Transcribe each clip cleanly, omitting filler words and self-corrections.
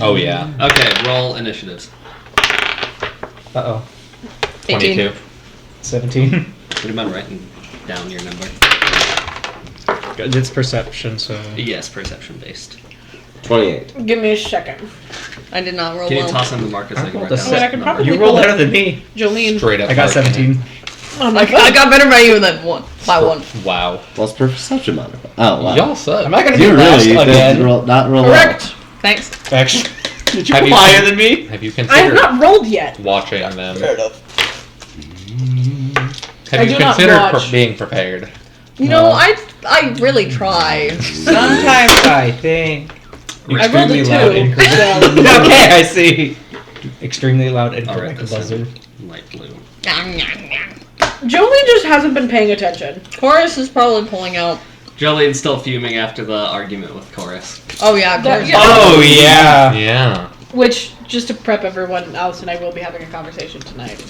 Oh, yeah. Okay, roll initiatives. Uh-oh. 22. 17. Would you mind writing down your number? It's perception, so... Yes, perception based. 28. Give me a second. I did not roll Can you well. toss on the marker so I can write rolled a down I mean, I this can number? probably You rolled better than me. Jolene. Straight up. I got marking 17. Oh my I god. got better by you than one. By one. it. Wow. What's perception modifier? Oh, wow. Y'all suck. I'm not gonna be You last really again. did not roll Correct. Thanks. Actually, did you Have you- higher than me? Have you I have considered not rolled yet. watching them? enough. Have I you do not considered watch. being prepared? You know, I really try. Sometimes I think. I rolled a 2. Loud and So. okay, I see. Extremely loud and Alright, like a this buzzer. is light blue. Jolene just hasn't been paying attention. Chorus is probably pulling out. Jolene's still fuming after the argument with Chorus. Oh yeah, Chorus. Yeah. Oh yeah. Yeah. Which, just to prep everyone, Alice and I will be having a conversation tonight.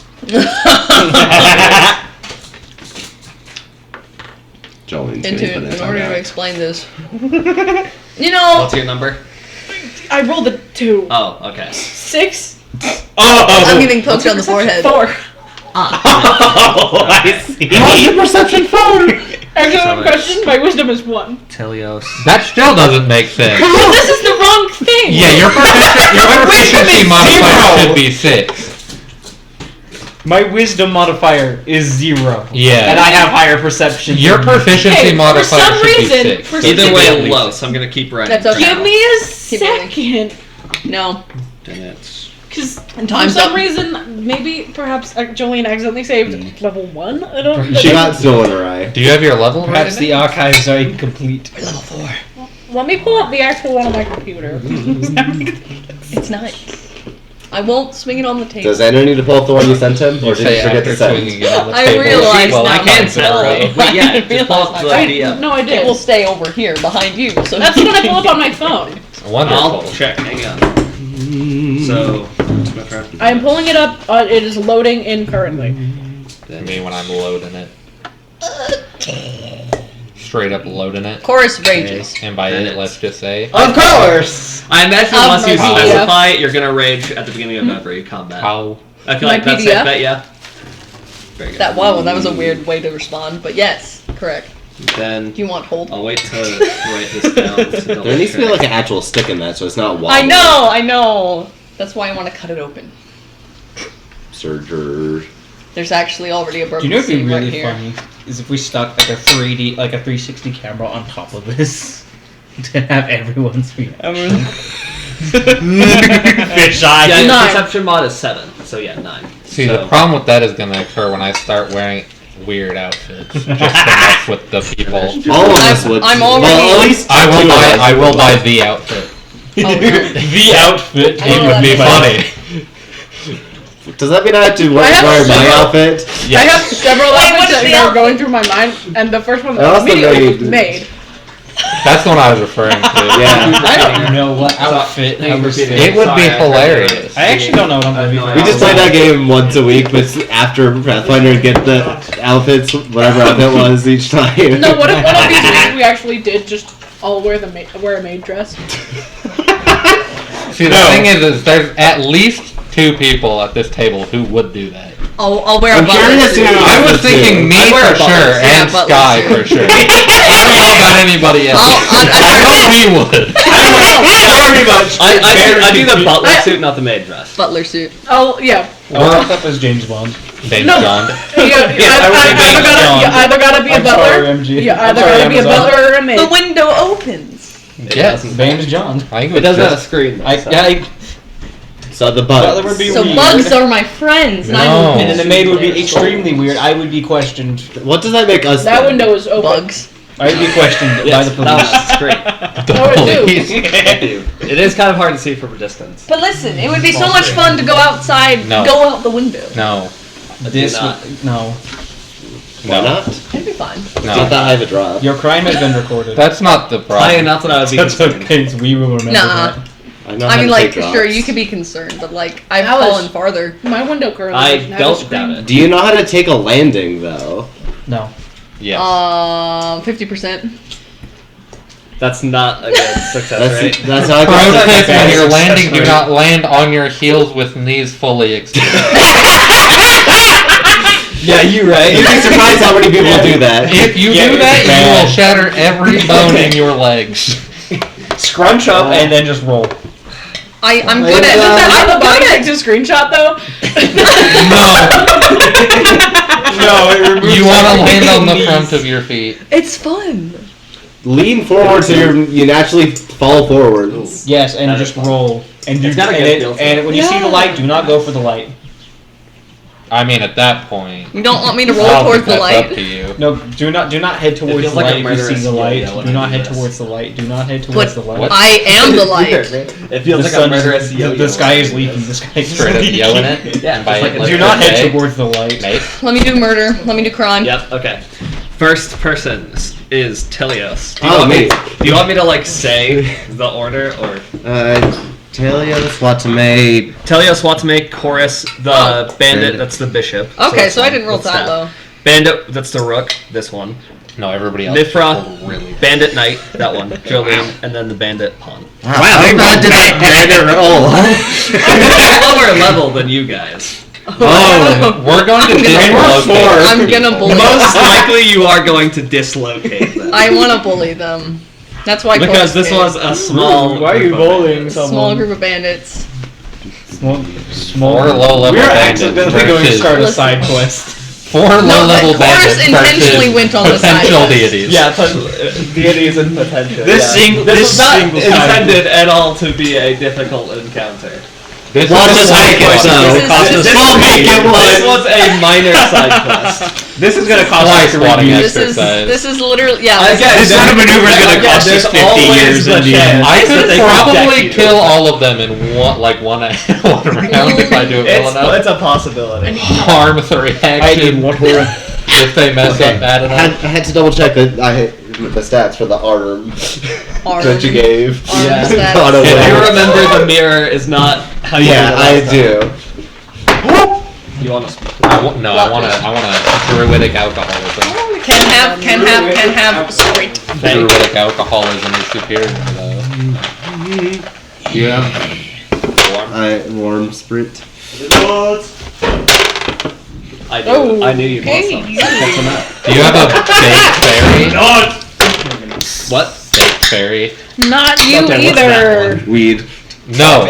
Jolene's In getting put order in to explain this, you know, What's your number? I rolled a 2. Oh, okay. 6. I'm getting poked on the forehead. 4. Oh, I see. How's your perception phone? Excellent question. My wisdom is 1. Telios. That still doesn't make sense. But this is the wrong thing! Yeah, your proficiency modifier should be 6. My wisdom modifier is 0. Yeah. And I have higher perception. Your than you. proficiency Hey, for modifier some should reason- be 6. for Either some way, reason- low, so I'm gonna keep writing. That's okay. Give me a Keep rolling. second. No. Minutes. Because for Time's some up. reason, maybe, perhaps, Jolene accidentally saved level 1? I don't She got stolen her eye. Do you have your level Perhaps right the archives are incomplete. Level 4. Let me pull up the actual one on my computer. It's nice. I won't swing it on the table. Does anyone need to pull up the one you sent him? Or You did say you forget to after send? swinging it on the I table. realized Well, now I my can't spell. separate. But yeah, I just pull realized up my the spell. idea. No, I It did. will stay over here behind you. So That's when I pull up on my phone. Wonderful. I'll check. Hang on. So, Myfra. I am pulling it up. It is loading in currently. Me when I'm loading it. Straight up loading it. Chorus rages. And by it, let's just say. Of course! I imagine Of once you my PDF. specify, you're gonna rage at the beginning of every combat. How? I feel My like that's PDF? it, bet, yeah. Very good. That that was a weird way to respond, but yes, correct. Then Do you want hold? I'll wait to write this down. To double There needs to be check. like an actual stick in that, so it's not wobbly. I know. That's why I want to cut it open. Surger. There's actually already a Do broken you know what'd be seam really right here. funny? Is if we stuck like a 3D, like a 360 camera on top of this to have everyone's reaction. Fish eye. Yeah, 9. perception mod is 7, so yeah, 9. See, So- the problem with that is going to occur when I start wearing weird outfits just to mess with the people. All of us would. I'm Well, already- at least I will two of buy. us I will would. buy the outfit. Oh, no. The outfit. I know It would be that's- funny. Does that mean I have to wear, I have wear my several- outfit? I have several Wait, outfits what's that the are outfit? going through my mind, and the first one I that also immediately made- made. That's the one I was referring to. Yeah. I don't know what outfit I was repeating. It would be Sorry, I hilarious. I actually don't know what I'm gonna be. No, We just play that game once a week, but after Pathfinder and get the outfits, whatever outfit was each time. No, what if one of these weeks we actually did just all wear wear a maid dress? See, the thing is there's at least 2 people at this table who would do that. I'll wear a I'm butler curious suit. who- I was thinking me I wear for a butler sure, suit. Yeah, and butler Sky suit. for sure. I don't know about anybody else. I know we would. Very much. I do the butler suit, not the maid dress. Butler suit. Oh, yeah. I woke up as James Bond. James No. Bond. You either gotta be a I'm butler. sorry, MG. You I'm either sorry, gotta be a Amazon. butler or a maid. The window opens. Yes. James John. I think It doesn't have a just- screen. Though, so. So the Butler would bugs. be So weird. bugs are my friends. And No. And then the maid would be extremely weird. I would be questioned. What does that make us? That then? window is open. bugs. I would be questioned by Yes, the that police. was great. The Oh, it do. police. It is kind of hard to see from a distance. But listen, it would be so much fun to go outside, No. go out the window. No. This not. would, no. Why not? It'd be fun. It's not that high of a drop. Your crime has been recorded. That's not the High problem. enough that I would be That's concerned. okay. We will remember Nah. that. I know I how mean, to like, take sure, drops. you could be concerned, but like, I've Alice. fallen farther. My window currently I doesn't have a don't screen. doubt it. Do you know how to take a landing though? No. Yes. 50%. That's not a good success rate. That's how I Pro got tip: when you're success landing, do rate. not land on your heels with knees fully extended. Yeah, you're right. You'd be surprised how many people do that. If you do that, you will shatter every bone in your legs. Scrunch up and then just roll. I'm Wait, good at Is that how the I'm body good takes a screenshot though? No, No, it removes you want to everything land on the knees. front of your feet. It's fun. Lean forward so you naturally fall forwards. Yes, and That just is fun. roll. And It's got a good feel to it. and when you see the light, do not go for the light. I mean, at that point, You don't want me to roll I don't towards think the that's up to light. you. No, do not head towards feels the like a light if you see murderous the light. yo-yo when Do I not do head this. towards the light. Do not head towards But the light. What? I am the light. It feels The like a sun murderous is, yo-yo. the sky is leaking. The sky is Straight up leaking. yelling it. Yeah, And by just like it, a- let's Do not just head say, towards the light. Nate. Let me do murder. Let me do crime. Yep. Okay. First person is Telios. Oh, me. Do you want me to like say the order or Telios, Watame. Telios, Watame, Chorus, the Oh. bandit? That's the bishop. Okay, that's so I fine. didn't roll That's that that. low. Bandit, that's the rook. This one. No, everybody else. Myfra, rolled really. bandit knight. That one. Jolene, and then the bandit pawn. Wow, how bad did that bandit roll? Lower level than you guys. Oh, we're going to dislocate. I'm gonna bully Most them. likely, you are going to dislocate them. I want to bully them. That's why. Because Chorus this came. was a small. Why are you group of bullying bandits. someone? Small group of bandits. Small. Four low-level We're bandits accidentally going to versus start a Listen. side quest. four low-level Chorus bandits intentionally versus went on the side potential quest. deities. Yeah, deities and potential. This yeah. single- This this was not single intended at all to be a difficult encounter. This We'll is just a make it quest. so. This is- We'll make it This one. was a minor side quest. This is gonna cost Twice us swatting years. exercise. This is literally yeah. Again, This kind of maneuver is gonna cost us 50 years in the end. I that could they probably deck you. kill all of them in one round if I do it well enough. It's a possibility. Harm 3 I need action one more. if they mess Okay, up bad I enough. had to double check the stats for the arm that you gave. Arm Yeah. stats. God, If away. you remember, the mirror is not how you Yeah, did it I last do. time. You want to speak? I want a druidic alcoholism. Can have. Sorry. Druidic alcoholism is superior though. Yeah. Warm. Warm sprint. I do. Oh, I knew you'd want okay. some. Get some out. Do you have a baked fairy? What? Baked fairy? Not you Okay, what's that either. Weed. No.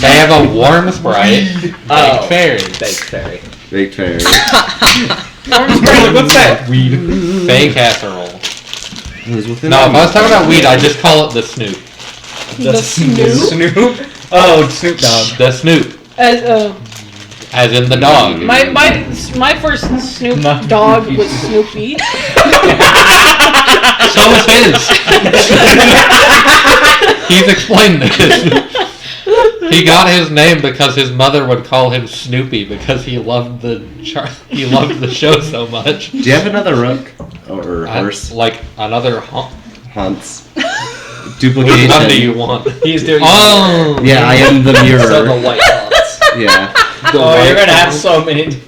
They have a warm sprite. Baked Oh. fairy. Baked fairy. Baked fairy. What's that? Weed. Bay casserole. Who's within No, if I was talking about weed, I'd just call it the Snoop. The Snoop. Snoop. Oh, Snoop Dogg. The Snoop. As in the dog. My first Snoop No. dog was Snoopy. So is his. He's explained this. He got his name because his mother would call him Snoopy because he loved the show so much. Do you have another rook? Or horse? Like another Hunts. Which Duplication. one do you want? He's doing. Oh. Yeah, I am the So the mirror. white dots. Yeah. Oh, you're gonna have so many.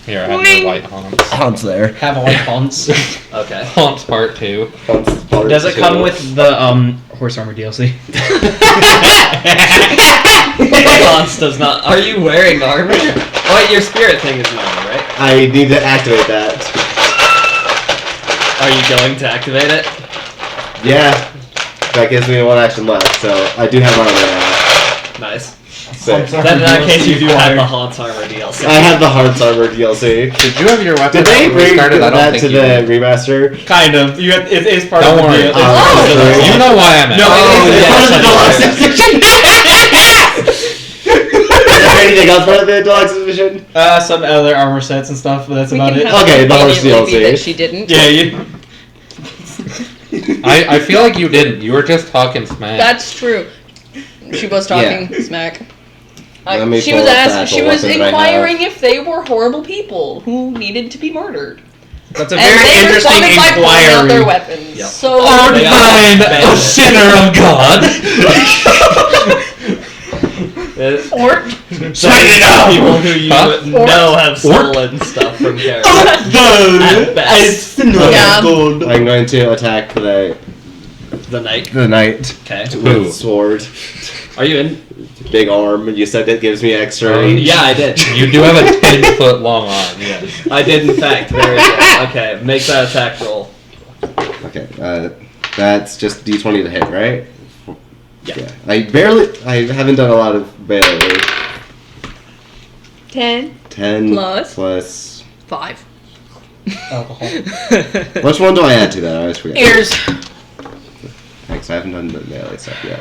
Here, I have the white haunts. Hunts there. Have a white haunts. Okay. Haunts part 2. Does it come with the horse armor DLC? Hans does not. Are you wearing armor? Oh, wait, your spirit thing is an armor, right? I need to activate that. Are you going to activate it? Yeah. That gives me one action left, so I do have armor now. Nice. Sick. Then in that case, you do have the Hans armor DLC. I have the Hearts Armor DLC. Did you have your weapon Did they bring restarted? I don't that think to you the did. remaster? Kind of. You have, it is part Don't of the worry. deal. Oh, You know why I'm at. No, Is there anything else part of the deluxe edition? Some other armor sets and stuff, but that's We about can it. have Okay, the horse immediately be DLC. that she didn't. Yeah, you. I feel like you didn't. You were just talking smack. That's true. She was talking smack. Let me She pull was up the asking. actual She was weapon that I inquiring if they were horrible people who needed to be murdered. That's a And very they interesting responded by pulling out their inquiry. weapons. Yep. So They are a bandits. sinner of God. Or People who you know have stolen stuff from characters. At best. Yeah. I'm going to attack the knight. The knight. Okay. With sword. Are you in? Big arm. You said it gives me extra range. Yeah, I did. You do have a 10-foot long arm, yes. I did, in fact. Very good. Okay, make that attack roll. Okay, that's just D20 to hit, right? Yeah. I haven't done a lot of melee. 10 10 plus 5. Alcohol. Which one do I add to that? I always forget. ears. Thanks, I haven't done the melee stuff yet.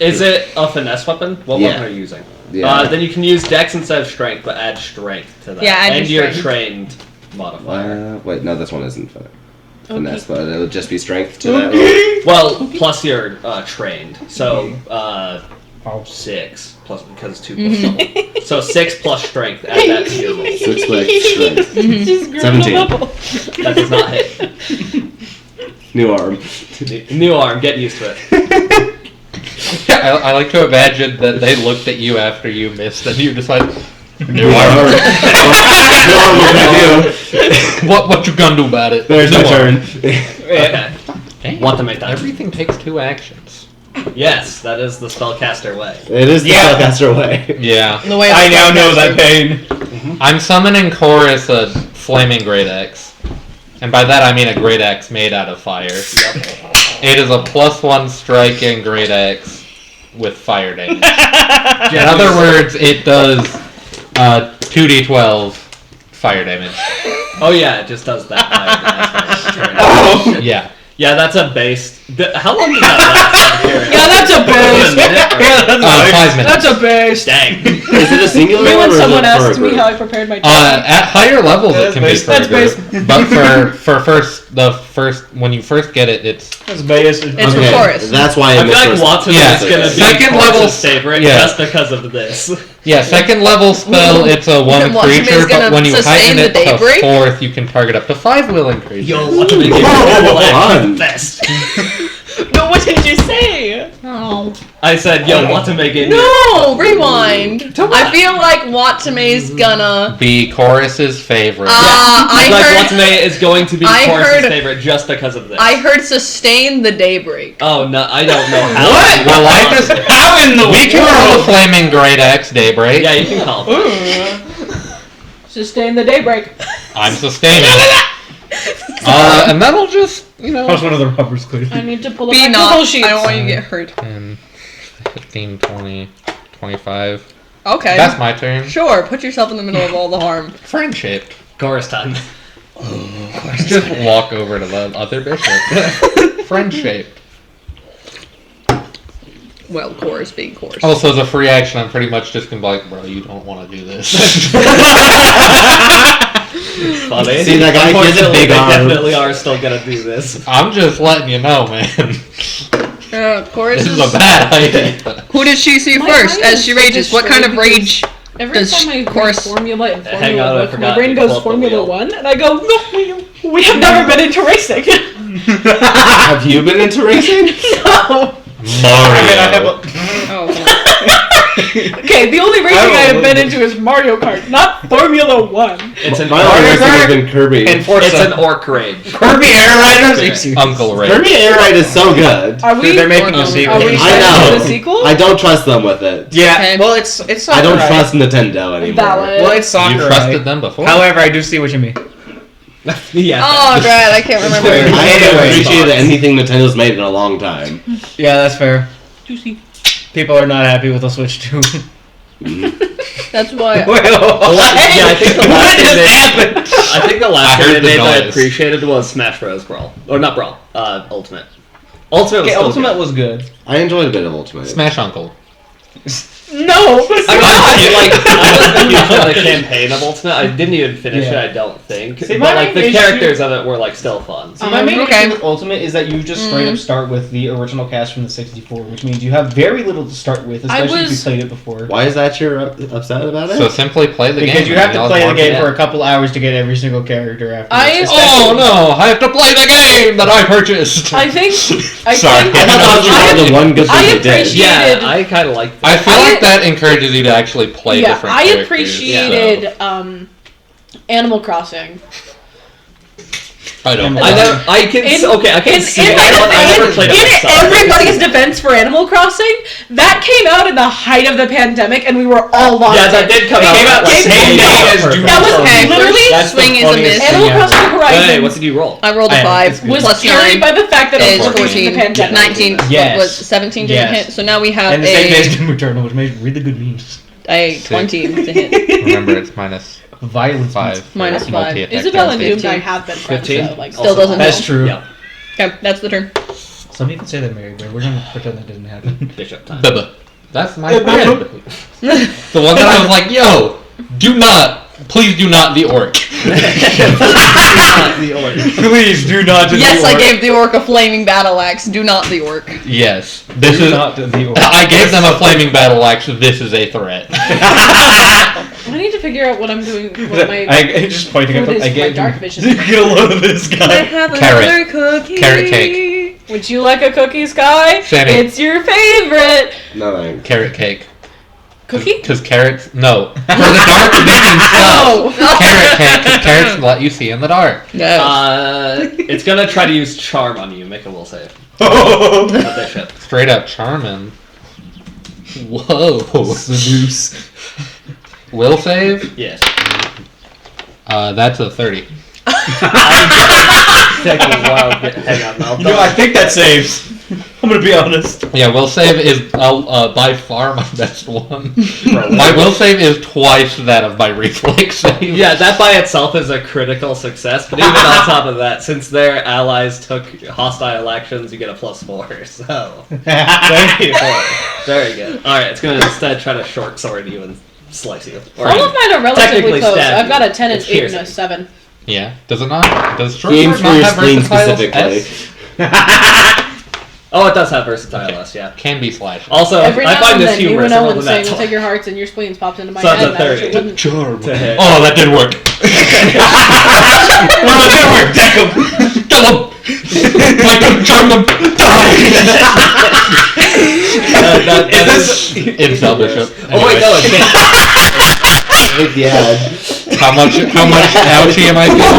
Is it a finesse weapon? What Yeah. weapon are you using? Yeah. Then you can use Dex instead of Strength, but add Strength to that. Yeah, add and your your strength. trained modifier. Wait, no, this one isn't finesse, Okay. but it'll just be strength to that roll. Well, plus your trained. So 6 plus because it's 2 plus double. So 6 plus Strength. Add that to your roll. 6 plus strength. Just grew 17. up. That does not hit. New arm. New arm. Get used to it. Yeah, I like to imagine that they looked at you after you missed and you decided, new arm. New arm, what can I do? What you gonna do about it? There's my New arm. turn. Okay. Dang, Want to make that? everything takes 2 actions. Yes, that is the spellcaster way. It is the Yeah. spellcaster way. Yeah. The way I now know that pain. I'm summoning Chorus a flaming great axe. And by that I mean a great axe made out of fire. It is a +1 striking great axe with fire damage. In other words, it does 2d12 fire damage. Oh yeah, it just does that. Yeah. Yeah, that's a base. How long did that last? Yeah, that's a base. A minute? 5 minutes. That's a base. Dang. Is it a singular Maybe one when or someone is it for asks a me group? how I prepared my At higher levels, it can be That's for a base. group. But for when you first get it, it's That's biased. It's for chorus. That's why I feel like Watson Yeah, is gonna be second level- Chorus's favorite yeah. just because of this. yeah. Second level spell, it's a 1 Watame is creature, gonna but when you sustain heighten the it to daybreak? 4th, you can target up to 5 willing creatures. Yo, Watson is fun. the best. No, what did you say? Oh. I said, yo, Watson gave me. No! Rewind! I feel like Watame's gonna. Be Chorus's favorite. I like heard. Watson is going to be I Chorus's heard- favorite just because of this. I heard sustain the daybreak. Oh no, I don't know how. What? Well, I just How in the we can roll a flaming great axe daybreak. Yeah, you can call. Sustain the daybreak. I'm sustaining. And that'll just How's one of the rubbers clear? I need to pull up Be my not. Google I sheets. don't want you to get hurt. 10, 15, 20, 25. Okay. That's my turn. Sure, put yourself in the middle of all the harm. Friend-shaped. Chorus time. Just walk over to the other bishop. Friend-shaped. Well, chorus being chorus. Also, as a free action, I'm pretty much just gonna be like, bro, you don't want to do this. Funny. See, that guy has a Unfortunately, big they arm. definitely are still gonna do this. I'm just letting you know, man. Chorus This is a bad idea. Who did she see My first mind as is she so rages? What kind of destroyed rage? Every Does time I read chorus- Formula and Hang Formula on, I book, my forgot brain to goes pull up the Formula wheel. 1, and I go, no, we have never been into racing. Have you been into racing? No. Mario. Oh, Okay, the only racing I have been into is Mario Kart, not Formula 1. It's an My orc. only racing has been Kirby. And Forza. It's an orc rage. Kirby Air Riders. Uncle Ray. Kirby Air Ride is so good. Are we? They're making Are a sequel. Are we I excited know. for the sequel? I don't trust them with it. Yeah. Okay. Well, it's I don't Sakurai. trust Nintendo anymore. Valid. Well, it's You Sakurai. trusted them before? However, I do see what you mean. Yeah. oh god, I can't remember. I haven't Anyway. appreciated anything Nintendo's made in a long time. Yeah, that's fair. Juicy. People are not happy with the Switch 2. That's why. Yeah, I think the last thing I think the I last heard thing the they made that I noise. appreciated was Smash Bros. Brawl. Or not Brawl. Ultimate. Ultimate was Okay, still Ultimate good. was good. I enjoyed a bit of Ultimate. Smash Uncle. No! I wasn't a huge fan of the campaign of Ultimate. I didn't even finish Yeah. it, I don't think. See, but my like the main characters of it were like still fun. See, my main okay. issue with Ultimate is that you just straight up start with the original cast from the 64, which means you have very little to start with, especially if you was- played it before. Why is that you're upset about it? So simply play the game. Because you have to man. play the Y'all game want- for a couple hours to get every single character after. Oh no! I have to play the game that I purchased. I think. Sorry. I thought that was one of the one good I things they did. appreciate- Yeah, I kind of like that. I feel like that encourages you to actually play different I characters. appreciated Animal Crossing. I don't. I can see it. I never played it myself. Everybody's defense for Animal Crossing, that came out in the height of the pandemic, and we were all locked in. Yeah, that did come out. That was literally swing is a miss. Animal Crossing Horizons. Hey, what did you roll? I rolled a 5 Was plus carried 9 by the fact that it is was working in 14. the pandemic. 19 Yes. was 17 didn't Yes. hit. So now we have And the same day as Doom Eternal, which made really good memes. a 20 to hit. Remember, it's minus Violence 5. Minus 5. Multi-attack Isabel and penalty. Doom Guy have been friends, 15? so, like, Still doesn't That's hit. true. Yeah. Okay, that's the turn. Some people say they're married, but we're gonna pretend that didn't happen. Bishop time. Bubba. That's my friend. The one that I was like, yo, please do not the orc. Please do not do Yes, the orc. I gave the orc a flaming battle axe. Do not the orc. Yes. This Do is. not do the orc. I gave them a flaming battle axe. This is a threat. I need to figure out what I'm doing. What my I just pointing at food them. is I gave my dark him- vision. Get a load of this guy. have Carrot. cookie. Carrot cake. Would you like a cookie, Sky? Sammy. It's your favorite. No, thanks. Carrot cake. Cookie? Because carrots. No. For the dark vision stuff. Carrot cake. Because carrots let you see in the dark. No. It's gonna try to use charm on you. Make a will save. Oh, A bishop. Straight up charming. Whoa. seduce. Will save? Yes. That's a 30. Taking a while to get. Hang on, I'll No, I think that saves. I'm gonna be honest. Yeah, will save is by far my best one. My will save is twice that of my reflex save. Yeah, that by itself is a critical success, but even on top of that, since their allies took hostile actions, you get a +4, so... Very good. Alright, it's gonna instead try to short sword you and slice you. Or All of mine are relatively technically close. stab I've got you. a 10, It's an 8, and a piercing. 7. Yeah. Does it not? Does short Game sword for not your have spleen versatile specifically. S? Oh, it does have versatile S, yeah. Can be slash. Also, Every I now find and this then, you humorous. and I rolled Owen a saying, nat "We'll 20 take your hearts," and your spleens pops into my So that's head. a and I wish 30. it wouldn't. Charm. to hit. Oh, that did work. Well, it didn't work. Deck him. Kill him. Fight them. Charm them. That is... Incel bishop. Oh wait, no, it can't. Hit the ad. How much ouchie am I feeling?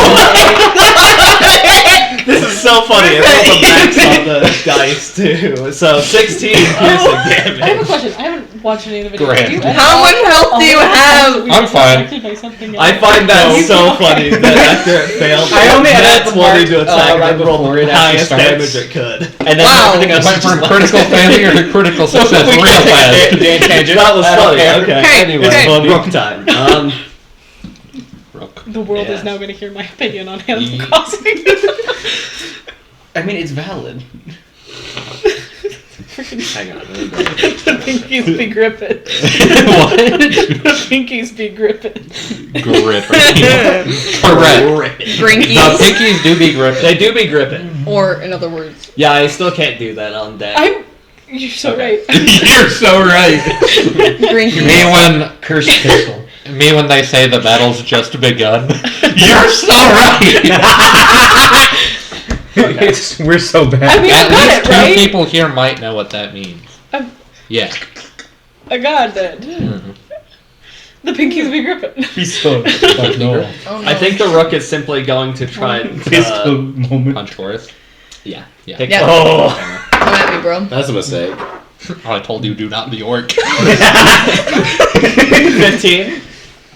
This is so funny. It rolls a max on the dice too. So 16 piercing I have a damage. question. I haven't watched any of the videos. Grand. Do you edit How out much health do you all the have? times we I'm were fine. distracted by something I else? find that Okay. so funny that after it failed, I only edit Matt's the wanting part, to attack right and roll before the it actually highest starts. damage it could. And then Wow. everything else Went is from just critical failure to critical success real fast. That was funny. Okay. Hey, Anyway, hey. Rook time. The world is Yeah. now going to hear my opinion on Animal Crossing. I mean, it's valid. Hang on. The pinkies be gripping. What? The pinkies be gripping. Gripper. Correct. The Drinkies. pinkies do be gripping. They do be gripping. Or, in other words, Yeah, I still can't do that on deck. You're so Okay. right. You're so right. drinkies. Me when Cursed pistol. they say the battle's just begun. You're so right. We're so bad. I mean, I At got least it, two right? people here might know what that means. Um, Yeah. I got it. Mhm. The pinkies be gripping. Pistol. Like, no. Oh, no. I think the Rook is simply going to try and... Pistol moment. On Taurus. yeah. Yeah. Take Yeah. oh. Come at me, bro. That's a mistake. I told you, do not the orc. 15?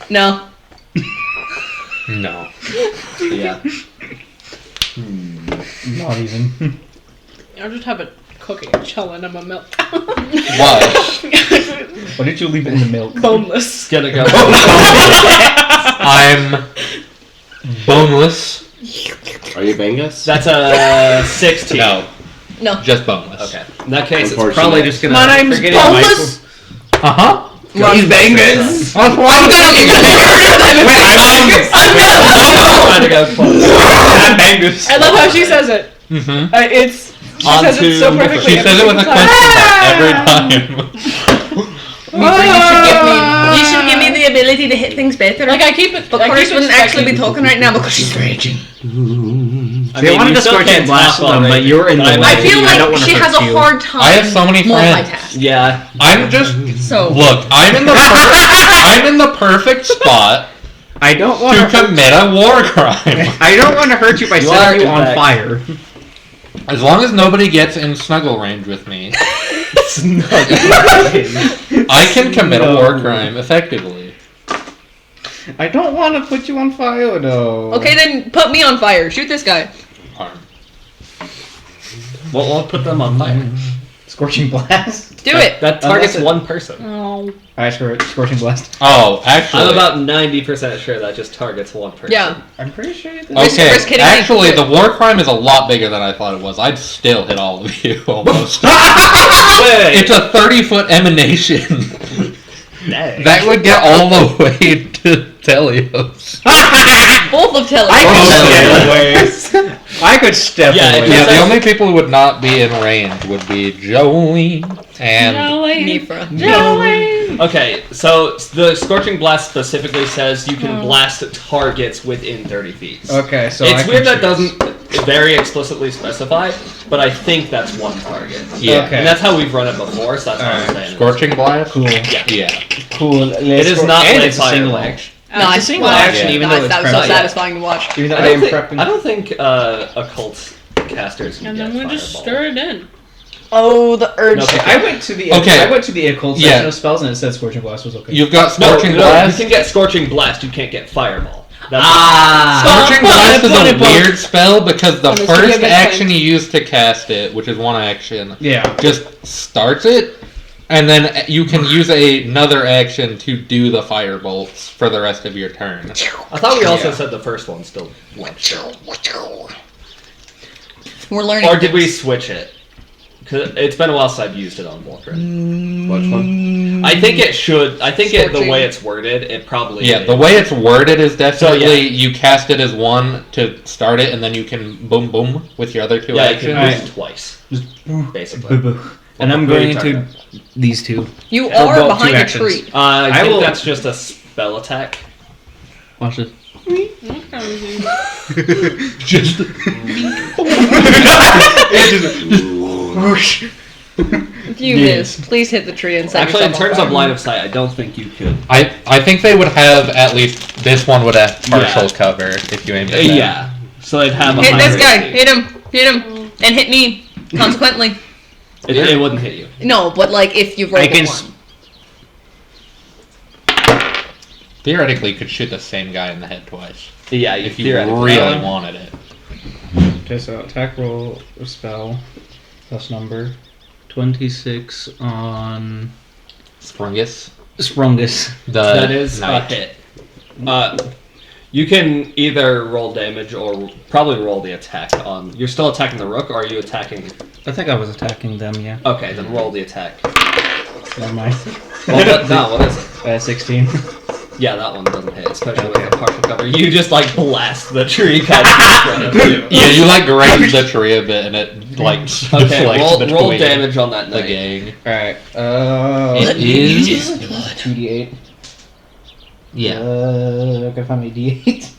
No. No. Yeah. Not even. I'll just have a cookie chilling in my milk. Why? Why did you leave it in the milk? Boneless. Gonna go. I'm boneless. Are you Bengus? That's a 16. No, No. just boneless. Okay. In that case, it's Unfortunate. probably just gonna. My name's forget it, Boneless. Uh-huh. Run. Bangers. That's why I'm Trying to go close. Angus. I love how she says it. Mm-hmm. She says it so On to perfectly. She says it with a question mark every time. Myfra, you should give me the ability ability to hit things better. Like I keep it, but I Chris keep wouldn't actually be expecting- talking right now because she's raging. I wanted to scorching blast them, but you're in the way. I feel I don't like wanna she hurt has a you. hard time. I have so many friends. multitasking. Yeah. I'm just So look. I'm in the perfect spot I don't want to to commit a war crime. I don't want to hurt you by You setting you are, on in fact. fire. As long as nobody gets in snuggle range with me, I can commit a war crime effectively. I don't want to put you on fire, though. okay, then put me on fire. Shoot this guy. Harm. We'll put them on fire. Scorching blast. Do it. That targets Unless it- one person. Oh. Alright, scorching blast. Oh, actually, I'm about 90% sure that just targets one person. Yeah. I'm pretty sure you did. okay. risk hitting me. Actually, the war crime is a lot bigger than I thought it was. I'd still hit all of you almost. Wait. It's a 30-foot emanation. Dang. That would get all the way to Telios. Both of Telly. I could step Yeah, away. Yeah, the only people who would not be in range would be Jolene and Myfra. Okay, so the Scorching Blast specifically says you can blast targets within 30 feet. Okay, so It's I weird can that choose. doesn't very explicitly specify, but I think that's one target. yeah. Okay. And that's how we've run it before, so that's what I'm Alright. saying. Scorching blast. Cool. Yeah. Cool. It is not and like it's a single fireball. action. No, It's a single action, Yeah. even though it's that was so prepped. satisfying to watch. Even though I I am prepping. don't think occult casters can And get then we just fireball. stir it in. Oh, the urge. No, Okay, I went to the Okay. I went to the occult Yeah. section of spells and it said scorching blast was okay. You've got No, scorching you blast. can get Scorching Blast, you can't get Fireball. That's Scorching blast is a Funny book. weird spell because the And it's first gonna be a action you use to cast it, which is one action, Yeah. just starts it, and then you can use another action to do the fire bolts for the rest of your turn. I thought we also Yeah. said the first one still went. We're learning. Or did we switch it? Cause it's been a while since I've used it on Volkrin. Which one? I think it should. I think the Scorching. way it's worded, it probably. Yeah, the way it's worded is definitely So, yeah. you cast it as one to start it, and then you can boom boom with your other two Yeah, you actions. can use it twice, Just basically. And I'm What are going you talking into about? these two. You Or are both behind two a actions. tree. I I think will- that's just a spell attack. Watch this. Just If you miss, please hit the tree and set Actually, in yourself on terms of fire. line of sight, I don't think you could. I think they would have at least this one would have partial Yeah. cover if you aimed at them. Yeah. So they'd have a Hit this higher guy. AC. Hit him, and hit me. Consequently, It wouldn't hit you. no. But like, if you roll I a can one. Theoretically, you could shoot the same guy in the head twice Yeah, if you theoretically. really wanted it. Okay, so attack roll spell plus number 26 on Sprungus, Sprungus. the That is a knight. hit. You can either roll damage or probably roll the attack on. You're still attacking the rook, or are you attacking? I think I was attacking them, yeah. Okay, then roll the attack. Never mind. No, what is it? 16. Yeah, that one doesn't hit, especially with the partial cover. You just like blast the tree kind of in front of you. Yeah, you like graze the tree a bit, and it like Okay, deflects roll between damage on that the knight. gang. Alright, It is 2d8. yeah. I gotta find my d8.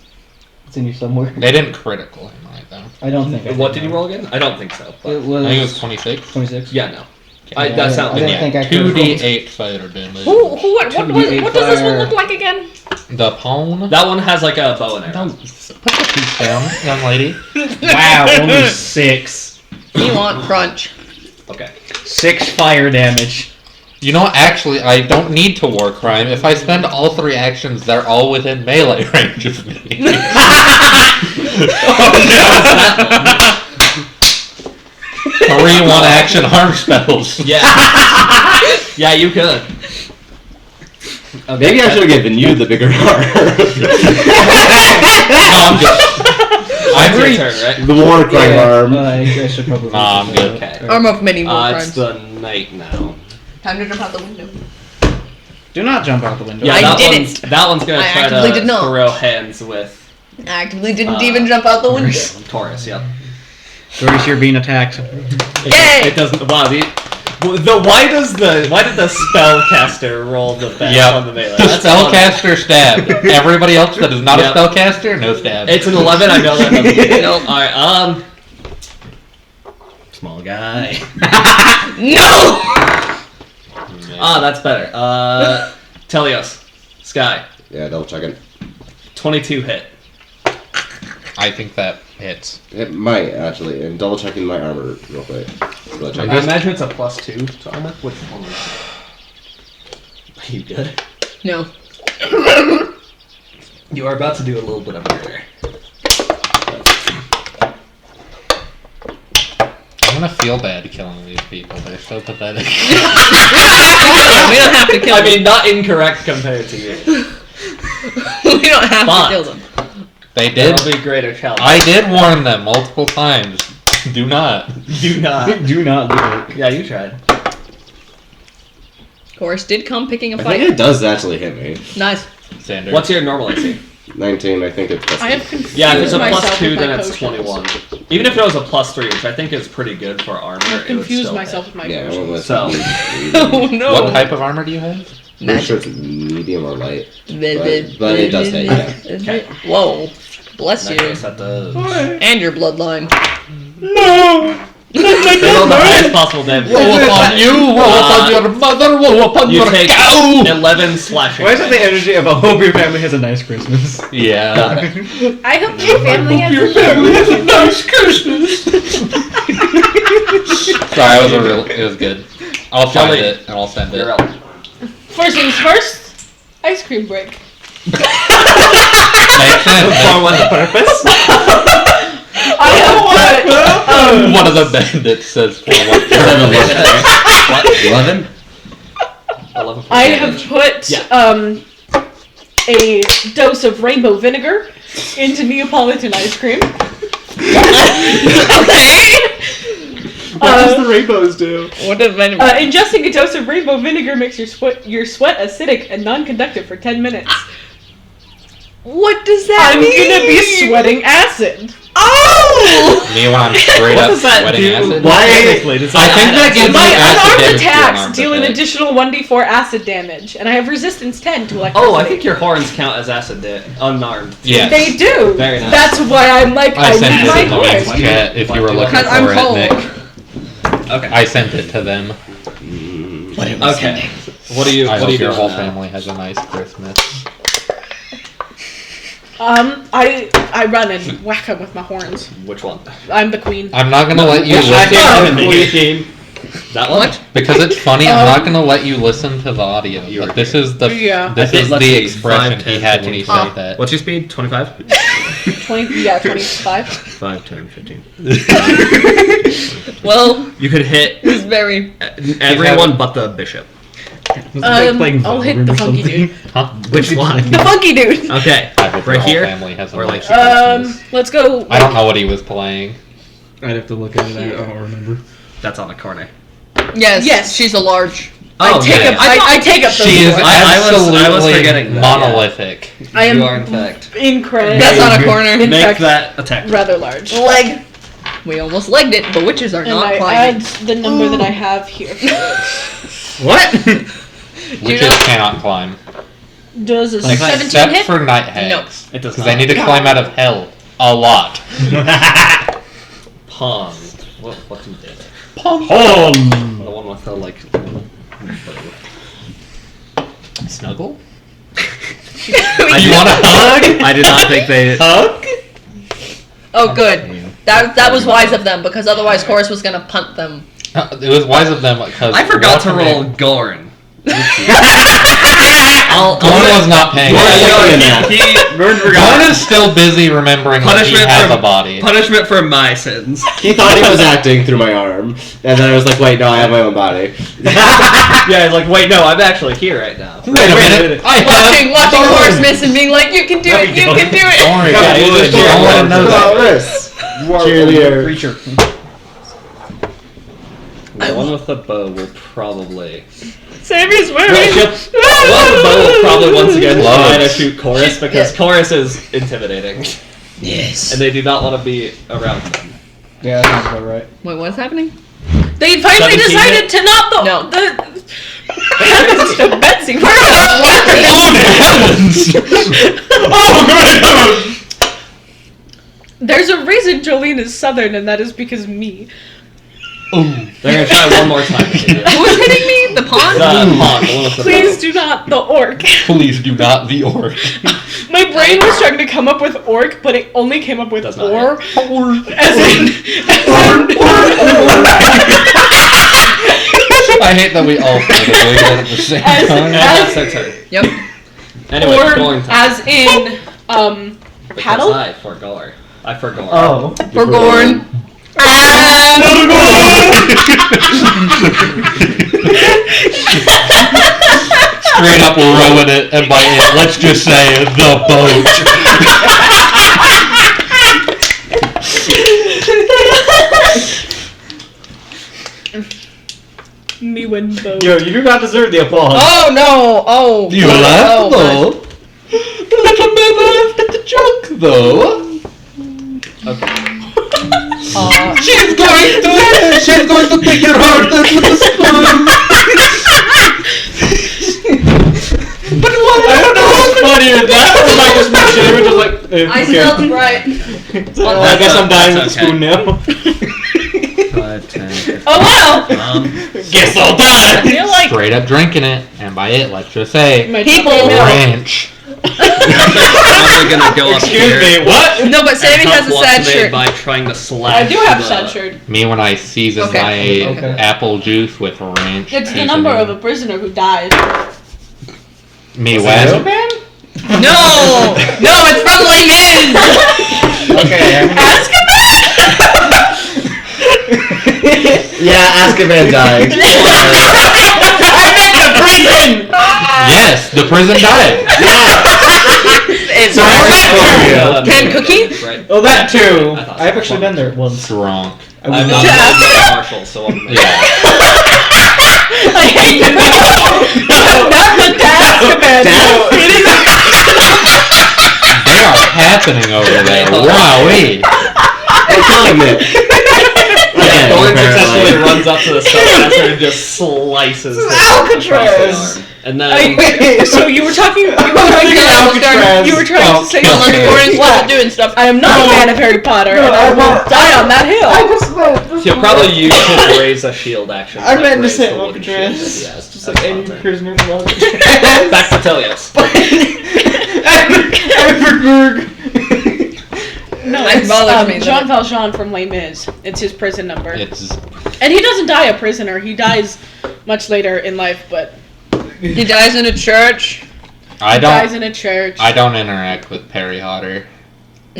It's in here somewhere. They didn't critical him either. I don't think I What did did you that. roll again? I don't think so. But It was, I think it was 26. 26. yeah, no. Yeah, That sounds I didn't Yeah, think I could 2d8 fire damage. what does 2d8 this one fire. look like again? The pawn. That one has like a bow and arrow. Don't put your piece down, young lady. Wow, only 6. You want crunch? Okay. 6 fire damage. You know, actually, I don't need to war crime. If I spend all 3 actions, they're all within melee range of me. Three one-action harm spells. Yeah. Yeah, you could. Maybe I should have given you the bigger card. No, I'm good. It's your turn, right? The war crime arm. I should probably. Nah, I'm good. Okay. Arm of many war It's crimes. the knight now. Time to jump out the window. Do not jump out the window. Yeah, I that didn't. that one's gonna I try actively to did not. throw hands with I actively didn't even jump out the window. Taurus. Yep. Doris, you're being attacked. Yay! It doesn't. Wow. Why did the spellcaster roll the best on the melee? The spellcaster stabbed. Everybody else that is not a spellcaster, no stab. It's an 11. I know that. No. All right. Small guy. No! That's better. Telios. Sky. Yeah, double checking. 22 hit. I think that hits. It might, actually. And double checking my armor real quick. I imagine it's a +2 to armor. With Are you good? No. You are about to do a little bit of murder. I'm gonna feel bad killing these people. They're so pathetic. We don't have to kill them. I mean, not incorrect compared to you. We don't have to kill them. They did. That'll be a greater challenge. I did warn them multiple times. Do not. Do not. Do not do it. Yeah, you tried. Chorus did come picking a I fight. think it does actually hit me. Nice. Standard. What's your normal AC? 19, I think it's plus I have confused Yeah, if it's a myself +2, with then my it's potions. 21. Even if it was a +3, which I think is pretty good for armor, I've it would confused still myself hit. with my Yeah, I went potions. with So- Oh no. What type of armor do you have? I'm sure it's medium or light. But it does hit, yeah. Okay. Whoa. Bless In you. that case, that does. And your bloodline. They roll the highest possible damage. Woe upon you! Woe upon your mother! Woe upon You your take cow! 11 slashing. Why is it the energy of I hope your family has a nice Christmas? Yeah. Got it. I hope your family has a nice Christmas. Sorry, it was good. I'll find Jolene. it and I'll send it. You're up. First things first, ice cream break. Makes sense. For what purpose? I have what? One of the bandits says for what? 11? 11 I have put Yeah. a dose of rainbow vinegar into Neapolitan ice cream. Okay. What does the rainbows do? What did Venom? Ingesting a dose of rainbow vinegar makes your sweat acidic and non-conductive for 10 minutes. What does that I'm mean? gonna be sweating acid. Oh! Me when I'm straight What up does that sweating do? acid. Why? I think that gives My you acid unarmed damage to your attacks arms, deal I an think. additional 1d4 acid damage, and I have resistance 10 to electricity. Oh, I think your horns count as acid unarmed. Yes. They do. Very nice. That's why I'm like, I I sent need it my in the main horns. chat if you were looking Because I'm for it, cold. Nick. Okay. I sent it to them. Okay. What do you? I What do hope you your do whole now? family has a nice Christmas. I run and whack him with my horns. Which one? I'm the queen. I'm not gonna let you I listen think that one. What? because it's funny. I'm not gonna let you listen to the audio. You But are this is the Yeah. this Okay, is let's the see. expression 5, 10, he had when he 15. said that. What's your speed? 25. 25. 5, 10, 15. Well, You could hit it's very. everyone but the bishop. I'll hit the funky dude. Huh? Which one? The funky dude! Okay. I hope Right your whole here? family has a Or like- nice Christmas. Let's go. I don't know what he was playing. I'd have to look at it. I don't remember. That's on a corner. Yes. Yes. She's a large. Oh, I take yeah. up. I take up those She is four. I was absolutely forgetting that, monolithic. I am You are in fact. incredible. That's on a corner. In Make fact, that attack. rather large. Leg. We almost legged it, but witches are And not I climbing. add the number that I have here. What? Witches know- cannot climb. Does a Like 17 Except hit? for night hags. No. It does Because not. they need to climb out of hell a lot. Pong. What do you do? Home! The one with the like. Snuggle? You want a hug? I did not think they. Hug? Oh, good. That was wise of them, because otherwise Chorus was gonna punt them. It was wise of them because I forgot to roll Gorn. Gorn was not paying attention. Gorn is still busy remembering that he Punishment has for a body. Punishment for my sins. He thought he was acting through my arm. And then I was like, wait, no, I have my own body. Yeah, he's like, wait, no, I'm actually here right now. Wait a minute. I Watching have Chorus miss and being like, you can do it, you can do it! Don't worry, Yeah, guys. you just No one knows that. This. You are Cheerleader. a creature. The one with the bow will probably. Sammy's wearing. The one with the bow will probably once again Love try it. to shoot Chorus because Chorus is intimidating. Yes. And they do not want to be around them. Yeah, that sounds about right. Wait, what's happening? They finally 17 decided to not No. Heavens to Betsy. We're not laughing. Oh, good. There's a reason Jolene is Southern, and that is because me. They're gonna try one more time. Who is hitting me? The pawn? The pawn, the one with the Please do not the orc. Please do not the orc. My brain was trying to come up with orc, but it only came up with Does not or. As in I hate that we all started doing that at the same As- time. And that's their turn. Yep. Anyway, or going time. as in Because paddle. I forgot. I forgot. Oh. For Gorn. Straight up rowing it, and by it, let's just say the boat. Me win both. Yo, you do not deserve the applause. Oh no! Oh. You oh, laughed my- though. Little man laughed at the joke though. Okay. She's going to pick your heart out with a spoon. But what? I don't know what's funnier, that or like just my shame, just like, I smelled right. I guess I'm dying with the That's spoon now. 5, 10, 15. Oh wow! Guess I'll I die. feel like Straight up drinking it, and by it, let's just say my People. ranch. I'm gonna go up Excuse here. me, what? No, but Sammy and has a help sad Watame shirt. by trying to slash I do have the- sad shirt. Me when I season Okay. my Okay. apple juice with ranch. It's the seasoning. number of a prisoner who died. Me Well, when? man? No! No, it's from Les Mis! Okay, Ask Yeah, Azkaban died. Yes, the prison died. It's So right. Scorpio. Can cookie? Right. Oh, that too. I thought I've so. actually been there once. Drunk. I was I'm not not. a marshal, so I'm Yeah. I hate you. Not the Azkaban. They are happening over there. Wowee. They're killing it. Again, Thorn successfully apparently. runs up to the spellcaster and just slices him across Alcatraz. the arm. And then So you were talking. You were trying to say Don't Unless kill Gordon's me. still doing stuff. I am not a fan of Harry Potter, and I will die on that hill. he'll probably use his raise a shield action. I meant to raise say the wooden shield Alcatraz. that he has. Just That's like any fine. prisoner from Alcatraz. Back to Telios. No, It it's bothers me that Jean it- Valjean from Les Mis. It's his prison number, It's and he doesn't die a prisoner. He dies much later in life, but He dies in a church. I dies don't in a church. I don't interact with Perry Hotter.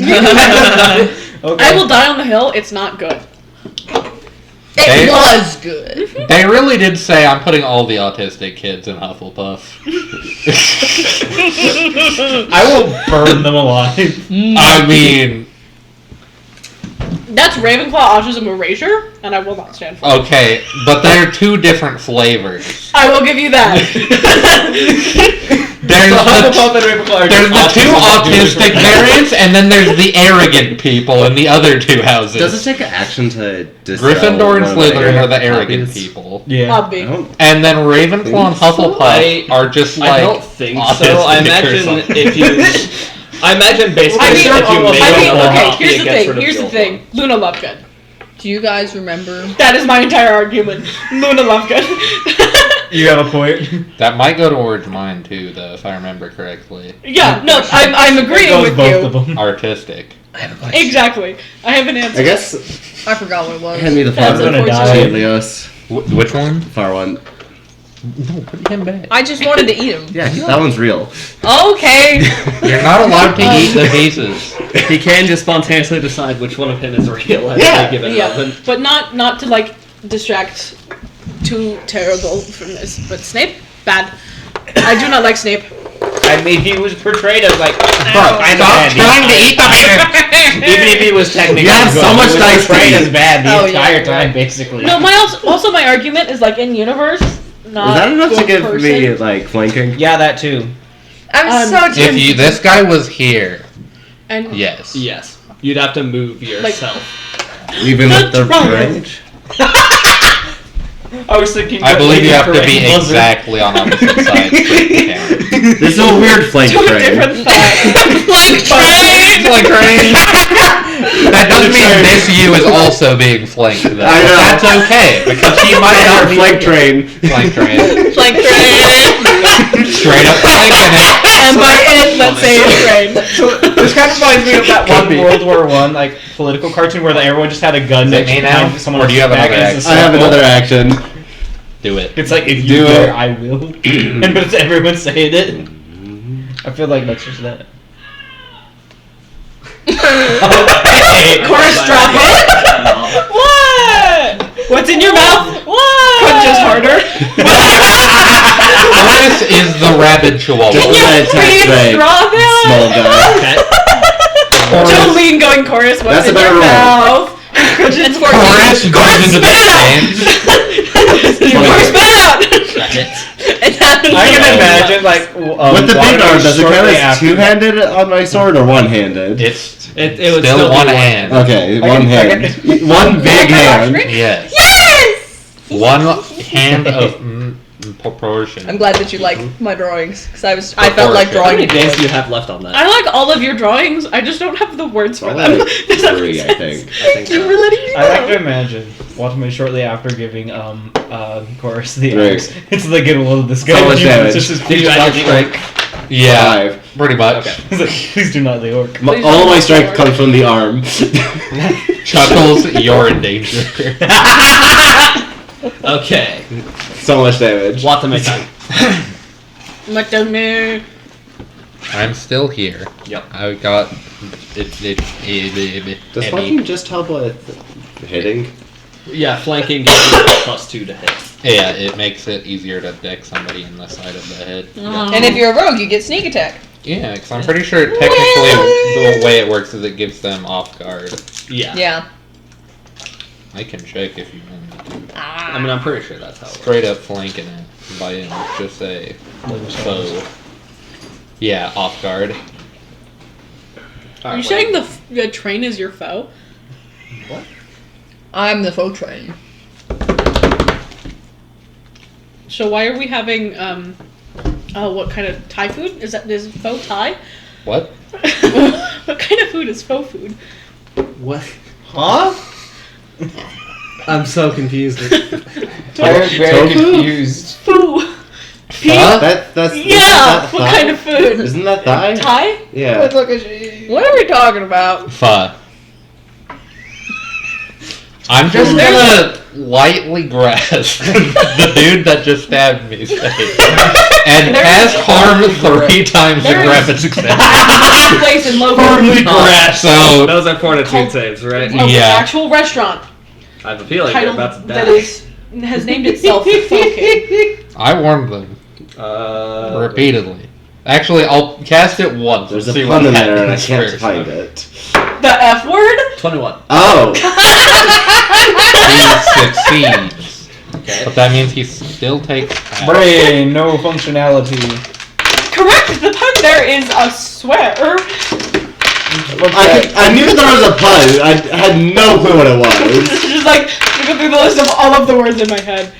I will die on the hill. It's not good. It They- was good. They really did say I'm putting all the autistic kids in Hufflepuff. I will burn them alive. I mean, That's Ravenclaw autism erasure, and I will not stand for it. okay, but they're two different flavors. I will give you that. There's Hufflepuff the, and Ravenclaw are there's the two autistic autistic variants, and then there's the arrogant people in the other two houses. Does it take an action to dispel Gryffindor and one of the Slytherin are the arrogant arrogant copies? people. Yeah. I Obvi. don't- And then Ravenclaw and Hufflepuff are just like I don't think so. autistic I or imagine something. if you. I imagine basically I mean, if you make I mean, another okay, copy, here's it the gets thing. rid of Here's the guilt thing. one. Luna Lovegood. Do you guys remember? That is my entire argument. Luna Lovegood. You have a point. That might go towards mine too, though, if I remember correctly. Yeah, no, I'm agreeing Those with both you. of them. Artistic. Exactly. I have an answer. I guess I forgot what it was. hand me the far That's one. unfortunate. Telios. Which one? Far one. No, put him back. I just wanted to eat him. Yeah, that one's real. Okay. You're not allowed to eat the pieces. He can just spontaneously decide which one of him is real at Yeah. any given Yeah, moment. but not to like distract too terrible from this. But Snape, bad. I do not like Snape. I mean, he was portrayed as like. Stop trying to eat the pieces! Even if he was technically You have good, so much he was dice to portrayed eat. as bad the Oh, entire yeah. time, basically. No, my also my argument is like in universe. Not Was that enough to good give person. me like flanking? Yeah, that too. I'm so If tempted. this guy was here, And yes. Yes. You'd have to move yourself. Even with the trial. range? I was thinking. I believe you have to be terrain wasn't. exactly on opposite sides. for it to count. This is a weird flank Two train. different things. Flank train! Flank train. That doesn't mean this you is also being flanked though. I know. That's okay because he might Our not be flank train. Flank train. Flank train! Straight up flanking it. And by it, let's say it's train. So this kind of reminds me of that Could one be. World War I like political cartoon where everyone just had a gun Is it next me behind now? someone Or do you have else's back another and it's a I have circle. another action. Do it. It's like if Do you it. dare, I will. And but it's everyone saying it. I feel like that's just that. Chorus drop it. What? What's in your mouth? What? Punches harder. Chorus is the rabid chihuahua. Just Can you Please please drop it? Small guy. Jolene going chorus. What's That's a in better your roll. mouth? It's 14. Chorus goes into the stands. Chorus out. I can imagine like With the big Watergate arm, does it count shortly as after- two-handed on my sword or one-handed? It's It would still still be one one hand. Okay, one I hand. can- One big hand. Yes. Yes. One hand of proportion. I'm glad that you like my drawings because I felt like How drawing many it. days do you have left on that? I like all of your drawings. I just don't have the words for them. Like Does that three, make I sense? think. Thank you for letting me know. I like to imagine Watame shortly after giving Chorus the Right. axe. It's like get a load of this guy. So much It's damage. just his Did you add your like, strike? Yeah, 5. pretty much. Okay. he's like, please do not the orc. Please All don't my let strength the comes from the arm. Chuckles, you're in danger. Okay. So much damage. Watame time. Matame. I'm still here. Yep. I got it. Does flanking just help with hitting? Yeah, flanking gives you a +2 to hit. Yeah, it makes it easier to deck somebody in the side of the head. And if you're a rogue, you get sneak attack. Yeah, because I'm pretty sure technically the way it works is it gives them off guard. Yeah. Yeah. I can check if you want me to. I mean, I'm pretty sure that's how it works. Straight up flanking it by him, just say foe. Yeah, off guard. Are you saying the train is your foe? I'm the foe train. So why are we having what kind of Thai food? Is faux Thai? What? What kind of food is faux food? What? Huh? I'm so confused. I'm very Tofu? confused. Foo. Huh? That's Yeah. isn't that What thigh? kind of food? Isn't that thigh? Thai? Yeah. What are we talking about? Pho. I'm just gonna lightly grasp the dude that just stabbed me and cast harm 3 times the there is- graphics extent. Place in Logan. Firmly grasp. So Those are fortitude Called- saves, right? Of Yeah. an actual restaurant I have a feeling you're titled about to die. that has named itself Faux King. I warned them repeatedly. Actually, I'll cast it once. There's and a see pun what in there and I happens can't first. find it. The F word? 21. Oh! He succeeds, Okay. but that means he still takes half. Brain, no functionality. Correct. The pun there is a swear. I knew there was a pun. I had no clue what it was. It's just like I go through the list of all of the words in my head.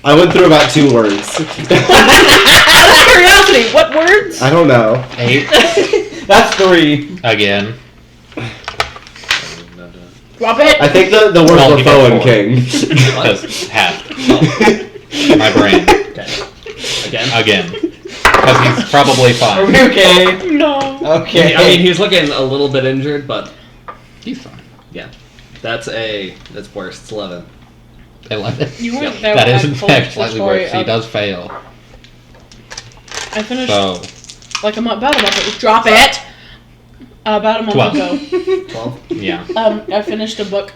I went through about 2 words. Out of curiosity, what words? I don't know. 8 That's 3. again. Drop it. I think the words Well, were he foe got and 4. king. Because half. My brain. Okay. Again. Because he's probably Are fine. we okay? No. Okay. I mean, he's looking a little bit injured, but He's fine. yeah. That's worse. It's 11. 11. You weren't Yep. there That when is I in told fact the slightly story worse. He of- does fail. I finished So, like a month, about a month ago. Drop it. About a month 12. ago. 12. yeah. I finished a book,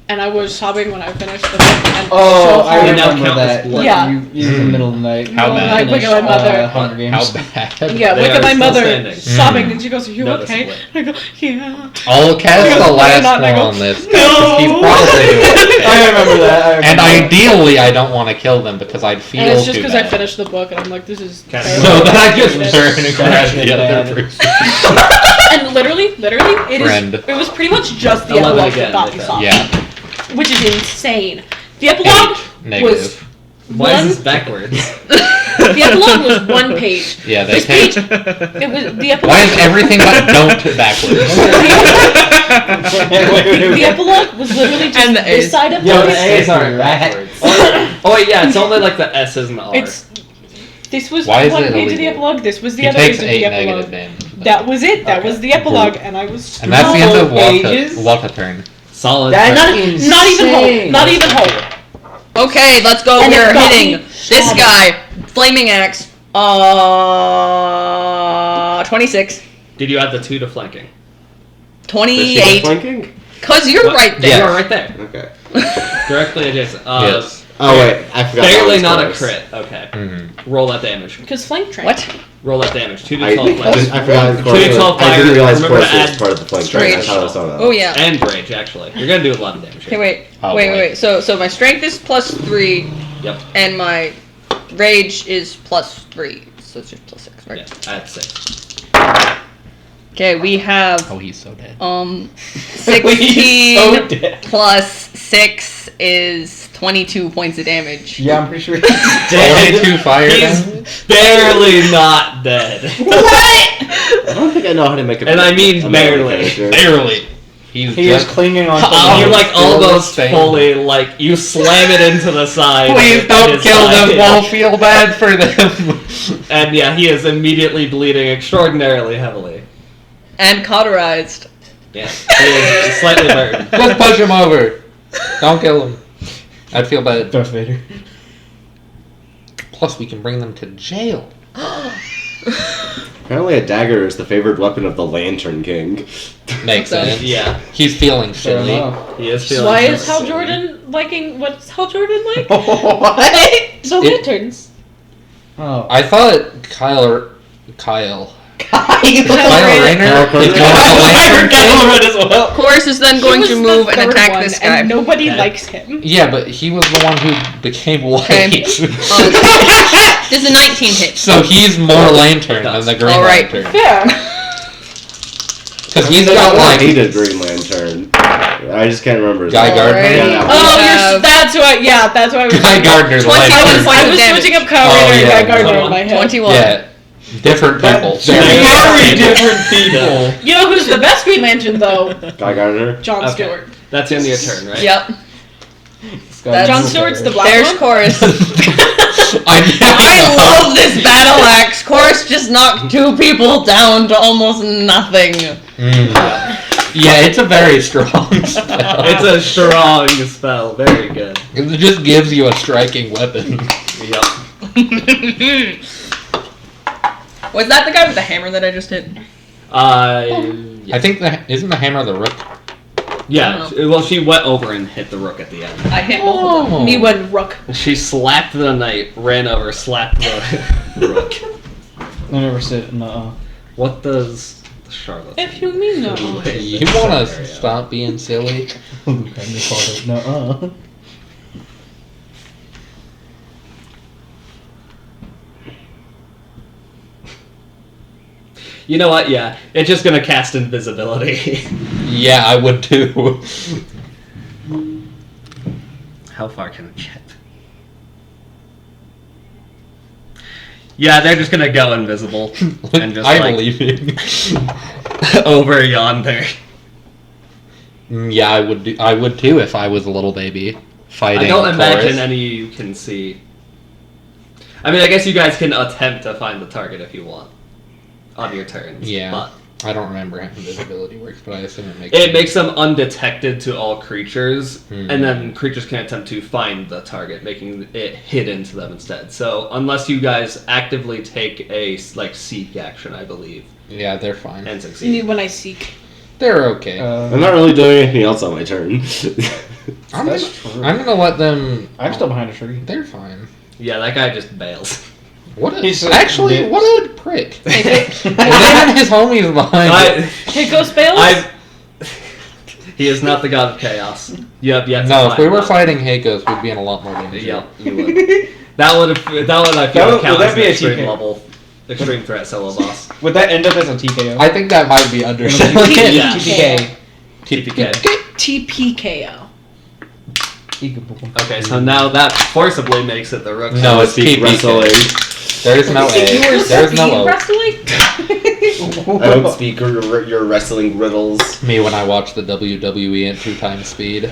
and I was sobbing when I finished the book. And Oh, so I hard. now remember count as that. blood. Yeah. You in the middle of the night. How bad? I wake up my mother. Hunger Games. How bad? Yeah, They wake are up my still mother standing. sobbing, and she goes, "Are you okay?" Noticeably. And I go, "Yeah." I'll cast Because the why last not? And I one go, on this guy, "No." 'cause he's probably doing I okay. remember that. And ideally, I don't want to kill them because I'd feel And it's just too because I bad. finished the book, and I'm like, "This is Cast terrible." So then I just It is. turn and grab the Bad. other person. And literally, it is. Friend. It was pretty much just the 11 epilogue again, that got me with sobbing. Yeah. Which is insane. The epilogue Negative. Why one. is this backwards? The epilogue was 1 page. Yeah, they This take. page. It was the epilogue. Why is everything but don't backwards? The epilogue was literally just And the this A's. side of Yeah, it. the A's aren't backwards. Oh wait, yeah, it's only like the S's and the R's. It's. This was Why is 1 it page of the illegal? epilogue. This was the He other takes page of the 8 epilogue. negative damage. That was it. That was the epilogue, and I was. And that's the end of pages? Waka turn. Solid. That's Not even hope. insane. Not even hope. Okay, let's go. And it We're got hitting me this shattered. guy. Flaming axe. 26. Did you add the 2 to flanking? Does she 28. get flanking? Cause you're What? right there. Yeah. You're right there. Okay. Directly adjacent. Yes. Oh wait, I forgot. that Barely was not a close. crit. Okay. Mm-hmm. Roll that damage. Because flank train. What? Roll that damage. 2 to I 12 flank. forgot. 2 to 12 I didn't fire. realize Remember to force was add part of the flank train. I Rage. thought it was on that. Oh yeah. And rage, actually. You're gonna do a lot of damage Okay, here. wait. Oh, wait, boy. wait, wait. So my strength is +3, Yep. and my rage is +3. So it's just +6, right? Yeah, I had 6. Okay, we have Oh, he's so dead. 16 dead. plus 6 is 22 points of damage. Yeah, I'm pretty sure. 22 fire He's damage? barely not dead. I don't think I know how to make a. And I mean a melee barely. character. Barely. He's He is just. clinging on. You like still almost staying. fully like you slam it into the side. Please of don't his kill them. side. We'll feel bad for them. And yeah, he is immediately bleeding extraordinarily heavily. And cauterized. Yeah, he is slightly burned. Just push him over. Don't kill him. I'd feel bad. Darth Vader. Plus, we can bring them to jail. Apparently, a dagger is the favored weapon of the Lantern King. Makes sense. Yeah, He's feeling Fair shitty. enough. he is feeling. Why is just- Hal Jordan liking what's Hal Jordan like? What? So It- lanterns. Oh. I thought Kyle Rayner Kyle is one of the Kylo Lantern Ren as well. Chorus is then going He to was move the and third attack one, this guy. And nobody Okay. likes him. Yeah, but he was the one who became white. Okay. Does a 19 hit? So he's more Lantern than the Green Alright. Lantern. Fair. Because he's I got like hated Green Lantern. I just can't remember his Guy name. Gardner. Alright. Yeah, that one. Oh, have- that's what. Yeah, that's why I was. Guy Gardner. the 21 Lantern. points I of was damage. switching up Kyle Oh, Rayner and yeah. Guy Gardner in my head. 21. Yeah, different people. Very different people. You know who's the best Green Lantern though? Guy Gardner. Jon Okay. Stewart. That's the end of your turn, right? Yep. That's Jon Stewart's the black There's one. Chorus. I I love this battle axe. Chorus just knocked 2 people down to almost nothing. Yeah, it's a very strong spell. It's a strong spell. Very good. It just gives you a striking weapon. Yep. Was that the guy with the hammer that I just hit? Yeah. I think isn't the hammer the rook? Yeah. Well, she went over and hit the rook at the end. I hit both of them. Me went rook. She slapped the knight, ran over, slapped the rook. I never said no. What does the Charlotte? If you mean no. You want to stop being silly? No. You know what? Yeah, it's just gonna cast invisibility. Yeah, I would too. How far can it get? Yeah, they're just gonna go invisible and just I like believe you. over yonder. Yeah, I would too if I was a little baby fighting. I don't imagine Chorus. any you can see. I mean, I guess you guys can attempt to find the target if you want on your turns. Yeah. But I don't remember how invisibility works, but I assume it makes. it makes them undetected to all creatures, Hmm. and then creatures can attempt to find the target, making it hidden to them instead. So unless you guys actively take a seek action, I believe, Yeah, they're fine. and You succeed. need when I seek. They're okay. I'm not really doing anything else on my turn. I'm That's gonna, true. I'm gonna let them. I'm still behind a tree. They're fine. Yeah, that guy just bails. What a, He's a actually, bitch. what a prick. And then his homies behind. Keiko spells? He is not the god of chaos. You have yet to No, if find we were one. fighting Heikos, we'd be in a lot more danger. Yeah, you would. That would I feel That would- count would that as be an a extreme TK? level, extreme threat solo boss. Would that end up as a TKO? I think that might be underselling Yeah. it. TPK. TPK. TPKO. Okay, so now that forcibly makes it the rook. No, it's Speak PPK. wrestling. There is no A. There is no O. I don't speak your wrestling riddles. Me when I watch the WWE at 2x speed.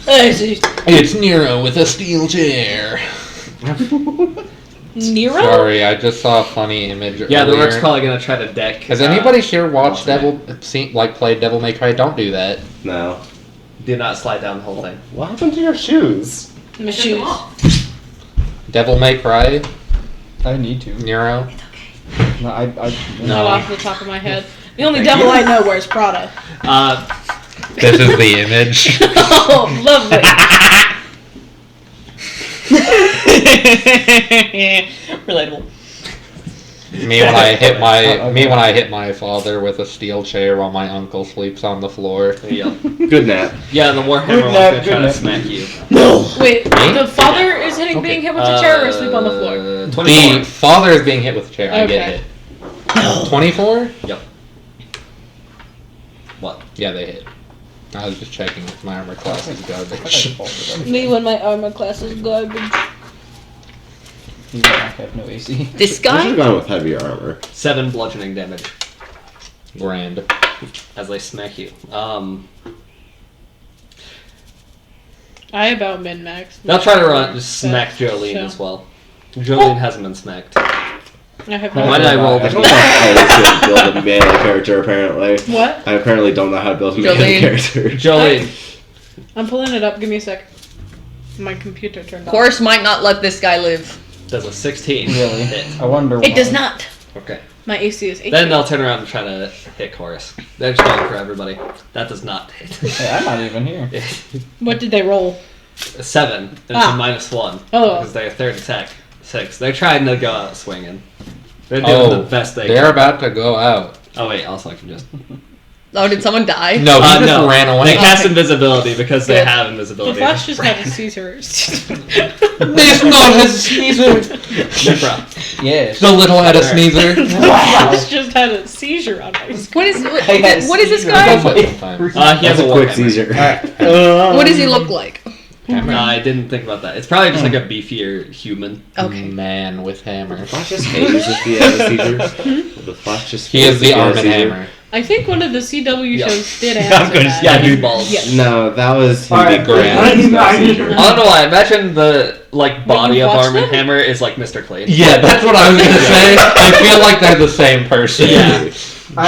It's Nero with a steel chair. Nero? Sorry, I just saw a funny image. Yeah, the earlier. rook's probably gonna try to deck. Has anybody here watched Watame. play Devil May Cry? Don't do that. No. Do not slide down the whole thing. What happened to your shoes? My shoes. Devil May Cry, I need to. Nero. No, I Not off the top of my head. The only devil I know wears Prada. This is the image. Oh, lovely. Relatable. Me when I hit my father with a steel chair while my uncle sleeps on the floor. Yeah. Good nap. Yeah, the Warhammer one's gonna try to smack you. Wait, the father is being hit with a chair or asleep on the floor? 24. The father is being hit with a chair. I get Okay. it. 24? Yep. What? Yeah, they hit. I was just checking if my armor class is garbage. Me when my armor class is garbage. You have no AC. This I should have guy? gone with heavier armor. 7 bludgeoning damage Grand. as they smack you. I about min-max. They'll try to smack Jolene as well. Jolene hasn't been smacked. I have Why did I roll I the don't know how to build a melee character, apparently. What? I apparently don't know how to build a melee Jolene. character. Jolene. I'm pulling it up. Give me a sec. My computer turned off. Chorus might not let this guy live. Does a 16 Really? hit? I wonder why. It does not. Okay. My AC is 8. Then they'll turn around and try to hit Chorus. They're just going for everybody. That does not hit. Hey, I'm not even here. What did they roll? 7. It's Ah. a -1. Oh. Because their third attack. 6. They're trying to go out swinging. They're doing the best they they're can. about to go out. Oh wait, also I can just... Oh, did someone die? No, he just no. ran away. They cast invisibility because they Good. have The invisibility. Flash just had a Caesar. This not his sneezer. Myfra. Yes. The little had a sneezer. Flash just had a seizure on my screen. What is this He guy? does that sometimes. He has That's a a quick warhammer. seizure. What does he look like? I didn't think about that. It's probably just like a beefier human. Okay. Man with hammer. The Flash just hates if he has a seizure. The Flash just He is hates if the has arm a and seizure. hammer. I think one of the CW Yeah. shows did I'm answer gonna- that. Yeah, dude balls. Yes. No, that was him Alright, being grand. grand. I don't know why. Imagine the body of watched Arm and them? Hammer is like Mr. Clean. Yeah, that's what I was gonna say. I feel like they're the same person. Yeah.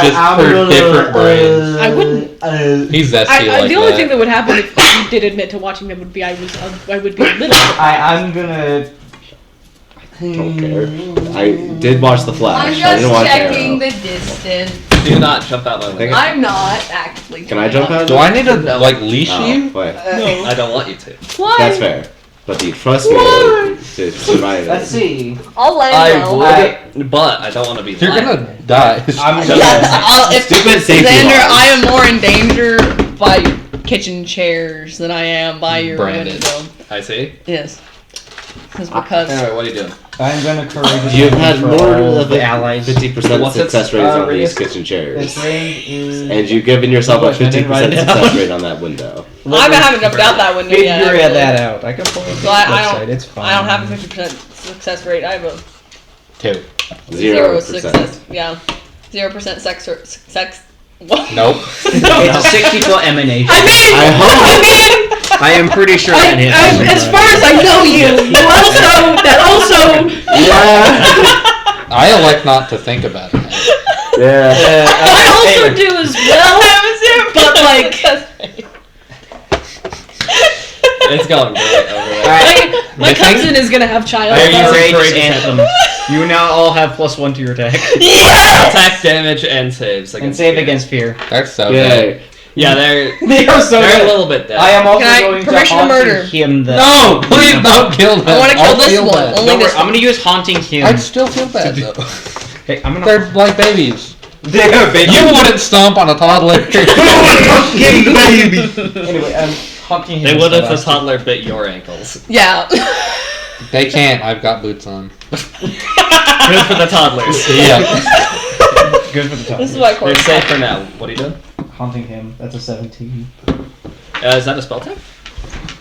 Just for different brains. I wouldn't. He's zesty like The only that. thing that would happen if you did admit to watching them would be I would be a little. I'm gonna. Don't care. I did watch The Flash. I didn't watch Arrow. the distance. Do not jump out my window. I'm not actually. Can I jump out? Do I need to leash you? Wait. I don't want you to. Why? That's fair. But do you trust me to survive it? Let's see. I'll let I him know. would, but I don't want to be You're live. gonna die. I'm Yes, gonna. if Stupid safety Xander, laws. I am more in danger by kitchen chairs than I am by your Branded. window. I see. Yes. It's because Anyway, what are you doing? I'm gonna courageously. You've had for more all of the a allies. 50% What's its, success rates on radius? these kitchen chairs. Its range is. And you've given yourself a Look, I didn't 50% write it down. success rate on that window. I haven't jumped out that window yet. Figure actually. that out. I can pull it. So I website. don't. It's fine. I don't have a 50% success rate. I have a 2. 0 0%. success. Yeah, 0% sex. What? Nope. It's a 60-foot emanation. I hope. I am pretty sure that hits. As far as I know you also Yeah. I elect not to think about it. Yeah. I also do as well. But like, It's going great over there. my cousin is gonna have child. Are you using Courageous courageous anthem. You now all have +1 to your attack. Attack, damage, and saves. And save against fear. That's so good. Yay. Yeah, they're They are so a good. little bit dead. I am also Can I- going to permission to haunting murder? him. No, please don't kill him. I want to kill I'll this feel one. bad. Only Don't worry, this I'm one. gonna use haunting him. I'd still feel bad though. Hey, I'm gonna. They're like babies. They're baby. You wouldn't stomp on a toddler. Anyway, I'm haunting him. They would if the instead. toddler bit your ankles. Yeah. They can't. I've got boots on. Good for the toddlers. Yeah. Good for the top. This is why They're Corey's safe for now. What are you doing? Haunting him. That's a 17. Is that a spell tech?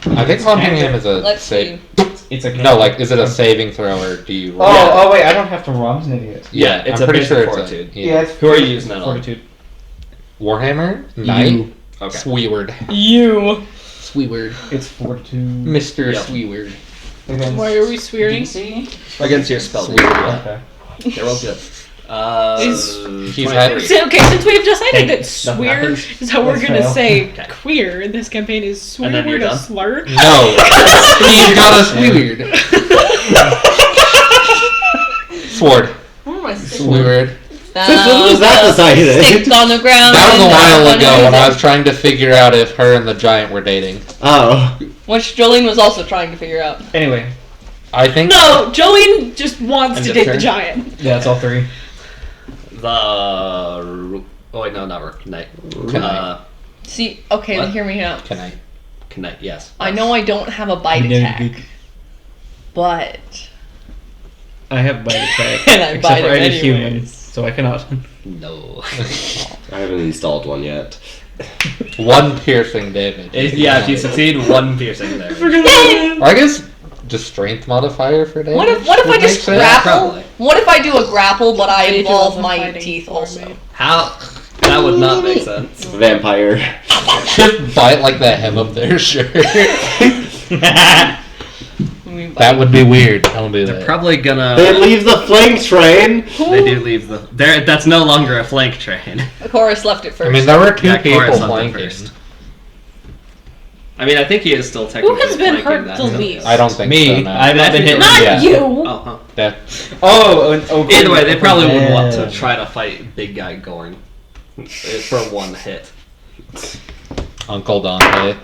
I think haunting him is a Let's save. see. It's a No, like, is it a saving throw or do you? Oh, Yeah. oh wait, I don't have to roll. I'm just an idiot. Yeah, it's I'm a pretty basic sure it's fortitude. yeah. it's Who are you using that on? Fortitude. Warhammer Knight. You. Okay. Sweeward. You. Sweeward. It's Fortitude. Mr. Yep. Sweeward. Against Why are we swearing? DC? Against your spell. Sweet. Yeah. Okay. They're all good. He's 23. Okay, since we've decided Hey, that nothing swear happens. is how we're Let's gonna fail. say Okay. queer in this campaign, is swear And then you're word a done? slur? No. He's got a Sweeward. Sword. What am I saying? Sweeward. Since when was that decided? Stick on the ground. That was a and while down ago when I on was trying to figure out if her and the giant were dating. Oh. Which Jolene was also trying to figure out. Anyway, I think. No, Jolene just wants End to of date turn? the giant. yeah, it's all three. Oh wait, no, not Rook. Knight. See, okay, What? then hear me out. Can I? Knight, yes. I know I don't have a bite attack, but I have bite attack. And I except bite for him I did human, anyways. so I cannot. No. I haven't installed one yet. One piercing damage. Yeah, if you succeed, one piercing there. Or I guess just strength modifier for damage. what if I would just make sense. grapple? Probably. What if I do a grapple, but I Major involve wasn't my fighting teeth for also? me. How? That would not make sense. Vampire. Just bite like that hem up there, sure. That would be weird. Don't do They're that. probably gonna. They leave the flank train. They do leave the. That's no longer a flank train. Chorus left it first. I mean, there were two Yeah, people Chorus left it flanking. first. I mean, I think he is still technically. Who has been flanking hurt that. the least? I don't think Me. so. No. I've not been hit. Not Yeah. you! Oh, huh. That Oh, Either way, they probably would want to Yeah. try to fight big guy Gorn for one hit. Uncle Dante.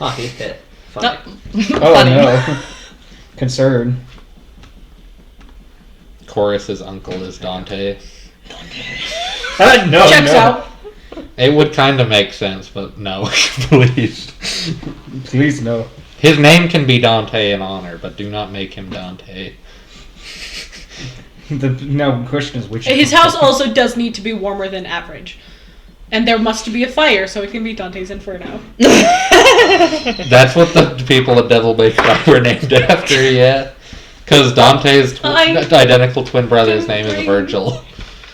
Oh, he hit. Funny. Oh Funny. no. Concern. Chorus's uncle is Dante. No, Checks no. out. It would kind of make sense, but no, please. Please no. His name can be Dante in honor, but do not make him Dante. No question is which. His house also does need to be warmer than average. And there must be a fire, so it can be Dante's Inferno. That's what the people at Devil May Cry were named after, yeah. Because Dante's identical twin brother's name is Virgil.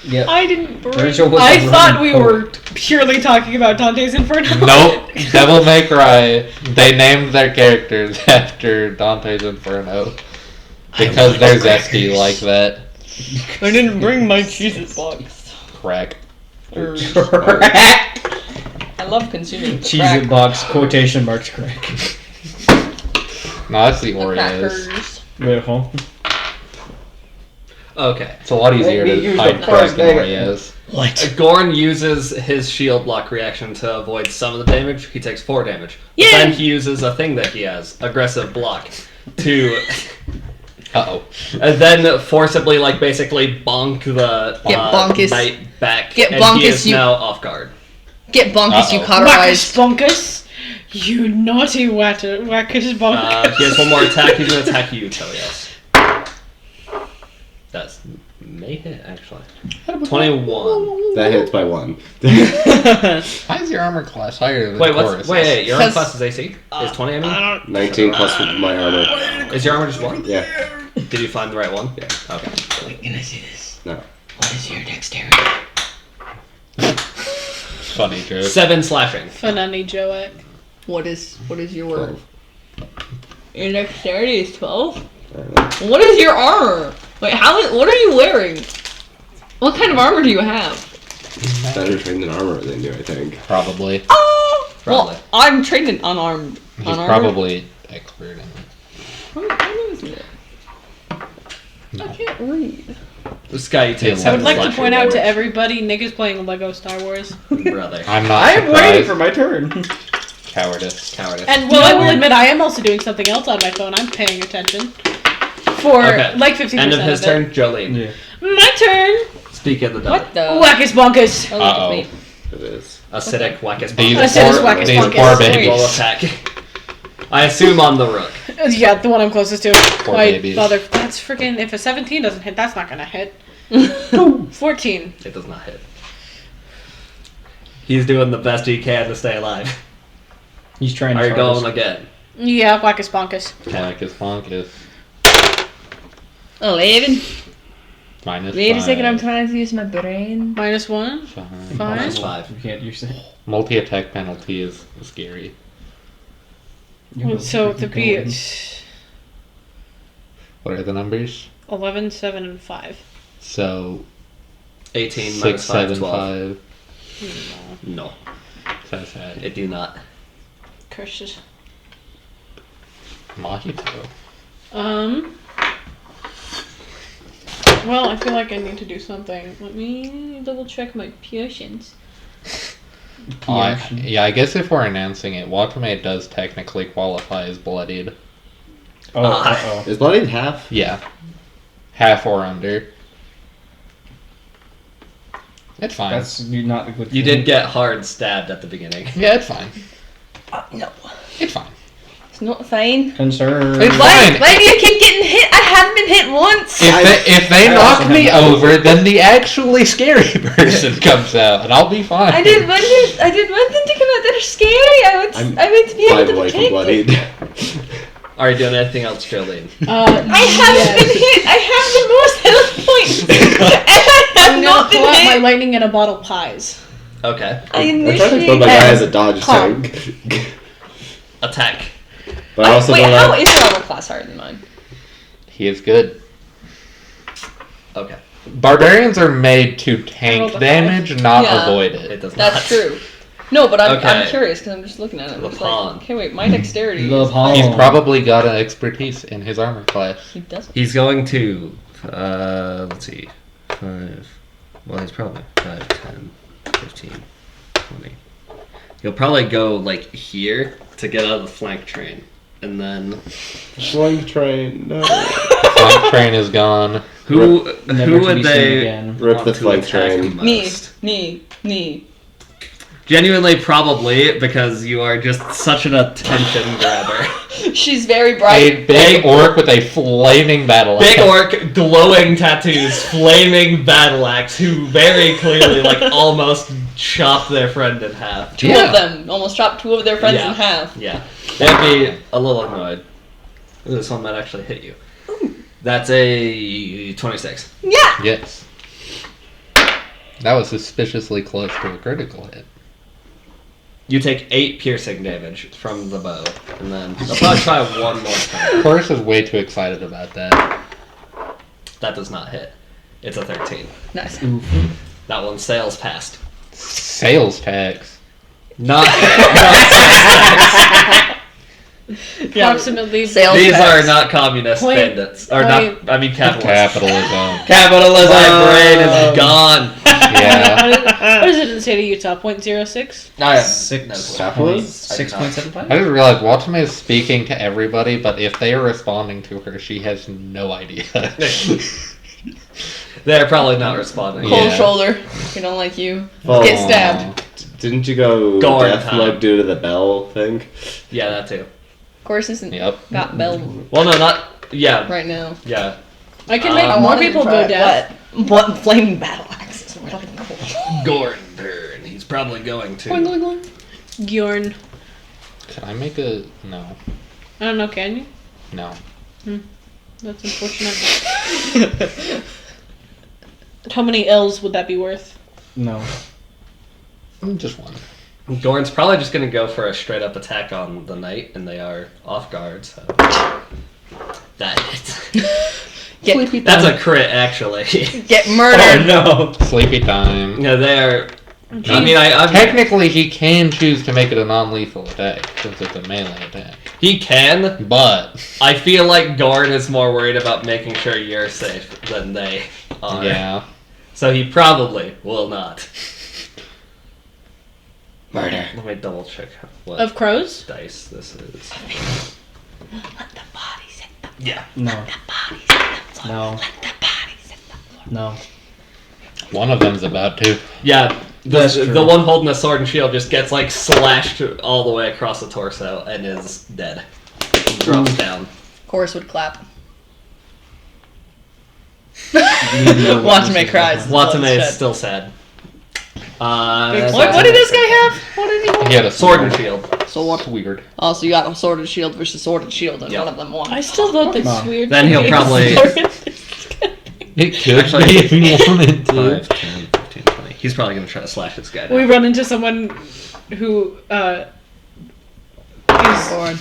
Yep. I didn't bring... Virgil was I a thought Roman we poet. were purely talking about Dante's Inferno. Nope. Devil May Cry, they named their characters after Dante's Inferno. Because they're zesty like that. I didn't bring my cheese box. Crack. I love consuming Cheese crack. it box quotation marks crack. No, that's the The Oreos. crackers. Wait, huh? Okay. It's a lot easier They to use hide the crack first than day. Oreos. What? Gorn uses his shield block reaction to avoid some of the damage. He takes 4 damage. But Yeah. then he uses a thing that he has, aggressive block, to Uh-oh. and then forcibly, like, basically bonk the Get bonkus. knight back. Get and bonkus, he is you- now off guard. Get bonkus, you Uh-oh. Wackus cauterized. bonkus! You naughty wackus bonkus. He has one more attack. He's going to attack you, Telios. That's may hit, actually. 21. That hits by 1. Why is your armor class higher than Wait, Chorus's? wait, your armor Because- class is AC? Is 20, I mean? 19 plus my armor. Is your armor just 1? Yeah. Did you find the right one? Yeah. Okay. Can I see this? No. What is your dexterity? Funny joke. 7 slashing. Fanani Joek. What is your word? Your dexterity is 12? I don't know. What is your armor? Wait, what are you wearing? What kind of armor do you have? Better trained in armor than you, I think. Probably. Oh! Probably. Well, I'm trained in unarmed. He's unarmored. probably expert in it. What is it? I can't read. This guy takes I I would 7 like to slashing point out to damage. everybody, Nick is playing Lego Star Wars. Brother. I'm not I am waiting surprised. for my turn. Cowardice. Cowardice. And well, I will admit, I am also doing something else on my phone. I'm paying attention. For Okay. like 50% End of his it. turn, Jolene. Yeah. My turn! Speak of the devil. What the? Wackus bonkus! Oh, look at Uh-oh. me. It is. Acidic wackus These I said it's poor, wackus these bonkus. poor Roll babies. attack. I assume on the rook. Yeah, the one I'm closest to. Poor Why babies. bother? That's freaking. If a 17 doesn't hit, that's not gonna hit. 14. It does not hit. He's doing the best he can to stay alive. He's trying to Are you charge going us. again? Yeah, wackus bonkus. Wackus Bonkus. 11. Minus Wait a 5. second, I'm trying to use my brain. -1. 5. Minus Fine. 5. You can't use it. Multi-attack penalty is scary. So the be What are the numbers? 11, 7, and 5. So 18 6, minus 5, 7, 12. 5. No, So sad. it do not. Curses. Mojito. Well, I feel like I need to do something. Let me double check my potions. Yeah, I guess if we're announcing it, Watame does technically qualify as bloodied. Oh, uh-oh. Is bloodied half? Yeah. Half or under. It's fine. That's not a good You thing. did get hard stabbed at the beginning. Yeah, it's fine. No. It's fine. It's not fine. Concern. It's Why? fine. Why do you keep getting hit? I haven't been hit once. If they I knock also me have that. over, then the actually scary person comes out, and I'll be fine. I did want them to come out that are scary. I went to be able 5 to away from protect them. bloodied. Are you doing anything else, Jolene? I haven't been hit. I have the most health points. and I have I'm not gonna been pull out my hit. lightning in a bottle pies. Okay. I I'm trying to initiate. throw my guy as a dodge calm. tank. Attack. But I also Wait, don't how know. is your armor class higher than mine? He is good. Okay. Barbarians are made to tank rolled a damage, not Yeah. avoid It it. does not. That's true. No, but I'm Okay. curious because I'm just looking at it. And it's Lapon. like, okay, wait, my dexterity. Love is Hall. He's probably got an expertise in his armor class. He doesn't. He's going to, let's see, 5, well, he's probably 5, 10, 15, 20. He'll probably go, like, here to get out of the flank train. And then, Flank train, no. Flank train is gone. who Never to would be seen they again. Rip want the to flank attack train. most? Me. Genuinely, probably, because you are just such an attention grabber. She's very A bright. big orc with a flaming battle Big axe. orc, glowing tattoos, flaming battle axe, who very clearly, like, almost chopped their friend in half. Two of them almost chopped 2 of their friends in half. Yeah. They'd be a little annoyed. Ooh, this one might actually hit you. That's a 26. Yeah. Yes. That was suspiciously close to a critical hit. You take 8 piercing damage from the bow, and then I'll probably try one more time. Chorus is way too excited about that. That does not hit. It's a 13. Nice. That one sails past. Sales tax. Not. Approximately. Sales These tax. are not communist Point- bandits. Or point- not, I mean capitalists. Capitalism. Capitalism! My brain is gone! Yeah. What is it in the state of Utah? 0.06? I have Six. no clue. Capitalists? 6.75? I just realized Watame is speaking to everybody, but if they are responding to her, she has no idea. They're probably not responding. Cold Yeah. shoulder. We don't like you. Oh. Get stabbed. Didn't you go Guard death time. mode due to the bell thing? Yeah, that too. Of course, isn't Yep. got bell Well, no, not. Yeah. right now. Yeah. I can make I more wanted to people try go deaf. What flaming battle axes? We're talking cool. Gordon turn. He's probably going to. Going, going, going. Bjorn. Can I make a... No. I don't know, can you? No. That's unfortunate. How many L's would that be worth? No. Just one. Gordon's probably just going to go for a straight up attack on the knight, and they are off guard, so. That hits. That's a crit, actually. Get murdered. no. Sleepy time. Yeah, they are. I mean, I'm. Technically, he can choose to make it a non-lethal attack, since it's a melee attack. He can. But, I feel like Gordon is more worried about making sure you're safe than they are. yeah. So he probably will not. Murder. Let me double check what Of crows? dice this is. Let the bodies hit the Yeah. No. bodies hit the floor. No. Let the bodies hit the floor. No. One of them's about to. Yeah. That's true. The one holding the sword and shield just gets like slashed all the way across the torso and is dead. Drops down. Chorus would clap. Watame cries. Watame is still sad. What did this guy have? What did he have? He had a Sword and shield. Sword. Weird. Oh, so you got a sword and shield versus sword and shield, and Yep. one of them won. I still thought that's Come on. weird. Then for he'll me. probably- It could Actually, be if he wanted to. 5, 10, 15, 20. He's probably gonna try to slash this guy We down. run into someone who is Sword.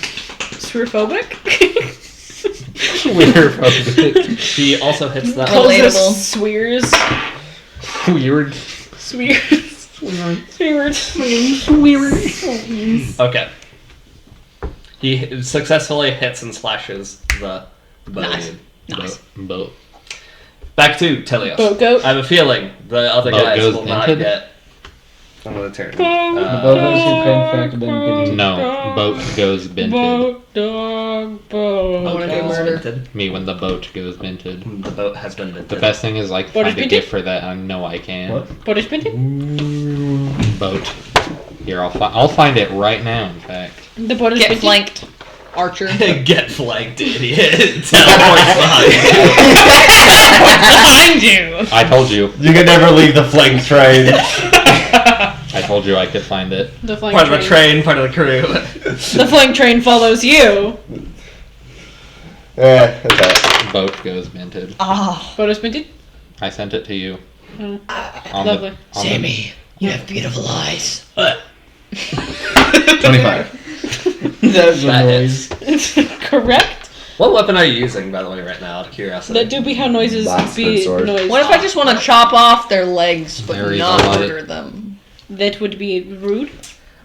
spherophobic. Weird. He also hits that Calls one. us Relatable. swears. Weird. Swears. Okay. He successfully hits and slashes the bow. Nice. dude. Nice. Boat. Back to Telios. Boat goat. I have a feeling the other Boat guys goes will not dented? get another turn. The boat has in fact been vintage. No, boat goes binted. Boat dog boat. I wanna do murder. Me when the boat goes binted. The boat has been vinted. The best thing is like Boat is find a binted? gift for that. I know I can. What? Boat is painted? Boat. Here, I'll find it right now. In fact, The boat is Get painted? flanked. Archer. Get flanked, idiot. Teleports behind Behind you. I told you. You can never leave the flank train. I told you I could find it. The you. flying Part of train. the train, part of the crew. The flying train follows you. Okay. Boat goes binted. Ah. Boat is painted? I sent it to you. On Lovely. You have beautiful eyes. 25. That's a That noise. Correct? What weapon are you using, by the way, right now, out of curiosity? That do be how noises Blacksmith be sword. noise. What if I just want to chop off their legs but Very not polite. murder them? That would be rude.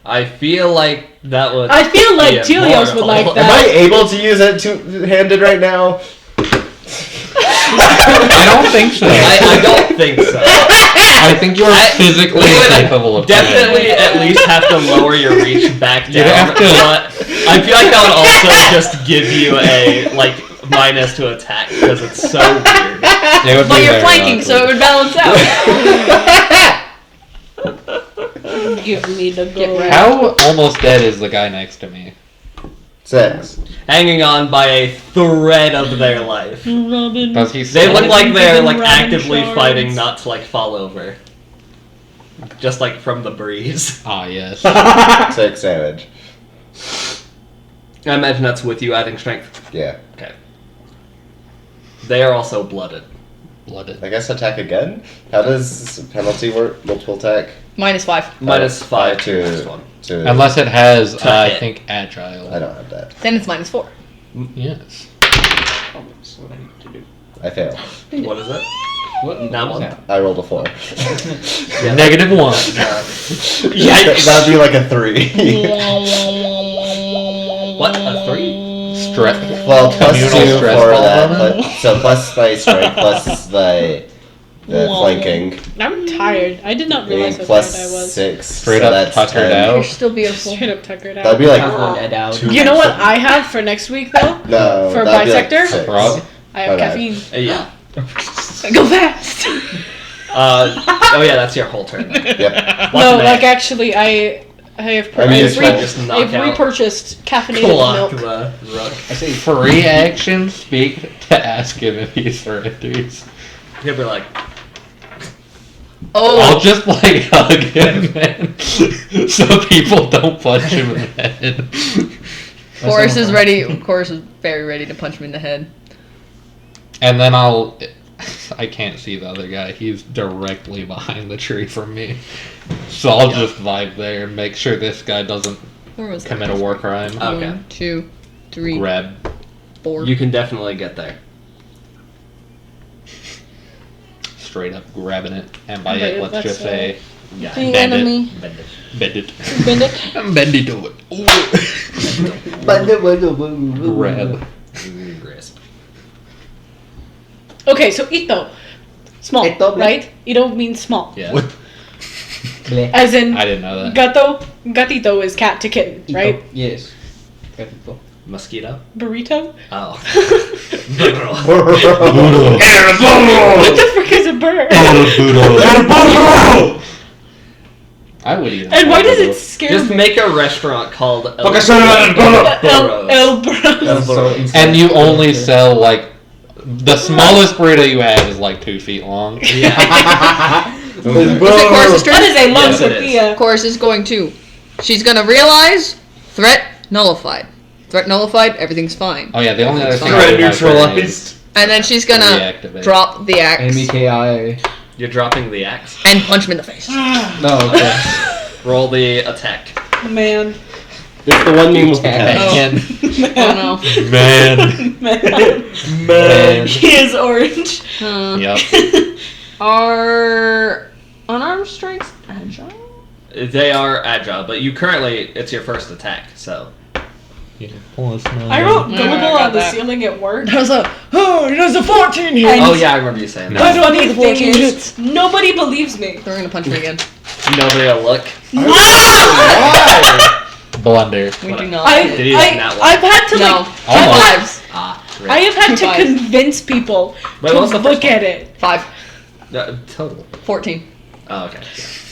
I feel like that would. I feel like Yeah, Telios would moral. like Am I that. able to use it two-handed right now? I don't think so. I don't think so. I think you're physically You would capable of doing it. Definitely at least have to lower your reach back You'd down. have to- But I feel like that would also just give you a like minus to attack because it's so weird. It would But be you're very flanking, so it awkward. would balance out. Give me the Get gold. right. How almost dead is the guy next to me? 6. Hanging on by a thread of their life. Robin. Does he? They look like they're like Robin actively shards. fighting not to like fall over. Just like from the breeze. Ah, yes. 6 damage. I imagine that's with you adding strength. Yeah. Okay. They are also blooded. Blooded. I guess attack again? How does penalty work? Multiple attack? -5. Minus 5 to to- the next one. To Unless it has, To I hit. think, agile. I don't have that. Then it's -4. Yes. That's what I need to do. I fail. What is it? What? Now What's one. that? I rolled a 4. -1. Yikes! That'd be like a 3. What? A 3? Stress. Well, plus Communal 2 stress for ball that. bonus? So plus my strength, plus the flanking. I'm tired. I did not And realize how plus tired I was. 6. Straight so up that's tuckered 10. out. You're still beautiful. Straight up tuckered That'd out. be like Two. You know what I have for next week though? no. For that'd be like bisector? 6. Rob? I have My bad. caffeine. Yeah. Go fast. Oh yeah, that's your whole turn. Yep. What's No, next? like actually, I have I mean, Just try to just knock I've out. repurchased caffeinated Clock milk. the rook. I say Free action. Speak to ask him if he surrenders. He'll be like, Oh, I'll just like hug him, man, so people don't punch him in the head. Chorus is ready. Chorus is very ready to punch me in the head. And then I can't see the other guy. He's directly behind the tree from me. So I'll just vibe there and make sure this guy doesn't Where was commit a war crime. Okay. 1, 2, 3, Grab. 4. you can definitely get there. Straight up grabbing it. And by Okay, it, let's that's, just say, Yeah. The bend it. enemy. Bend it. bend it. Bend it. Bend it to it. Grab. Grasp. Okay, so ito. Small, Ito, right? Ito means small. Yeah. What? Bleh. As in, I didn't know that. gato, gatito is cat to kitten, Ito. right? Yes. Gatito. Mosquito? Burrito? Oh. What the frick is a bird? I would eat it. And why does it scare Just me? make a restaurant called El El Burros. So instead- And you only sell like the smallest burrito you have is like 2 feet long. Yeah. Is it Chorus's turn? That is a Yes, it is. Sophia. Chorus is going to. She's gonna realize threat nullified. Threat nullified. Everything's fine. Oh yeah, the only other thing Threat I do have for her neutralized. And then she's gonna Reactivate. drop the axe MEKI. You're dropping the axe. and punch him in the face. No, okay. Roll the attack. Man. It's the one you must Man. Oh no. Man. Man. He is orange. Yep. Are unarmed strikes agile? They are agile, but you currently, it's your first attack, so. I wrote Yeah, I gullible got on the that. ceiling at work. There's a 14 here. And Oh yeah, I remember you saying the that. funny thing is, nobody believes me. They're gonna punch me again. Nobody will look. Blunder. We do not. Did he just not I've had to No. like, Almost. Fives. Ah, I have had Two to fives. convince people Wait, to what was the look first one? at it. 5. Total. 14. Oh, okay.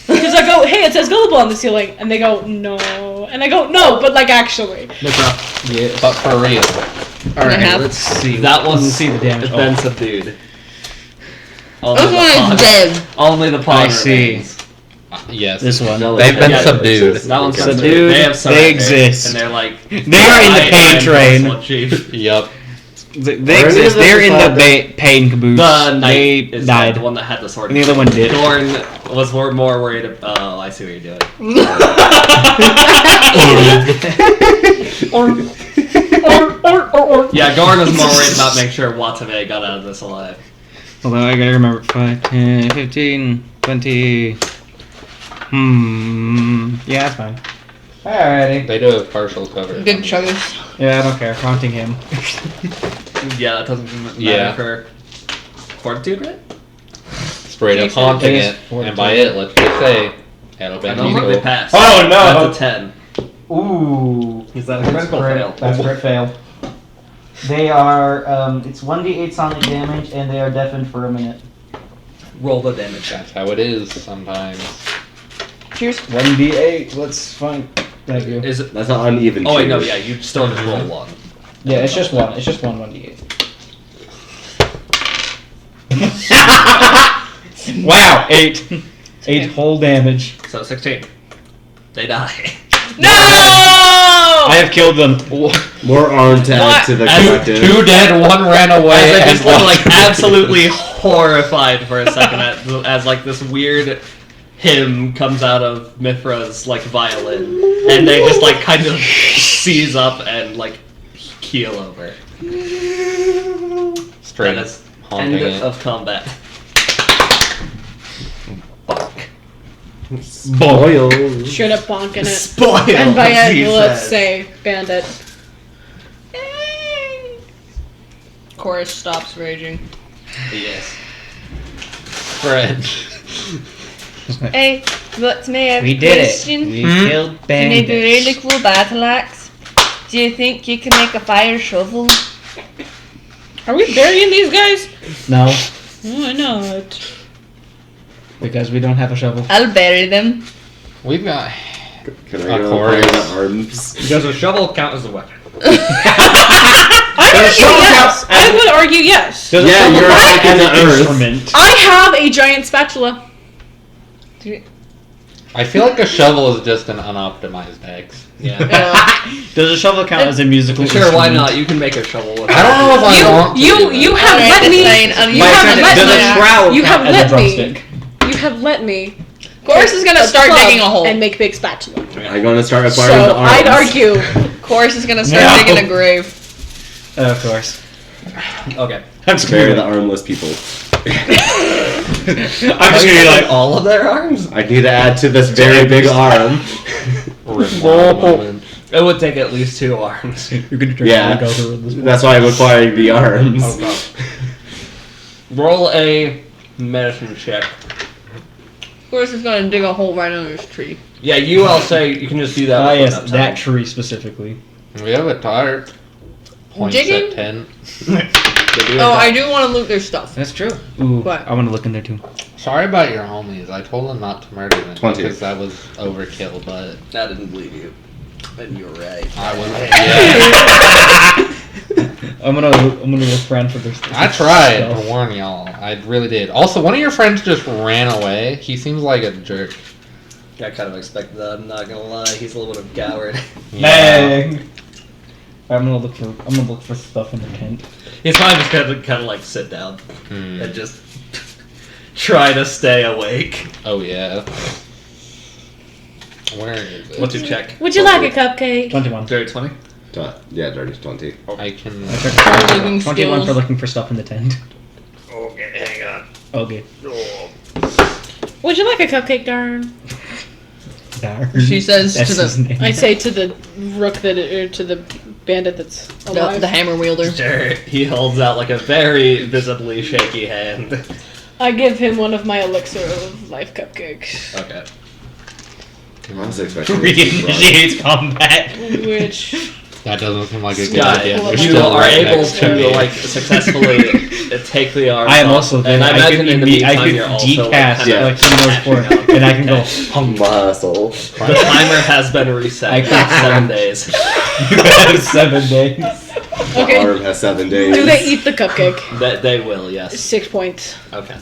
Because I go, hey, it says gullible on the ceiling, and they go, no, and I go, no, but like actually. Yes. But for real. Alright, Alright, let's see. That one's Let's see the damage. It's been subdued. Only This the one pawn- is dead. Only the pawn I see. remains. Yes. This one. They've been Yeah, subdued. That one's Subdued, subdued. They have they surrendered, exist. And they're like, They are in the "I pain am train." Principal Chief. Yep. They Are any exist. of them They're in the decided? pain caboose. The knight They is died. the one that had the sword. And the other one did. Dorn was more worried about. Oh, I see what you're doing. Yeah, Dorn was more worried about making sure Watame got out of this alive. Hold on, I gotta remember. 5, 10, 15, 20. Yeah, that's fine. Alrighty. They do have partial cover. Good chuggers. Yeah, I don't care. Haunting him. Yeah, that doesn't matter Yeah. for fortitude, right? Straight up haunting it. And by it, let's just say, it'll be I don't think they equal. passed. Oh, no. That's a 10. Ooh. Is that a critical fail? That's crit fail. They are, it's 1d8 sonic damage, and they are deafened for a minute. Roll the damage. That's how it is sometimes. Cheers. 1d8, let's find. Thank you. Is it? That's not uneven. Oh wait, no, cheers. yeah, you still just roll one. Yeah, it's just one. It's just one 1d8. Wow, 8. 8 whole damage. So 16. They die. No! I have killed them. More arm tag What? to the As collective. Two dead, one ran away, As I and just look one- like absolutely horrified for a second as like this weird hymn comes out of Myfra's like violin, and they just like kind of seize up and like keel over. Straight That up is haunting end it. of combat. Fuck. Spoil. Straight up bonking it. Spoil. And by as he it, let's says. say bandit. Chorus stops raging. Yes. Fred. Hey, what's me? We did it. We killed You need a bandits. really cool battle axe. Do you think you can make a fire shovel? Are we burying these guys? No, Why not? because we don't have a shovel. I'll bury them. We've got. Can I Of go course. fire the arms? Does a shovel count as a weapon? I would argue yes. Does Yeah, you're attacking the earth. instrument. I have a giant spatula. I feel like a shovel is just an unoptimized axe. Yeah. Does a shovel count as a musical Sure, why instrument? not? You can make a shovel with I don't know if I want to. You do that. have Alright, let that's me. fine. You My haven't turn. Does a let me. trowel You have count as a let me. drumstick? You have let me. Chorus is gonna a start club digging a hole. and make big spatula. I'm gonna start acquiring the So arms. I'd argue. Chorus is gonna start No. digging a grave. Of course. Okay. I'm just Bury gonna the armless people. I'm just gonna be like, all of their arms? I need to add to this very big arm. Rewind moment. It would take at least 2 arms. you're gonna try Yeah, to go through this. that's why I'm acquiring the arms. Oh, God. Roll a medicine check. Chorus is gonna dig a hole right under his tree. Yeah, I'll say you can just do that. Ah, with yes, one that time. tree specifically. We have a tart. Points Digging? at 10. They do Oh, have I do want to loot their stuff. That's true. Ooh, What? I want to look in there too. Sorry about your homies. I told them not to murder them 20. because that was overkill, but that. I didn't believe you. And you're right. I was. I'm gonna look around for this. I tried to warn y'all. I really did. Also, one of your friends just ran away. He seems like a jerk. I kind of expected that. I'm not gonna lie. He's a little bit of a coward. Bang! I'm gonna look for stuff in the tent. He's probably just gonna kind of like sit down and just try to stay awake. Oh yeah. Where is it? What's your check? Would you like a cupcake? 21. Dirty 20? Yeah, dirty 20. I can. I checked Looking 21 skills. for looking for stuff in the tent. Okay, hang on. Okay. Would you like a cupcake, darn? She says That's to his the name. I say to the rook or to the bandit that's alive. the hammer wielder. Sure. He holds out like a very visibly shaky hand. I give him one of my elixir of life cupcakes, Okay. I was expecting Reinitiates combat. which That doesn't seem like a good Scott, idea. We're you still are right able next to me. like successfully take the arm. I am off, also and there. I imagine in the meantime you're I could also decast like, yeah. like some more for it, and I can go. muscle. the timer has been reset. I for could- 7 days. You have 7 days. okay. Arm has 7 days. Do they eat the cupcake? They will, yes. 6 points. Okay.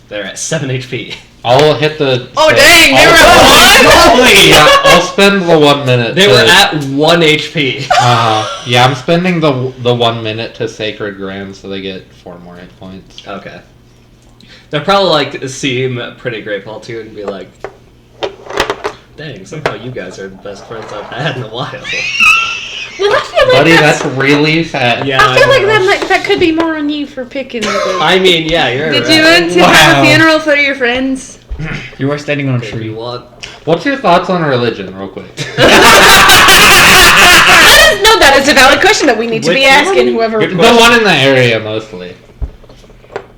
They're at 7 HP. I'll hit the. Oh dang! They were at Yeah, I'll spend the 1 minute. They were at 1 HP. Yeah, I'm spending the 1 minute to Sacred Grand, so they get 4 more hit points. Okay. They'll probably like seem pretty grateful too and be like, "Dang, somehow you guys are the best friends I've had in a while." Well, I feel like Buddy, that's that's really fat. Yeah, I feel like know. that could be more on you for picking the I mean, yeah, you're Did right. you want to have Wow. a funeral for your friends? You are standing on a If tree. you want. What's your thoughts on religion, real quick? No, that is a valid question that we need to be Which asking one? whoever. Good The one in the area, mostly.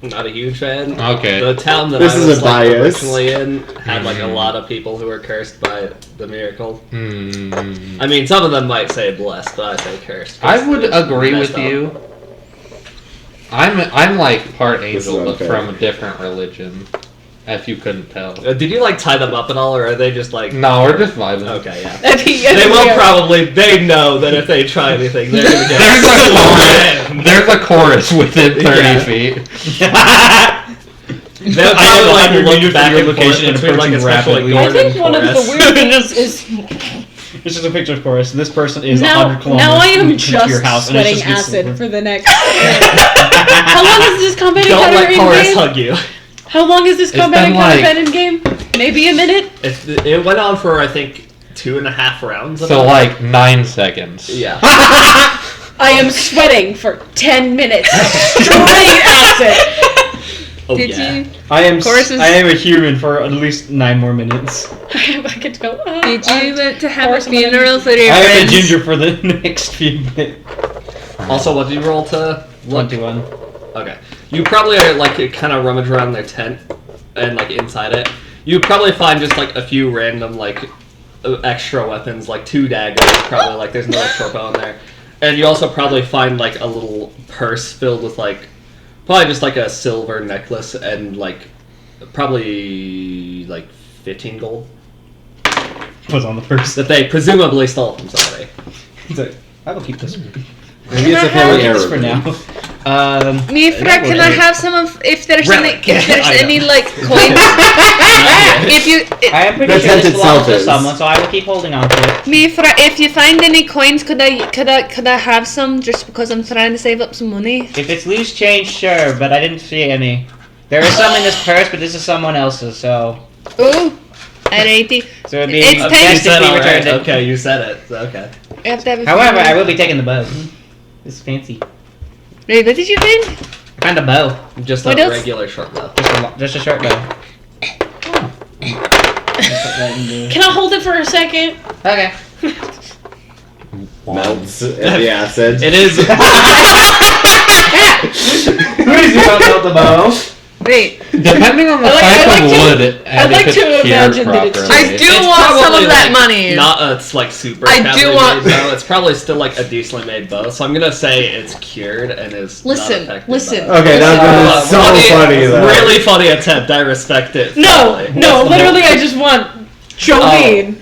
Not a huge fan. Okay. The town that This I is was a like, bias. originally in had like a lot of people who were cursed by the miracle. Hmm. I mean, some of them might say blessed, but I say cursed. I would It's agree messed with up. you. I'm like part This is angel, but unfair. from a different religion. If you couldn't tell. Did you like tie them up at all, or are they just like? No, we're just vibing. Okay, yeah. I think- They will yeah. probably. They know that if they try anything, they're gonna get. There's a chorus within 30 Yeah. feet. They'll I have probably like 100 look meters back from your and location forth and between, like, approaching especially rapidly. I Gordon think one of the Forrest. weird things is It's just a picture of Chorus. This person is now. 100 kilometers Now I am to your just house, and it's sweating just acid silver. for the next. How long is this combat Don't let encounter Chorus in game? hug you. How long is this It's combat been encounter like- been in game? Maybe a minute. It went on for I think 2.5 rounds. So like 9 seconds. Yeah. I am sweating for 10 minutes straight acid. Oh, Did yeah. you? I am Chorus is- I am a human for at least 9 more minutes. I get to go. Did you want to have a Or someone- funeral for your I am a friends? ginger for the next few minutes. Also, what did you roll to look? 21. Okay. You probably are like kind of rummage around their tent and like inside it. You probably find just like a few random like extra weapons, like 2 daggers. Probably like there's another short bow in there, and you also probably find like a little purse filled with like probably just like a silver necklace and like probably like 15 gold Was on the first. that they presumably stole from somebody. He's like, I will keep this. Maybe it's a I'll family keep this for heirloom. now. Myfra, can I have some of if there's Relic. any like coins? if you I am pretty The sure tent this belongs itself to is. someone, so I will keep holding on to it. Myfra, if you find any coins, could I have some just because I'm trying to save up some money? If it's loose change, sure, but I didn't see any. There is some in this purse, but this is someone else's, so Ooh, alrighty. so it'd be It's Okay, you best said if we alright. returned it. Okay, you said it. Okay. I have to have a However, I funeral. will be taking the bow. It's fancy. Wait, what did you think? Kind of bow. Just What a else? regular short bow. Just a short bow. Can I hold it for a second? Okay. Melts at the acid. It is. Who is about the bow? Wait, Depending on the I like- type I like of to- wood and I'd like if to it's cured imagine that it's properly. I do It's want some probably, of that like, money. Not a like super. I do cavity want- made bow. It's probably still like a decently made bow. So I'm gonna say it's cured and is Listen, not affected listen. by it. Okay, that was so funny though. Really funny attempt. I respect it. No, fully. no. Literally, I just want Jolene.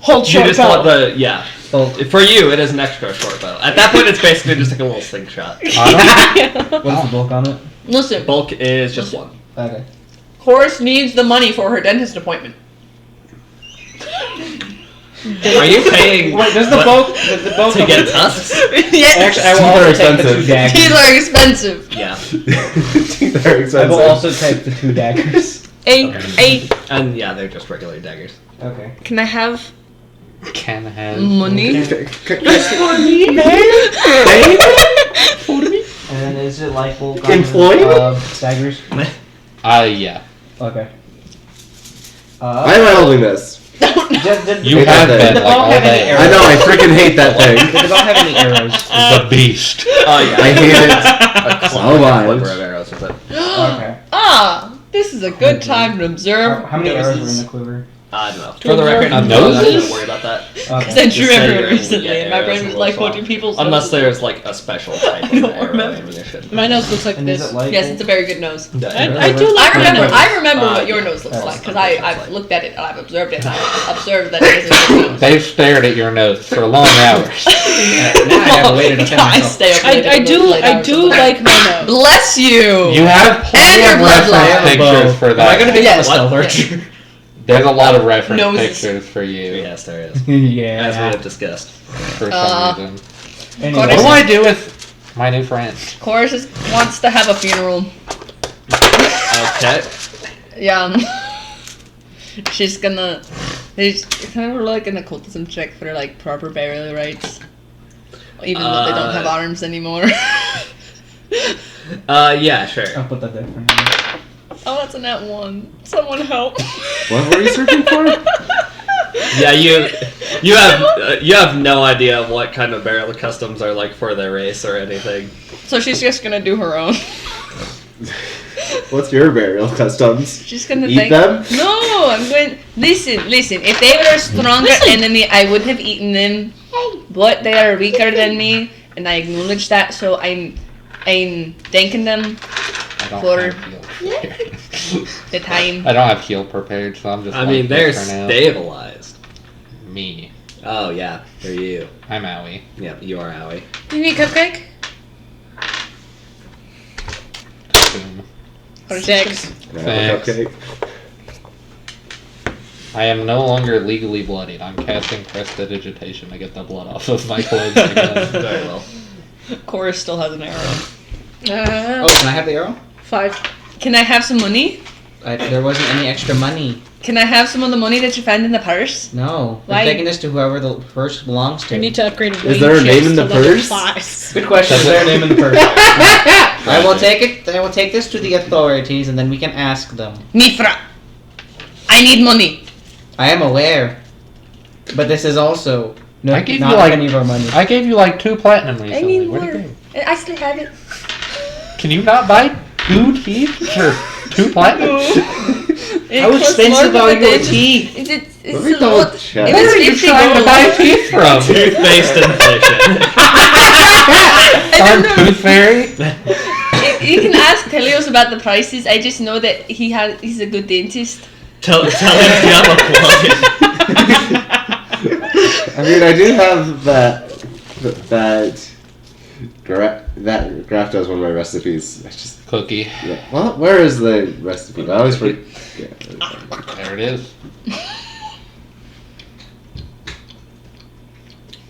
Hold You short just bow. want the yeah. Bulk. For you, it is an extra short bow. At that point, it's basically just like a little slingshot. What's the bulk on it? Listen, Bulk is just one. Okay. Horace needs the money for her dentist appointment. Are you paying Wait, does the bulk to get tusks? Yes. Actually, I will also take the 2 expensive. daggers. These are expensive. Yeah. They're I expensive. will also take the 2 daggers. Hey, And yeah, they're just regular daggers. Okay. can I have Can have money? And then is it like bulk Employment? daggers? Yeah. Okay. Why am I holding this? You Hate have that been thing. like all have any day. arrows? I know, I freaking hate that thing. They don't have any arrows. The beast. Oh yeah. I hate it. So much. Flipper of arrows with it. Okay. Ah, this is a good time to observe. How many arrows were in the quiver? I don't know. For the record, I'm Noses? not going to worry about that. Because I Okay. drew Just say everyone you're recently, able to and get my brain arrows was and like, wolf what do people say? Unless there's like a special type of don't arrow remember. ammunition. My nose looks like And is this. it like Yes, it's a very good nose. I do like I my remember. nose. I remember what your yeah. nose looks That's like because what I've it's looked at it and I've observed it. And I've observed that it is a good nose. They've stared at your nose for long hours. Now I have a way to defend I myself. stay up late I at do late hours do of the night. like my nose. Bless you. You have plenty And of your bloodline. reference pictures for Am I gonna that. be Yes. a stealth What? archer? There's a lot of reference Noses. pictures for you Yes, there is. As we Yeah. have discussed. for some reason. Anyway. What do I do with my new friend? Chorus wants to have a funeral. Okay. Yeah. She's gonna. There's kind of like an occultism check for like proper burial rites, even though they don't have arms anymore. Yeah, sure. I'll put that there for now. Oh, that's a net 1. Someone help. What were you searching for? Yeah, you have no idea what kind of burial customs are like for their race or anything. So she's just gonna do her own. What's your burial customs? She's gonna Eat think. them? No, I'm going. Listen. If they were a stronger enemy, I would have eaten them. But they are weaker than me, and I acknowledge that. So I'm thanking them I don't For- have heal prepared. the time. I don't have heal prepared, so I'm just. I like mean, they're this for now. stabilized. Me. Oh yeah, they're you. I'm Owie. Yeah, you are Owie. You need cupcake? Boom. 6. Can I have a Thanks. cupcake? I am no longer legally bloodied. I'm casting prestidigitation to get the blood off of my clothes again. Very well. Chorus still has an arrow. Oh, can I have the arrow? 5. Can I have some money? There wasn't any extra money. Can I have some of the money that you found in the purse? No. Why? I'm taking this to whoever the purse belongs to. I need to upgrade Is there a name in the purse? 5. Good question. Is there a name in the purse? I will take it. I will take this to the authorities, and then we can ask them. Myfra, I need money. I am aware, but this is also I gave not you like any of our money. I gave you like 2 platinum I recently. need Where'd more. it go? I still have it. Can you not buy 2 teeth for 2 platinum? How expensive are your teeth? It's Let me a double lot. check. It Where was are you 50 trying to gold. buy teeth from? Tooth-based inflation. Farm Tooth Fairy? You can ask Telios about the prices. I just know that he's a good dentist. Tell him you have a plug. I mean, I do have that Graf does one of my recipes. I just Cookie. yeah. Well, where is the recipe? I always forget. There it is.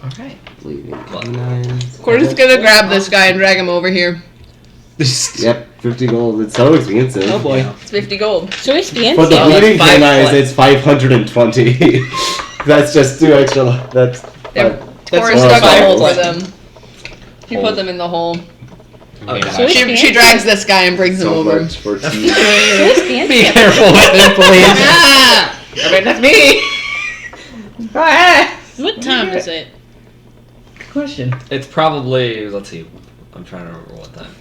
Alright. We're just gonna grab this guy and drag him over here. Yep, 50 gold. It's so expensive. Oh boy. It's 50 gold. So it's the For the Oh, that's bleeding 5 canines, points. it's 520. That's just 2 extra. That's They're- That's Taurus all dug a five hole for points. them. He put them in the hole. Okay. So She drags this guy and brings him so over. much for tea. Be careful with it, please. Ah! I mean, that's me! Go ahead! What time is it? Good question. It's probably, let's see, I'm trying to remember what time.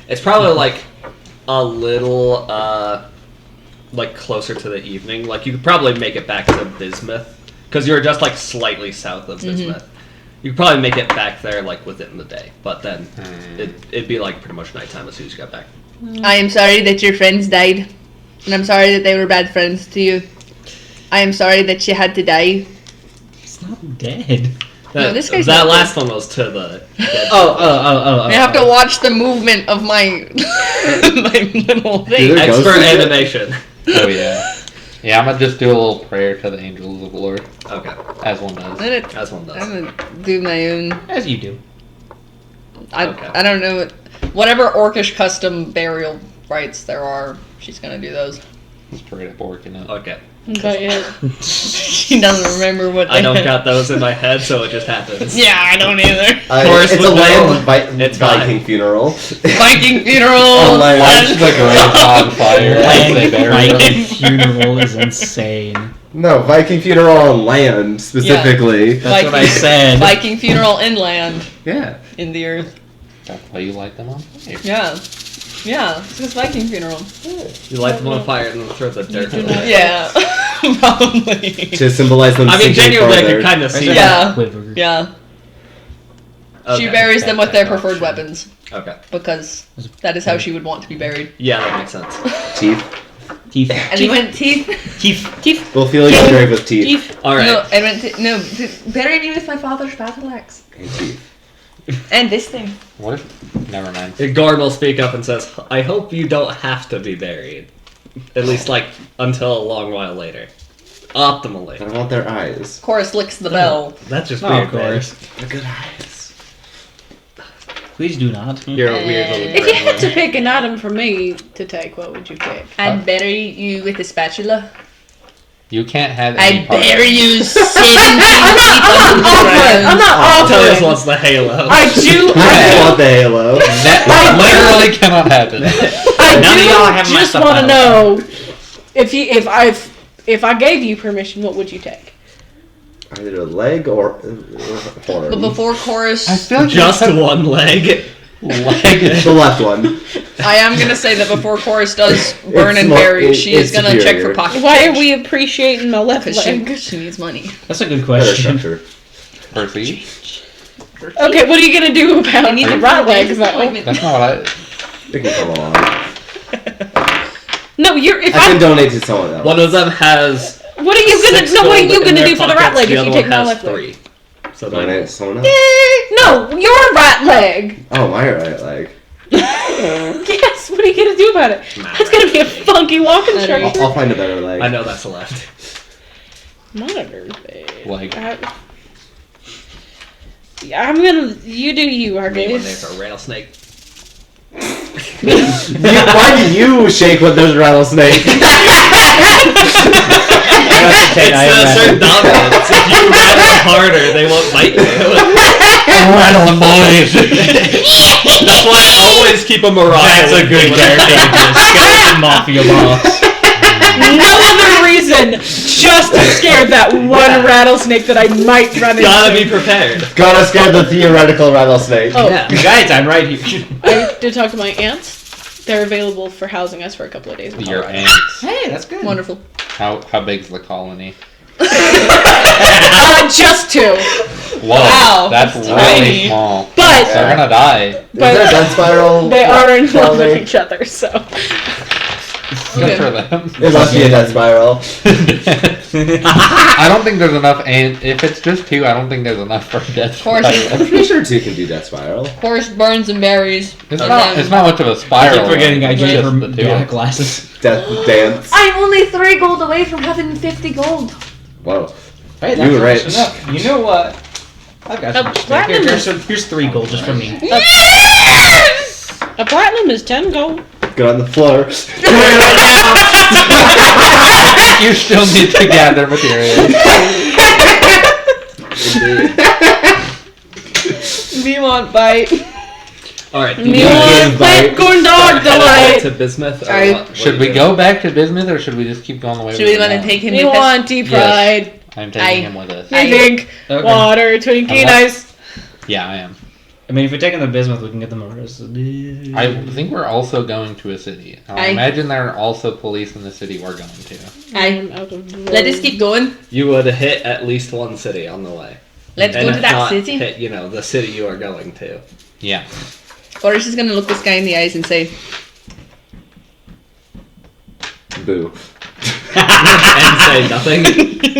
It's probably like a little, like closer to the evening. Like you could probably make it back to Bismuth, because you're just like slightly south of Bismuth. You could probably make it back there like within the day, but then it'd be like pretty much nighttime as soon as you got back. I am sorry that your friends died. And I'm sorry that they were bad friends to you. I am sorry that she had to die. not dead. No, this guy's that not last one was to the. Oh. I have to watch the movement of my my little thing. Dude, Expert Ghost is it? animation. Oh yeah. Yeah, I'm gonna just do a little prayer to the angels of the Lord, Okay, as one does. as one does. I'm gonna do my own. As you do. Okay. I don't know whatever orcish custom burial rites there are. She's gonna do those. Straight up working it. Okay. But yeah. She doesn't remember what. I don't they- got those in my head, so it just happens. Yeah, I don't either. Forrest It's a would know. land It's Viking funeral. Viking funeral. Oh, my Lights the grave on fire as they bury them. Viking funeral is insane. No, Viking funeral on land specifically. That's what I said. Viking funeral inland Yeah. in the earth. That's why you light them on fire. Yeah. Yeah, it's just Viking funeral. You light them on fire and then throw the dirt. do on not- it. Yeah, probably. To symbolize them I mean, sinking genuinely, I further. could kind of see. Yeah. Quiver. Yeah, she Okay. buries them with their Okay. preferred weapons Okay. because that is how she would want to be buried. Yeah, that makes sense. Teeth. Teeth. And he went teeth. Teeth. We'll feel your grave with teeth. Teeth. All right. No, I went bury me with my father's battle axe And teeth. and this thing. What if? Never mind. Gordon will speak up and says, "I hope you don't have to be buried, at least like until a long while later. Optimally." I want their eyes. Chorus licks the bell. That's just Oh, weird, of course. They're good eyes. Please do not. Man. You're a weird little If you had to grandma. pick an item for me to take, what would you pick? I'd bury you with a spatula. You can't have any I'd part of bury it. you 17 feet under the I'm ground. not Telios offering. wants the halo. I do. I want I the halo. That literally cannot happen. None of y'all have my just stuff want to out. know if I gave you permission, what would you take? Either a leg or horn. But before chorus, I feel like Just one leg. leg. The left one. I am gonna say that before chorus does burn It's and more- bury, she it's is gonna check superior. for pocket Why are change. we appreciating my left Because leg? she needs money. That's a good Better question. structure. Percy? Okay, what are you gonna do about need the to right find leg? this though? appointment. That's not what I. They can come along. No, you're. If I can I, donate to someone else. One of them has. what are you gonna? 6 No, what are gold you in gonna their do for the right pockets, leg the if other you one take my has left leg? 3. So Donate then, to someone else. No, your right leg. Oh, my right leg. Yes. What are you gonna do about it? That's gonna be a funky walking I don't know. structure. I'll find a better leg. I know that's a left. Monitor. Like, I'm gonna. You do you, When Arcade. there's a rattlesnake. Why do you shake when there's a rattlesnake? It's a certain dominance. If you rattle harder, they won't bite you. rattling boys. That's why I always keep a morale. That's a good character. Skeleton Mafia boss. No other reason, just to scare that one rattlesnake that I might run into. Gotta be prepared. Gotta scare the theoretical rattlesnake. Oh, Yeah. Guys, I'm right here. I did talk to my aunts. They're available for housing us for a couple of days. In Your Colorado. ants. Hey, that's good. Wonderful. How big's the colony? Just two. Whoa, Wow, that's that's really tiny. small. But They're gonna die. Is there a death spiral? they are in love with colony? each other, so. Good for them. It must be a death spiral. I don't think there's enough ant. If it's just 2, I don't think there's enough for a death. Of course. I'm pretty sure 2 can do death spiral. Chorus burns and buries. It's and not. then- It's not much of a I spiral. keep forgetting I it's gave just her the 2. black glasses. Death dance. I'm only 3 gold away from having 50 gold. Whoa. Hey, You that's were close rich. enough. You know what? I've got some steak. platinum Here's 3 gold just for me. A platinum is 10 gold. Get on the floor. You still need to gather materials. Me want bite. Alright, Me Yeah, want give plant bite. corn dog delight. to Bismuth? Or I- what? Should we go back to bismuth or should we just keep going the way Should we were want to going? take him Me with us? want deep fried. I'm taking I- him with us. I think Okay. water, Twinkie, Unless- nice. Yeah, I am. I mean, if we're taking the bismuth, we can get them arrested. I think we're also going to a city. I I- imagine there are also police in the city we're going to. I'm out of Let us keep going. You would hit at least one city on the way. Let's And go to if that not, city. hit, the city you are going to. Yeah. Chorus is gonna look this guy in the eyes and say, Boo. and say nothing.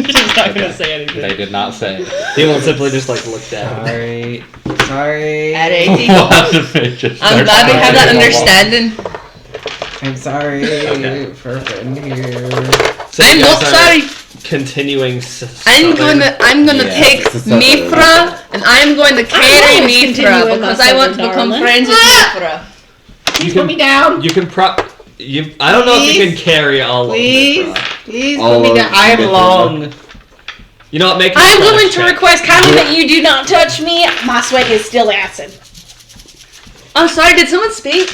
Just not gonna say anything. They did not say. He will simply just like look down. Sorry. Sorry. Alrighty. Just I'm starts glad we have that crying. understanding. I'm sorry Okay. for friend here. So I'm you not guys are sorry. Continuing. I'm gonna Yeah, take it's a southern. Myfra and I'm going to carry always Myfra continuing because my I want to southern become darling. friends with Myfra. You can, down. You can I don't know if you can carry all Please. of them. Please All put me of down. I am Myfra. long. You know what? Make. I'm an going athletics to check. request kindly that you do not touch me. My sweat is still acid. I'm sorry, did someone speak?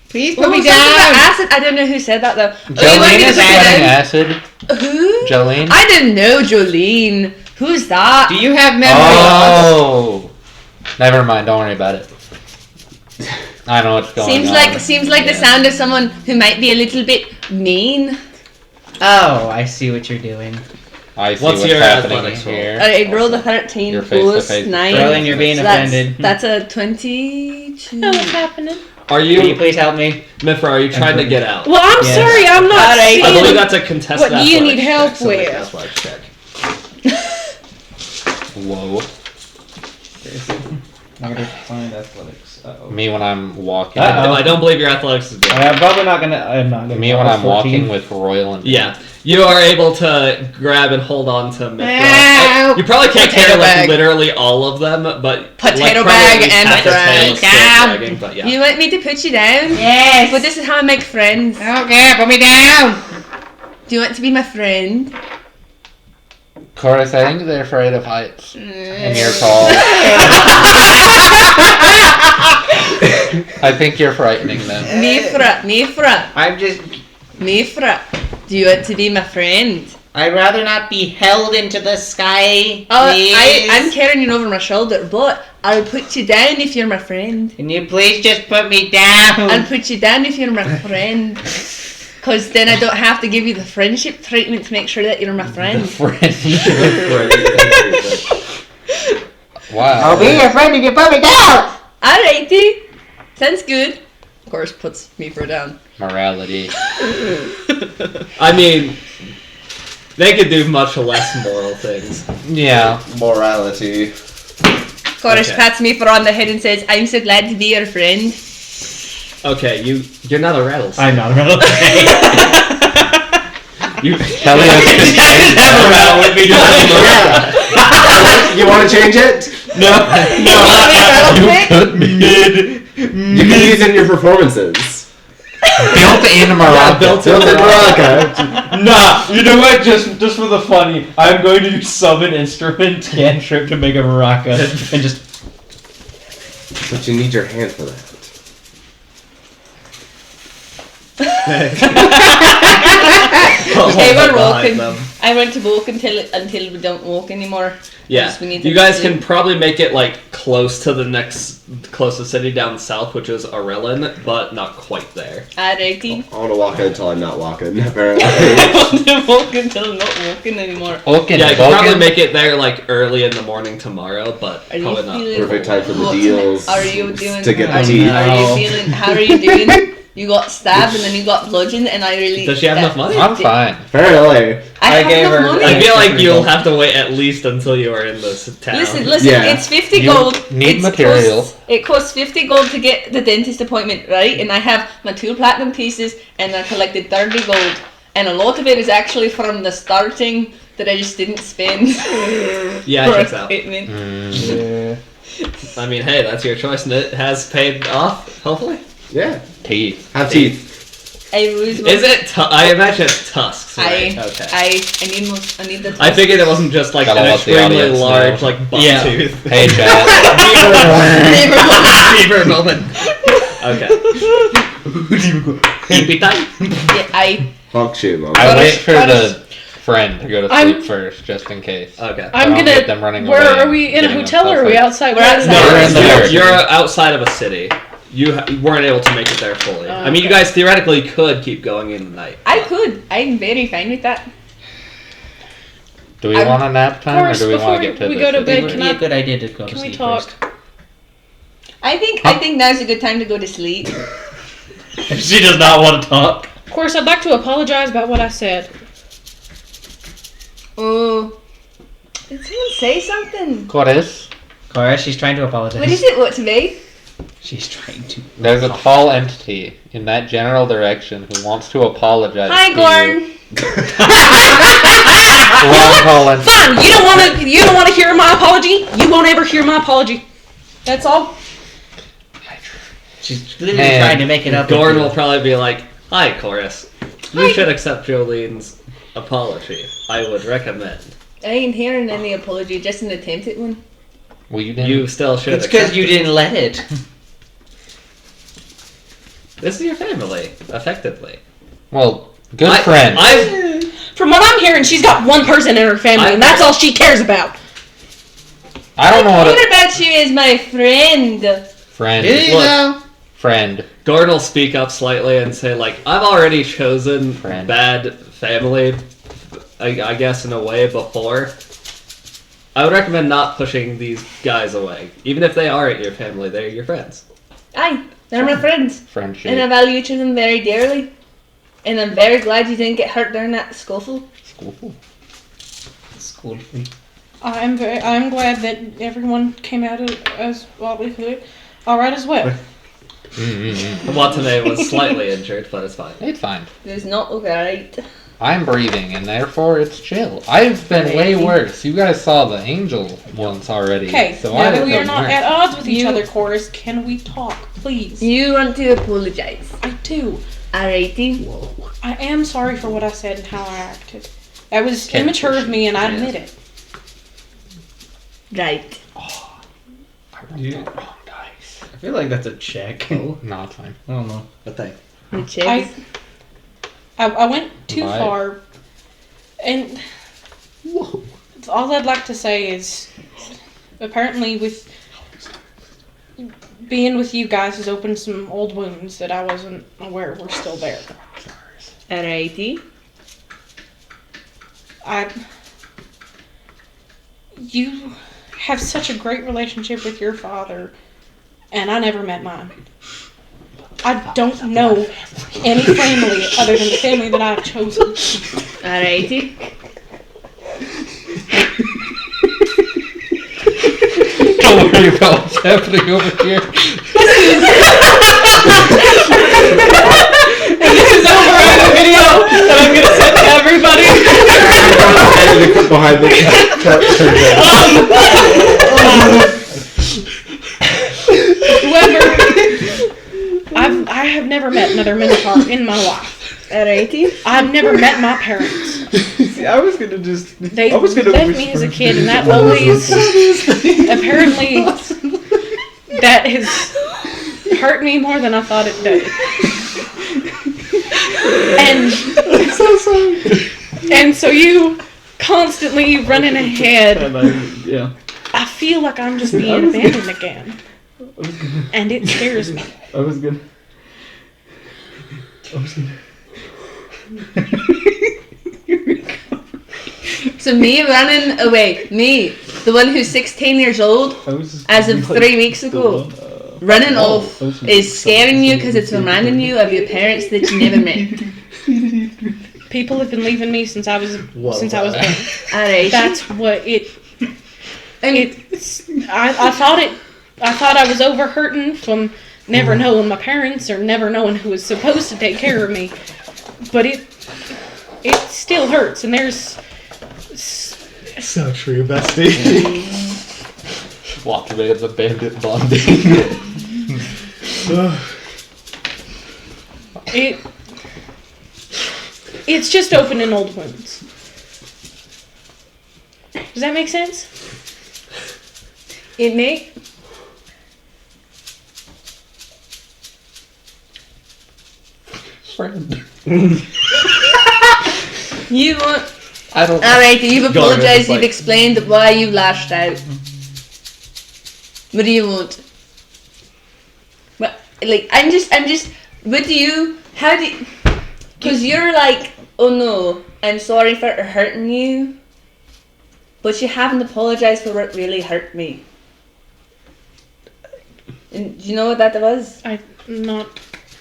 Please Oh, put me something about down. acid. I don't know who said that though. Oh, you want Jolene me to is put you sweating down? acid. Who? Jolene? I didn't know Jolene. Who's that? Do you have memory Oh! Never mind, don't worry about it. I know what's going on. Seems like the sound of someone who might be a little bit mean. Oh, I see what you're doing. I see What's what's your happening athletics roll? here. I rolled a 13 You're face to plus face. 9. Darling, you're being So offended. that's a 22. Oh, what's happening? Are Can you you, please help me? Myfra? Are you trying to get out? Well, I'm Yes. sorry, I'm not Alright. I believe seeing that's a contested what you need athletics help check, so make an with. athletics check. Whoa. I'm gonna find athletics. Uh-oh. Me when I'm walking. Uh-oh. I don't believe your athletics is good. I'm probably not gonna. I'm not gonna. Me when I'm 14. walking with Royal and Yeah, you are able to grab and hold on to Myfra. Ow! You probably can't Potato carry like bag. literally all of them, but Potato like, bag probably and half the Myfra. tail is still Down. dragging, but yeah. You want me to put you down? Yes. But this is how I make friends. Okay, put me down. Do you want to be my friend? Chorus, I think they're afraid of heights. Mm. And you're tall. I think you're frightening them. Myfra. I'm just. Myfra. Do you want to be my friend? I'd rather not be held into the sky. Oh, Please. I'm carrying you over my shoulder, but I'll put you down if you're my friend. Can you please just put me down? I'll put you down if you're my friend. Because then I don't have to give you the friendship treatment to make sure that you're my friend. Wow. I'll be your friend if you put me down. Alrighty. Sounds good. Of course, puts Myfra down. Morality. I mean, they could do much less moral things. Yeah. Morality. Chorus Okay. pats Myfra on the head and says, "I'm so glad to be your friend." Okay, you're not a rattlesnake. I'm not a rattlesnake. You Telios have a rattle with me. You want to change it? No. You can use it in your performances. Built in Morocco. built in Built in Morocco. Nah, you know what? Just for the funny, I'm going to summon instrument cantrip to make a maraca and just. But you need your hand for that. Okay, we're Behind walking. them. I want to walk until we don't walk anymore. Yeah, Because we need to you guys sleep. can probably make it like close to the next closest city down south, which is Arellin, but not quite there. Alrighty. I want to walk until I'm not walking, apparently. I want to walk until I'm not walking anymore. Walking, Yeah, you can probably walking. make it there like early in the morning tomorrow, but Are you probably not. feeling- Perfect time for the What deals. are you doing? To get are, the you, teeth. are you feeling? How are you doing? You got stabbed and then you got bludgeoned, and I really. Does she have enough money? I'm fine. Apparently. I have gave enough her- money. I feel like Extra you'll gold. have to wait at least until you are in this town. Listen, Yeah. it's 50 You gold. need It's material. It costs 50 gold to get the dentist appointment, right? And I have my 2 platinum pieces, and I collected 30 gold. And a lot of it is actually from the starting that I just didn't spend. Yeah, for it checks out. appointment. Yeah. I mean, hey, that's your choice, and it has paid off, hopefully. Yeah. Teeth. Have teeth. I was. Is it? I imagine it's tusks, right? Okay. I need the. I figured it wasn't just like Gotta an let the extremely audience large, know. like buck Yeah. tooth. Hey, chat. Beaver moment. Okay. Keep it tight. Yeah, Fuck you, Mom. I wait for What the is- friend to go to I'm- sleep first, just in case. Okay. I'm Don't get gonna. them running Where away are we? and In a getting hotel or are we themselves outside? We're Where outside. is We're it? in the you're, garden. you're outside of a city. You weren't able to make it there fully. I mean, you guys theoretically could keep going in the night. I could. I'm very fine with that. Do we I'm- want a nap time, or Course, do we want before to get to we the go to city? bed, It would can be I- a good idea to go to Can we sleep talk? first. I think now's a good time to go to sleep. She does not want to talk. course, I'd like to apologize about what I said. Oh. Did someone say something? Chorus. Cora, she's trying to apologize. What is it? What to me? She's trying to. There's a tall entity in that general direction who wants to apologize Hi, to you. Gorn. Long tall entity. Fine. You don't want to hear my apology. You won't ever hear my apology. That's all. She's literally Man. trying to make it up. Gorn with will you. probably be like, "Hi, Chorus. You should accept Jolene's apology. I would recommend. I ain't hearing any apology, just an attempt at one. Well, you didn't. You still should It's because accept you it. didn't let it. This is your family, effectively. Well, good I- friend. From what I'm hearing, she's got one person in her family, and that's all she cares about. I don't know what What a about you as my friend? friend. Here you Look. go. Friend. Gorn will speak up slightly and say, like, I've already chosen Friend. bad family, I guess, in a way before. I would recommend not pushing these guys away. Even if they aren't your family, they're your friends. Aye, they're my friends. Friendship. And I value each of them very dearly. And I'm very glad you didn't get hurt during that scuffle. School free. I'm glad that everyone came out as well we could. All right as well. Watame was slightly injured, but it's fine. It's fine. It's not alright. I'm breathing, and therefore it's chill. I've been way worse. You guys saw the angel once already. Okay, so now I that we are feel not worse. at odds with each You- other, Chorus, can we talk, please? You want to apologize. I do. Alrighty. I am sorry for what I said and how I acted. That was Can't immature push of me, and I it. admit it. Right. I rolled the wrong dice. I feel like that's a check. No, it's fine. I don't know. But thank The check. I went too Bye. far, and all I'd like to say is, apparently with being with you guys has opened some old wounds that I wasn't aware were still there. Alrighty. You have such a great relationship with your father, and I never met mine. I don't know any family other than the family that I've chosen. Alrighty. Don't worry about what's happening over here. This is over on the video that I'm gonna send to everybody. And the clip behind the cut turned Whoever, I have never met another Minotaur in my life. Alrighty. I've never met my parents. See, I was gonna just. They I was gonna left me as a kid, and that always apparently that has hurt me more than I thought it did. And so sorry. and so you constantly running ahead. Yeah. I feel like I'm just being abandoned again, and it scares me. I was gonna. So me running away, me, the one who's 16 years old, as of 3 weeks ago, running off is scaring you because it's reminding you of your parents that you never met. People have been leaving me since I was born. Alright. That's what it. And It's. I thought I was over hurting from never knowing my parents or never knowing who was supposed to take care of me, but it still hurts, and there's. So true, bestie. Walked away as a bandit bonding. It's just opening old wounds. Does that make sense? it may. Friend. You want. I don't. Alright, you've Go on, apologized, it's like- you've explained why you lashed out. What do you want? What, like, I'm just, what do you, how do you, because you're like, oh no, I'm sorry for hurting you, but you haven't apologized for what really hurt me. And do you know what that was? I'm not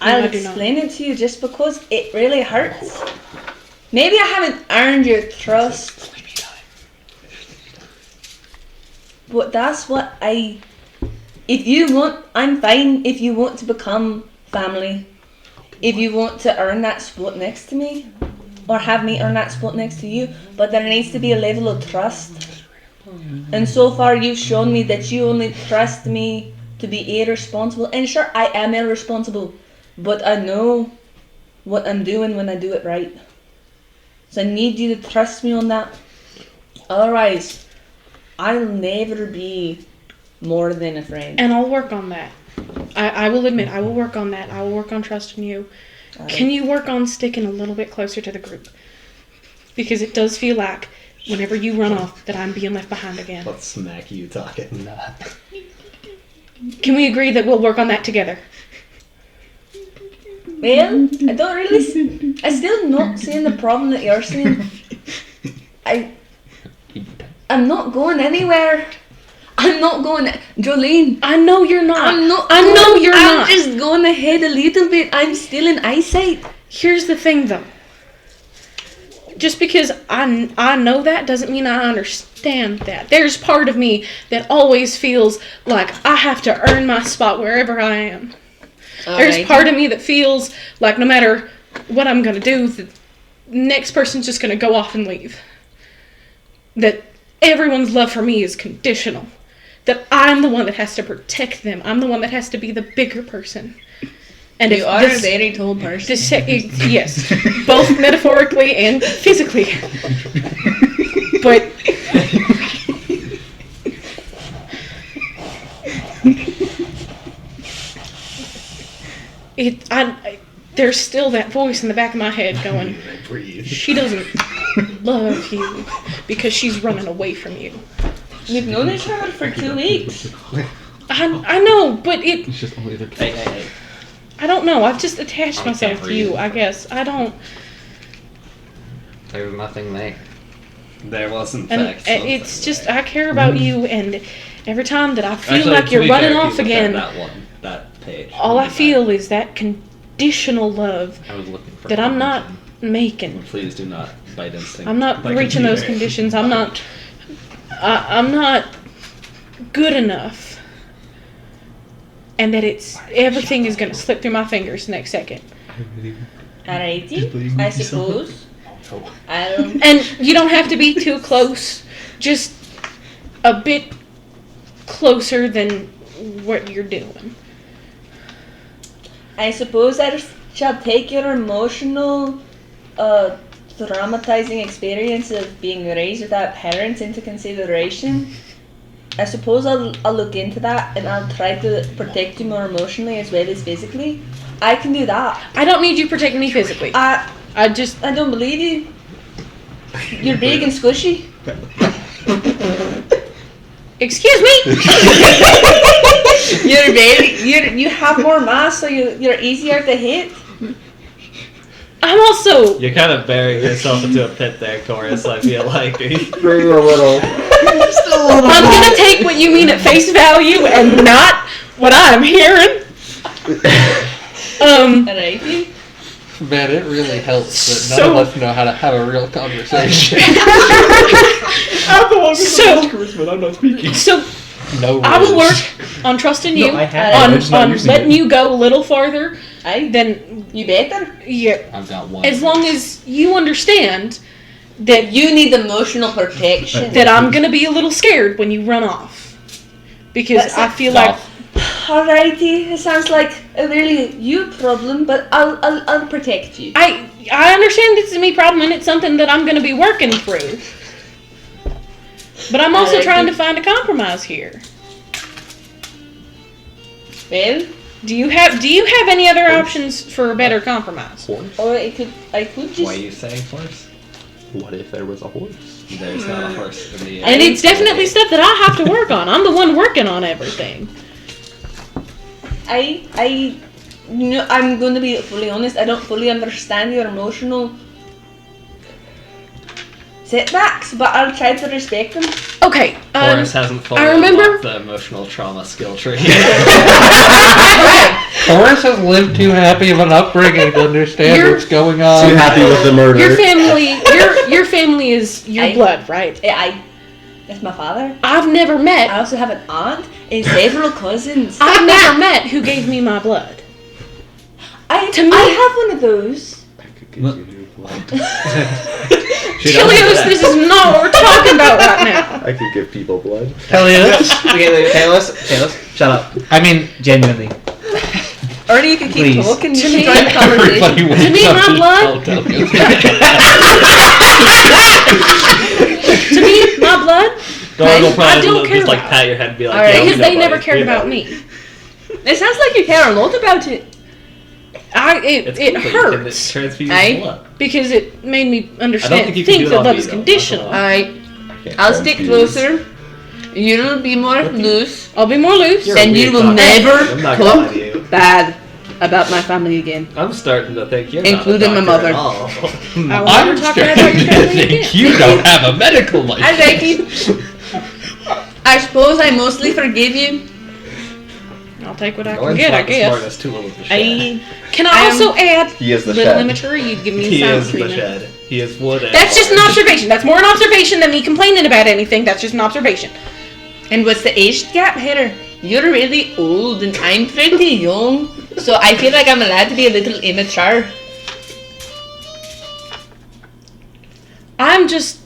I'll I do not. explain it to you just because it really hurts. Maybe I haven't earned your trust. But that's what if you want, I'm fine if you want to become family. If you want to earn that spot next to me, or have me earn that spot next to you, but there needs to be a level of trust. And so far you've shown me that you only trust me to be irresponsible. And sure, I am irresponsible, but I know what I'm doing when I do it right. So I need you to trust me on that. Otherwise, I'll never be more than a friend. And I'll work on that. I will admit, I will work on that. I will work on trusting you. Can you work on sticking a little bit closer to the group? Because it does feel like whenever you run off that I'm being left behind again. Let's smack you talking. Can we agree that we'll work on that together? Well, I don't really. I still not seeing the problem that you're seeing. I'm not going anywhere. I'm not going. Jolene, I know you're not. I'm not. I know you're I'm not. just going ahead a little bit. I'm still in eyesight. Here's the thing, though. Just because I know that doesn't mean I understand that. There's part of me that always feels like I have to earn my spot wherever I am. There's part of me that feels like no matter what I'm going to do, the next person's just going to go off and leave. That everyone's love for me is conditional. That I'm the one that has to protect them. I'm the one that has to be the bigger person. And You are a very tall person. Yes, both metaphorically and physically. But there's still that voice in the back of my head going, she doesn't love you because she's running away from you. We've known each other for 2 weeks. I know, but it. It's just only the Hey. I don't know. I've just attached I myself can't to you, breathe. I guess. I don't. There's nothing there. There was in And fact something it's just, there. I care about you, and every time that I feel Actually, like to you're be running fair, off he looked at again, that page. all I feel is that conditional love I was looking for that I'm not convention. making. Please do not bite instinct. I'm not by reaching those computer. conditions. I'm not good enough. And that everything is going to slip through my fingers next second. Alrighty, I suppose. I don't. And you don't have to be too close. Just a bit closer than what you're doing. I suppose I shall take your emotional, traumatizing experience of being raised without parents into consideration. I suppose I'll look into that and I'll try to protect you more emotionally as well as physically. I can do that. I don't need you protecting me physically. I don't believe you. You're big and squishy. Excuse me? You have more mass, so you're easier to hit. I'm also. You're kind of burying yourself into a pit there, Chorus, I feel like. Bring a little. I'm gonna take what you mean at face value and not what I'm hearing. Alrighty. Man, it really helps that none So- of us know how to have a real conversation. I'm the one with So- the charisma, I'm not speaking. So No I will rules. work on trusting you, No, I have it, I'm just not on using letting it. you go a little farther Aye. than You better. yeah. I've got one. As long as you understand that You need emotional protection. that I'm gonna be a little scared when you run off, because That's I it. feel like Alrighty, it sounds like a really you problem, but I'll protect you. I understand this is me problem and it's something that I'm gonna be working through. But I'm also trying to find a compromise here. Well, Do you have any other options for a better compromise? Horse? or I could just. Why are you saying horse? What if there was a horse? There's not a horse in the And it's definitely stuff that I have to work on. I'm the one working on everything. I'm going to be fully honest. I don't fully understand your emotional setbacks, but I'll try to respect them. Okay. Horus hasn't fully I remember- unlocked the emotional trauma skill tree. Horace has lived too happy of an upbringing to understand You're- what's going on. Too happy with the murder. Your family is your blood, right? That's my father. I've never I met. also have an aunt and several cousins. I've never met who gave me my blood. To me- I have one of those. Telios, this is not what we're talking about right now. I could give people blood. Telios. Okay, Telios, shut up. I mean, Genuinely. Or you can keep Please. talking. To You me- can join the conversation. everybody wakes To me, up my to blood- tell Telios. To me, my blood, Dog will I probably don't just care like about pat your head and be like, Alright, yeah, because we they know, never buddy. cared We about know. me. It sounds like you care a lot about it. It's It cool that you can hurts transfuse Aye. blood. because it made me I don't understand think you can do things it that on love me, is though. conditional. Alright, Can't I'll stick confuse. closer. You'll be more loose. I'll be more loose. You're a And you weird will dog. never I'm not gonna lie talk to you. bad about my family again. I'm starting to think you're Including my not a doctor mother. at all. I will I'm never talk starting about your to family think again. you don't have a medical I license. thank you. I suppose I mostly forgive you. I'll take what I can Orange get, I not the guess. smartest tool in the shed. Can I I am- also add He is the little shed. immature? You give me He some is the treatment. shed. He is wood and That's just an orange. observation. That's more an observation than me complaining about anything. That's just an observation. And what's the age gap here? You're really old and I'm pretty young. So I feel like I'm allowed to be a little immature. I'm just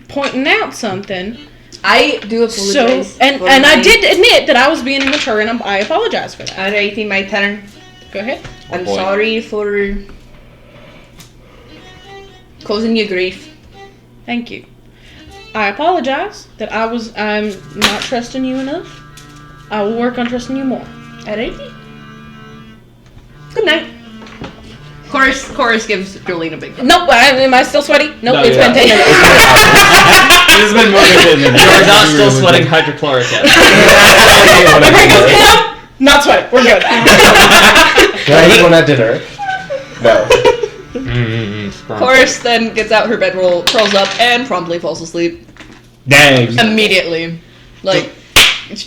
pointing out something. I do So, apologize. and for I my- did admit that I was being immature, and I apologize for that. Alrighty, my turn. Go ahead. I'm boy. sorry for causing you grief. Thank you. I apologize that I'm not trusting you enough. I will work on trusting you more. Alrighty. Good night. Chorus gives Jolene a big Nope. Am I still sweaty? Nope. No, It's you're been not. 10 minutes. It's been more than 10 minutes. You're not still sweating hydrochloric acid. Everybody goes, "Nope, not sweaty. We're good." Can I eat one at dinner? No. Chorus then gets out her bedroll, curls up, and promptly falls asleep. Dang. Immediately. Like,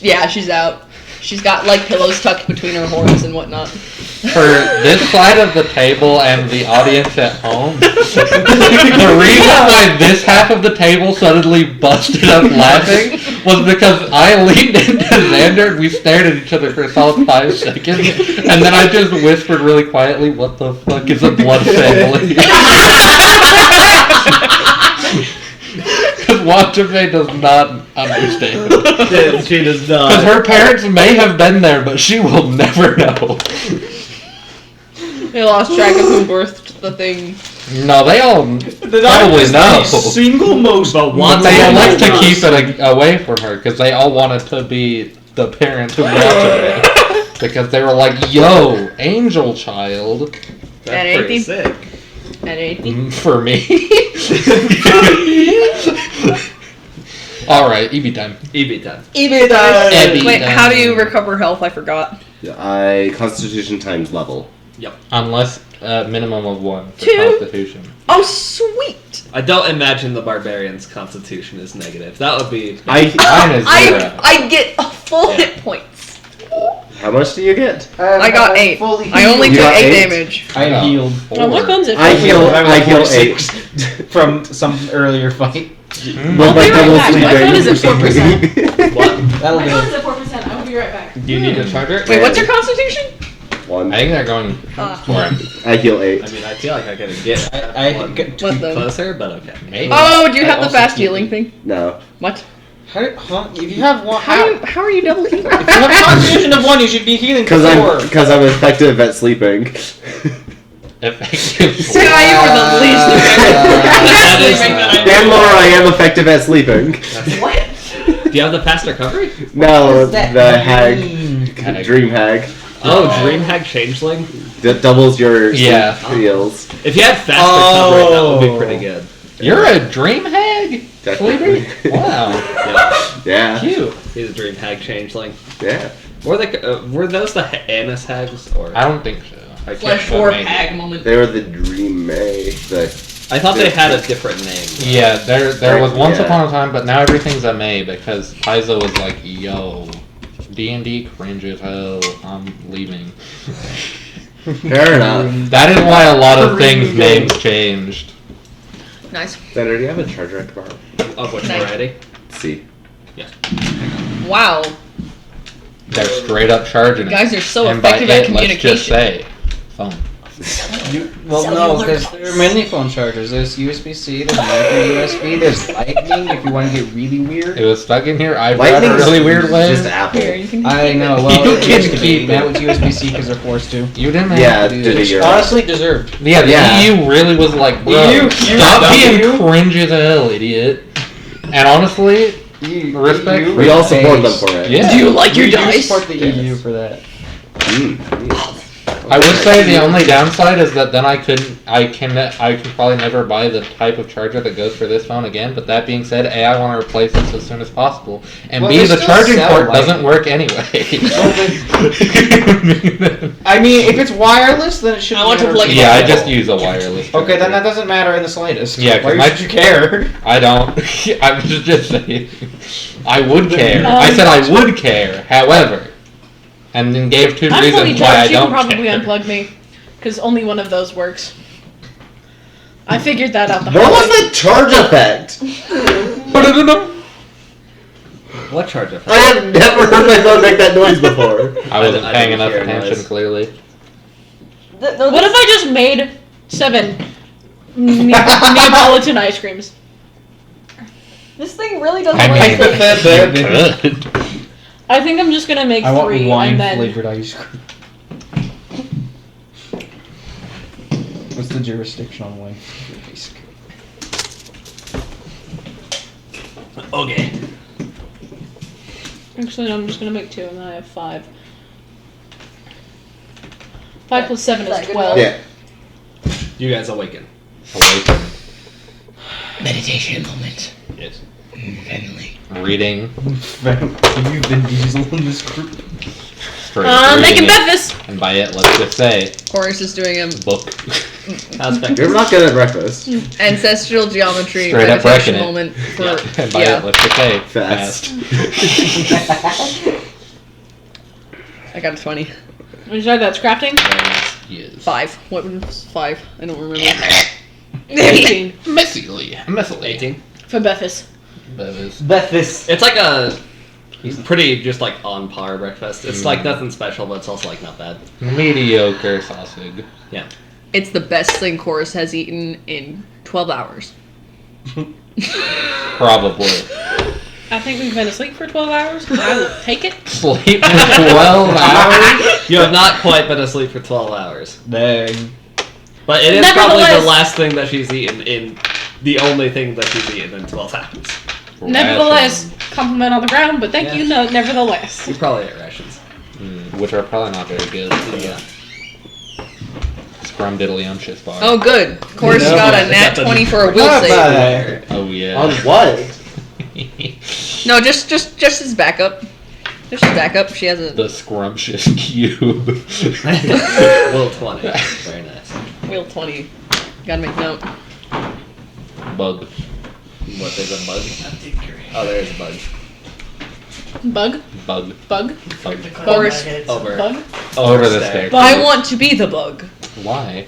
yeah, she's out. She's got, like, pillows tucked between her horns and whatnot. For this side of the table and the audience at home, the reason why this half of the table suddenly busted up laughing was because I leaned into Xander and we stared at each other for a solid 5 seconds, and then I just whispered really quietly, "What the fuck is a blood family?" Because Watame does not understand. She does Because not. her parents may have been there, but she will never know. They lost track of who birthed the thing. No, they all probably know. Single most. But But one they all like to knows. keep it away from her because they all wanted to be the parents who brought it. Because they were like, "Yo, angel child." That's pretty sick. Alrighty. For me. Alright, EB time. EB time. Wait, Ebby how do time. you recover health? I forgot. Constitution times level. Unless minimum of 1 for 2. Constitution. Oh, sweet! I don't imagine the barbarian's constitution is negative. That would be. Mine is 0. I get a full hit points. How much do you get? I got 8. I only You took got 8 8? damage. I am healed Oh, what guns it? I heal. I I heal was 8. from some earlier fight. With I'll my be right double back. My phone is at sleeping. 4%. What? That'll My do phone it. is at 4%. I will be right back. Do you need a charger? Wait, what's your constitution? 1. I think they're going for him. I heal 8. I mean, I feel like I gotta get I one got- What the? closer, but okay. Maybe. Oh, do you I have the also fast keep healing thing? No. What? If you have one, How are you double healing? if you have a constitution of 1, you should be healing Because 4. I'm effective at sleeping. Effective. Yeah, you were the least That is- Dan Laura, I am effective at sleeping. What? Do you have the fast recovery? No, What does the that hag, mean? dream hag, Oh, Dreamhag Changeling? doubles your Yeah. heals. If you had fast recovery, that would be pretty good. You're a dream hag? Definitely. Sleepy? Wow. Yeah. Cute. He's a Dreamhag Changeling. Yeah. Were those the Annis hags? Or I don't think so. I can't Flesh remember. war maybe. hag moment. They were the dream May. I thought they had a different name. Yeah, there was once Yeah. upon a time, but now everything's a May because Paizo was like, "Yo, D&D cringe as hell. I'm leaving. Fair enough. That is why a lot of things names changed. Nice. Senator, do you have a charger I can borrow? Of which Nice. variety? See. Wow. They're straight up charging You it. guys are so And by effective at it, let's just communication. say, phone. No, there are many phone chargers. There's USB-C, there's micro USB, there's Lightning if you want to get really weird. It was stuck in here. I brought a Lightning's really weird way. Just Apple. Here, you can I know, well, You kids kidding keep me? that with USB-C because they're forced to. You didn't have Yeah, to do did this. it your Honestly, deserved. Yeah, the Yeah. EU really was like, bro, EU, stop being EU. cringe as hell, idiot. And honestly, respect. EU. We all support them for it. Yeah. Do you like your We do dice? support the EU for that. I would say the only downside is that then I can probably never buy the type of charger that goes for this phone again. But that being said, A, I want to replace this as soon as possible, and Well, B, they the still charging sell port Lightning. doesn't work anyway. I mean, if it's wireless, then it should. I want to matter plug too. it Yeah, I just use a wireless. Okay, then charger. that doesn't matter in the slightest. Yeah, 'cause why my- should you care? I don't. I'm just saying. I would care. I said I would care. However, and then gave two I'm fully reasons why I charged. You can don't probably care. unplug me, because only one of those works. I figured that out the What hard was way. the charge effect? What charge effect? I have never heard my phone make that noise before. I wasn't I paying didn't enough hear attention, noise. clearly. What if I just made 7 Neapolitan ice creams? This thing really doesn't I like mean, it. you could. I think I'm just gonna make I want 3 wine and then flavored ice cream. What's the jurisdiction on wine? Okay. actually no, I'm just gonna make 2 and then I have 5. 5 plus 7 Is that is good 12. Yeah. You guys awaken. Awaken. Meditation moment. Yes. Family. Reading. Have you been Diesel in this group? Straight up Making reading it. breakfast! And by it, let's just say, Chorus is doing a book. How's back? You're not good at breakfast. ancestral geometry Straight up meditation wrecking it. moment for Yeah. And by it, let's just say, Fast. I got a 20. Would you like that's crafting? Yes. 5. What was 5? I don't remember. 18 Messily. 18. for Bethis. Bevis. Bethis. It's like a pretty just like on par breakfast. It's like nothing special, but it's also like not bad. Mediocre sausage. Yeah. It's the best thing Chorus has eaten in 12 hours. Probably. I think we've been asleep for 12 hours. I will take it. Sleep for 12 hours? You have not quite been asleep for 12 hours. Dang. But it is probably the Nevertheless- last thing that she's eaten in the only thing that she's eaten in 12 hours. Nevertheless, compliment on the ground, but thank you, no, nevertheless. You probably ate rations. Which are probably not very good. Yeah. Scrumdiddlyumptious bar. Oh, good. Chorus No, got a I nat got the- 20 for a will Not save. bad. Oh, yeah. On what? No, just as backup. Just as backup. She has a The scrumptious cube. Will 20. Very nice. will 20. Gotta make note. Bug. What, there's a bug? Oh, there's a bug. Bug? Bug. Bug? Bug. Chorus. Over. Bug? Over the stair. Bug. I want to be the bug. Why?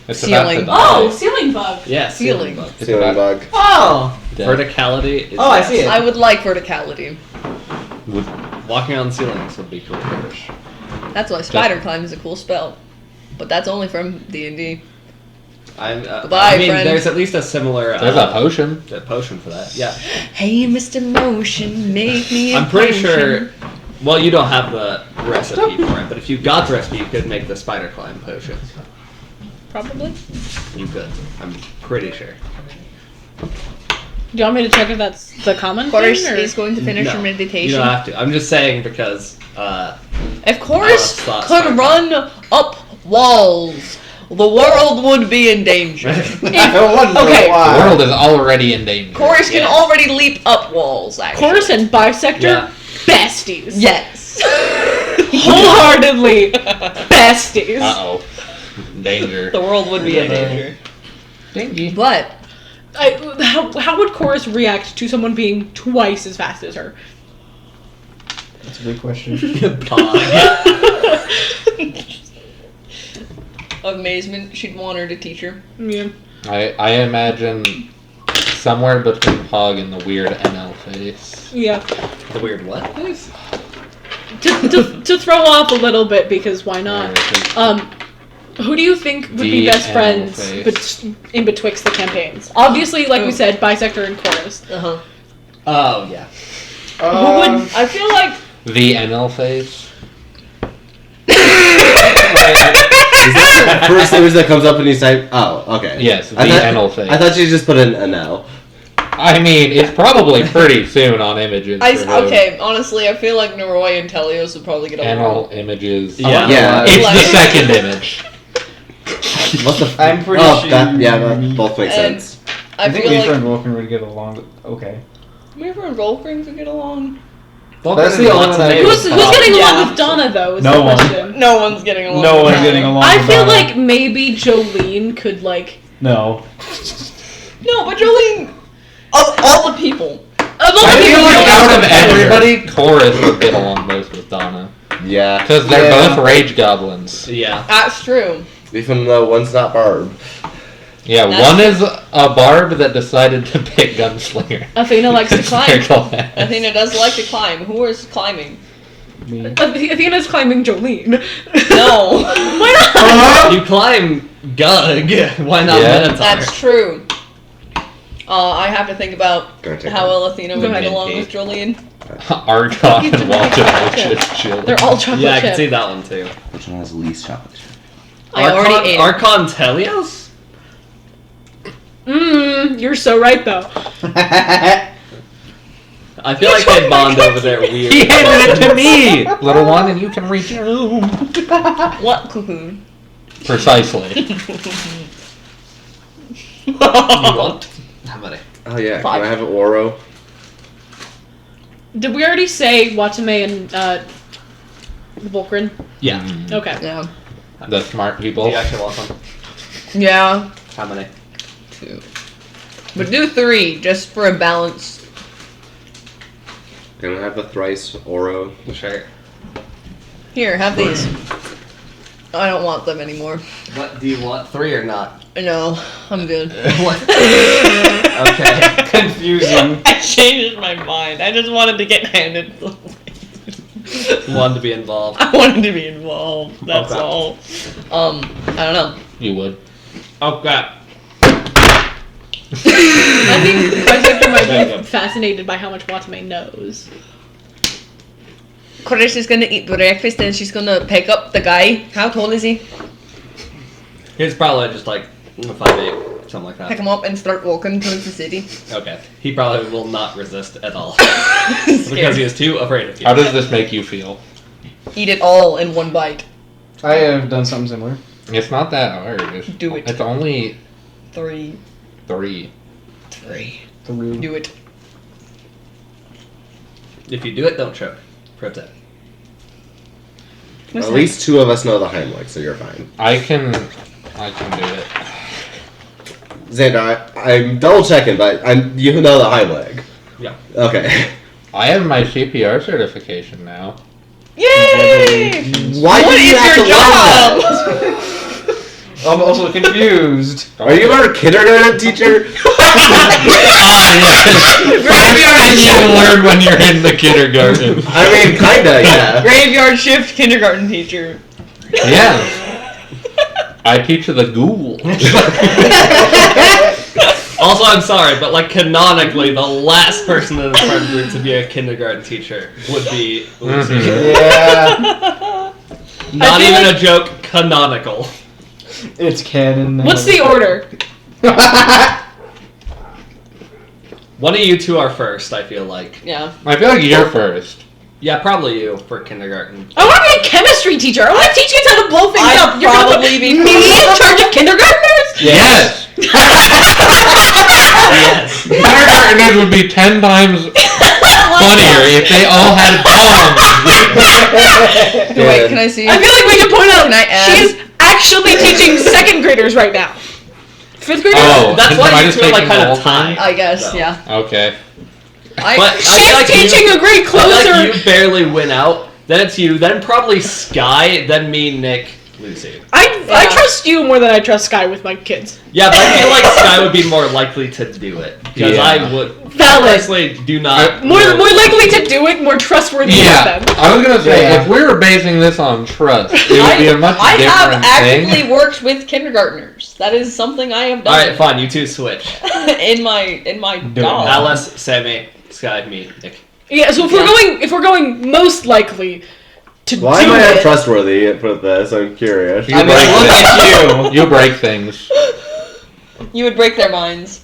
It's Ceiling. about to die. Oh, ceiling bug. Yeah, Ceiling. bug. It's Ceiling about bug. Oh! dead. Verticality is Oh, I see it. I would like verticality. Would- Walking on ceilings would be cool. That's why spider climb is a cool spell. But that's only from D&D. I mean, friend. there's at least a similar There's a potion. a potion for that. Yeah. Hey, Mr. Motion, make me a I'm pretty potion. sure. Well, you don't have the recipe for it, but if you got the recipe, you could make the spider climb potion. Probably. You could. I'm pretty sure. Do you want me to check if that's the common Chorus thing? Or? is going to finish No, her you meditation. don't have to. I'm just saying because If Chorus Oh, that's could fine. run up walls, the world would be in danger. I wonder Okay. The why. world is already in danger. Chorus can Yes. already leap up walls, actually. Chorus and Bisector, Yeah. besties. Yes. Wholeheartedly besties. Uh-oh. Danger. The world would be in danger. Dingy. But How would Chorus react to someone being twice as fast as her? That's a big question. Amazement. She'd want her to teach her. Yeah. I imagine somewhere between Pog and the weird NL face. Yeah. The weird what face? To throw off a little bit, because why not? Who do you think would be The best animal friends in betwixt the campaigns? Obviously, like we said, Bisector and Chorus. Uh-huh. Oh, yeah. Who would... I feel like... The NL face? Is this the first image that comes up when you type? Oh, okay. Yes, the I thought, NL face. I thought you just put an L. I mean, it's probably pretty soon on images. for those Okay, honestly, I feel like Noroi and Telios would probably get along. NL images. Yeah. Yeah. It's Like- the second image. What the? I'm pretty oh, sure. that both make And- sense. I think feel Myfra like and Vulcan would get along. Okay. Myfra and Volcrings would get along. That's the only one I Who's getting Yeah. along with Donna, though, is No the one. question. No one's getting along. No with one's Donna. getting along. I with feel Donna. like maybe Jolene could, like... No. No, but Jolene... Of all the people. I feel like out of everybody, Chorus would get along most with Donna. Yeah. Because they're Yeah. both rage goblins. Yeah. That's true. Even though one's not Barb. Yeah, That's- one is a barb that decided to pick Gunslinger. Athena likes to climb. They're glad. Athena does like to climb. Who is climbing? Me. Athena's climbing Jolene. No. Why not? You climb Gug. Why not Yeah. Minotaur? That's true. I have to think about Gonna take how one. well Athena would Go get ahead. along with Jolene. Archon and Watame Yeah. just chilling. They're all chocolate Yeah, I can chip. see that one too. Which one has the least chocolate chip? I already ate it. Archon Telios? You're so right, though. I feel like they bond over their weird. He handed it to me! Little one, and you can reach your room. What cocoon? Precisely. You want? How many? Oh yeah, Five. can I have an Oro? Did we already say Watame and Vulcan? Yeah. Okay. Yeah. The smart Do people. you actually want some? Yeah. How many? 2. But do 3, just for a balance. Can I have a thrice Oro? Sure. Here, have these. I don't want them anymore. What do you want? 3 or not? No, I'm good. What? Okay. Confusing. I changed my mind. I just wanted to get handed. One to be involved. I wanted to be involved. That's Okay. all. I don't know. You would. Oh crap. I think Bisector might be fascinated by how much Watame knows. Chorus is gonna eat breakfast and she's gonna pick up the guy. How tall is he? He's probably just like 5'8", something like Pick that. him up and start walking towards the city. Okay. He probably will not resist at all. Because he is too afraid of you. How does this make you feel? Eat it all in one bite. I have done something similar. It's not that hard. Do it. It's only 3. 3. 3. Through. Do it. If you do it, don't choke. Pro tip. What's At that? least 2 of us know the Heimlich, so you're fine. I can do it. Xander, I'm double checking, but you know the Heimlich. Yeah. Okay. I have my CPR certification now. Yay! Why What do you is have your to job? learn that? I'm also confused. Are you our kindergarten teacher? You learn when you're in the kindergarten. I mean, kinda, yeah. Graveyard shift kindergarten teacher. Yeah. I teach the ghouls. Also, I'm sorry, but like canonically, the last person in the friend group to be a kindergarten teacher would be Lucy. Yeah. Not I feel even like- a joke. Canonical. It's canon now. What's the order? One of you two are first. I feel like. Yeah. I feel like you're first. Yeah, probably you for kindergarten. I want to be a chemistry teacher. I want to teach you how to blow things I'd up. You're gonna put probably be me in charge of kindergartners? Yes. Yes. Kindergartners would be 10 times funnier if they all had bombs. Wait, can I see? I feel like we can point out Can I add? she's actually teaching second graders right now. Fifth graders? Oh, That's am why I you just two are like taking the kind whole of tied. I guess, So. yeah. Okay. But She's teaching a grade I closer. feel like you barely win out. Then it's you. Then probably Sky. Then me, Nick, Lucy. I trust you more than I trust Sky with my kids. Yeah, but I feel like Sky would be more likely to do it because I would. Valid. Personally, do not. More likely to do it, more trustworthy Yeah, with them. I was gonna say if we were basing this on trust, it would be a much I have different actively thing. worked with kindergartners. That is something I have All done. right, fine. You two switch. in my job. Alice, Sammy, Sky, me, Nick. Yeah, so if we're going most likely to Why do am I it, untrustworthy for this? I'm curious. You I mean, break look things. at you. You break things. You would break their minds.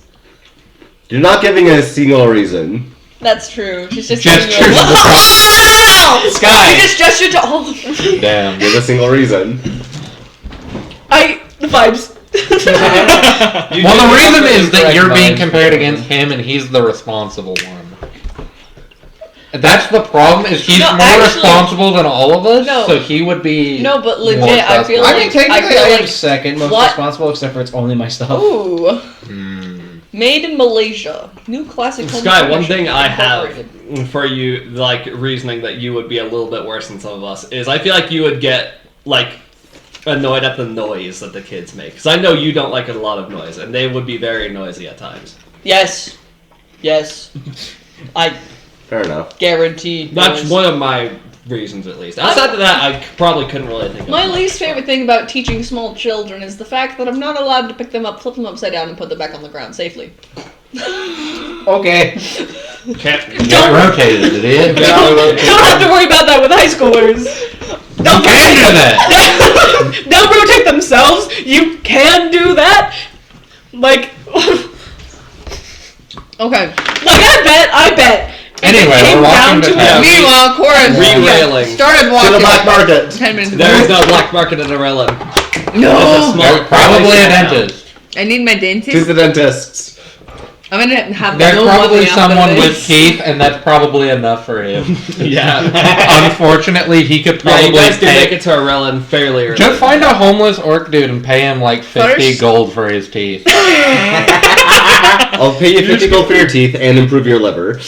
You're not giving a single reason. That's true. She's just Just giving you a- true. Sky. You just gestured to all of them. Damn. Give a single reason. the vibes. Well, the reason is that you're being compared against him, and he's the responsible one. That's the problem. Is he's No, more actually- responsible than all of us, No. so he would be. No, but legit, more I feel trustworthy. I like- mean, technically, feel I am like- second most What? responsible, except for it's only my stuff. Ooh. Hmm. Made in Malaysia. New classic home Sky, one tradition thing I have incorporated. for you, like, reasoning that you would be a little bit worse than some of us, is I feel like you would get, like, annoyed at the noise that the kids make. Because I know you don't like a lot of noise, and they would be very noisy at times. Yes. Yes. I Fair enough. guarantee. That's noise. one of my reasons, at least. Outside of that, I probably couldn't really think of My much. least favorite thing about teaching small children is the fact that I'm not allowed to pick them up, flip them upside down, and put them back on the ground safely. Okay. Can't. Get rotated, idiot. Don't have to worry about that with high schoolers. You can do that. They'll rotate themselves. You can do that. Like, Okay. I bet. Anyway, It came we're down walking to to town. Meanwhile, Cora Re-railing. started To walking. the black market. 10 minutes ago. There is no black market in Arellen. No. There's probably a dentist. I need my To dentist. the dentist. I'm gonna have There's no probably money after someone with this. teeth, and that's probably enough for him. Yeah. Unfortunately, he could Yeah, probably you guys can make pay. it to Arellen fairly early. Just find a homeless orc dude and pay him like 50 First- gold for his teeth. I'll pay you 50 gold for your teeth and improve your liver.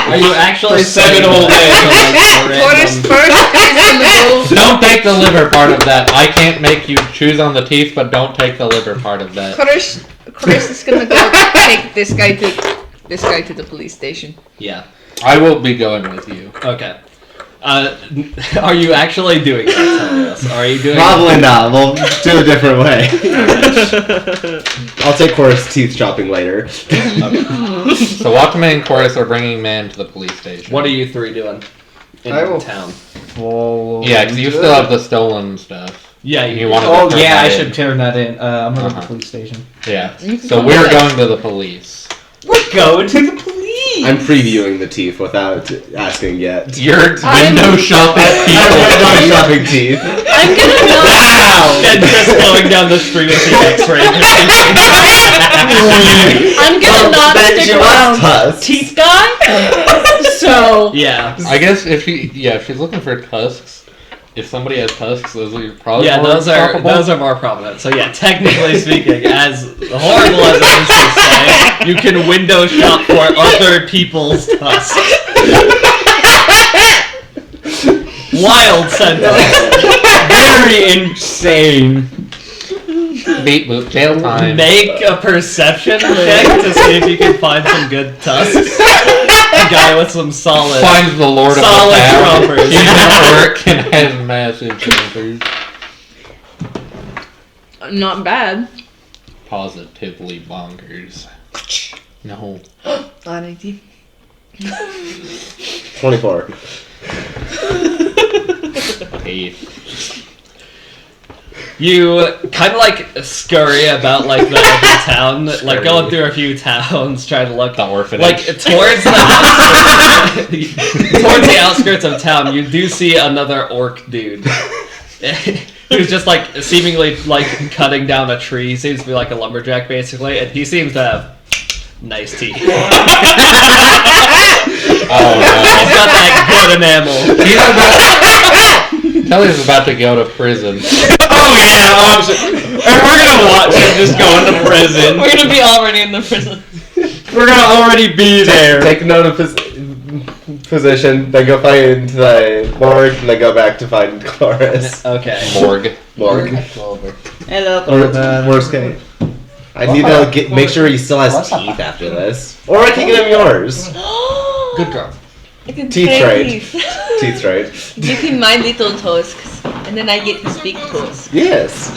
Are you actually For 7 saying whole that? days. Cora's first is in the goal. Don't take the liver part of that. I can't make you choose on the teeth, but don't take the liver part of that. Chris is gonna go take this guy to the police station. Yeah. I will be going with you. Okay. Are you actually doing that, Telios? Or are you doing Probably not. We'll do it a different way. I'll take Horace's teeth chopping later. So Watame and Chorus are bringing man to the police station. What are you three doing in I will- town? Yeah, because you still have the stolen stuff. Yeah, You you want want to- Oh yeah, I Turn that in. should turn that in. I'm gonna go to Uh-huh. the police station. Yeah. You can So come we're with going to the police. We're going to the police. I'm previewing the teeth without asking yet. You're I'm- window shopping I'm people. shopping teeth. I'm gonna not. And just going down the street with the X-ray. I'm gonna not Then stick she wants around tusks. teeth guy. So Yeah. I guess if she's looking for tusks, if somebody has tusks, those are probably Yeah, more those are unstoppable. more prominent. So yeah, technically speaking, as horrible as it is to say, you can window shop for other people's tusks. Wild sentence. Very insane. Beat boop jail time. Make a perception check to see if you can find some good tusks. A guy with some solid. Finds the Lord of the Solid Town. trompers. He's at work and has massive trompers. Not bad. Positively bonkers. No. Not 18. 24. 8. You kind of like scurry about like the town, like going through a few towns, trying to look The orphanage. like towards the towards the outskirts of town. You do see another orc dude who's just like seemingly like cutting down a tree. He seems to be like a lumberjack basically, and he seems to have nice teeth. He's Oh no. got that good enamel. Telly's about to go to prison. Oh yeah, and we're gonna watch him just go into prison. We're gonna be already in the prison. We're gonna already be there. Take note of position, then go find the morgue, and then go back to find Chorus. Okay. Morgue. Morgue. Hello, Or Clover. worst case. I need to make sure he still has teeth after this. Or I can get him yours. Good girl. I can Teeth trade trade. teeth. Teeth trade. Give him my little tusks, and then I get his big tusks. Yes.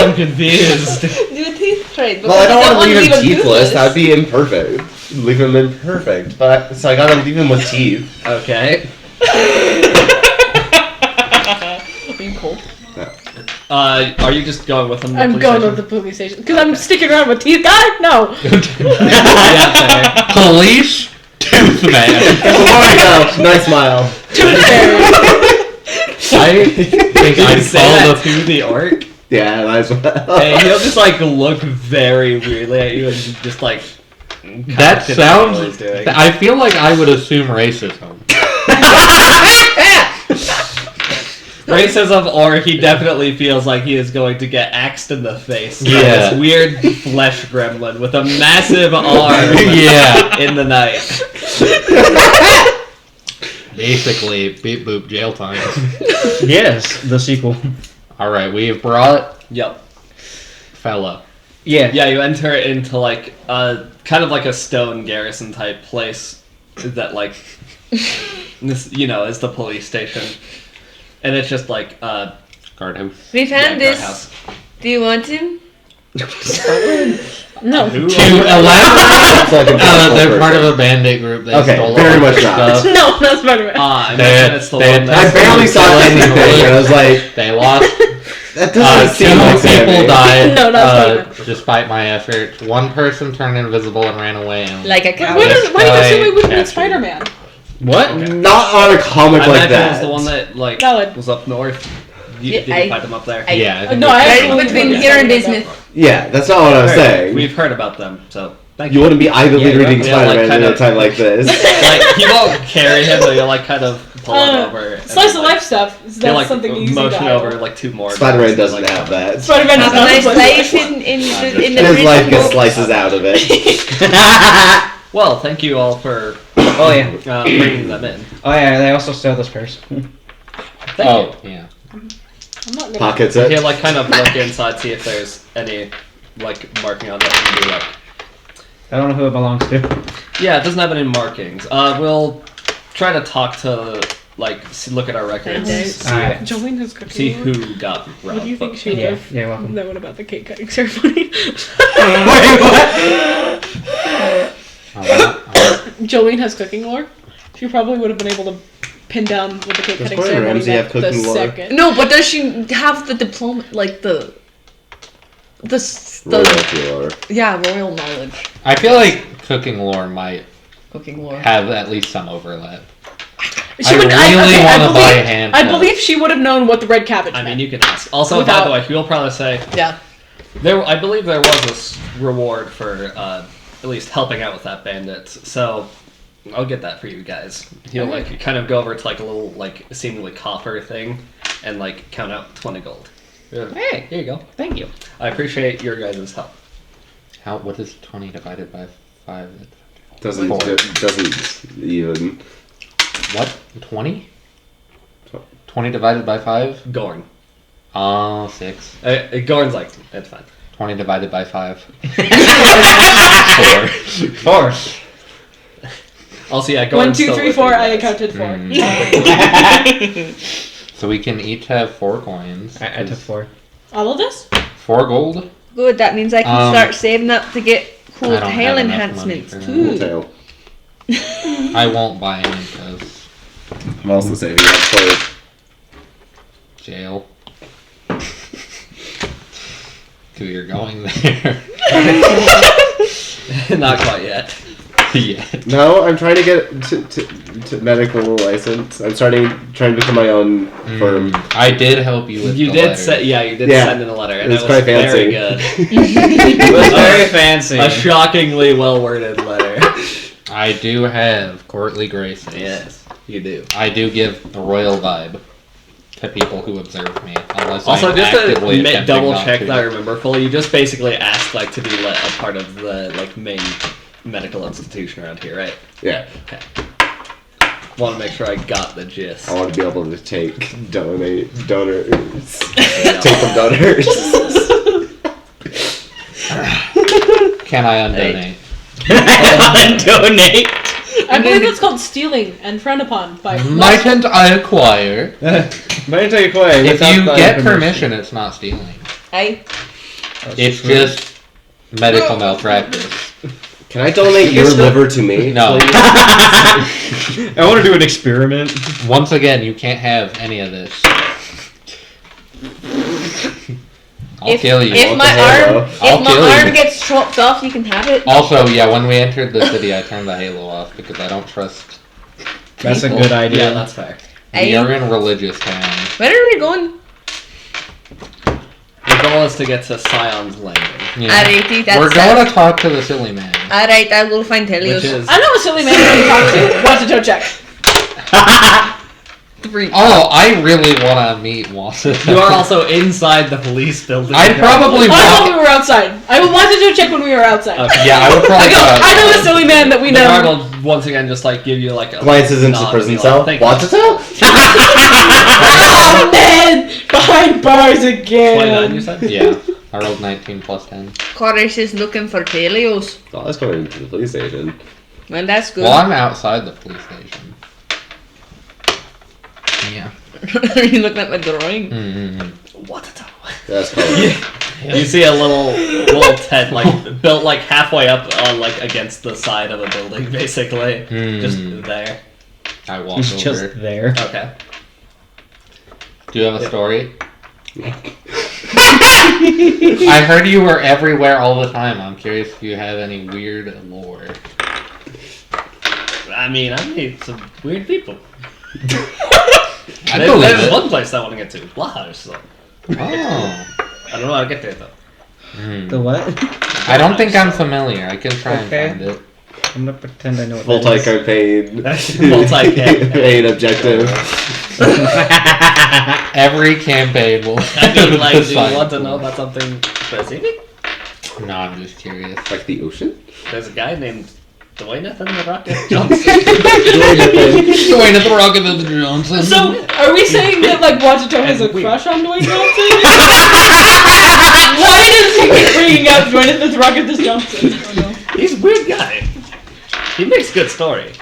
I'm confused. Do a teeth trade. Well, I don't want to leave him him teethless. toothless. That would be imperfect. Leave him imperfect. But so I gotta leave him with teeth. Okay. Are you cold? Are you just going with him? To the I'm police going station? to the police station because I'm sticking around with teeth guy. No. Yeah, Police Tooth Man. Oh, no. Nice smile. Tooth fairy. I think Did I'd you say follow that to the orc? Yeah, nice smile. Hey, he'll just like look very weirdly at you and just like. That kinda sounds. what he's doing. I feel like I would assume racism. Racism, or he definitely feels like he is going to get axed in the face by Yeah. this weird flesh gremlin with a massive arm Yeah. in the night. Basically, beep boop jail time. Yes, the sequel. All right, we have brought Yep. fella. Yeah. Yeah, you enter into like a kind of like a stone garrison type place that like this, is the police station, and it's just like Guardhouse. We found this. guardhouse. Do you want him? No. Who- To elaborate, Like a they're part of a bandit group. They Okay, stole very a bunch much of not. stuff. No, that's Spider-Man. I They- imagine it's the they one had- that I barely saw anything, and I was like, They lost. that doesn't Two seem like people Sammy. died. No, not despite my efforts. One person turned invisible and ran away. And Like a cow. Why do you assume we wouldn't Guy be Spider-Man? What? Not on a comic I like imagine that. it's the one that like Valid. was up north. Yeah, Did you I- fight them up there? yeah, I think No, I it's- actually Between wouldn't here and be Bismuth. Yeah, that's not what I was saying. We've heard about them, so thank You you. wouldn't be idly Yeah, reading yeah, like, Spider-Man kind at a of- time like this. Like he won't carry him, but he'll like kind of pull him over. and Slice then, of like, life stuff. That's he'll like something easy motion to over handle. like two more. Spider-Man guys, doesn't like, have that. Spider-Man Have does a not nice slice life of life. in the His life prison. gets slices out of it. Well, thank you all for Oh yeah. bringing them in. Oh yeah. They also stole this purse. Thank Oh, yeah. I'm not gonna. Pockets you. it. He'll like kind of look inside, see if there's any like marking on it, and be like, I don't know who it belongs to. yeah, it doesn't have any markings. We'll try to talk to like look at our records, Bandits. see, Alright. Jolene has cooking. see more. who got robbed. What do you think she would Yeah. have Yeah. Welcome. known about the cake cutting ceremony? Jolene has cooking lore. She probably would have been able to pin down what the cake Does cutting Gordon ceremony Ramsay meant have the cooking lore? second. No, but does she have the diploma, like the Royalty lore. royal knowledge, I feel like cooking lore might cooking lore? have at least some overlap. She I would. really I want to buy a believe. hand. I believe she would have known what the red cabbage I meant. mean, you can ask. Also, Without- by the way, we'll probably say Yeah. I believe there was this reward for at least helping out with that bandits. So I'll get that for you guys. He'll like kind of go over to like a little like seemingly coffer thing and like count out 20 gold. Hey, here you go. Thank you. I appreciate your guys' help. What is 20 divided by 5? Doesn't even. What? 20? 20 divided by 5? Gorn. Oh, 6. Gorn's like, it's fine. 20 divided by 5. 4. Also, yeah, Gorn's 1, 2, still 3, with 4. you I guys. counted 4. Mm. So we can each have 4 coins. I took 4. All of this? 4 gold? Good. That means I can start saving up to get cool I don't tail have enough money enhancements for that. too. Tail. I won't buy any because I'm also saving up for jail. You're going there. Not quite yet. Yeah. No, I'm trying to get to medical license. I'm trying to become my own firm. I did help you with You the did letter. you did Yeah. send in a letter, and It's it was quite fancy. very good. It was very fancy. A shockingly well worded letter. I do have courtly graces. Yes, you do. I do give a royal vibe. to people who observe me, unless Also, I'm just actively to attempting double not check to. that I remember fully, you just basically asked like to be a part of the like main medical institution around here, right? Yeah. Okay. Want to make sure I got the gist. I want to be able to donors. Take from donors. Can I undonate? Donate. I believe it's called stealing and frowned upon by Mightn't I acquire? Might take away. If you get permission, it's not stealing. It's just medical malpractice. Can I donate your liver to me? No. I want to do an experiment. Once again, you can't have any of this. I'll kill you. If What my the hell, arm, I'll if kill my arm you. gets chopped off, you can have it. Also, yeah, when we entered the city, I turned the halo off because I don't trust. That's a people. good idea. Yeah, that's fair. We are in religious town. Where are we going? The goal is to get to Scion's landing, Yeah. Alrighty, that's We're going to talk to the silly man. Alright, I will find Telios. which is I know a silly man to talk to. What's a toe check? 3. Oh, I really want to meet Watson. you are also inside the police building. I'd probably I thought we walk. were outside. I wanted to check when we were outside. Okay. Yeah, I would probably. I know a silly man that we The guard know. will once again just like give you like a Glances into the nod prison and be cell. like, "Thank you." What's it tell? Oh man! Behind bars 29, again. you said? Yeah, I rolled 19 plus 10. Chorus is looking for Telios. Oh, let's go into the police station. Well, that's good. Well, I'm outside the police station. Yeah. Are you looking at my drawing? Mm-hmm. What the hell? That's cool. You see a little tent like built like halfway up on like against the side of a building, basically. Just there. I walk He's over. just there. Okay. Do you have a story? I heard you were everywhere all the time. I'm curious if you have any weird lore. I mean, I meet some weird people. I believe There's it. one place I want to get to, Blaha. So Oh. I don't know how to get there though. The what? I don't think I'm familiar. I can try Okay. and find it. I'm gonna pretend I know what Multi that is. campaign. Multi-campaign. Objective. Every campaign will. I mean, like, do you decide want to for know us. about something specific? No, I'm just curious. Like the ocean? There's a guy named Dwayne the Rocket Johnson. Dwayne at the Rocket of the Johnson. So, are we saying that like Watito has a And weird. crush on Dwayne Johnson? Why does he keep bringing up Dwayne the Rocket Johnson? Oh, no. He's a weird guy. He makes good story.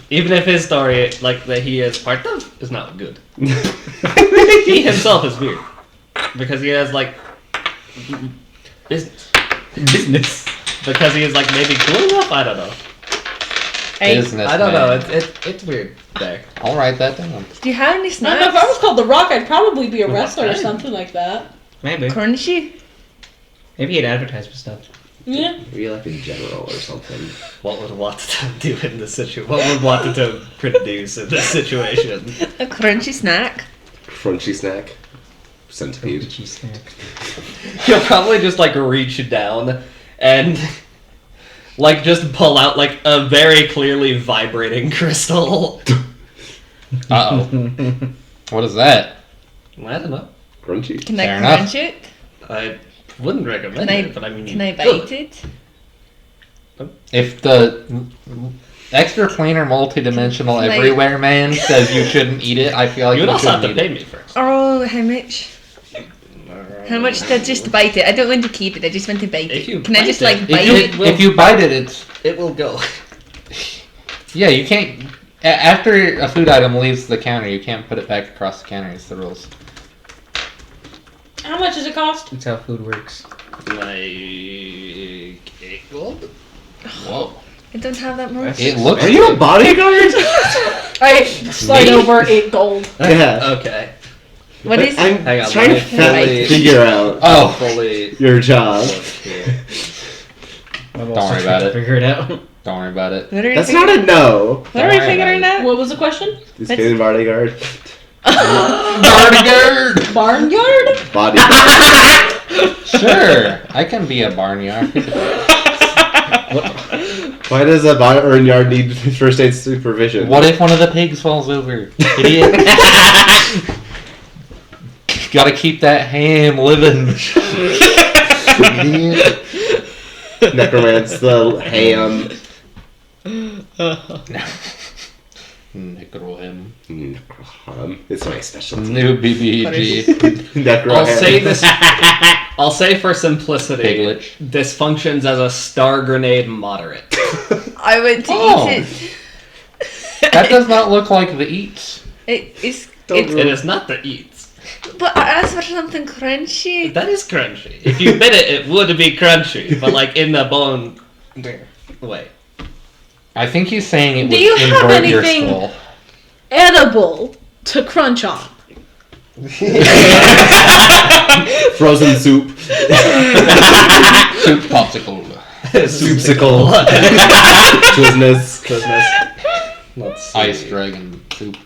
Even if his story, like, that he is part of, is not good. He himself is weird. Because he has, like, business. Because he is, like, maybe cool enough? I don't know. Business. I don't know. It's weird there. I'll write that down. Do you have any I don't know, if I was snacks? called The Rock, I'd probably be a Well, wrestler or okay. something like that. Maybe. Crunchy? Maybe he'd advertise for stuff. Yeah. Maybe like a general or something. What would Watata do in this situation? What would Watata produce in this situation? A crunchy snack? Crunchy snack. Centipede. Cheese snack. He'll probably just, like, reach down and, like, just pull out, like, a very clearly vibrating crystal. Uh oh. What is that? I don't know. Crunchy. Can Fair I enough. crunch it? I wouldn't recommend Can I- it, but I mean... Can I good. bite it? If the extra planar multi-dimensional Like- everywhere man says you shouldn't eat it, I feel like You would you also have shouldn't to eat pay it. me first. Oh, how much? How much to just bite it? I don't want to keep it, I just want to bite If it. you Can I bite just, it- like, if bite you- it? If you bite it, it's It will go. yeah. You can't. After a food item leaves the counter, you can't put it back across the counter. It's the rules. How much does it cost? That's how food works. Like... 8 gold? Whoa! I don't have that much. It looks. Are you a bodyguard? I slide Me? over 8 gold. Yeah. Okay. What is I'm Hang on, trying let to me fully- figure out Oh, Fully... your job. look here. I'm Don't also worry trying about to it. Figure it out. Don't worry about it. What are we That's figuring- not a no. What are we Don't worry figuring about out? What was the question? Is Kaden bodyguard? Bodyguard. Barnyard? Bodyguard. Sure, I can be a barnyard. Why does a barnyard need first aid supervision? What if one of the pigs falls over? Idiot. Gotta keep that ham living. Necromance the ham. Necroham. It's my specialty. New BBG. Necroham. I'll say for simplicity, Piglet. this functions as a star grenade moderate. I went to eat it. That does not look like the eats. It is not the eats. But I asked for something crunchy. That is crunchy. If you bit it, it would be crunchy, but like in the bone way. I think he's saying it Do would you have invert your anything- skull. Edible to crunch on. Frozen soup. Soup popsicle. Soupsicle. Twizness. Let's see. Ice dragon soup.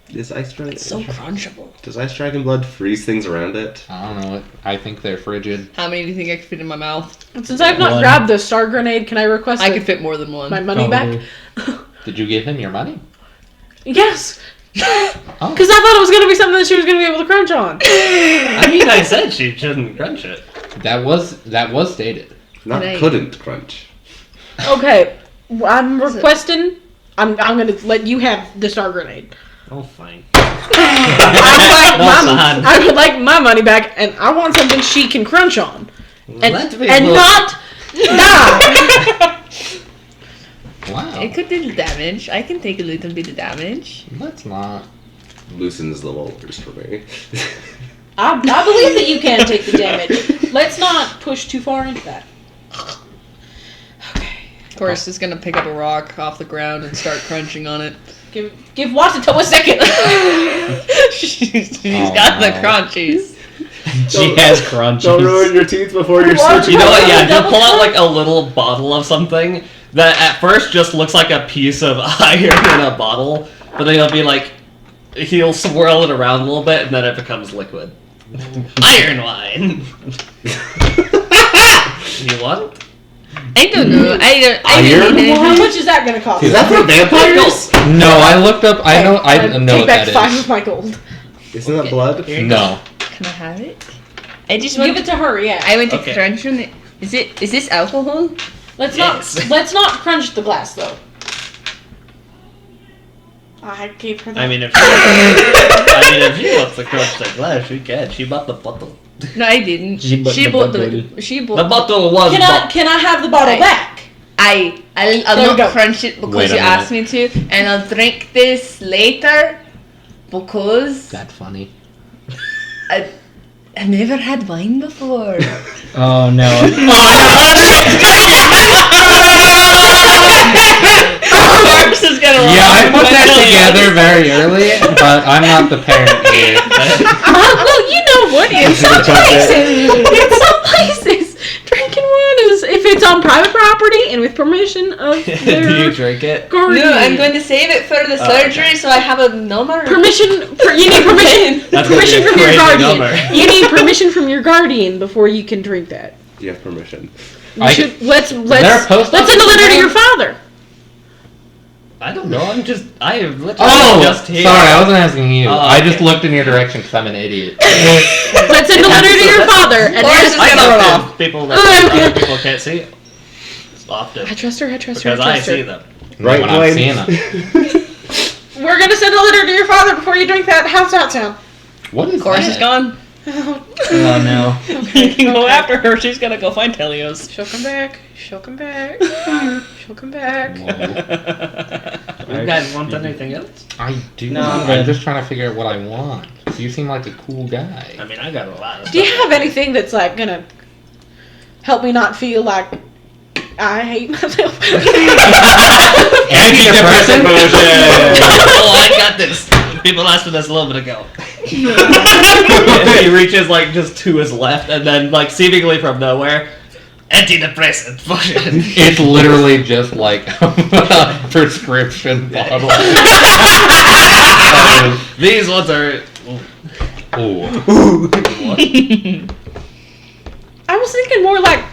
Is ice dragon? So crunchable. Does ice dragon blood freeze things around it? I don't know. I think they're frigid. How many do you think I could fit in my mouth? Since I've not One. grabbed the star grenade, can I request I could fit more than one. my money back? Did you give him your money? Yes. Oh. Because I thought it was going to be something that she was going to be able to crunch on. I mean, I said she shouldn't crunch it. That was stated. Not Right. couldn't crunch. Okay, I'm requesting. I'm going to let you have the star grenade. Oh, fine. I would like my money back, and I want something she can crunch on, and not die. Wow. It could do damage. I can take a little bit of damage. Let's not. Loosens the walters for me. I believe that you can take the damage. Let's not push too far into that. Okay. Of course, is gonna pick up a rock off the ground and start crunching on it. Give Watato a second. She's Oh, got the no. crunchies. She has crunchies. Don't ruin your teeth before you're Why- searching. You know what? Yeah, Double you pull out crunch? like a little bottle of something that at first just looks like a piece of iron in a bottle, but then he'll be like, he'll swirl it around a little bit, and then it becomes liquid. Iron wine. You want? I don't know. I don't Iron need How it. much is that going to cost? Is that for vampires? No, I looked up. I know Take what back that 5 is. of my gold. Isn't that blood? No. Can I have it? I just Give want. it to her. Yeah. I want to Okay. crunch on it. Is this alcohol? Let's Yes. not crunch the glass though. I gave her that. I mean, if she wants to crunch the glass, she can. She bought the bottle. No, I didn't. She bought the bought bottle. She The bought. bottle was. Can I have the bottle I- back? I'll There we not go. crunch it Wait because a you asked me to, and I'll drink this later because That's funny. I've never had wine before. Oh no. Marks is gonna Yeah, I laugh. put that together very early, but I'm not the parent here. Well, you know what? In some places, drinking wine is if it's on private property and with permission of Do you their drink it? guardian. No, I'm going to save it for the surgery, so I have a number. You need permission. That's gonna Permission be a from your crazy guardian. number. You need permission from your guardian before you can drink that. You have permission. I- Let's there a post send a office letter to in your father. I don't know. I have literally Oh, just here. sorry, I wasn't asking you. Oh, I just okay. looked in your direction because I'm an idiot. Let's send a letter to your father. And Or there's just I gonna know run that off. people that other people can't see it. Often. I trust her. I trust her. Because I I trust see her. them. Right, when I'm Blaine? seeing them. We're gonna send a letter to your father before you drink that. How's that sound? What is Of course, that? it's gone. Oh no. You can go after her. She's gonna go find Telios. She'll come back. She'll come back. She'll come back. You guys want anything else? I do. No, I'm I'm good. just trying to figure out what I want. You seem like a cool guy. I mean, I got a lot of Do you stuff. have anything that's like gonna help me not feel like I hate myself? Antidepressant Oh, I got this. People asked for this a little bit ago. He reaches like just to his left, and then like seemingly from nowhere, antidepressant. It's literally just like a prescription bottle. These ones are. Ooh. I was thinking more like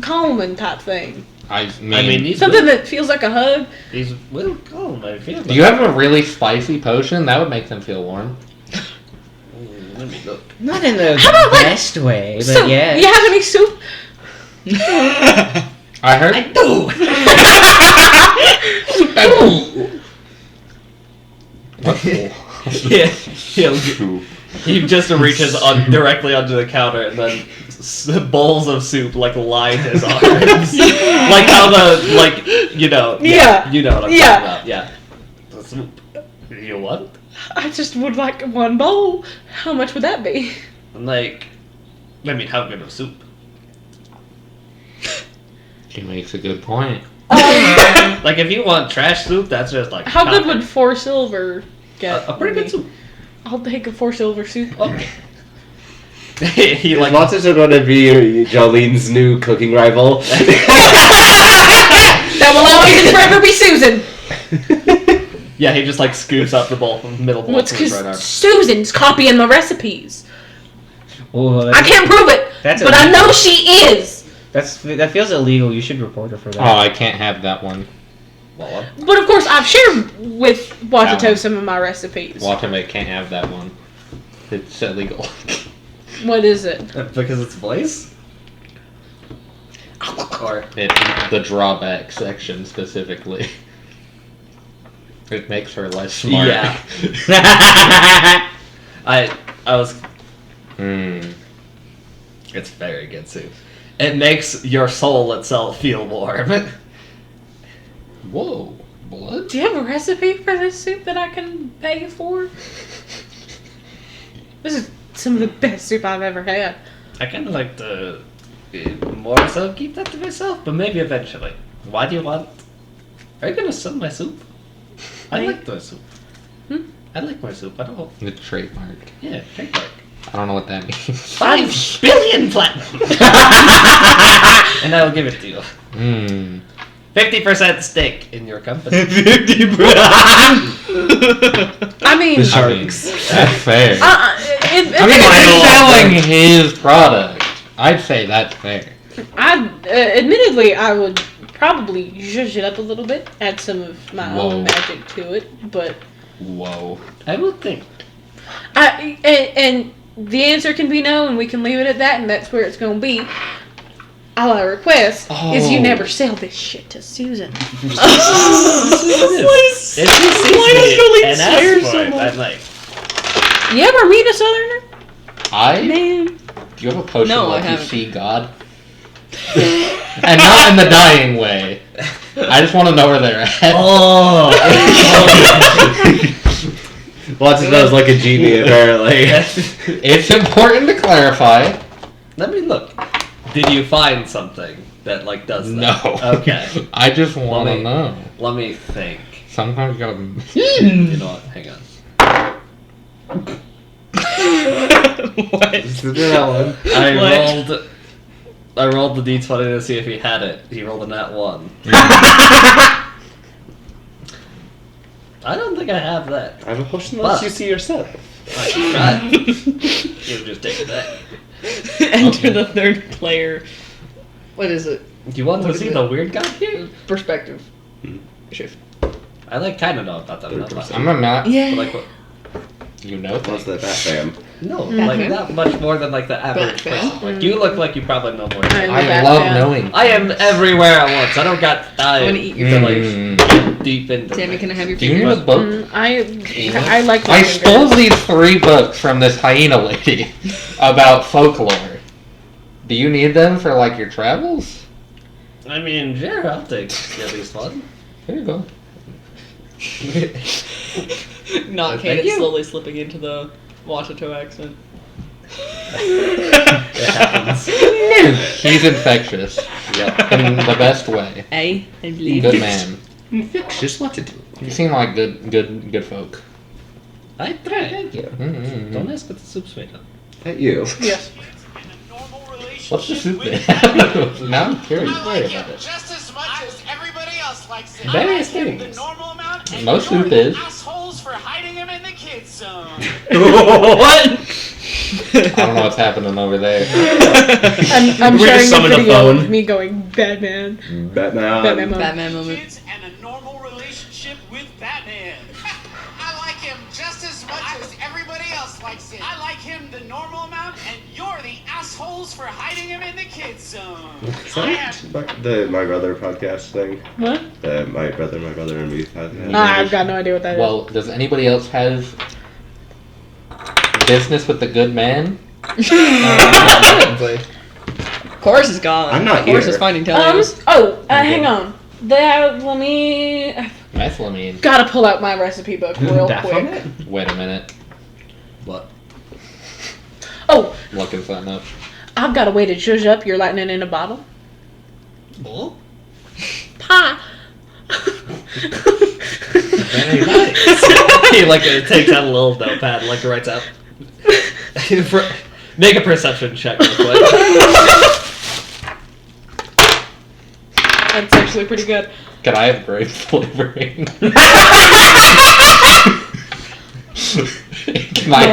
Coleman type thing. I I mean, he's Something that feels like a hug. He's will call my family. Do you have a really spicy potion? That would make them feel warm. Let me look. Not in the How about, like, best way, but Soup. yeah. You have any soup? I heard. I do. Yeah, he just reaches directly under the counter and then bowls of soup like line his arms, like how you know what I'm talking about. Yeah, the soup. You want? I just would like one bowl. How much would that be? I'm like, I mean, how good of soup? She makes a good point. Like if you want trash soup, that's just like How good chocolate. would 4 silver get? A pretty good soup? I'll take a 4 silver soup. Okay. He like Lots of going to be Jolene's new cooking rival. That will always and forever be Susan. yeah, he just like scoops up the bowl from the middle bowl What's from his right because arm. Susan's copying the recipes. Oh, I can't prove it, That's but I know she is. That feels illegal. You should report her for that. Oh, I can't have that one. Well, But of course, I've shared with Watato some of my recipes. Watame can't have that one. It's illegal. What is it? because it's voice? Or The drawback section specifically. It makes her less smart. Yeah. I was it's very good soup. It makes your soul itself feel warm. Whoa. Blood? Do you have a recipe for this soup that I can pay for? This is some of the best soup I've ever had. I kind of like to more so keep that to myself, but maybe eventually. Why do you want? Are you gonna sell my soup? I like my soup. I like my soup. I don't. It's trademark. Yeah, trademark. I don't know what that means. 5 billion platinum, and I will give it to you. 50% stake in your company. I mean, The sharks. That's fair. if I mean, if he's selling his product, I'd say that's fair. admittedly, I would probably zhuzh it up a little bit, add some of my Whoa. own magic to it, but Whoa. I will think. and the answer can be no, and we can leave it at that, and that's where it's going to be. All I request is you never sell this shit to Susan. If you see me and ask for it, I'm like, You ever meet a Southerner? Do you have a potion No, I like you haven't. see God? And not in the dying way. I just want to know where they're at. oh. Lots of those like a genie, apparently. It's important to clarify. Let me look. Did you find something that like does that? No. Okay. I just want to Let me- know. Let me think. Sometimes you gotta. You know what? Hang on. Just do that one. I rolled the d20 to see if he had it. He rolled a nat 1. I don't think I have that. I have a potion that lets you see yourself. I can try. You just take it back. Enter the third player. What is it? Do you want to What see is the it? weird guy here? Perspective. Shift. I like kind of know about that. Not much. I'm a map. Yeah. But, like what? You know What's things. that fam? No, like not much more than like the average Batman? person. Like you look like you probably know more. Than I me. I Batman. love knowing. I am everywhere at once. I don't got time. I'm gonna eat your to, like, Mm. get deep into. Tammy, things. can I have your Do you need a fingers? book? I like. I my stole fingers. these 3 books from this hyena lady about folklore. Do you need them for like your travels? I mean, sure, I'll take at least one. Here you go. Not Thank Kaden you. slowly slipping into the Washington accent. It happens. He's infectious. Yep. In the best way. I believe Good it. man. Infectious, what to do? You seem like good folk. I try. Thank you. Mm-hmm. Don't ask what the soup's made of. At you. Yes. What's the soup then? Now I'm curious. Worry about it. Just as much as everybody else likes it. Various I like him things. The normal amount, and Most you're soup is. assholes for hiding him in the kids zone. What? I don't know what's happening over there. I'm We just sharing a summoned a video phone. of me going Batman. Batman mode. Batman moment. Kids and a normal relationship with Batman. I like him just as much as everybody else likes him. I like him the normal amount, and you're the assholes for hiding him in the kids zone. I have The My Brother podcast thing. What? The My Brother and Me podcast. I've got no idea what that is. Well, does anybody else have business with the good man? Chorus is gone. I'm not Chorus here. is finding Telios. Hang on. Let me. Methylamine. Gotta pull out my recipe book real quick. Baphomet? Wait a minute. What? Oh, Looking something up. I've got a way to zhuzh up your lightning in a bottle. Oh. Pa. Very nice. He takes out a little notepad and writes out. Make a perception check real quick. That's actually pretty good. Could I have grape flavoring? Can I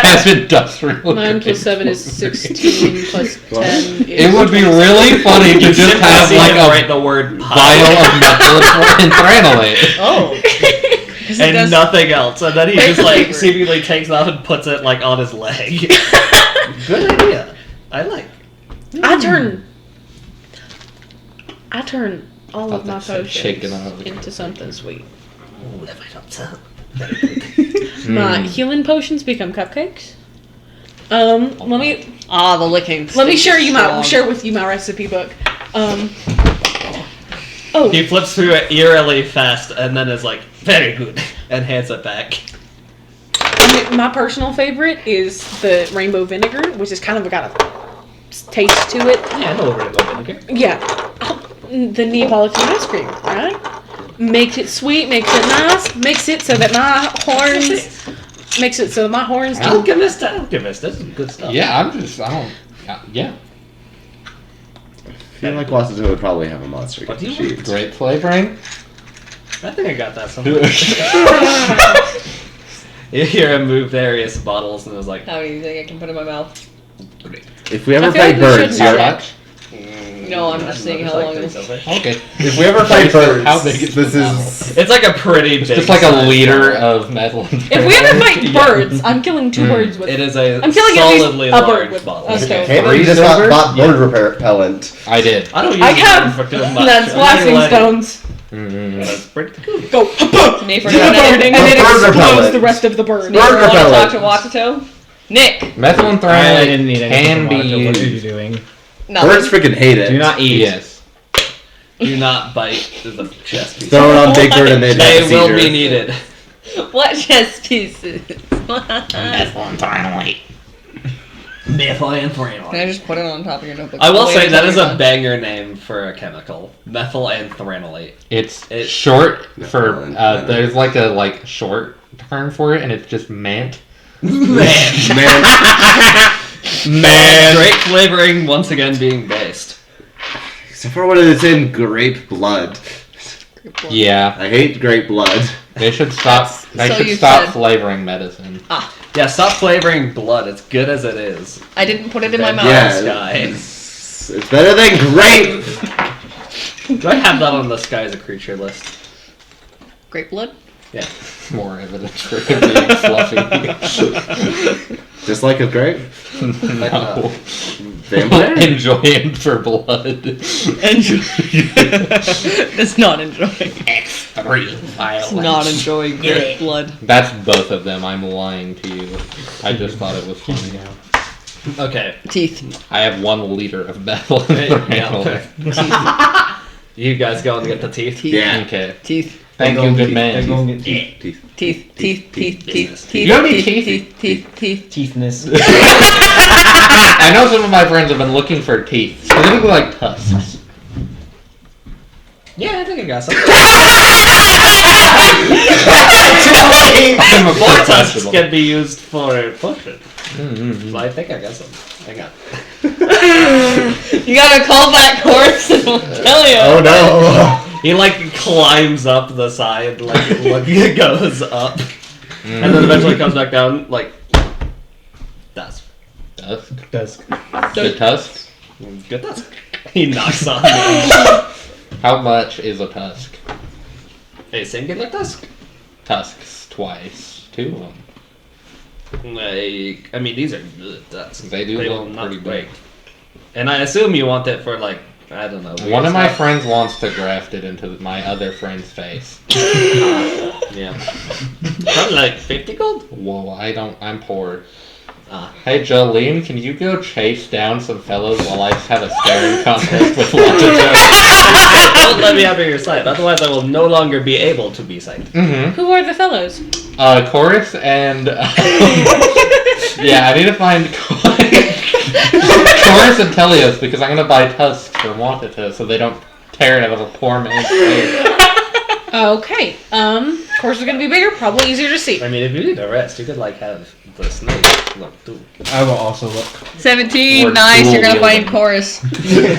have industrial? 9 plus 7 is 16 plus 10 is It would be really funny to just have write a the word vial of methylphenolate. Oh. and nothing else, and then he just seemingly takes it off and puts it on his leg. Good idea. I like. I turn all of my Thought that said shaken potions up. into something sweet. If I don't tell. My healing potions become cupcakes. Let me The licking. share with you my recipe book. He flips through it eerily fast, and then is like, "Very good," and hands it back. My personal favorite is the rainbow vinegar, which is kind of got a taste to it. Yeah, I know what rainbow vinegar. Yeah, the Neapolitan ice cream, right? Makes it sweet, makes it nice, makes it so that my horns can. Alchemist. This is good stuff. Yeah, yeah. I feel like Washington would probably have a monster What do you sheet. Grape flavoring. I think I got that somewhere. You hear him move various bottles, and it was like, How do you think I can put in my mouth? If we ever I feel fight like we birds, should you're check. No, I'm just seeing how long it is. Okay. If we ever fight birds, How big is this the is. It's like a pretty big. Just like a size liter bottle. of methylphenolate. If we ever fight Yeah. birds, I'm killing 2 birds with It is a I'm killing at least solidly a large bird with bottle. a stone. Caitlin just bought bird repellent. I did. I don't use I it have for too much. that's I'm blasting letting- stones. That's pretty cool. Go Me for to the bird, and then Bird explodes repellent. the rest of the bird. Nick, Bird want to talk repellent. to Watato? Nick! I Methylphenolate didn't need can anything be from Monaco. What are you used. doing? No. Birds freaking hate it. Do not eat. Yes. Do not bite the chest pieces. Throw it on Big Bird and they'd They have a will seizure. be needed. What chess pieces? Methylphenolate. Can I just put it on top of your notebook? I will Wait say until that is you're a done. banger name for a chemical. Methylanthranolate. It's It- short for Methylphenolate. there's like a short term for it, and it's just mant. Man. Great flavoring once again being based. Except for when it's in grape blood. Yeah, I hate grape blood. they should stop. They so should you stop said. flavoring medicine. Yeah, stop flavoring blood. It's good as it is. I didn't put it in my mouth. Yeah. Sky. It's better than grape. Do I have that on the Sky as a creature list? Grape blood? Yeah. More evidence for it being fluffy. Just like a grape. No. Vampire? Enjoying for blood. Enjoy. Does not enjoy. X3 violence. Not enjoy grape blood. That's both of them. I'm lying to you. I just thought it was funny. Okay. Teeth. I have 1 liter of methyl. Yeah. You guys go and get the teeth. Yeah. Okay. Teeth. Thank you, good man. Go and get teeth. Teeth. Teeth. Teeth. Teeth. Teeth. Teeth. You don't need Teeth. teeth. Teeth. Teeth. Teethness. I know some of my friends have been looking for teeth. Specifically like tusks. Yeah, I think I got some. I'm a More tusks professional. can be used for a potion. Mm-hmm. So I think I got some. Hang on. You gotta call back Chorus and we'll tell you. Oh no. He climbs up the side, goes up, and then eventually comes back down. Tusk. Tusk. Good tusk. Good tusk. He knocks on them. How much is a tusk? A singular tusk? Tusks twice. 2 of them. Like, I mean, these are good tusks. They do will look not pretty break. big. And I assume you want it for, like, I don't know. One of my stuff. friends wants to graft it into my other friend's face. Yeah. Probably like 50 gold? Whoa, I'm poor. Ah. Hey Jolene, can you go chase down some fellows while I have a staring contest with Watame? Don't let me out of your sight, otherwise I will no longer be able to be sight. Mm-hmm. Who are the fellows? Chorus and... yeah, I need to find Chorus and Telios because I'm going to buy tusks for Watame so they don't tear it out of a poor man's face. Okay. Of course, it's gonna be bigger. Probably easier to see. I mean, if you need a rest, you could, like, have the snake look too. I will also look. 17, Or nice, you're gonna dual find wielding. chorus.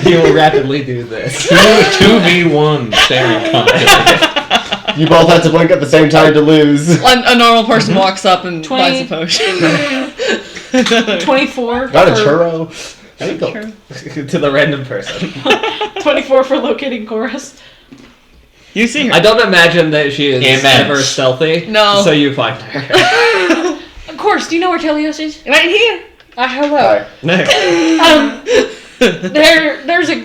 You will rapidly do this. 2v1 staring contest. You both have to blink at the same time to lose. A normal person walks up and buys a 20. potion. 24. Not a for- churro. There you go. To the random person. 24 for locating chorus. You see her. I don't imagine that she is Immense. ever stealthy. No. So you find her. Of course. Do you know where Telios is? Right here. Hello. Hi. There's a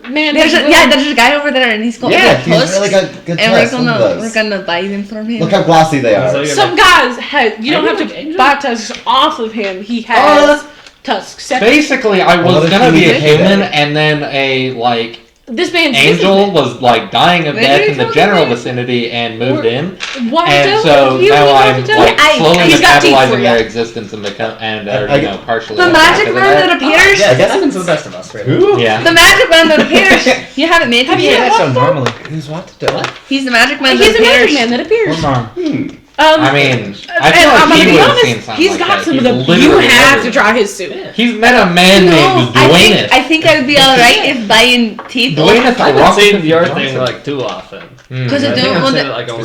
man. There's a guy over there, and he's got Yeah, good he's tusks, really got good and tusks. we're gonna buy them from him. Look how glossy they are. So you're Some guys have. You don't have to buy tusks off of him. He has tusks. Separate. Basically, I What was if gonna you be a did human, that? and then a This man's angel was dying of What death are you in the talking general about? vicinity and moved in, What? and so now I'm slowly He's got teeth for metabolizing ya. their existence and partially. The magic man that appears. Yeah, I guess that happens to the best of us, right? Who? Yeah. The magic man that appears. You haven't met him Have you yet. met So normally. Who's what to do? He's the magic man He's that a magic appears. man that appears. One arm. I mean, I And feel I'm like gonna he be would have honest, seen something he's like got that. some of He's the. You literally have to everywhere. try his suit. He's met a man named Dwayne. I think I would be alright if buying teeth. Dwayne I haven't Rock- seen your thing like too often. Because I I think don't I've want seen to. it like only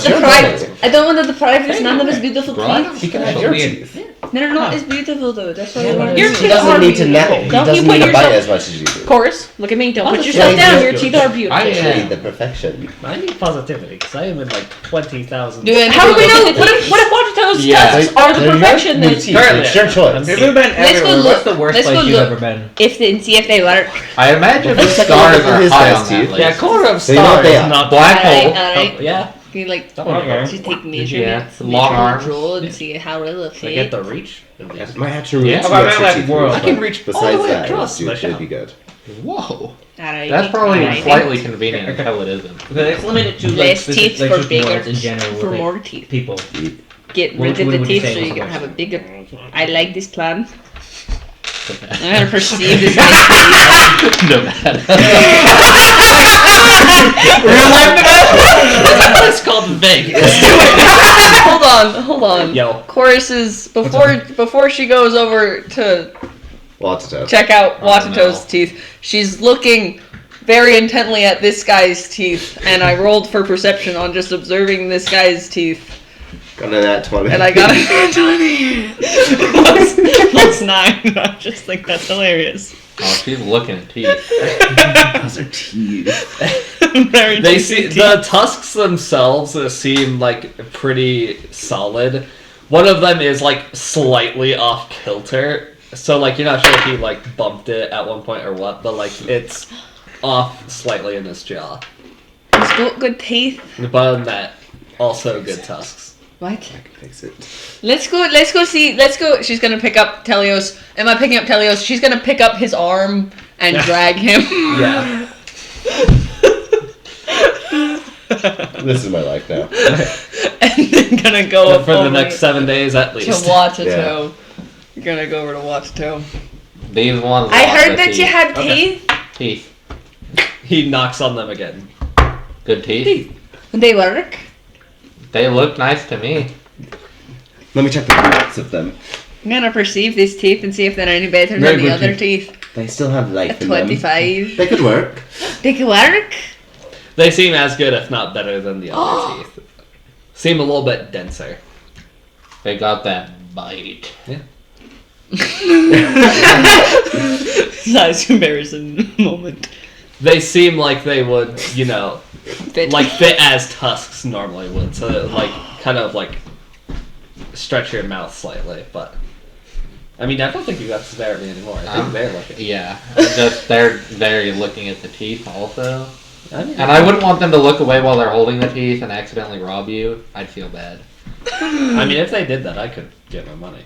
I don't want to deprive this man of his beautiful teeth. He can have your teeth. They're not as beautiful though. That's why I want Your to. teeth He doesn't are need to beautiful. nap. He Don't doesn't you put need to bite yourself. as much as you do. Chorus, look at me. Don't put Honestly, yourself yeah, down. he's Your good. teeth are beautiful. I Actually, am. the perfection. I need positivity because I am in like 20,000. How do we know? What if Watato's Yeah. tusks are the They're perfection your then? teeth. Currently, It's your choice. Have you been Let's go everywhere? look. What's the worst Let's place go you've look. ever been? If and see if they work. I imagine the Let's take a stars look at are his high guys' on that teeth. list. Yeah, core of So you know what stars they is are. not Black hole. Alright. Yeah. Can you like Don't worry about it. just take Yeah, measurements, long measure arms. the draw and see how it'll So I get fit. the reach. At least. Might have to remove Yeah. two How about extra like teeth. world? I can reach all the Besides way that, across the it'd be shop. good. Whoa. Alright, That's probably alright. slightly convenient until it isn't. Okay, let's limit it to like, Less specific- teeth like, for just bigger, words in general for with, more like, teeth. people. Get What rid of would the you teeth say so was you the can worst? have a bigger. I like this plan. I'm gonna perceive this guy's teeth. Nevada. Real life Nevada? It's called Vegas. Hold on. Yo. Chorus is before she goes over to Lots of tough. check out Watato's no. teeth. She's looking very intently at this guy's teeth, and I rolled for perception on just observing this guy's teeth, Got a nat 20. and I got a 20. Plus 9. I just think that's hilarious. Oh, she's looking at teeth. Those are teeth. Very They tasty see the tusks themselves seem like pretty solid. One of them is like slightly off kilter, so like you're not sure if he like bumped it at one point or what, but like it's off slightly in his jaw. He's got good teeth. But other than that, also good tusks. What? Fix it. Let's go see. She's gonna pick up Telios. Am I picking up Telios? She's gonna pick up his arm and drag him. Yeah. This is my life now. And then gonna go up For the over next 7 days at to least. Watato. You're gonna go over to Watato. These ones. I lost heard the that you teeth. had Okay. teeth. Teeth. He knocks on them again. Good teeth. They work. They look nice to me. Let me check the roots of them. I'm gonna perceive these teeth and see if they're any better Very than the good other teeth. They still have A life in them. 25. They could work. They can work. They seem as good, if not better, than the other teeth. Seem a little bit denser. They got that bite. Size comparison moment. They seem like they would, Fit. like fit as tusks normally would. So that, like, kind of like stretch your mouth slightly. But I mean, I don't think you got severity anymore. I think they're looking. Yeah, just they're looking at the teeth also. I mean, And I wouldn't want them to look away while they're holding the teeth and accidentally rob you. I'd feel bad. I mean, if they did that, I could get my money.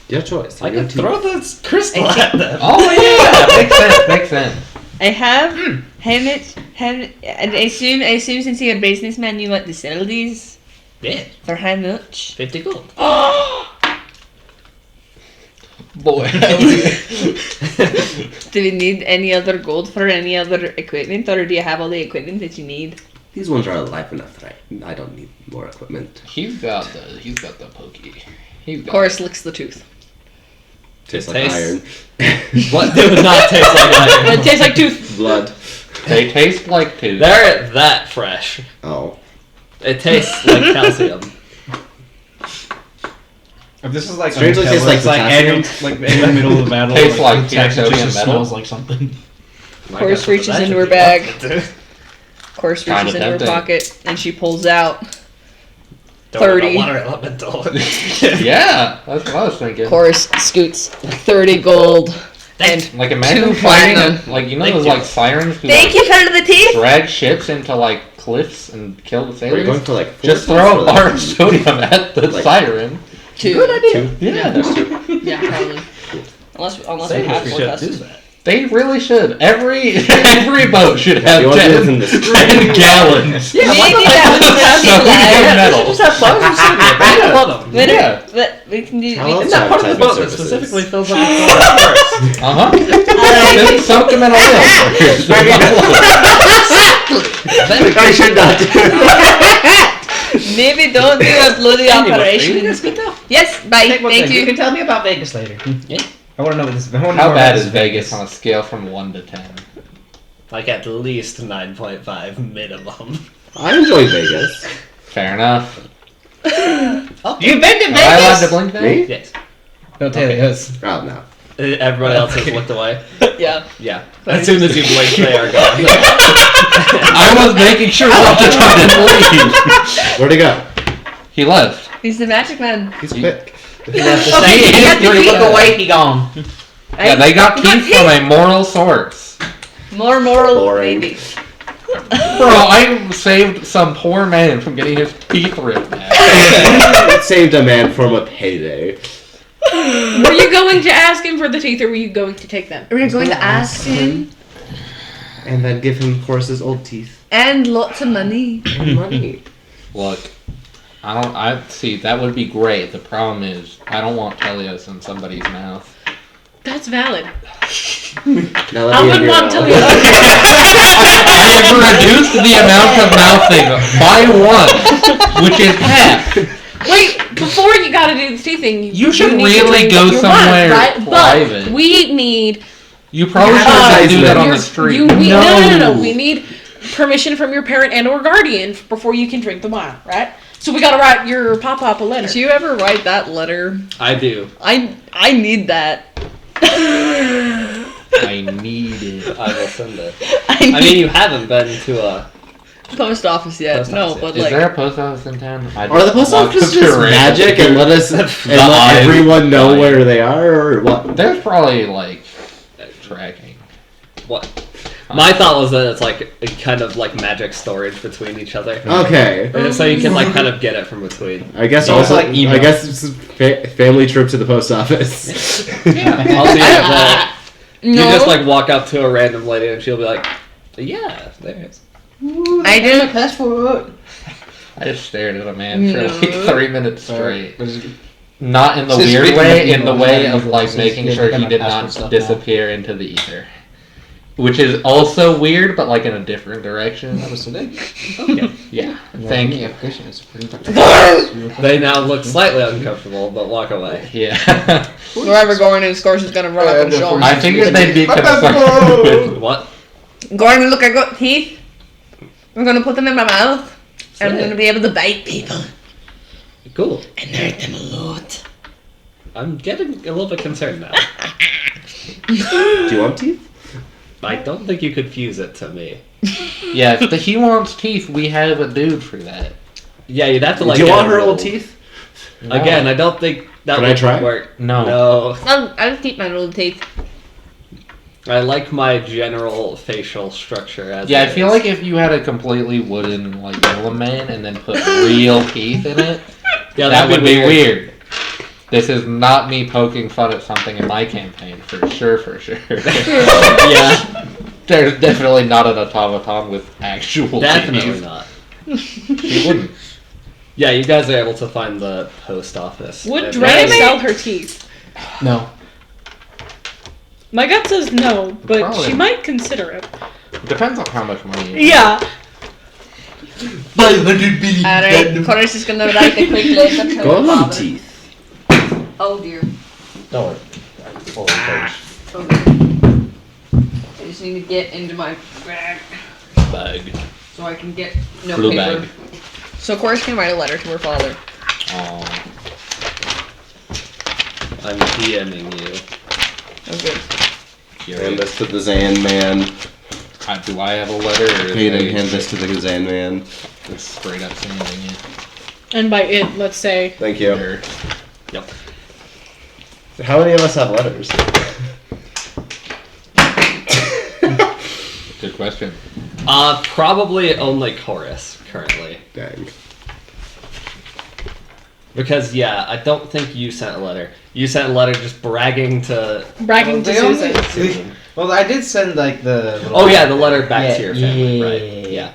Your choice. I Your could teeth. throw this crystal at them. Oh yeah, makes sense. I have how much? I assume since you're a businessman, you want to sell these Yeah, for how much? 50 gold. Boy. Do we need any other gold for any other equipment, or do you have all the equipment that you need? These ones are alive enough that I don't need more equipment. He's got the pokey. He's got Chorus licks the tooth. Tastes It like tastes- iron. What? They would not taste like iron. It tastes like tooth. Blood. They taste like tooth. They're that fresh. Oh. It tastes like calcium. If this is like Strangely Undertale, tastes where like it's like potassium. in the middle of the battle, Tastes like the text Telios just and Watame. smells like something. Chorus I guess reaches that's into her what bag. you want to do. Chorus Kinda reaches into her tempting. pocket, and she pulls out Don't worry about 30. water elemental. Yeah, that's what I was thinking. Chorus scoots 30 gold. And Like imagine 2 fighting platinum. like Thank those you. like sirens who Thank you for the teeth. drag ships into like cliffs and kill the Are you going sailors. for like Just four throw a or bar like of sodium at the Like- siren. 2. two? Yeah, There's two. Yeah, probably. Unless we have more customers. they really should. Every boat should have You want to do this in 10 the spring? gallons. Maybe that Sodium would metal. Just have fun with sodium. They don't want them. But, Yeah. but we can do. How else Isn't that part of the advertisement boat that services? specifically fills up with water first? Then soak them in oil first. I should not do that. Maybe don't do a bloody Anyway, operation. you guys good now? Yes, bye. Thank You you. can tell me about Vegas later. Yeah. I want to know what this. I wanna know How more bad about is this Vegas on a scale from 1 to 10? Like at least 9.5 minimum. I enjoy Vegas. Fair enough. You've been to Am I allowed to Vegas? blink there? Me? Yes. No, Telios. Oh no. Everybody else has looked away. Yeah. Yeah. As soon as you blink, they are gone. I was making sure not to try to leave. Where'd he go? He left. He's the magic man. He's quick. He left the He same. is You pretty look good. away, he gone. Yeah, they got teeth from a moral source. More moral, Boring. maybe. Bro, I saved some poor man from getting his teeth ripped out. It saved a man from a payday. Were you going to ask him for the teeth, or were you going to take them? We're going to ask him, And then give him Horace's old teeth. and lots of money. And money. Look, I see, that would be great. The problem is, I don't want Telios in somebody's mouth. That's valid. Now let I me in wouldn't your want mouth. Telios. I have reduced the amount of mouthing by 1, which is half. Wait, before you gotta do the teeth thing, You should need to really drink go your somewhere wine, right? private. But we need You probably should Advertisement. do that on the your- street. no. We need permission from your parent and or guardian before you can drink the wine, right? So we gotta write your pop a letter. Did you ever write that letter? I do. I need that. I need it. I will send it. I I mean, you haven't been to a. post office yet. Post No, office, but Is like there a post office in town? Are the post walk office up to just a random- magic and let us and let eyes everyone know dying. where they are or what? There's probably like tracking. What? My thought was that it's like a kind of like magic storage between each other. Okay. And so you can like kind of get it from between. I guess So it's also like email. I guess it's a family trip to the post office. I'll see it. Well, no. you just like walk up to a random lady and she'll be like, "Yeah, there it is." I didn't. Passport. I just stared at a man for like No. 3 minutes straight. Sorry. Not in the Just weird speaking way, of in the emails, way I of need like to making get sure my he did passport not stuff disappear into the ether. Which is also weird, but like in a different direction. That was today. Okay. Yeah, And thank the you. application is pretty much. They now look slightly uncomfortable, but walk away. Yeah. Wherever Gordon scores is gonna run up and show him. I figured they'd be concerned with. What? Gordon, look, I got teeth. I'm gonna put them in my mouth. And I'm gonna be able to bite people Cool. and hurt them a lot. I'm getting a little bit concerned now. Do you want teeth? I don't think you could fuse it to me. Yeah, if he wants teeth, we have a dude for that. Yeah, you'd have to like. Do you get want a her little- old teeth? No. Again, I don't think that Can I would try? work. No. No. I'll keep my little teeth. I like my general facial structure as Yeah, I it feel is. like if you had a completely wooden like Golem Man and then put real teeth in it, Yeah, that that'd would be weird. This is not me poking fun at something in my campaign, for sure, for sure. Yeah, There's definitely not an automaton with actual definitely teeth. not. She wouldn't. Yeah, you guys are able to find the post office. Would And Drea that's- sell her teeth? No. My gut says no, but Probably. she might consider it. Depends on how much money you Yeah. 500 billion. Alright, Chorus is gonna write a quick letter to her Golem father. teeth. Oh dear. Don't worry. Oh dear. I just need to get into my bag Bag. so I can get Blue paper. bag. So Chorus can write a letter to her father. Aw. I'm DMing you. Oh good. Hand this to the Zan man. Do I have a letter? Or is Hayden, it hand this to the Zan man. just straight up sending it? And by it, let's say. Thank you. Or- Yep. How many of us have letters? Good question. Probably only Chorus currently. Dang. Because yeah, I don't think you sent a letter. You sent a letter just bragging to. Bragging to They only- Susan. Susan. Well, I did send like the. little- Oh yeah, the letter back Yeah, to your family, yeah, right? yeah, yeah. Yeah.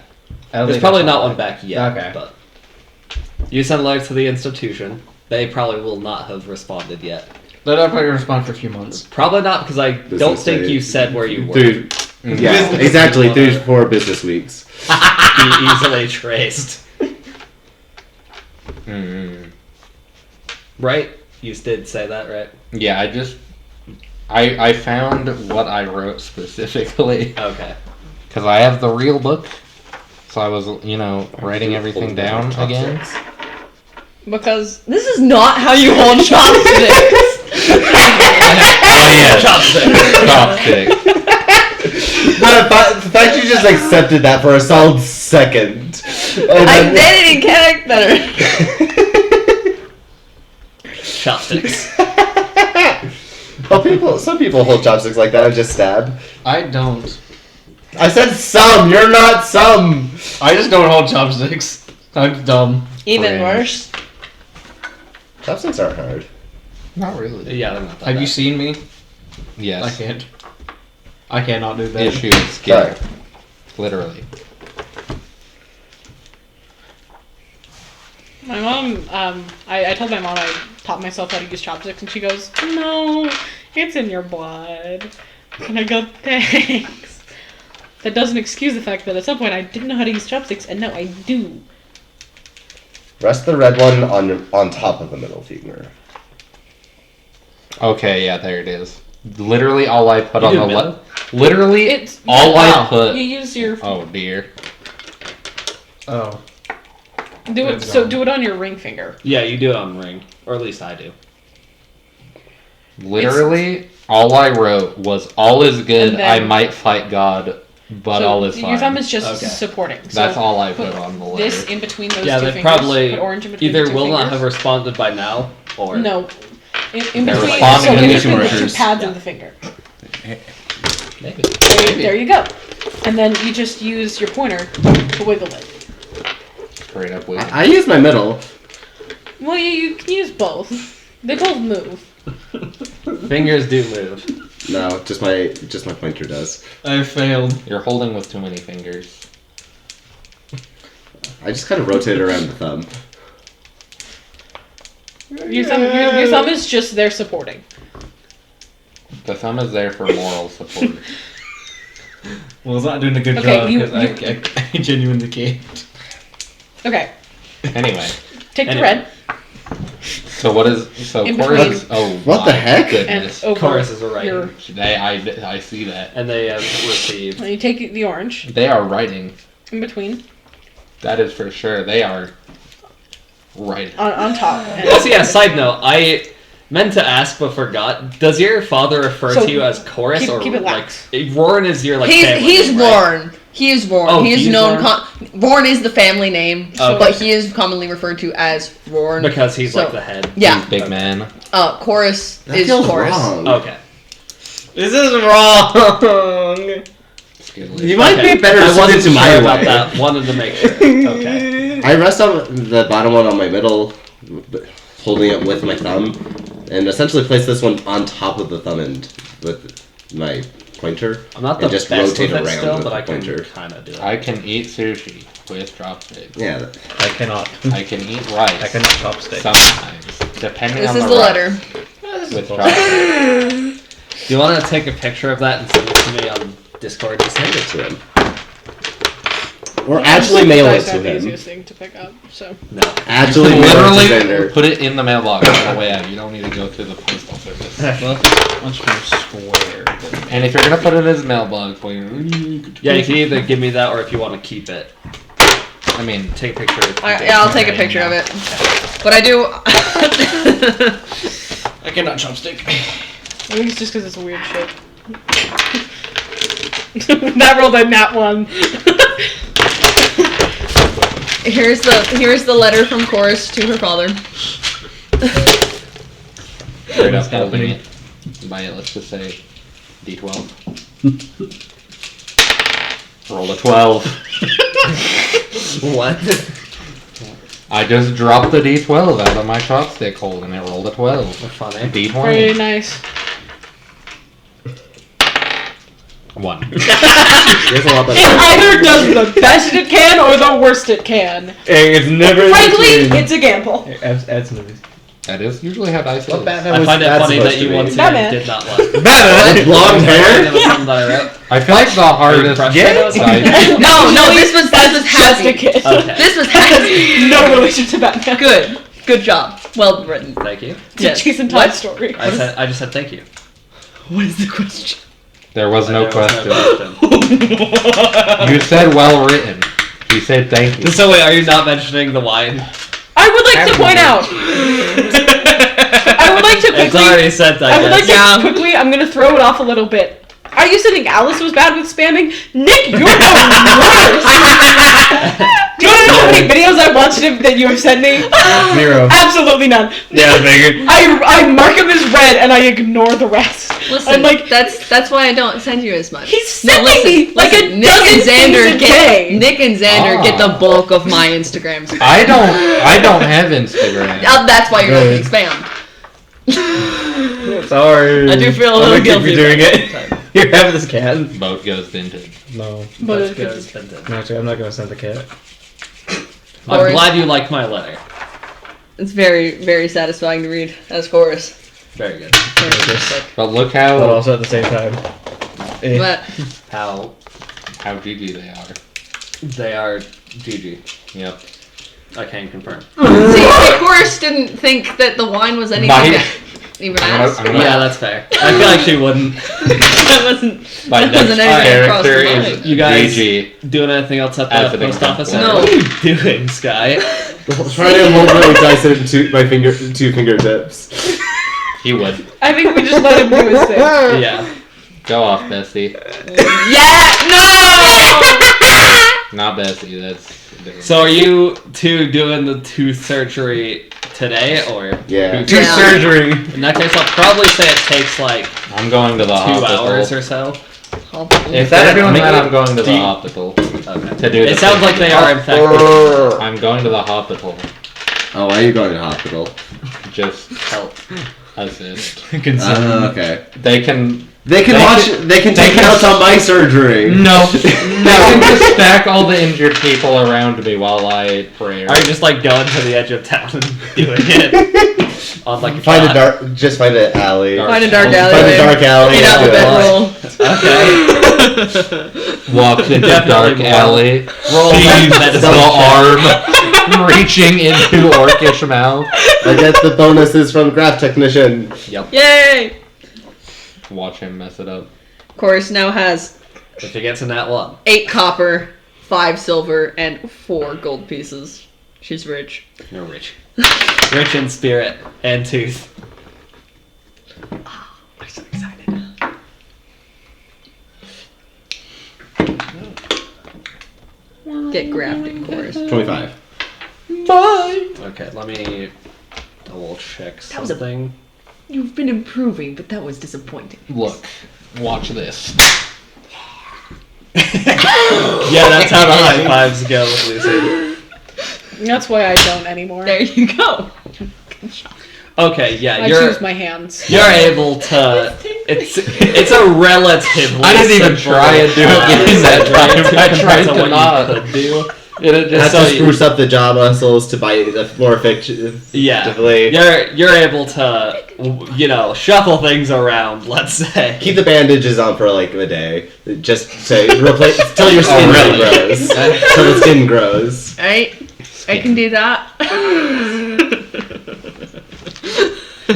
I don't There's think probably I not saw one that. back yet. Okay. But you sent a letter to the institution. They probably will not have responded yet. Let up probably respond for a few months. Probably not because I don't Business think day. you said where you were. Dude. Yeah, Business exactly. is 3 to 4 business weeks. Be easily traced. Mm. Right? You did say that, right? Yeah, I found what I wrote specifically Okay. because I have the real book, so I was writing everything down again. Because this is not how you hold chopsticks. Oh yeah, Chopstick. chopstick. The fact you just accepted that for a solid second. And I then- did it in character. Chopsticks. Well, some people hold chopsticks like that and just stab. I don't. I said some. You're not some. I just don't hold chopsticks. I'm dumb. Even Cringe. worse. Chopsticks aren't hard. Not really. Yeah, they're not that Have you bad. seen me? Yes. I can't. I cannot do that. Issue of skill. Sorry. Literally. My mom, I told my mom I taught myself how to use chopsticks, and she goes, "No, it's in your blood." And I go, "Thanks." That doesn't excuse the fact that at some point I didn't know how to use chopsticks, and now I do. Rest the red one on top of the middle finger. Okay, yeah, there it is. Literally all I put You on do the middle? left. Literally It's all I You put. use your Oh dear. Oh. do it. So do it on your ring finger. Yeah, you do it on ring. Or at least I do. Literally all I wrote was all is good. And then- I might fight God, but So all is fine. your thumb is just Okay. supporting. So That's all I put put on the letter. this in between those Yeah, two they fingers. probably Put orange in between either the two will not have fingers. responded by now, or No. In They're between, responding so to in the between the two markers. pads Yeah. of the finger. maybe. There you go. And then you just use your pointer to wiggle it. Straight up with. I use my middle. Well, you can use both. They both move. Fingers do move. No, just my pointer does. I failed. You're holding with too many fingers. I just kind of rotate it around the thumb. Your thumb is just there supporting. The thumb is there for moral support. Well, it's not doing a good Okay, job you- because I genuinely can't. Okay, Anyway, take the Anyway. red so what is In chorus? between. Oh, What the my heck? and Goodness. over Choruses are writing. your. I see that. And they have received. And you take the orange They are writing. in between That is for sure. They are writing. on top. And Also, yeah, side note, Meant to ask but forgot. Does your father refer So, to you as Chorus keep- or keep it like lax. Roran is your like family He's name, right? Vorn. He is Vorn. Oh, he is he's known. Vorn? Vorn is the family name, Okay. but he is commonly referred to as Vorn Because he's So- like the head. Yeah. He's big man. Chorus That is feels Chorus. wrong. Okay. This is wrong. You might Okay. be better I suited wasn't to my sure way. about that. Wanted to make sure. Okay. I rest on the bottom one on my middle, holding it with my thumb, and essentially place this one on top of the thumb end with my pointer. I'm not the And just best rotate with it around still, with but the I can pointer. kind of do it. I can eat sushi with chopsticks. Yeah. I cannot. I can eat rice. I cannot chopstick. Sometimes, depending This on is the the rice. letter. With chopsticks. Do you want to take a picture of that and send it to me on Discord? Send it to him. Or actually mail it to the him. easiest thing to pick up. So No. Actually mail it to Literally, Xander. put it in the mailbox on the way out. You don't need to go through the postal service. Much more square. And if you're gonna put it in his mailbox, well, Yeah, you can either give me that or if you want to keep it. I mean, Take a picture. Yeah, I'll take a picture of it. But I do. I cannot chopstick. I think it's just because it's a weird shape. That rolled a nat one. Here's the letter from Chorus to her father. straight up holding it. By it, let's just say D12. Roll a 12. What? I just dropped the D12 out of my chopstick hole and it rolled a 12. Funny. Very D20. nice. 1. There's a lot It better. either does the best it can or the worst it can. Hey, it's never in Frankly, between. it's a gamble. Hey, add some of these. That is usually how dice What is. Batman I was find it that funny supposed that you to be? once Batman. again did not like. Batman? Blonde hair? That was something that I wrote. I feel like the hardest crushed it? dice. No, this was Just a happy. kid. Okay. This was happy. No relation to Batman. Good job. Well written. Thank you. It's a Yes. Jason What? Todd story. I just said thank you. What is the question? There was no There was question. question. You said well written. He said thank you. So wait, are you not mentioning the wine? I would like to point out. I would like to It's quickly. already said that. I would like Yeah. to quickly. I'm gonna throw it off a little bit. Are you saying Alice was bad with spamming? Nick, you're the worst. Do you want to know how many videos I watched that you have sent me? 0. Absolutely none. Yeah, I figured. I mark them as read and I ignore the rest. Listen, I'm like, that's why I don't send you as much. he's sending me like a Nick and dozen Xander things a day. Nick and Xander get the bulk of my Instagrams. I don't have Instagram. That's why you're not getting spammed. Sorry. I do feel a I'm little gonna keep guilty you doing about it. You're having this cat? Boat goes vintage. No. But That's good. It's been done. No, actually, I'm not gonna send the cat. I'm Chorus. glad you liked my letter. It's very, very satisfying to read as Chorus. Very good. But look But how also at the same time. Eh. But How GG they are. they are GG. Yep. I can confirm. see, Chorus didn't think that the wine was anything My- that even asked. I'm gonna- Yeah, that's fair. I feel like she wouldn't. That wasn't. My That next wasn't anything that crossed character your is mind. You guys GG. doing anything else at As the an post office? example. No. What are you doing, Sky? Trying to hold my dice into my two fingertips. He would. I think we just let him do his thing. Yeah. Go off, Bessie. Yeah, no. Not Bessie. That's different. So are you two doing the tooth surgery today, or? Yeah. Tooth Yeah. surgery. In that case, I'll probably say it takes like I'm going to the 2 hospital. hours or so. If they're doing that, I'm going to Do the you- hospital Okay. to do. It sounds like they are infected. I'm going to the hospital. Oh, why are you going to the hospital? Just Help. assist. Okay. They can. They can take can- notes on my surgery. No. They can just stack all the injured people around me while I pray. Are you just like going to the edge of town and doing it on like a Find a cot? just find an alley. Find a dark Find a alley. Find a dark alley. Read out the and do it. bedroll. Okay. Walks into Definitely dark roll. alley. Roll that medicine Double check. arm reaching into orcish mouth. I get the bonuses from Graph Technician. Yep. Yay! Watch him mess it up. Chorus now has If he gets in that one. 8 copper, 5 silver, and 4 gold pieces. She's rich. You're rich. Rich in spirit and tooth. I'm so excited. Get grafted, chorus. 25. Okay, let me double check That was a- something. You've been improving, but that was disappointing. Look, watch this. Yeah, that's how the high fives go, Lucy. That's why I don't anymore. There you go. Okay, yeah, I you're choose my hands. you're able to. It's a relatively. I didn't even simple, try and do it in that surgery time. I compared tried to what not. you could do. It Have just to spruce up the jaw muscles to bite more effectively. Yeah, you're able to, shuffle things around. Let's say. Keep the bandages on for like a day. Just to replace till your skin really? grows. Till the skin grows. Alright, I can do that.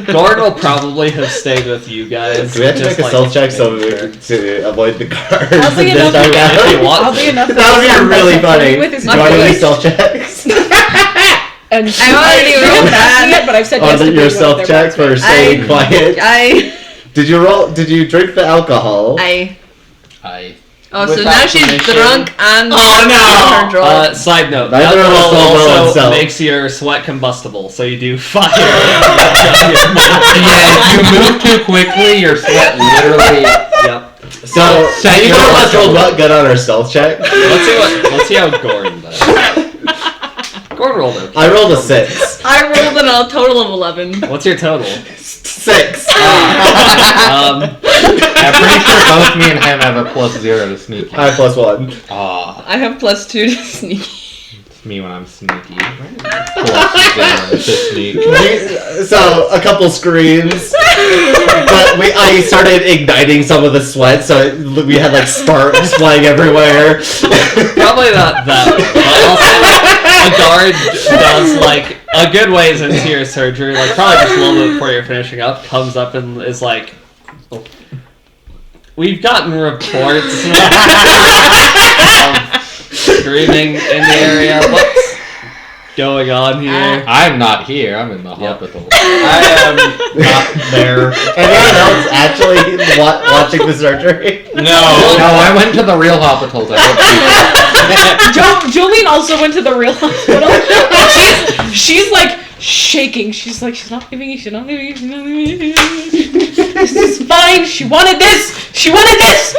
Gordon will probably have stayed with you guys. Do we have to just make a stealth check so sure. to avoid the guards? Oddly and enough, then dark If you out? want. Oddly enough, That would be really funny. With his Do you want to Not make stealth checks? and I already we rolled haven't asked that. me yet, but I've said yes to On being your one of stealth their check for bridesmaids. staying quiet. Did you roll? Did you drink the alcohol? Oh, so Without now she's permission. drunk and Oh her no! drunk. Side note, Neither of us alcohol don't know also itself. makes your sweat combustible, so you do fire. Yeah, if you move too quickly, your sweat literally. Yep. So, set either your of us rolled muscle. what good on our stealth check? Let's see how Gordon does. Gordon rolled okay. I rolled a 6. I rolled a total of 11. What's your total? 6. Um, I'm pretty sure both me and him have a +0 to sneaky. I have +1. I have +2 to sneak. It's me when I'm sneaky. +0 to sneak. So a couple screams, but I started igniting some of the sweat, so we had like sparks flying everywhere. probably not that one, but also a guard does like a good ways into your surgery, like probably just a little bit before you're finishing up, comes up and is like, we've gotten reports of screaming in the area. What's going on here? I'm not here. I'm in the hospital. I am not there. Anyone else actually watching the surgery? No, I went to the real hospital to help people. Jolene also went to the real hospital. she's like shaking. She's like, she's not leaving you. She's not leaving you. She's not leaving you. This is fine. She wanted this. She wanted this.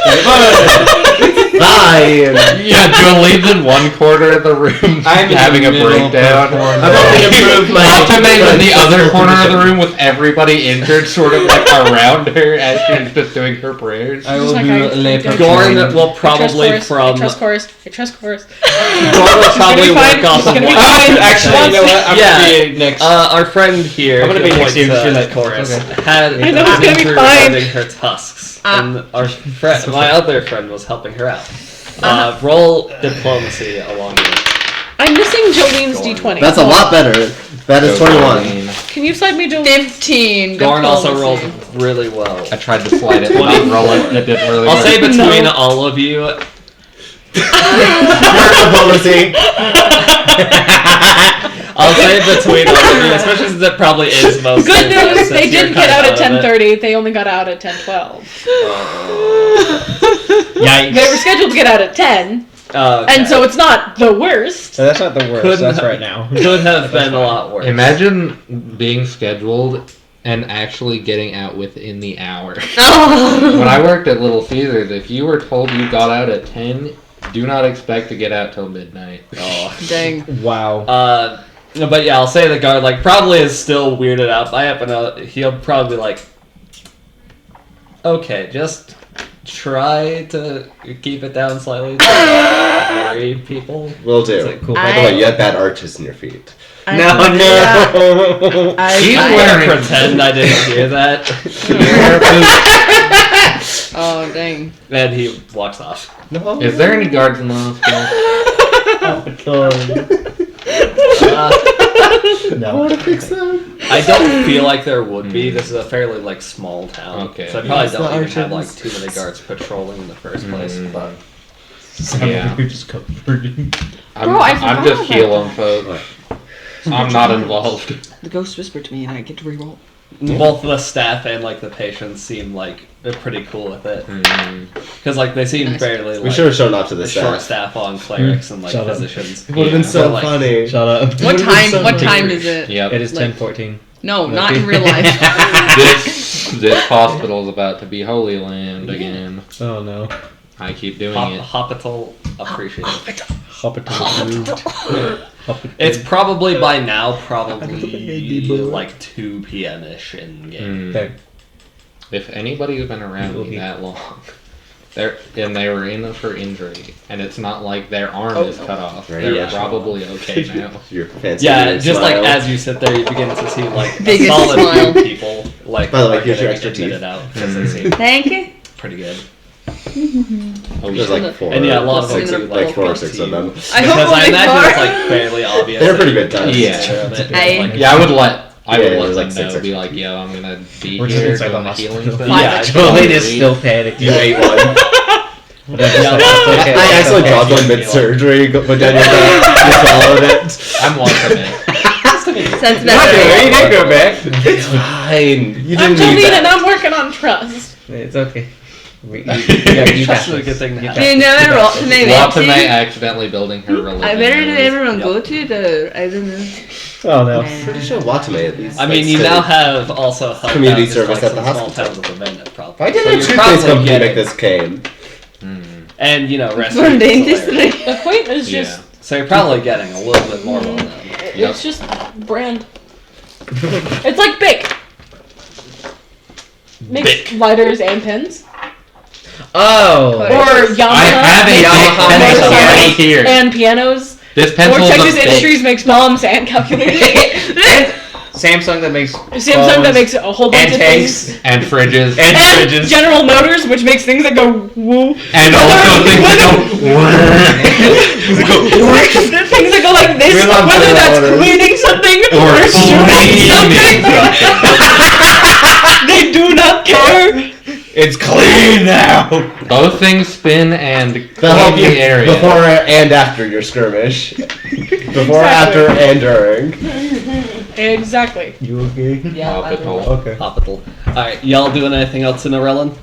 Fine. Yeah, Jolene's in one corner of the room I'm in having the a middle breakdown. performing. I've only improved my. Watame in the other corner of the room with everybody injured, sort of like around her as she's just doing her prayers. I will Like, do I- lay I- Gordon will I probably trust chorus. I trust chorus. Gordon will probably be fine. work off She's of gonna be what fine. Actually, you know what? I'm Yeah. gonna be next. Our friend here, I'm gonna be who next to you, points she's to like, chorus, okay. had I know it's an gonna be injury fine. regarding her tusks, and our friend, my other friend, was helping her out. Roll diplomacy along with. I'm missing Jolene's D20. That's a lot better. That is 21. Can you slide me Jolene? 15. Gorn also diplomacy. rolled really well. I tried to slide it, not roll it. It didn't really I'll work. say between No. all of you, Your diplomacy. I'll say between all of you, especially since it probably is most. Good of us, news, since they you're didn't get kind out of at it. 10:30. They only got out at 10:12. Yikes. They were scheduled to get out at 10, Okay. and so it's not the worst. So that's not the worst. Couldn't That's have- right now. Could have been a lot worse. Imagine being scheduled and actually getting out within the hour. Oh. When I worked at Little Caesars, if you were told you got out at 10, do not expect to get out till midnight. Oh. Dang. Wow. But yeah, I'll say the guard probably is still weirded out. I happen to. He'll probably be like, okay, just try to keep it down slightly. Worry people. Will do. It's like, cool. By the way, you have bad arches in your feet. I- No. He's I'm wearing- gonna pretend I didn't hear that. Oh, dang. And he walks off. No. Is there any guards in the hospital? No. I don't feel like there would be. This is a fairly small town. Okay. So I probably Yes, don't the even have archers. too many guards patrolling in the first place. But Yeah. You're just covered in- I'm, Bro, I I'm forgot just about healing folks. I'm not involved. The ghost whispered to me and I get to reroll. both the staff and like the patients seem like they're pretty cool with it. Because like they seem fairly like We should have shown off to the short staff. staff on clerics and like Shut up. physicians. It would have been so But, like, funny. Shut up. What time? What time is it? Yep. It is Like- 10:14. No, not in real life. This hospital's about to be Holy Land again. Oh no. I keep doing it. Hospital appreciated. Hop it to the It's probably by now like 2 p.m.ish in game. Okay. If anybody's been around me that long, they were in for injury, and it's not like their arm is cut off. They're Yeah. probably okay now. Your fancy Yeah, little just smile. like as you sit there, you begin to see like a Biggest solid smile. few people like By the way, are here's your getting extra admitted teeth. out because they seem Thank you. pretty good. There's like 4. And yeah, a lot of six, them do, like like, 4 or go 6 to of them. I Because hope I only imagine it's four. like fairly obvious. They're that pretty you good times. take Yeah. care of it. I- Like, Yeah, I would let Yeah, them like six know. Be extra like, yo, I'm gonna be We're just here inside doing the the healing hospital. thing. Yeah, Jolene is still panicking. You ate one. Okay, I actually dropped one mid-surgery, but then you swallowed it. I'm watching it. Sounds Okay, better. you did go back. It's fine. You I'm didn't need Jolene and that. I'm working on trust. It's okay. You That's got a good this. thing to You have. Do you know where Watame went Watame to? accidentally building her religion. I better did knows. everyone go to the I don't know. Oh no. Pretty sure Watame at least. I mean, like, you still- now have also helped Community out just, service like, at the some small hospital. towns with the bandit problem. Why didn't So a you're toothpaste probably company getting- make this cane? And you know, rest For dentistry. The point is Yeah. just, So you're probably getting a little bit more well known. it's just brand. It's like Bic. Makes lighters and pens. Oh. Or Yamaha. I have a makes big pencil motorcycles right here. and pianos. This Or pencil is Texas a big. Industries makes bombs and calculators. Samsung that makes Samsung that makes a whole bunch and of tanks. things. And fridges. And And fridges. General Motors, which makes things that go woo. And also things that go. Things that go like this, We love whether General that's Motors. cleaning something Or or shooting cleaning something. They do not care. It's clean now. Both things spin and They'll help clean you the area. before and after your skirmish. Before, Exactly. after, and during. Exactly. You okay? Hospital. Okay. Hospital. Alright, y'all doing anything else in Arellon?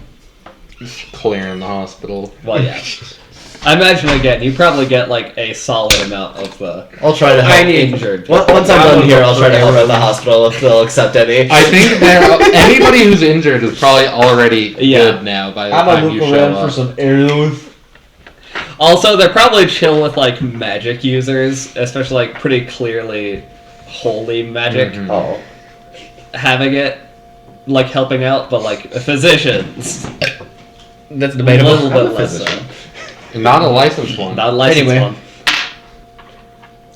Clearing the hospital. Well, yeah. I imagine again, you probably get like a solid amount of the I'll try to help. injured. Once I'm done here, I'll try to help at the hospital if they'll accept any. I think anybody who's injured is probably already Yeah. good now by the I'm time gonna you look show around up. for some arrows. Also, they're probably chill with like magic users, especially like pretty clearly holy magic Mhm. Oh. having it, like helping out, but like physicians, That's a debatable. little I'm a bit less so. physician. Not a licensed one. Not a licensed Anyway. one.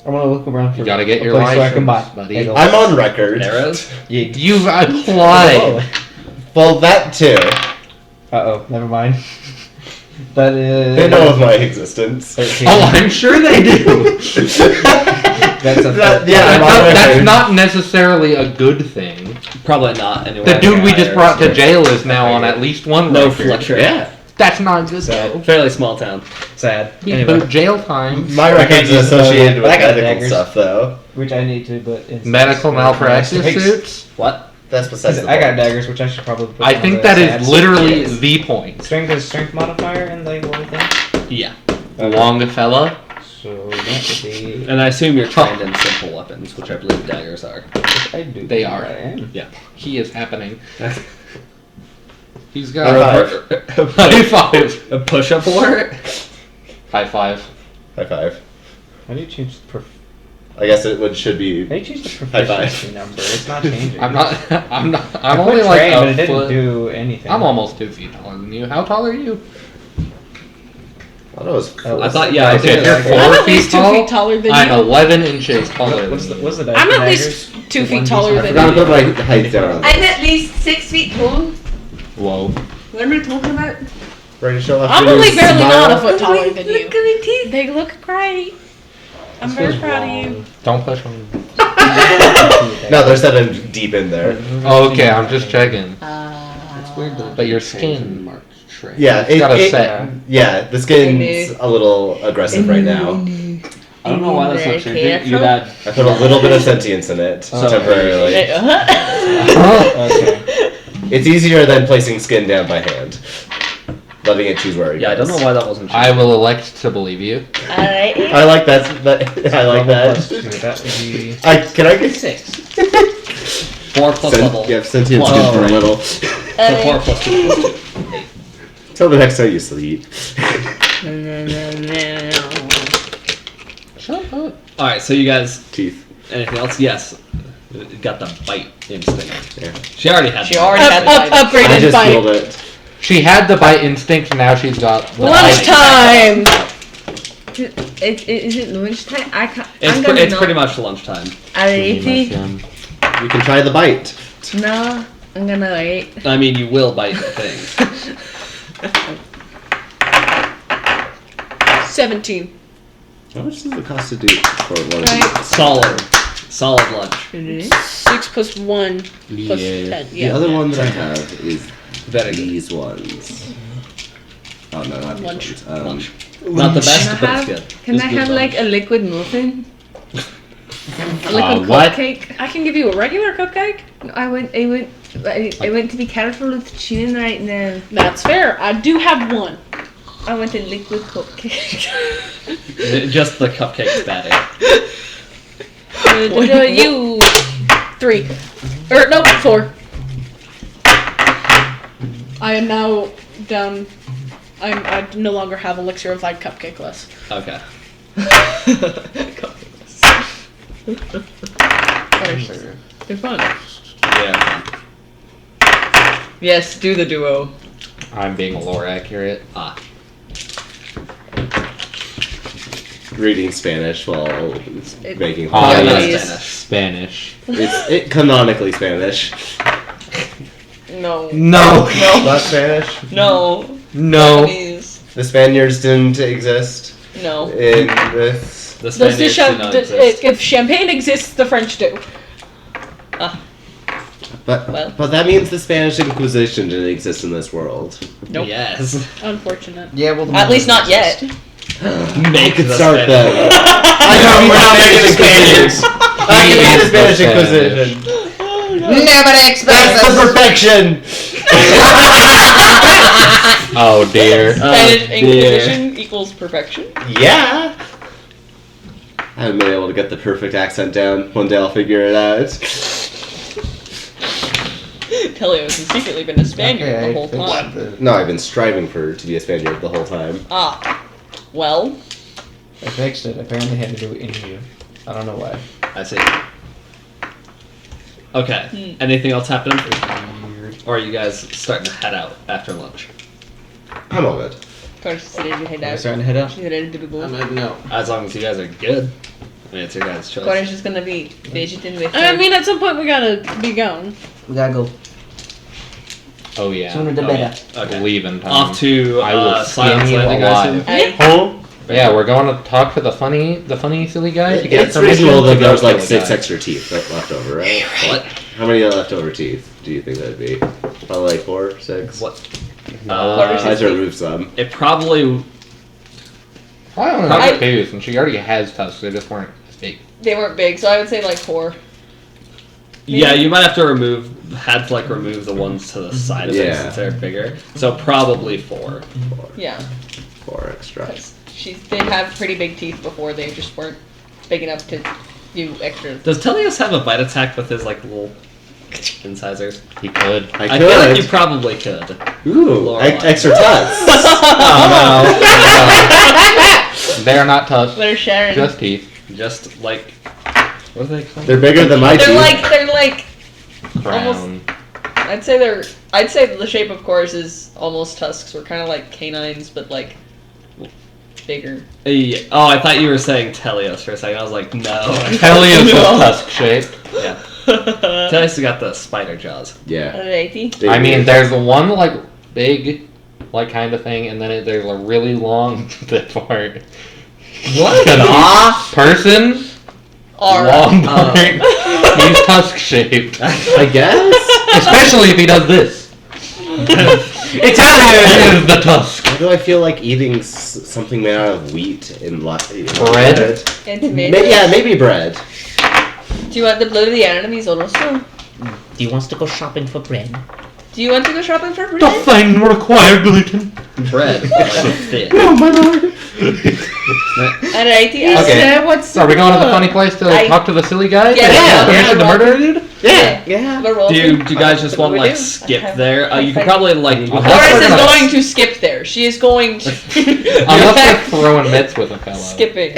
I'm gonna look around for You gotta get a your place where I can buy license, buddy. arrows. I'm on record. Arrows? You've applied. Well, that too. Uh-oh, never mind. That is... They know of my existence. 13. Oh, I'm sure they do. That's a... Yeah, I'm on That's record. not necessarily a good thing. Probably not. Anyway. The dude we just brought to jail is now on at least one No record. fluctuation. Yeah. That's not good. Sad. Fairly small town. Sad. You Anyway, put jail time. My record's associated with I got medical daggers. stuff, though. which I need to, but... It's Medical malpractice suits. What? That's besides the I got point. daggers, which I should probably put I on think the that sad is literally yes. the point. Strength modifier in the one thing? Yeah. Long fella. So that would be... And I assume you're trained in simple weapons, which I believe daggers are. Which I do. They are. I am. He is happening. He's High got five. high five. A push-up war? High five. High five. How do you change the I guess it should be. How do you change the High five. proficiency number? It's not changing. I'm I only put like train, but a it didn't foot. do anything. I'm almost 2 feet taller than you. How tall are you? I thought it was. Oh, I thought, yeah, I Okay, did. you're I'm 4 I'm at feet least 2 tall. feet taller than I'm you. 11 inches taller What's than the, you. what's the dice? I'm at daggers? least 2 The feet 1d6. taller I than forgot to you. put my height down. I'm at least 6 feet tall. Whoa. What am I talking about? Ready to show off I'm your only new barely smile? not a foot taller than Look you. at my teeth. They look great. I'm This very feels proud wrong. of you. Don't push on me. No, there's 7 deep in there. Oh, okay, I'm just checking. It's weird that But your they skin- marked trade. Yeah, It's got a it, set. yeah, the skin's a little aggressive right now. I don't know why that's not changing. Careful. You'd add. I put a little bit of sentience in it temporarily. Okay. It's easier than placing skin down by hand. Letting it choose where it Yeah, I goes. don't know why that wasn't changing. I will elect to believe you. Alright. I like that. I like Plus two, that. that would be Can I get 6. 4 plus level. Yeah, sentience Plus. good for a little. So 4 plus 2 plus 2. Till the next time you sleep. Shut up. Alright, so you guys. Teeth. Anything else? Yes. Got the bite instinct. Yeah. She already had She the already bite had instinct. the I Upgraded just by feel that. She had the bite instinct, now she's got the lunchtime. Is it lunchtime? It's pretty much lunchtime. Alrighty. You can try the bite. No, I'm gonna wait. I mean, you will bite things. 17. How much does it cost to do for one of these? Right. Solid lunch. 6 plus 1 plus 10. The Yeah. other one that I have is Very good. these ones. Oh no, not these Lunch. ones. Lunch. Not the best, but it's good. Can It's I good have like lunch. a liquid muffin? A liquid what? cupcake? I can give you a regular cupcake. No, I went to be careful with chewing right now. That's fair. I do have one. I want a liquid cupcake. Just the cupcake's better. You 3. Or no, 4. I am now down. I no longer have elixir of life cupcake less. Okay. They're fun. Yeah. Yes, do the duo. I'm being lore accurate. Ah. Reading Spanish while making Oh, Yeah, holidays. that's Spanish. Spanish. It's canonically Spanish. No. No. Not Spanish. No. No. Japanese. The Spaniards didn't exist No. in this. The Does Spaniards the do not exist. if champagne exists, the French do. But Well. but that means the Spanish Inquisition didn't exist in this world. Nope. Yes. Unfortunate. Yeah, well, the At least not yet. Make could the start Spanish. then. I know, we're not making the Spaniards. I can be the Spanish Inquisition. Nobody expects That's the perfection. Oh dear. Spanish dear. Inquisition equals perfection. Yeah. I haven't been able to get the perfect accent down. One day I'll figure it out. Telios has secretly been a Spaniard the whole time. No, I've been striving to be a Spaniard the whole time. Ah. Well. I fixed it. Apparently, had to do it in you. I don't know why. I see. Okay. Anything else happening? Or are you guys starting to head out after lunch? I'm all good. Of course, it's ready to head We're out. starting to head out. She's ready to be born. No. As long as you guys are good. I mean, it's your guys' choice. Corey's just gonna be fidgeting with her. I mean, at some point we gotta be going. We gotta go. Oh yeah. Sooner the Oh, better. Okay. Leaving time. Off to I will Silence skin you Landing, I alive. assume. Hey. Yeah, we're going to talk to the funny silly guy to get It's permission reasonable to that go there's kill like the 6 guy. extra teeth left over, right? What? How many leftover teeth do you think that'd be? Probably like 4, 6. What? I had to remove some. It probably. I don't know I- how to since she already has tusks. They just weren't as big. They weren't big, so I would say like 4. Yeah, you might have to remove the ones to the side of it Yeah. since they're bigger. So probably 4. Yeah. 4 extra. Because she did have pretty big teeth before, they just weren't big enough to do extra. Does Telios have a bite attack with his like little incisors? He could. I I feel like could. you probably could. Ooh, Lorelai. extra tusks. Oh no. They're not tusks. They're sharing. Just teeth. Just like what are they called? They're bigger than my they're teeth. like Crown. I'd say the shape of course is almost tusks. We're kind of like canines, but like bigger. Yeah. Oh, I thought you were saying Telios for a second. I was like, no. Helios is No. tusk shaped. Yeah. Telios has got the spider jaws. Yeah. Alrighty. They I mean, do. there's the one like big, like kind of thing, and then there's a really long part. What? An person, R. long part. He's tusk shaped. I guess. Especially if he does this. Italian is the tusk. Why do I feel like eating something made out of wheat and Bread? And tomatoes. Yeah, maybe bread. Do you want the blood of the enemies also? Do you want to go shopping for bread? Do you want to go shopping for bread? Nothing required, gluten. Bread. Like fit. No, my lord. Alrighty. Okay. What's Are we going to the funny place to talk to the silly guy? Yeah. Permission to murder a dude? Yeah. Do you guys just want to like skip there? You could probably like. Horace is going to skip there. She is going to. Unless they're throwing mitts with a fellow. Skipping.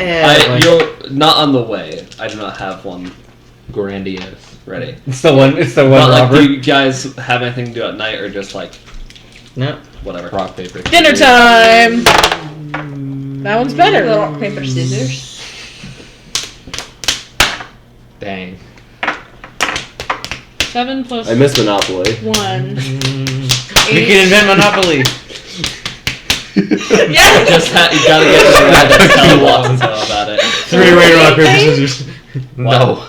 You're not on the way. I do not have one Grandiose. ready. It's the one. But like, do you guys have anything to do at night, or just like No. whatever? Rock, paper. Dinner time! That one's better. Rock, paper, scissors. Dang. 7 plus I miss Monopoly. 1. We can invent Monopoly. Yeah. You gotta get to Reddit and tell Watts and tell about it. 3-way rock, paper, scissors. No.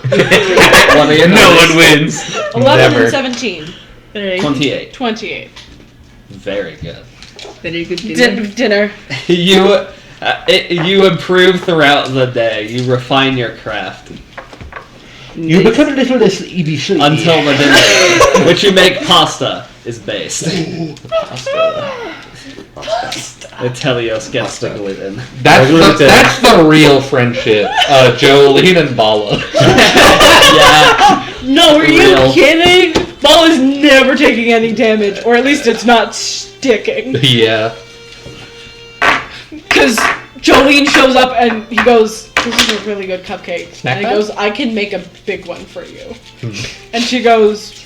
No one wins. 11 Never. and 17. 28. 28. Very good. Very good dinner. Dinner. You improve throughout the day. You refine your craft You become a little less EBC. until the dinner, which you make pasta, is based. The Telios gets the gluten. That's the real friendship. Jolene and Bala. Yeah. No, are you Real. kidding? Ball is never taking any damage, or at least it's not sticking. Yeah. Because Jolene shows up and he goes, "This is a really good cupcake." Snack and he bag? goes, "I can make a big one for you." And she goes,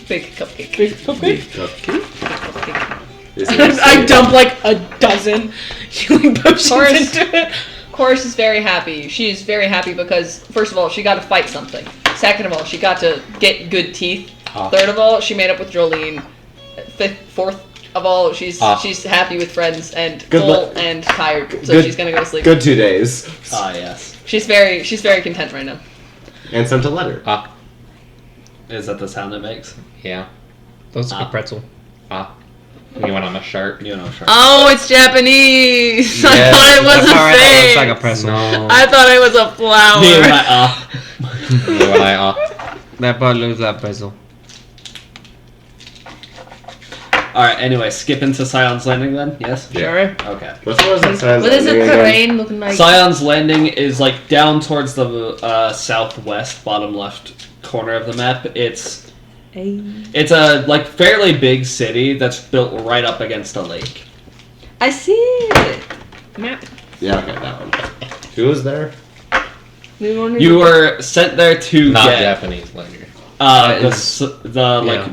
Big cupcake. "Big cupcake?" Cupcake. And I dump like a dozen healing potions Horace. into it. Chorus is very happy. She's very happy because, first of all, she got to fight something. Second of all, she got to get good teeth. Third of all, she made up with Jolene. Fourth of all, she's happy with friends and Good full luck. and tired, so Good- she's gonna go to sleep. Good 2 days. Ah, yes. She's very content right now. And sent a letter. Is that the sound it makes? Yeah. That's a good pretzel. You went on a shark. You know, sure. Oh, it's Japanese. Yes, I thought it was That's a alright, that looks thing. like a pretzel. No. I thought it was a flower. Me and my, You and I, That part looks like pretzel. Alright, anyway, skip into Scion's Landing then? Yes? Sure. Okay. What was that sign? What is the terrain looking like? Scion's Landing is like down towards the southwest, bottom left corner of the map. It's a like fairly big city that's built right up against a lake. I see it. Map. Yeah, okay, that one. Who was there? You were sent there to not get Japanese later.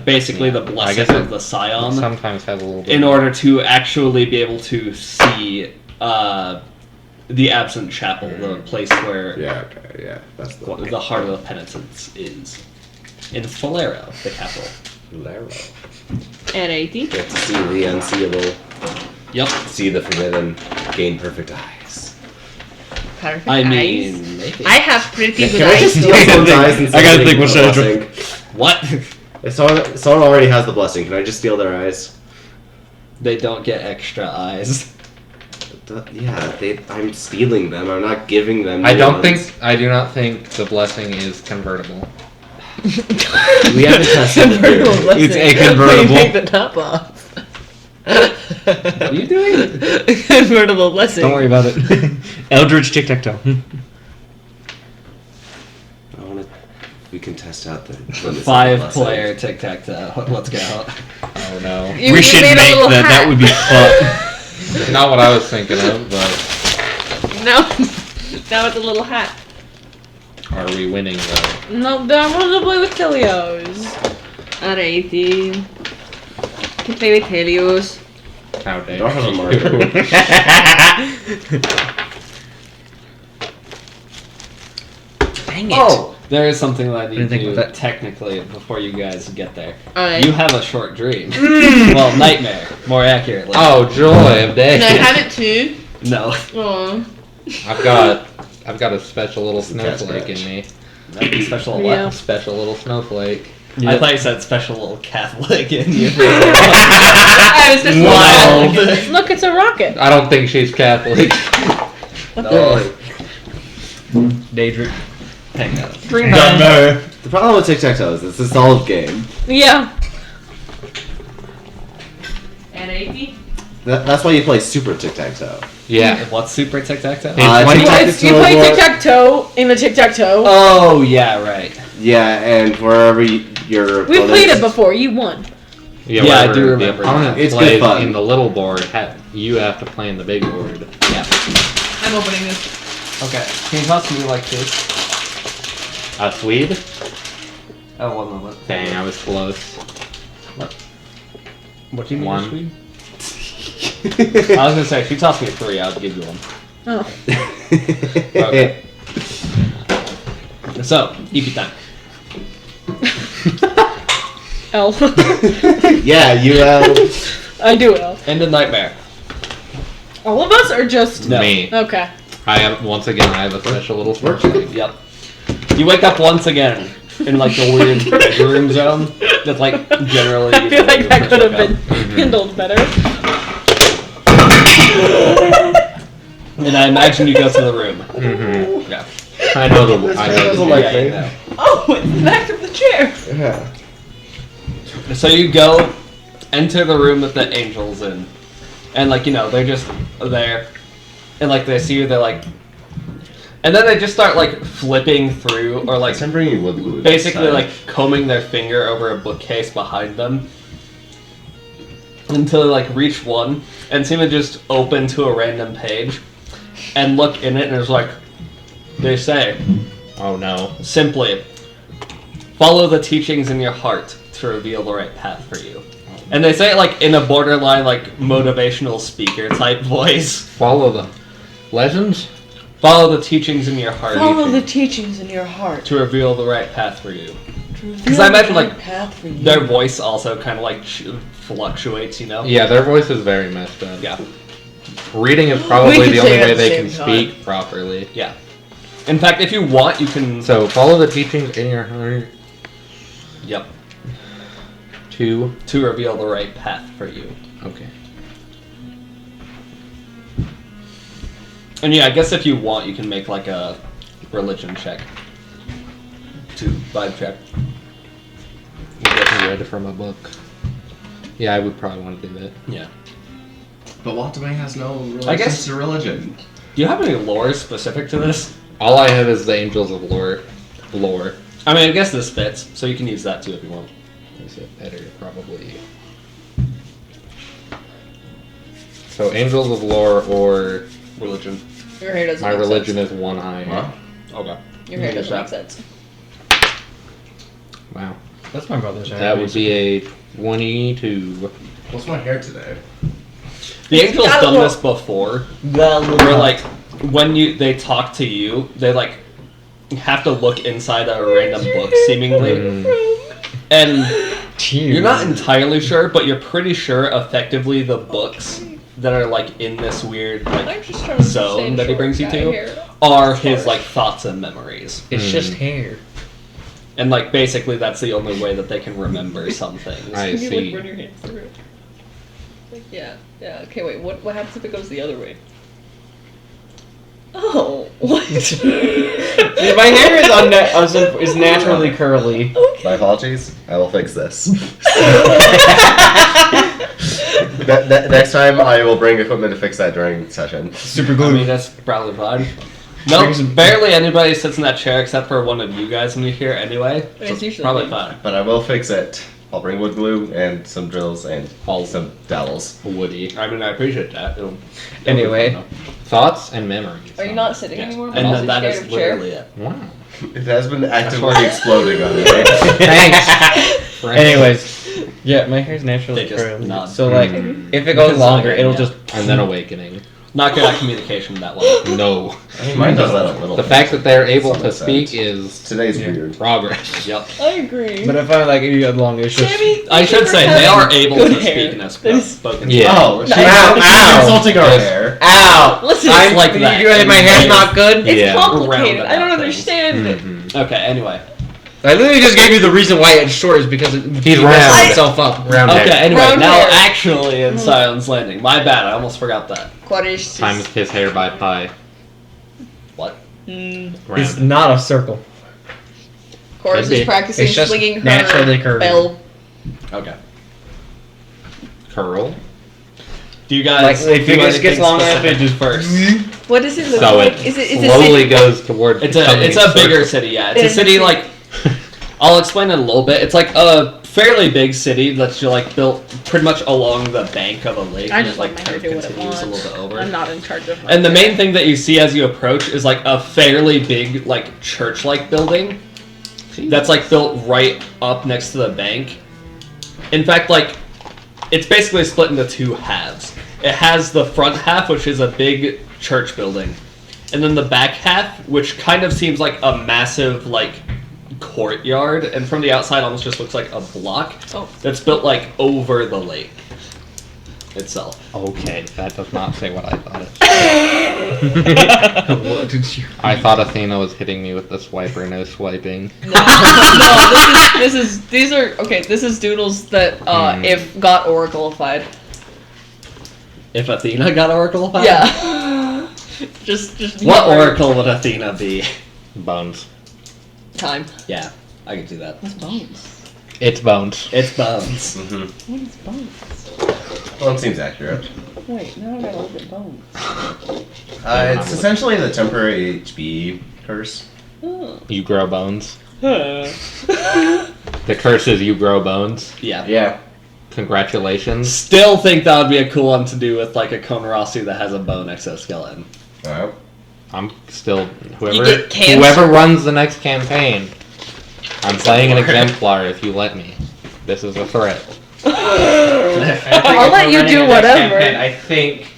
basically the I blessing guess of the Scion Sometimes has a little bit. in order to actually be able to see the absent chapel, the place where Yeah, okay, yeah. That's the one. the heart of the penitence is. In Falero, the capital. Laro. At 80. Get to see the unseeable, Yep. see the forbidden, gain perfect eyes. Perfect I eyes. mean, maybe. I have pretty good Can I just eyes. steal someone's eyes and I gotta say think they what get the should I blessing? What? If someone already has the blessing, can I just steal their eyes? They don't get extra eyes. I'm stealing them. I'm not giving them. I new don't ones. think. I do not think the blessing is convertible. We haven't tested it here. It's a convertible. Take the top off. What are you doing? Convertible blessing. Don't worry about it. Eldritch tic-tac-toe. We can test out the limits of the 5-player tic-tac-toe. Let's go. Oh no. We should made a make little that. That hat. would be fun. Not what I was thinking of, but No. Now it's a little hat. are we winning though? No, I want to play with Telios. At 80. Can play with Helios. How dare Don't have a you. marker. Dang it. Oh! There is something that I need Didn't to think do of that. technically before you guys get there. Alright. You have a short dream. Well, nightmare, more accurately. Oh, joy of day. Can I have it too? No. Aww. I've got a special little It's a cat snowflake in scratch. me. That'd be special Yeah. A special little snowflake. I thought you said special little Catholic in you. I was just Wild. Look, it's a rocket. I don't think she's Catholic. No. Daydream. Hang on. Dream The problem with tic-tac-toe is it's a solid game. Yeah. And AP? That's why you play Super Tic-Tac-Toe. Yeah. What's Super Tic-Tac-Toe? You play tic-tac-toe in the tic-tac-toe. Oh, yeah, right. Yeah, and wherever your We opponents- played it before. You won. Yeah, Yeah, I wherever do the remember opponent that. It's plays good fun. in the little board, you have to play in the big board. Yeah. I'm opening this. Okay. Can you toss me like this? A Swede? Oh, one moment. Dang, I was close. What do you mean? One. Swede? I was gonna say, if you toss me a 3, I'll give you one. Oh. Okay. So, EP time. L. Yeah, you I do L. End of nightmare. All of us or just No. Me. Okay. I have, once again, I have a special little sparkling. Yep. You wake up once again in like the weird bedroom zone that like generally. I feel like that could have been Mm-hmm. handled better. And I imagine you go to the room. Mm-hmm. Yeah. I know the. I know doesn't the like Yeah, me. you know. Oh, it's the back of the chair. Yeah. So you go, enter the room with the angels in, and like they're just there, and like they see you, they're like, and then they just start like flipping through or like I'm bringing wood glue. basically like combing their finger over a bookcase behind them until they like reach one and seem to just open to a random page and look in it, and it's like they say Oh no. simply follow the teachings in your heart to reveal the right path for you. And they say it like in a borderline like motivational speaker type voice. Follow the legends? Follow the teachings in your heart Follow the teachings in your heart. to reveal the right path for you. Because I imagine, like, path for you. Their voice also kind of like fluctuates, Yeah, their voice is very messed up. Yeah. Reading is We probably could the say only it at way the they same can time. speak properly. Yeah. In fact, if you want, you can. So follow the teachings in your heart Yep. to. To reveal the right path for you. Okay. And yeah, I guess if you want, you can make like a religion check. To vibe check. Getting read from a book. Yeah, I would probably want to do that. Yeah. But Watame has no I guess- to religion. Do you have any lore specific to this? All I have is the Angels of Lore. I mean, I guess this fits, so you can use that too if you want. Is it better? Probably. So Angels of Lore or Religion. Your hair doesn't my make religion sense. is one higher. Huh? Okay. Your hair Use doesn't make that. sense. Wow. That's my brother's hair. That would be a 22. What's my hair today? The Angel's gotta done look- this before. Where like when they talk to you, they like have to look inside a random book seemingly. Mm. And you're not entirely sure, but you're pretty sure effectively the books that are like in this weird like I'm just trying to zone understand that he short brings you guy to hair. are his like thoughts and memories. It's Hmm. just hair. And like basically that's the only way that they can remember some things. I Can you like see. run your hands through it? Like, yeah. Okay, wait. What happens if it goes the other way? Oh, what? Yeah, my hair is naturally curly. My apologies. I will fix this. Next time, I will bring equipment to fix that during session. Super I glue. mean that's probably fine. No, barely anybody sits in that chair except for one of you guys when you're here anyway. So It's it's usually probably me. fine. But I will fix it. I'll bring wood glue and some drills and some dowels. Woody. I mean, I appreciate that. It'll be Anyway. fun, Thoughts and memories. Are you not sitting though. anymore? Yes. But And also then that scared is of chair? literally it. Wow. It has been actively right. exploding on me. Thanks. Anyways, yeah, my hair's naturally They just curly. nod. So like, Mm. if it goes Because, longer, like, it'll yeah. just. And then awakening. Not good at communication that way. No. I mean, mine does that a little. The fact that they're able Some to extent. speak is Today's Yeah. weird. progress. Yep. I agree. But if I like it get longer, it's just. Sammy, I should say they are able good to hair. speak in a That is- spoken. Yeah. Oh, Nice. Ow. insulting our Yes. hair. Ow! Listen, I'm like that. My hair's not good. it's Yeah. complicated. Round I don't about understand it. Mhm. Okay. Anyway, I literally just gave you the reason why it's short is because it messes round. itself up. Round Okay, hair. anyway, Round now hair. actually in Scion's Landing. My bad, I almost forgot that. Quarters. Times his hair by pi. What? It's Round. not a circle. Chorus Could be. is practicing It's just swinging her naturally curving. bell. Okay. Curl. Do you guys Like, if do it gets anything long enough, specific it just first? What does it look So like? it Is it slowly goes toward. It's becoming a bigger circle. city, yeah. It It's a is a city city. like I'll explain it a little bit. It's like a fairly big city that's like built pretty much along the bank of a lake. I and just it, let my hair kind of do what it continues wants. a little bit over. I'm not in charge of my And the hair. main thing that you see as you approach is like a fairly big, like church-like building that's like built right up next to the bank. In fact, like it's basically split into two halves. It has the front half, which is a big church building, and then the back half, which kind of seems like a massive like courtyard, and from the outside almost just looks like a block that's built like over the lake itself. Okay, that does not say what I thought it. What did you? I thought Athena was hitting me with the swiper, no swiping. No, this is these are okay. This is doodles that if got oracleified. If Athena got oracleified? Yeah. just What oracle would Athena be? Bones. time. Yeah, I could do that. What's bones? It's bones. It's bones. Mm-hmm. What is bones? Well, it seems accurate. Wait, now I gotta look at bones. It's essentially the temporary HB curse. Oh. You grow bones. The curse is you grow bones. Yeah. Yeah. Congratulations. Still think that would be a cool one to do with like a Konarasu that has a bone exoskeleton. Alright. I'm still You get cancer. whoever runs the next campaign. I'm playing an exemplar if you let me. This is a threat. I'll let you do whatever. I think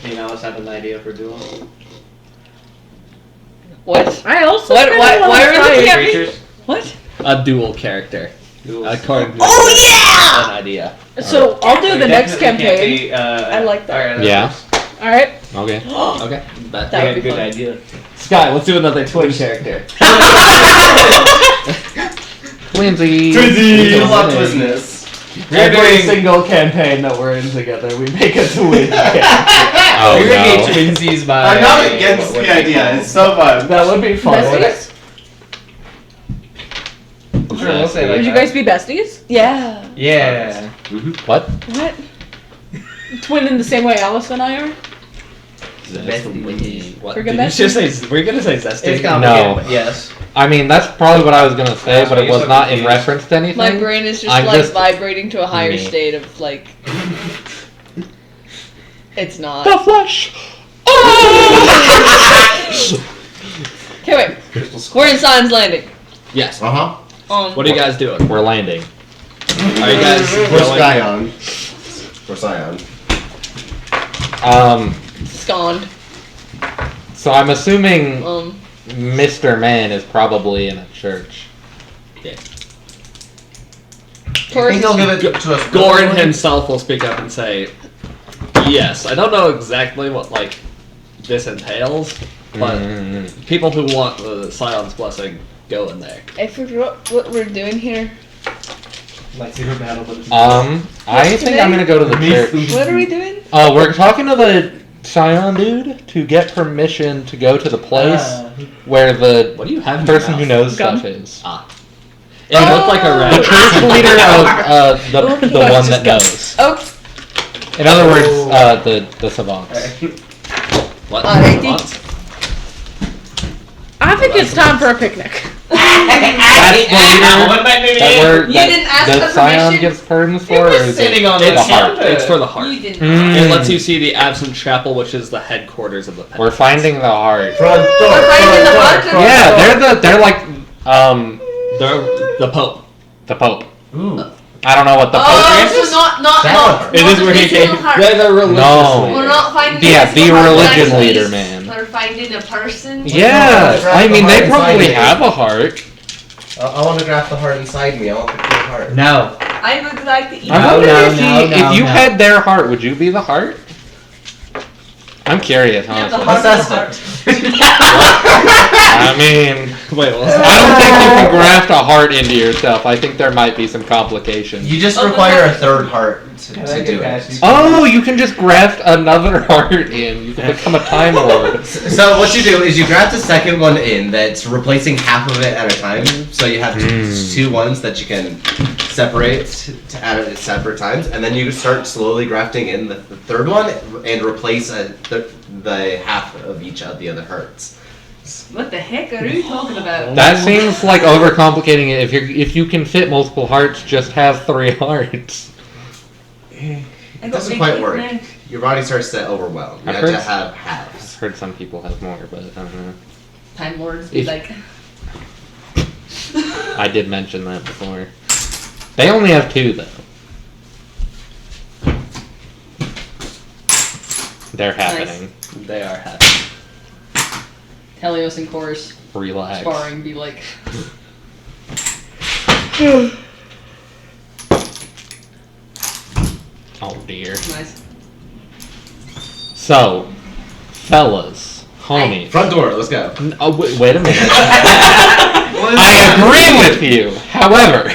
you know, had an idea for doing. What? I also. What? kinda Why wanna are you try looking it. at me? What? A dual character. According to Oh yeah! an idea. So I'll do the next campaign. I like that. Yeah. All right. Okay. Okay. That would be fun. idea. Sky, let's do another twin character. Twinsy. You love business. Every single campaign that we're in together, we make a twin character. Oh We're gonna no. get twinsies by. I'm not against the idea. It's so fun. That would be fun. Besties? Sure, we'll say like Would you that. guys be besties? Yeah. Yeah. What? What? Twin in the same way Alice and I are? What? We're Did gonna you just say? Were you gonna say zesty? It's complicated, No. but yes. I mean, that's probably what I was gonna say, That's but why it you're was so not in confused. reference to anything. My brain is just I'm like just vibrating to a higher me. state of like. It's not. The flesh. Okay, wait. We're in Scion's Landing. Yes. Uh-huh. What are you guys doing? We're landing. Are you guys We're going? Scion. We're Scion. Scond. So I'm assuming Mr. Mr. Man is probably in a church. I think he'll give it to us. Goran himself will speak up and say, "Yes, I don't know exactly what like this entails, but people who want the Scion's blessing go in there." I forgot what we're doing here. Lightsaber battle, but I think I'm gonna go to the church. What are we doing? Oh, we're talking to the Scion dude to get permission to go to the place where the What do you have? in person your who mouth? knows stuff is. It looked like a The rat. church leader of the one that knows. Oh, In other words, the savants. What? Alrighty. What? I think it's time for a picnic. That's the leader You didn't ask the for Scion permission? gives burdens for, or is it sitting on the the heart? It's for the heart. you didn't. It lets you see the absent chapel, which is the headquarters of the We're Penance. finding the heart. Front door. We're finding the heart. Yeah, they're like The Pope. the Pope. Ooh. I don't know what the Pope Oh, is. so not. It is where he came. They're the religious No. We're leader. not finding. Yeah, a the physical heart, religion guys. leader, man. We're finding a person. Yeah, I mean they probably inside have a heart. I want to graft the heart inside me. I want the pure heart. no. I would like to eat. I wonder if, no, if you no. had their heart, would you be the heart? I'm curious, Yeah, the honestly. heart of the heart. I mean, Wait, what? I don't think you can graft a heart into yourself. I think there might be some complications. You just require a third heart to do it. Oh, you can just graft another heart in. You can become a Time Lord. So what you do is you graft a second one in that's replacing half of it at a time. So you have two ones that you can separate at separate times, and then you start slowly grafting in the third one and replace the half of each of the other hearts. What the heck are you talking about? That seems like overcomplicating it. If you can fit multiple hearts, just have 3 hearts. I It got doesn't big quite feet work. now. Your body starts to overwhelm. You I've have to heard- have halves. I've heard some people have more, but I don't know. Time Lords be If- like. I did mention that before. They only have 2 though. They're happening. They are happy. Telios and Chorus Relax. sparring be like. Oh dear. Nice. So, fellas, homies. Front door, let's go. Oh, wait a minute. I agree with you. However,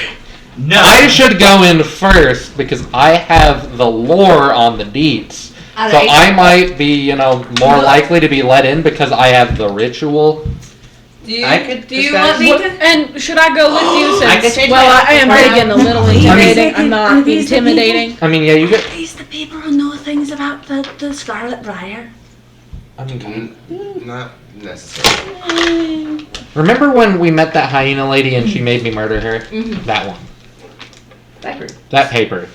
No. I should go in first because I have the lore on the deets. So I might be, more likely to be let in because I have the ritual. Do you, I could do you disguise- want me What- to? and should I go with you I could since, change well, my I am outfit big and a little intimidating. I'm not Are these the people? intimidating. I mean, yeah, you get. Are these the people who know things about the Scarlet Briar? I mean, Not necessarily. remember when we met that hyena lady and she made me murder her? That one. Backward. That paper.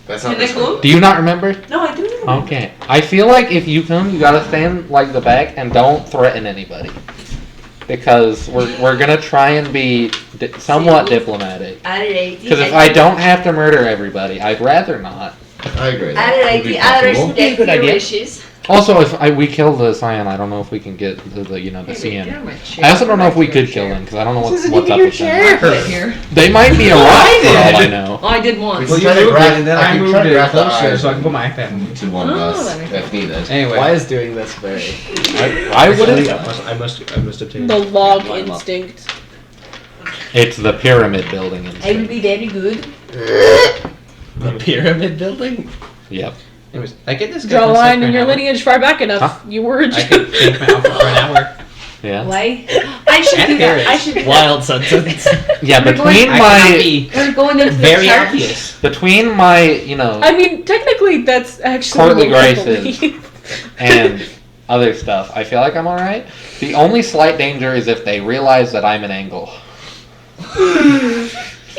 That's not Can I this go? one. Do you not remember? No, I do know. Okay. I feel like if you come, you gotta stand like the back and don't threaten anybody. Because we're gonna try and be somewhat diplomatic. Alrighty. Because if I don't have to murder everybody, I'd rather not. I agree. with that. Would Alrighty, be I'll comfortable. respect Good your idea. wishes. Also, if we kill the Scion, I don't know if we can get the CN. I also don't know if we could kill him because I don't know what's up with them. Right here. They might be a rock for all I know. Oh, I did once. Well, you Try to moved grab- it, and then I I can moved try to it grab the closer eyes so I can put my iPad. to one of Oh, us that makes if needed. Anyway, Why is doing this very? I would. I must obtain. The log Line up. instinct. It's the pyramid building. I will Instinct. be very good. The pyramid building? Yep. anyways, I get this. Draw a line in your lineage far back enough. Huh? You were. I could change my outfit for an hour. Yeah. Why? I should do that. I should do that. Wild sentence. Yeah. We're going- Between I cannot my be We're going into very the church. obvious. between my I mean, technically, that's actually Courtly what I graces. believe. and other stuff, I feel like I'm alright. The only slight danger is if they realize that I'm an angle.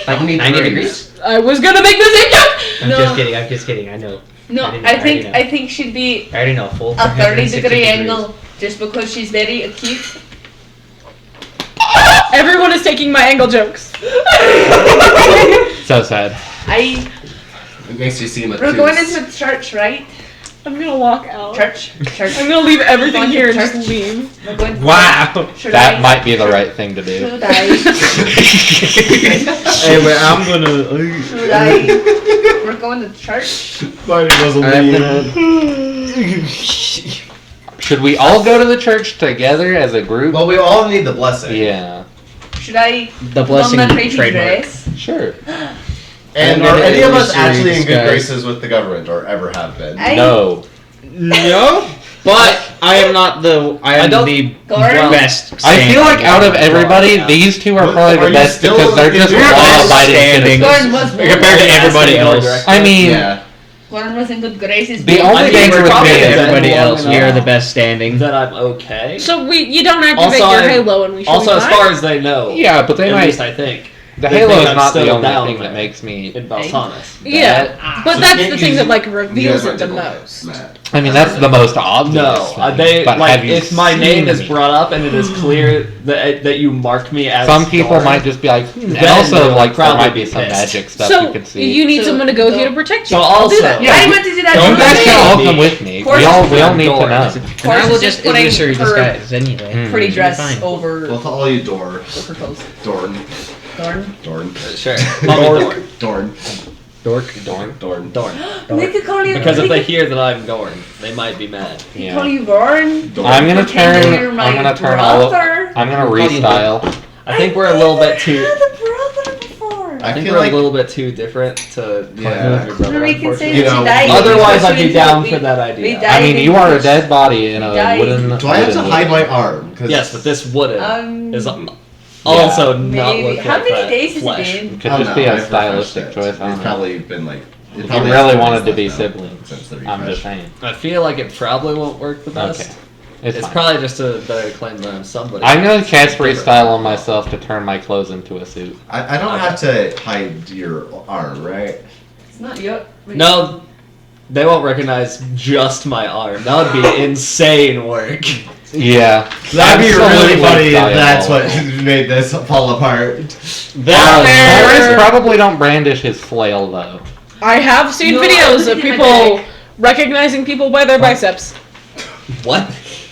Like 90 degrees. I was gonna make the same joke. I'm No. just kidding. I'm just kidding. I know. No, I didn't- I I think already know. I think she'd be I already know. Full. a 30-degree 60 angle just because she's very acute. Everyone is taking my angle jokes. So sad. It makes you seem like We're going into a church, right? I'm gonna walk out. Church. I'm gonna leave everything Going to here and just church. leave. We're going to Wow. Should That I? might be the right thing to do. Should I? Anyway, I'm gonna. Should I? We're going to church. Should we all go to the church together as a group? Well, we all need the blessing. Yeah. Should I? The blessing Put on my pretty trademark. dress? Sure. And I'm are gonna any of us illusory actually in good disguise. graces with the government, or ever have been? No. No, but I am not the. I am don't- the Gordon? best. I feel like out of everybody, Yeah. these two are What- probably are the you best still because they're in just good law-abiding standing? citizens. Gordon was compared to everybody else. I mean, Yeah. Gordon was in good graces. The but- only I mean, danger we're with probably me is Everybody long else, we are enough the best standing. that I'm okay. So you don't activate Also, your I- halo, and we should Also, be as fine? far as they know, yeah, but they at might. least I think, The they halo think is I'm not the still only down thing there. that makes me. in Baltanas. Yeah, but So that's can't the thing use- that like You reveals guys it aren't the diplomat, most. Matt. I mean, that's the most obvious. No, thing, they but like have you if my name seen is me? brought up and it is clear that you mark me as Some people Gordon, might just be like, and Then also they'll like there probably might be be some pissed. magic stuff So you can see. you need So, someone to go so- here to protect you. So I'll do also- that. Yeah, I you- went to do that. You the guys other can all day. come with me. Course We all it's need to Gordon. know. And I will Just just putting illusory her disguise anyway. Mm. Pretty dress Fine. over Well, to all you Dorn. her clothes. Dorn. Gordon. Dorn. Sure. Call me Dorn. Dorn. Dork? Dorn. Dorn. They could call you. Because if they they hear that I'm Dorn, they might be mad. could call you Born. I'm gonna Pretend turn. you're my I'm gonna turn all. brother. I'm gonna restyle. I think we're a little bit too. Had a brother before. I think feel we're like- a little bit too different to Yeah. your brother. Or we can say You that know, you died. Otherwise, I'd We- be down we- for that we idea. died I mean, in you are a first- dead body in a Died. wooden. Do I have to wooden hide my wood. arm? 'Cause Yes, but this wouldn't is Um, also not maybe. look How like many that days has it flesh. been? Could I don't just be know, a I've stylistic refreshed it. choice. I don't It's know. probably been like. If you really wanted to be siblings, Since the I'm refresh. just saying. I feel like it probably won't work the best. Okay. It's It's fine. probably just a better claim that I'm somebody. I'm gonna cast restyle on myself to turn my clothes into a suit. I don't have to hide your arm, right? It's not your. No, they won't recognize just my arm. That would be insane work. Yeah. That'd be really Absolutely funny if that's what diabolical. made this fall apart. Taurus probably don't brandish his flail though. I have seen No, videos I of put it in my people bag. recognizing people by their biceps. What?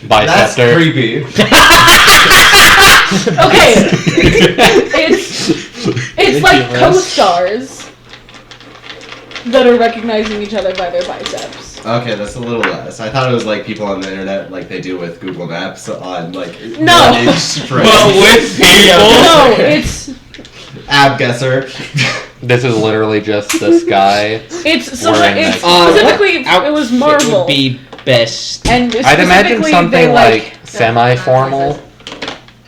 That's Biceptor. creepy. Okay, it's like co-stars that are recognizing each other by their biceps. Okay, that's a little less. I thought it was like people on the internet, like they do with Google Maps on like No. 1 inch spread. with No, it's Ab guesser. This is literally just this guy. it's Wearing it's that. specifically it was Marvel. Would be best. And I'd imagine specifically something they like semi-formal,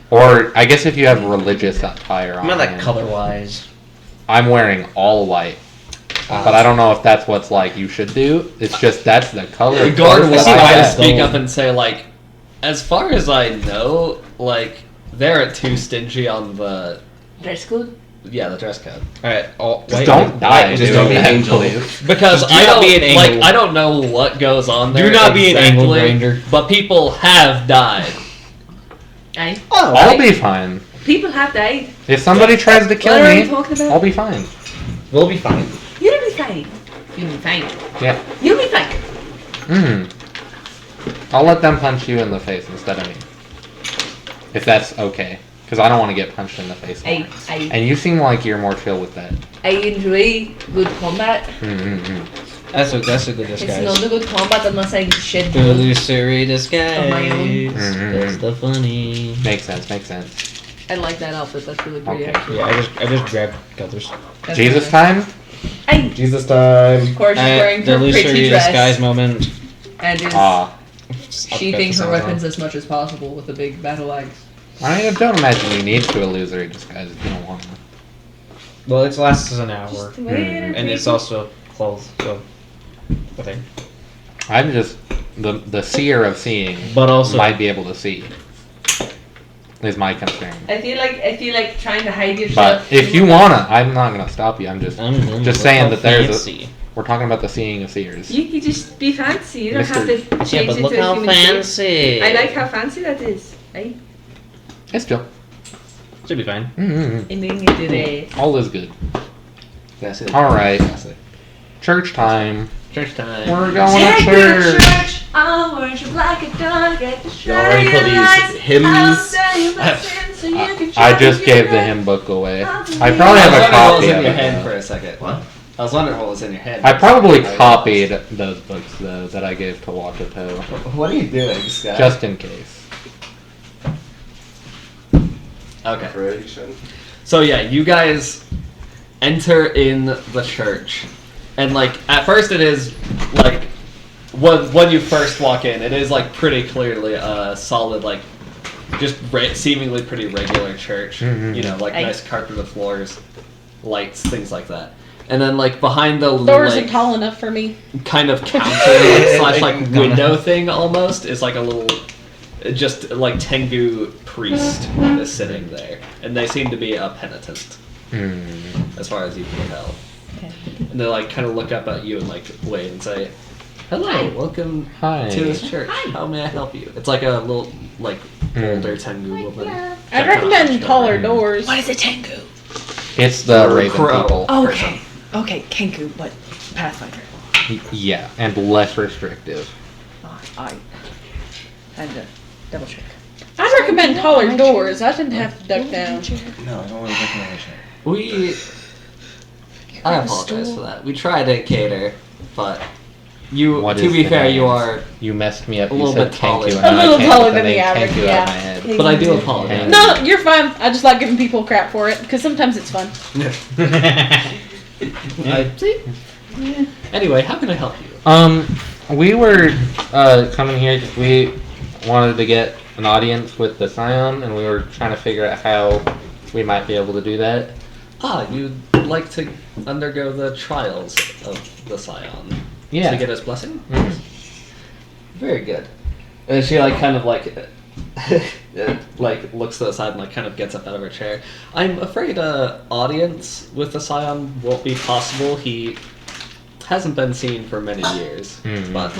or I guess if you have religious attire on. Not like him. color-wise. I'm wearing all white, but I don't know if that's what's like you should do. It's just that's the color. Gordon clothes was that I trying to have. speak up and say, like, as far as I know, like, they're too stingy on the Dress code. the dress code. Alright, Just don't die. Just dude. don't be an angel. Please. Because Just do I not don't be an like angle. I don't know what goes on there. Do not be an angle exactly, grinder. But people have died. Aye. Oh, I'll be fine. People have died. If somebody tries to kill What are me, you talking about? I'll be fine. we'll be fine. You'll be fine. You'll be fine. Yeah. You'll be fine. I'll let them punch you in the face instead of me. If that's okay. Because I don't want to get punched in the face. I And you seem like you're more chill with that. enjoy good combat. That's a good It's disguise. not a good combat unless I shit. Illusory disguise. Of my own. That's the funny. Makes sense, makes sense. I like that outfit. That's really pretty. Okay. Actually. Yeah, I just grabbed colors. That's Jesus really time? Aye. Jesus time. Of course, she's wearing The her pretty illusory dress disguise moment. and is Ah. sheathing her weapons as much as possible with a big battle axe. I don't imagine you need to illusory disguise if you don't want to. Well, it lasts an hour. Just the way it And it's is. also clothes, so. Okay. I'm just the seer of seeing But also. might be able to see. Is my concern. I feel like trying to hide But yourself. if you wanna, I'm not gonna stop you. I'm just I'm just saying that there's a, fancy. we're talking about the seeing of seers. You can just be fancy. You don't have to change Yeah, but into look a how human shape. fancy. I like how fancy that is. Right? It's chill. Should be fine. And then you do the All is good. That's it. All right. Church time. Church time. We're going to Take me to church. church. I'll worship like a dog at the Y'all ready for these I'll hymns? say my sins so you can I try just to gave get the right. hymn book away. I I probably I have was a wondering what copy was in of your it. hand though. for a second. What? I was wondering what was in your hand. I probably copied those books though that I gave to Wakato, What are you doing, Scott? just in case. Okay. So yeah, you guys enter in the church, and like at first it is like when you first walk in, it is like pretty clearly a solid like just seemingly pretty regular church. Mhm. You know, like nice carpeted floors, lights, things like that. And then like behind the Door like isn't tall enough for me. kind of counter slash like window thing almost is like a little just like Tengu priest is sitting there, and they seem to be a penitent as far as you can tell. And they like kind of look up at you and like wave and say, "Hello, welcome Hi. to this church. How may I help you?" It's like a little like older Tengu woman. I'd recommend taller doors. What is a Tengu? It's the Or Raven crow. people. Okay. Okay, Kenku, but Pathfinder. Yeah, and less restrictive. I had to double check. I'd recommend taller doors. I didn't have to duck down. No, I don't want to recognize We I apologize for that. We tried to cater, but you. What To is be the fair, name? you are. You messed me up. A You little said bit taller. Kenku, and A now I little can't taller get the than the name average, Kenku out yeah. of my head. But I do apologize. No, you're fine. I just like giving people crap for it because sometimes it's fun. Anyway, how can I help you? We were coming here because we wanted to get an audience with the Scion, and we were trying to figure out how we might be able to do that. You'd like to undergo the trials of the Scion Yeah. to get his blessing? Mhm. Very good. And she kind of like looks to the side and kind of gets up out of her chair. I'm afraid a audience with the Scion won't be possible. He hasn't been seen for many years, but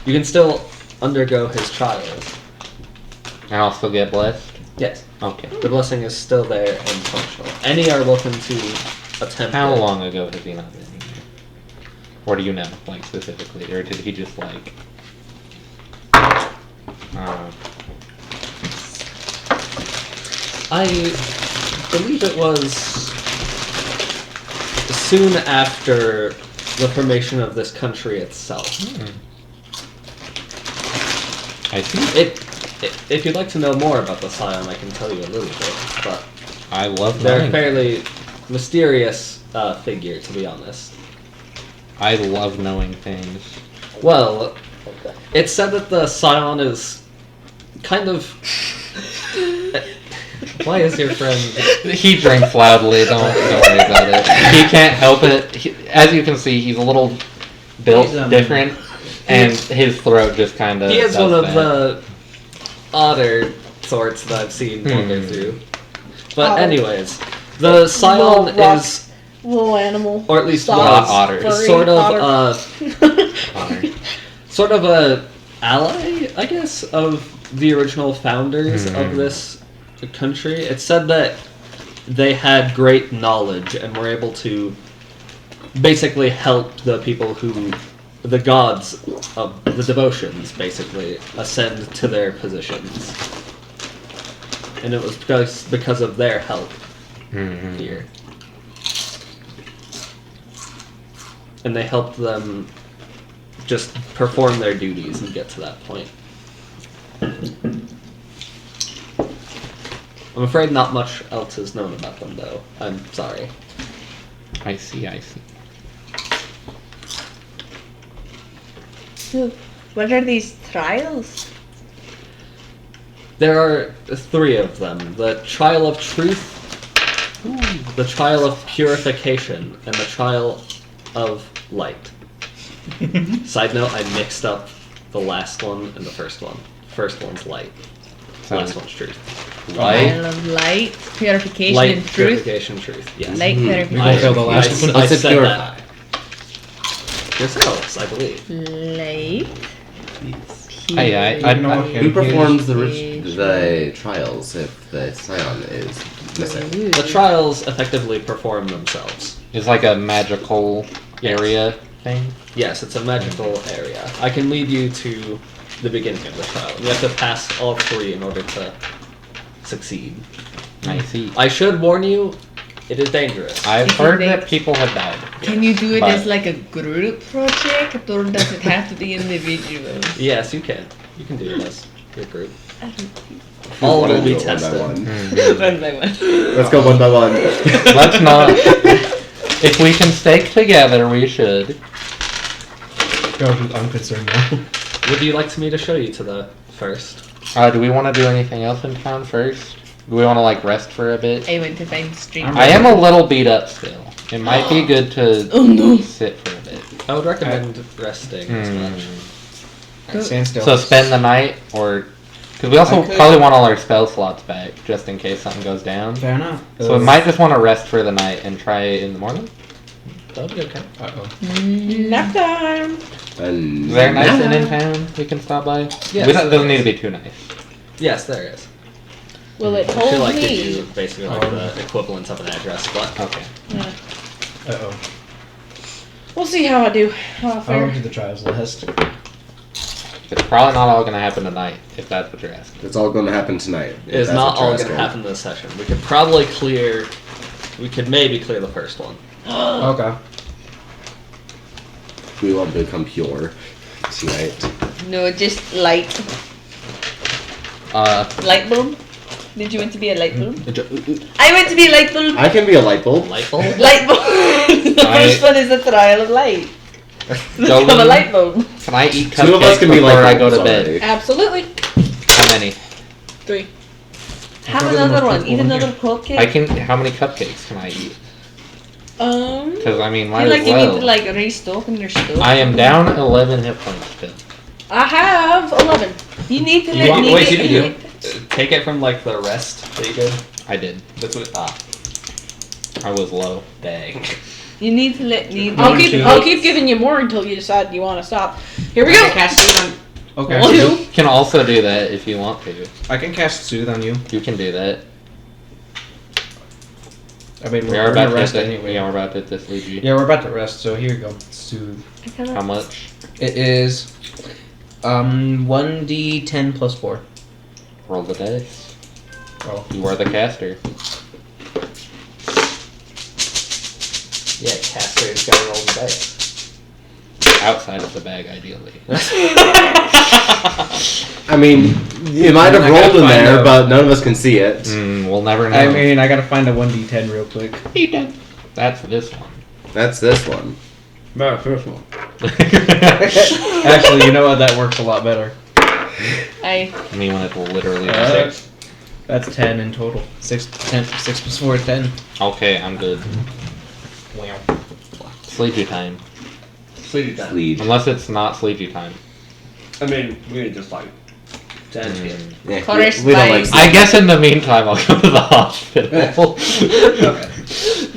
you can still undergo his trials. And I'll still get blessed? Yes, Okay. the blessing is still there and functional. Any are welcome to attempt. How it. long ago has he not been here? Or do you know, specifically? Or did he just, I believe it was soon after the formation of this country itself. I see. If you'd like to know more about the Scion, I can tell you a little bit, but I love they're a knowing. fairly mysterious figure, to be honest. I love knowing things. Well, it's said that the Scion is kind of... Why is your friend... He drinks loudly, don't worry about it. He can't help it. As you can see, he's a little built different, and his throat just kind of... He is one of the odder sorts that I've seen wander through. But anyways, the Scion Little rock. is... Little animal. Or at least Soft, Not was otter. furry sort of otter. Honor. sort of a ally, I guess, of the original founders of this country. It's said that they had great knowledge and were able to basically help the people who, the gods of the devotions, basically, ascend to their positions. And it was because of their help here. And they helped them just perform their duties and get to that point. I'm afraid not much else is known about them, though. I'm sorry. I see. So, what are these trials? There are 3 of them. The trial of truth, the trial of purification, and the trial of light. Side note, I mixed up the last one and the first one. First one's light. Last one's truth. Trial of light, purification, Light, and truth. purification, truth. Yes. Light, We purification. will fail the last one. I Let's said purify. that. Yourselves, I believe. Light. Hey, Who performs the trials if the Scion is missing? The trials effectively perform themselves. It's like a magical area thing. Yes, it's a magical area. I can lead you to the beginning of the trial. You have to pass all 3 in order to succeed. I see. I should warn you, it is dangerous. I've If you heard make- that people have died. Can you do it But- as like a group project, or does it have to be individual? Yes, you can. You can do it as your group. Who All wanna will be do it one by tested. one? One by one. Let's go one by one. Let's not. If we can stake together, we should. I'm concerned now. Would you like me to show you to the first? Do we want to do anything else in town first? Do we want to rest for a bit? I went to find stream. I am a little beat up still. It might be good to sit for a bit. I would recommend resting as much. Stand still. So spend the night, or because we also I could- probably want all our spell slots back just in case something goes down. Fair enough. So we might just want to rest for the night and try it in the morning. That would be okay. Nap time. And Is there a nice inn in town we can stop by? Yes, It doesn't need to be too nice. Yes, there is. Will it I should hold give me? you basically the equivalent of an address, but Okay. Uh-oh. We'll see how I do. How I I'll fare. do the trials list. It's probably not all going to happen tonight, if that's what you're asking. it's all going to happen tonight. it is That's not what you're all going to asking. happen this session. We could probably clear. We could maybe clear the first one. Okay. We want to become pure tonight. No, just light. Light bulb? Did you want to be a light bulb? I want to be a light bulb. I can be a light bulb. Light bulb? Light bulb. The first one is the trial of light. Become a light bulb. Can I eat Two of us cupcakes can be before light I go bulbs to bed? already. Absolutely. How many? 3. Have Probably the another most one. Eat comfortable one another cupcake. I can. How many cupcakes can I eat? Because I mean, I might feel like as you well. need to like restock in your stove. I am down 11 hit points still. I have 11. You need to You let want, me wait, get you it. take it from like the rest that you did. I did. That's what. I was low. Dang. You need to let me. I'll keep giving you more until you decide you want to stop. Here we go. Cast Soothe on. Okay. Two. You can also do that if you want to. I can cast Soothe on you. You can do that. I mean, We we're are about gonna to rest hit anyway. Yeah, we're about to hit this Luigi. Yeah, we're about to rest, so here you go. Soothe. How much? It is 1d10 plus 4. Roll the dice. Oh. You are the caster. Yeah, caster's gotta roll the dice. Outside of the bag, ideally. I mean, you might have I rolled gotta in find there, out. but none of us can see it. We'll never know. I mean, I gotta find a 1d10 real quick. That's this one. That's this one. No, first one. Actually, you know what? That works a lot better. I mean, when it's literally That's 10 in total. 6 plus 4 is 10. Okay, I'm good. Wow. Sleepy time. Sleepy time. Lead. Unless it's not sleepy time. I mean, we just like 10 p.m. Yeah, Forest we don't like vibes. I guess in the meantime, I'll go to the hospital. Okay.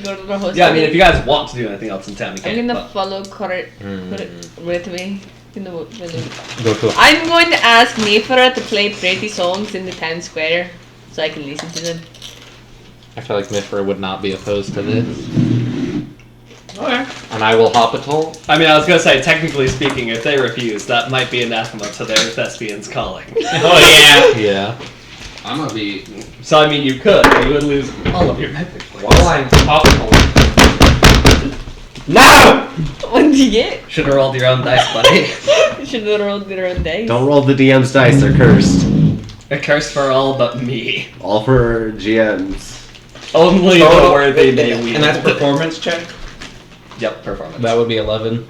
Go to the hospital. Yeah, I mean, if you guys want to do anything else in town, you I'm can. gonna follow Coret with me in the village. Go to I'm going to ask Myfra to play pretty songs in the town square so I can listen to them. I feel like Myfra would not be opposed to this. Okay. And I will hop a toll. I mean, I was gonna say, technically speaking, if they refuse, that might be anathema to their thespians calling. Oh yeah. Yeah. I'm gonna be So I mean, you could, but you would lose all of your metric points. while I'm hop a toll. No! What did you get? Should have rolled your own dice, buddy. You should have rolled their own dice. Don't roll the DM's dice, they're cursed. A curse for all but me. All for GMs. Only the worthy may wield. And that's performance check? Yep, performance. That would be 11.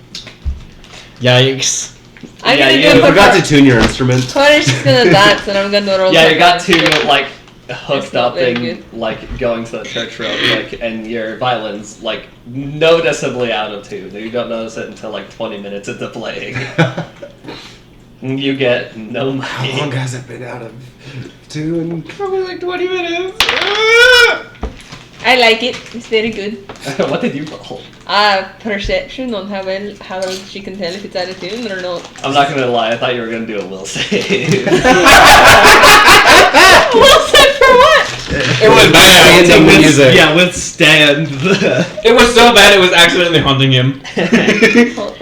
Yikes. I'm Yeah, gonna you do You forgot to tune your instrument. Coret's just gonna dance and I'm gonna roll. Yeah, some you got dance. two like hooked not up very and good. like going to the church road, like, and your violin's like noticeably out of tune. You don't notice it until like 20 minutes into playing. You get no money. How long has it been out of tune? Probably like 20 minutes. I like it. It's very good. What did you roll? Perception on how well she can tell if it's out of tune or not. I'm not gonna lie, I thought you were gonna do a will save. Will save for what? It was bad. Withstanding the music. Yeah, withstand the... It was so bad it was accidentally haunting him.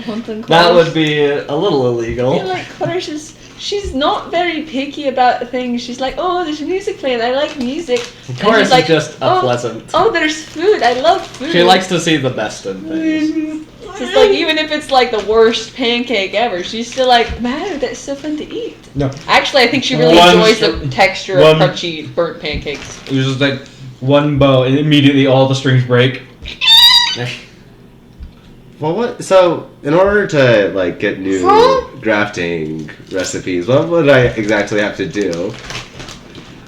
Haunting That Coret. would be a little I illegal. feel like Coret is. She's not very picky about things. She's like, oh, there's music playing. I like music. And Chorus she's like, is just a pleasant. Oh, there's food. I love food. She likes to see the best in things. It's like even if it's like the worst pancake ever, she's still like, wow, that's so fun to eat. No. Actually, I think she really One enjoys str- the texture one- of crunchy burnt pancakes. It was just like one bow and immediately all the strings break. Well, what? So, in order to like get new grafting recipes, what would I exactly have to do?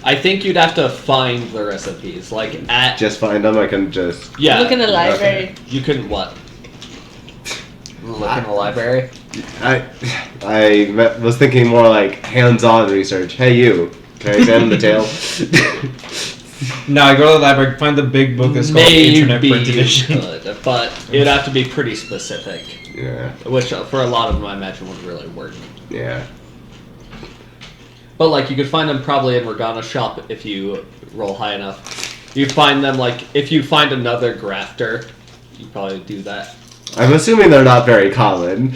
I think you'd have to find the recipes, like at... Just find them. I can just. Yeah. Look in the library. You couldn't what? Look in the library? Was thinking more like hands-on research. Hey, you. Can I examine the tail? No, I go to the library, find the big book that's called Internet Maybe Print you Edition. could, but it'd have to be pretty specific. Yeah. Which, for a lot of them, I imagine would really work. Yeah. But, like, you could find them probably in Morgana's shop if you roll high enough. You find them, like, if you find another grafter, you probably do that. I'm assuming they're not very common.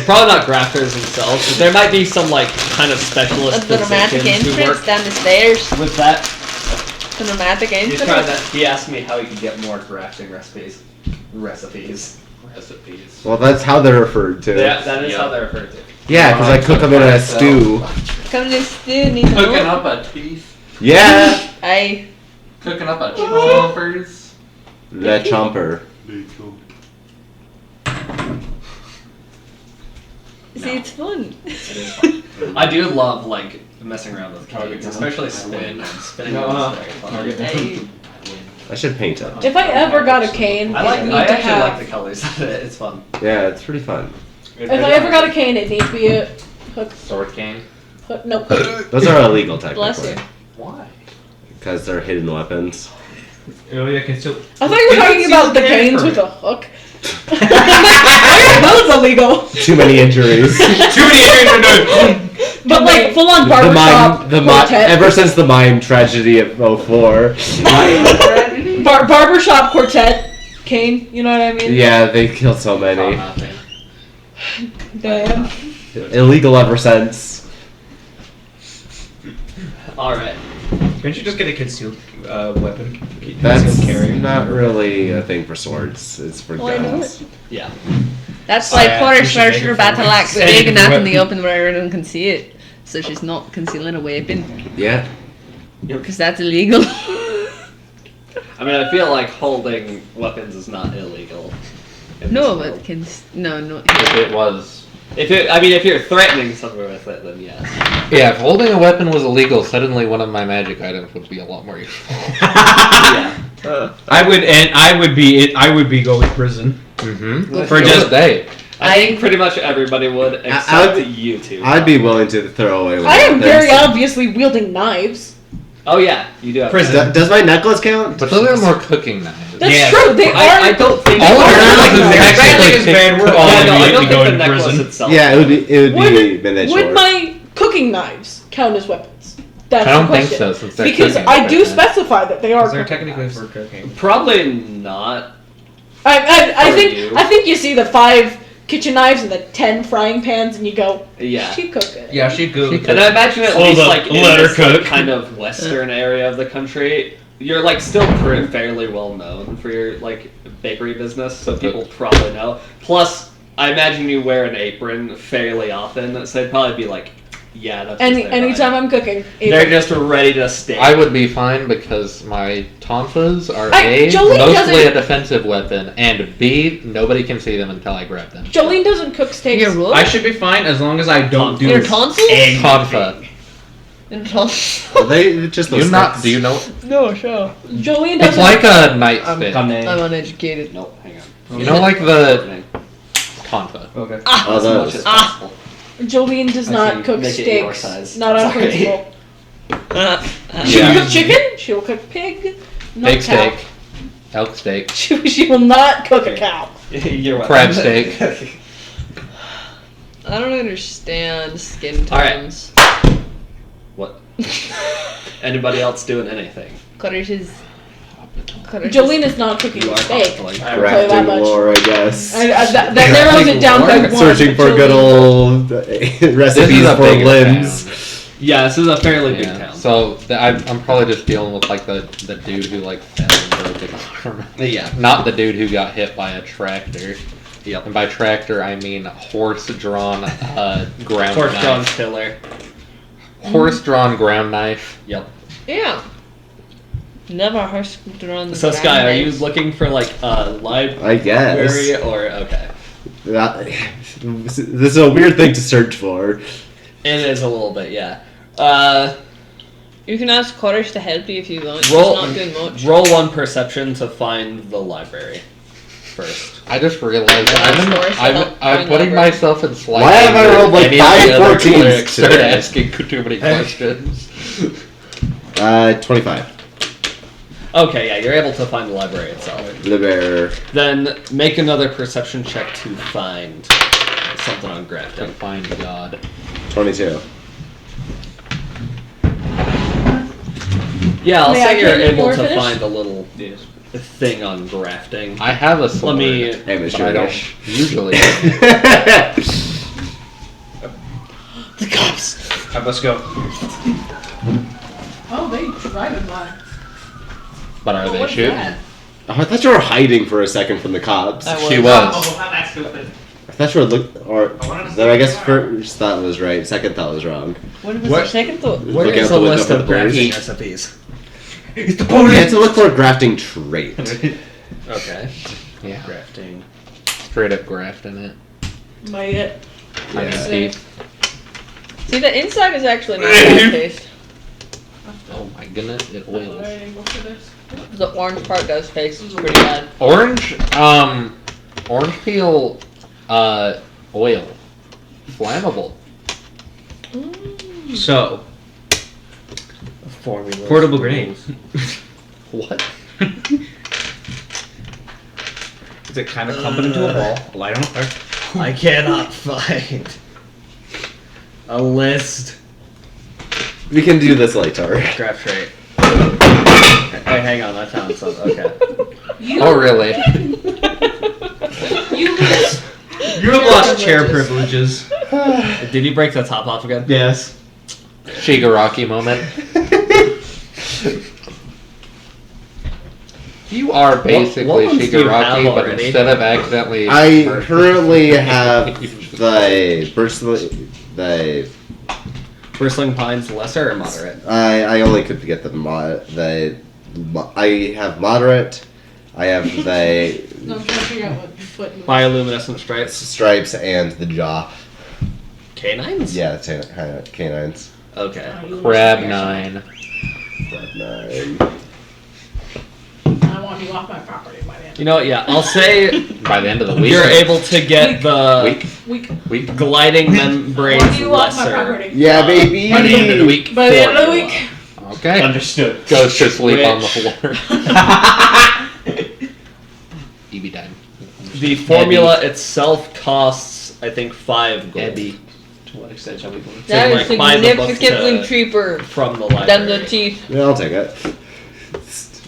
Probably not grafters themselves, but there might be some, like, kind of specialist The dramatic positions who entrance work down the stairs. with that. The dramatic He's entrance. trying to, he asked me how he could get more grafting recipes. recipes. Well, that's how they're referred to. Yeah, that is how they're referred to. Yeah, because I cook them in a stew. Come to stew, need to Cooking know. up a teeth. Yeah. Aye. Cooking up a chompers. The chomper. See, it's fun. I do love like messing around with canes, especially spinning those. Very fun. I should paint it. If I ever got a cane, I it need actually to have. like the colors of it. It's fun. Yeah, it's pretty fun. If I ever got a cane, it needs to be a hook. Sword cane. No. Those are illegal Bless technically. you. Why? Because they're hidden weapons. Oh yeah, can still. I thought you were talking about the canes with a hook. That was illegal. Too many injuries. Too many areas. But like full on barbershop quartet. Ever since the mime tragedy of 04. Barbershop quartet cane. You know what I mean? Yeah, they killed so many. Damn. Illegal ever since. Alright. Can't you just get a concealed weapon? That's Concealed carry. not really a thing for swords. It's for Why not? guns. Yeah. That's Oh, why yeah, Porter we should make starts it her for battle once. axe big enough in the open where everyone can see it. So she's not concealing a weapon. Yeah. Because that's illegal. I mean, I feel like holding weapons is not illegal. in No, this but world. can no. If it was. If you're threatening someone with it, then yes. Yeah, if holding a weapon was illegal, suddenly one of my magic items would be a lot more useful. Yeah. I would be going to prison. Mm-hmm. For just day. I think pretty much everybody would, except you two. I'd be willing to throw away I am weapons. very obviously wielding knives. Oh yeah, you do have Prison. Does my necklace count? But those are more cooking knives. That's Yeah. true. They are. I don't think All of are our not necklaces knives. technically Is bad. We're all Yeah, no, I don't immediately think going the to necklace prison. itself. Yeah, it would be Would miniature. my cooking knives count as weapons? That's I don't the think question. so, since they're Because cooking I do weapons. specify that they are They're cooking technically knives. for cooking. Probably not. I For you. think you see the 5 kitchen knives and the 10 frying pans, and you go, Yeah. she cooked it. Yeah, she could. And I imagine at Oh, least the like in letter this like, cook. kind of western area of the country, you're like still fairly well known for your like bakery business, so people probably know. Plus, I imagine you wear an apron fairly often, so they'd probably be like, yeah, that's just their Anytime vibe. I'm cooking, They're just ready to stay. I would be fine because my tonfas are A, Jolene mostly doesn't- a defensive weapon, and B, nobody can see them until I grab them. Jolene doesn't cook steaks. Your what? I should be fine as long as I don't do Your tonsils? anything. Tonfa. Your tonsils? They just Do those you not? sticks. Do you know? No, sure. Jolene It's doesn't. like a nightstick. I'm uneducated. Nope, hang on. You know, like the tonfa. Okay. Oh, As much those. as possible. Jolene does I not see. cook Make it your steaks. size. Not on Sorry. principle. She Yeah. will cook chicken. She will cook pig. Not Big cow. steak. Elk steak. She will not cook a cow. You're welcome. Crab steak. I don't understand skin All right. tones. What? Anybody else doing anything? Cutters is. Jolene is not cooking You a are steak. probably. I will tell you that Crafting much. lore, I guess. That narrows it down to one. Searching for good Jolene- old recipes a for bigger limbs. Yeah, this is a fairly big Yeah. town. So I'm probably just dealing with like the dude who like fell and broke his arm. Yeah. Not the dude who got hit by a tractor. Yep. And by tractor I mean horse-drawn ground Horse-drawn knife. killer. Horse-drawn ground knife. Yep. Yeah. Never horse around the So ground Sky, are you knives. looking for like a library I guess. or okay? This is a weird thing to search for. It is a little bit, yeah. You can ask Cutters to help you if you want. Roll- It's not doing much. Roll one perception to find the library first. I just realized Yeah, I'm of course, I'll putting find out. myself in slight Why have I danger rolled, like, if any of the 5 other 14s clerics start today? asking too many questions. 25. Okay, yeah, you're able to find the library itself. The bear. Then make another perception check to find something on To Grafton. find God. 22. Yeah, I'll May I say you're take it able before to I finish? find a little thing on grafting. I have a sword. Let me. but I don't Amateurish. usually. The cops. I must go. Oh, they driving by. But are they What's shooting? that? Oh, I thought you were hiding for a second from the cops. She was. Oh, not that stupid. I thought you were then I guess first thought was right, second thought was wrong. What was your second thought? Where Looking is out the the window list for of the boys. crafting recipes? It's the You bonus. have to look for a grafting trait. Okay. Yeah. Crafting. Straight up grafting it. By it. I'm Steve. See, the inside is actually not bad taste. Oh my goodness, it oils. The orange part does taste pretty bad. Orange peel, oil. Flammable. So, Formula. portable grenade. What? Is it kind of clump it into a ball? Light on fire. I cannot find a list. We can do this later. Craft trait. Hey, hang on, I found some. Okay. Oh, really? You have lost chair privileges. Did you break the top off again? Yes. Shigaraki moment. You are basically what ones do you have Shigaraki, but already? instead of accidentally... I currently have the Bristling Pines lesser or moderate? I only could get I have moderate. I have the No, I'm trying to figure out what foot. Bioluminescent stripes. stripes and the jaw. Canines? Yeah, canines. Okay. Crab 9. I want you off my property by the end. You know what? Yeah, I'll say By the end of the week. you're able to get the Week. gliding membranes I want you off my lesser. property. Yeah, baby. By the end of the week. By the end of the week. Okay. Understood. Goes to sleep on the Which- floor. EB time. The formula itself costs, I think, 5 gold. Abby. To what extent shall we go? That is like, buy the book significantly to- cheaper From the than library. the teeth. Yeah, I'll take it.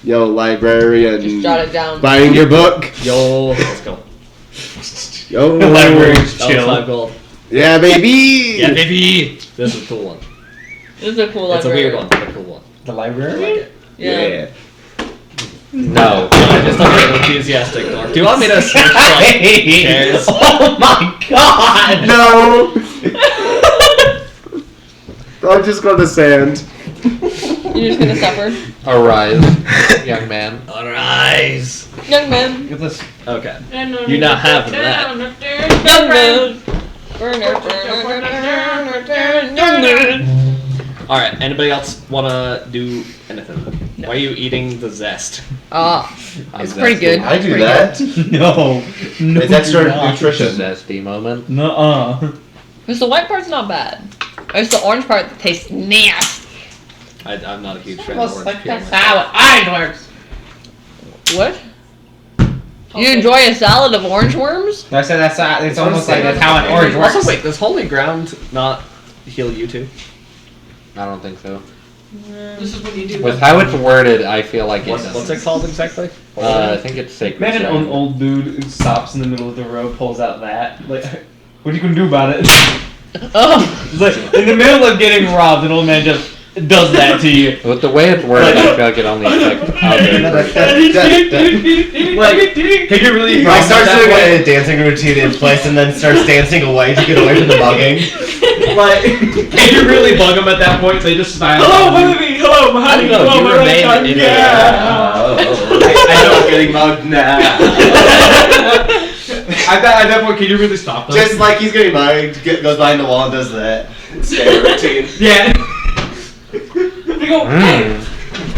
Yo, librarian. Just jot it down. Buying your book. Yo, let's go. Yo. Library's That was chill. 5 gold. Yeah, baby. Yeah, baby! This is a cool one. This is a cool It's a library. weird one, but a cool one. The I like library? it. Yeah. No. I just like an enthusiastic dork. Do you want me to search like chairs? Oh my god! No. I'm just going to sand. You're just gonna suffer. Arise, young man. Arise! Young man. Look at this. Okay. You now have that. Young man. Young man. Alright, anybody else wanna do anything? Why are you eating the zest? It's pretty good. I do that. No. No. It's extra you're not. nutrition. Zesty moment. Nuh-uh. Because the white part's not bad. It's the orange part that tastes nasty. I'm not a huge fan of orange peel. how it works. What? You enjoy a salad of orange worms? I said it's almost like that's how an orange works. Also, wait, does Holy Ground not heal you too? I don't think so. This is when you do With how it's worded, I feel like it What's doesn't. it called exactly? I think it's sacred. Imagine an Shrine. old dude who stops in the middle of the road, pulls out that. Like, what are you gonna do about it? Oh. It's like, in the middle of getting robbed, an old man just does that to you. With the way it's worded, I feel like it only affects other Like, can you really He rob starts that doing way? a dancing routine in place and then starts dancing away to get away from the mugging. Like, can you really bug them at that point? They just smile. Hello, baby. Hello, my I don't know, hello, you my remain honey. in Yeah. I know I'm getting mugged now. At that point, can you really stop them? Just like he's getting mugged, goes behind the wall and does that standard routine. Yeah. We go, hey,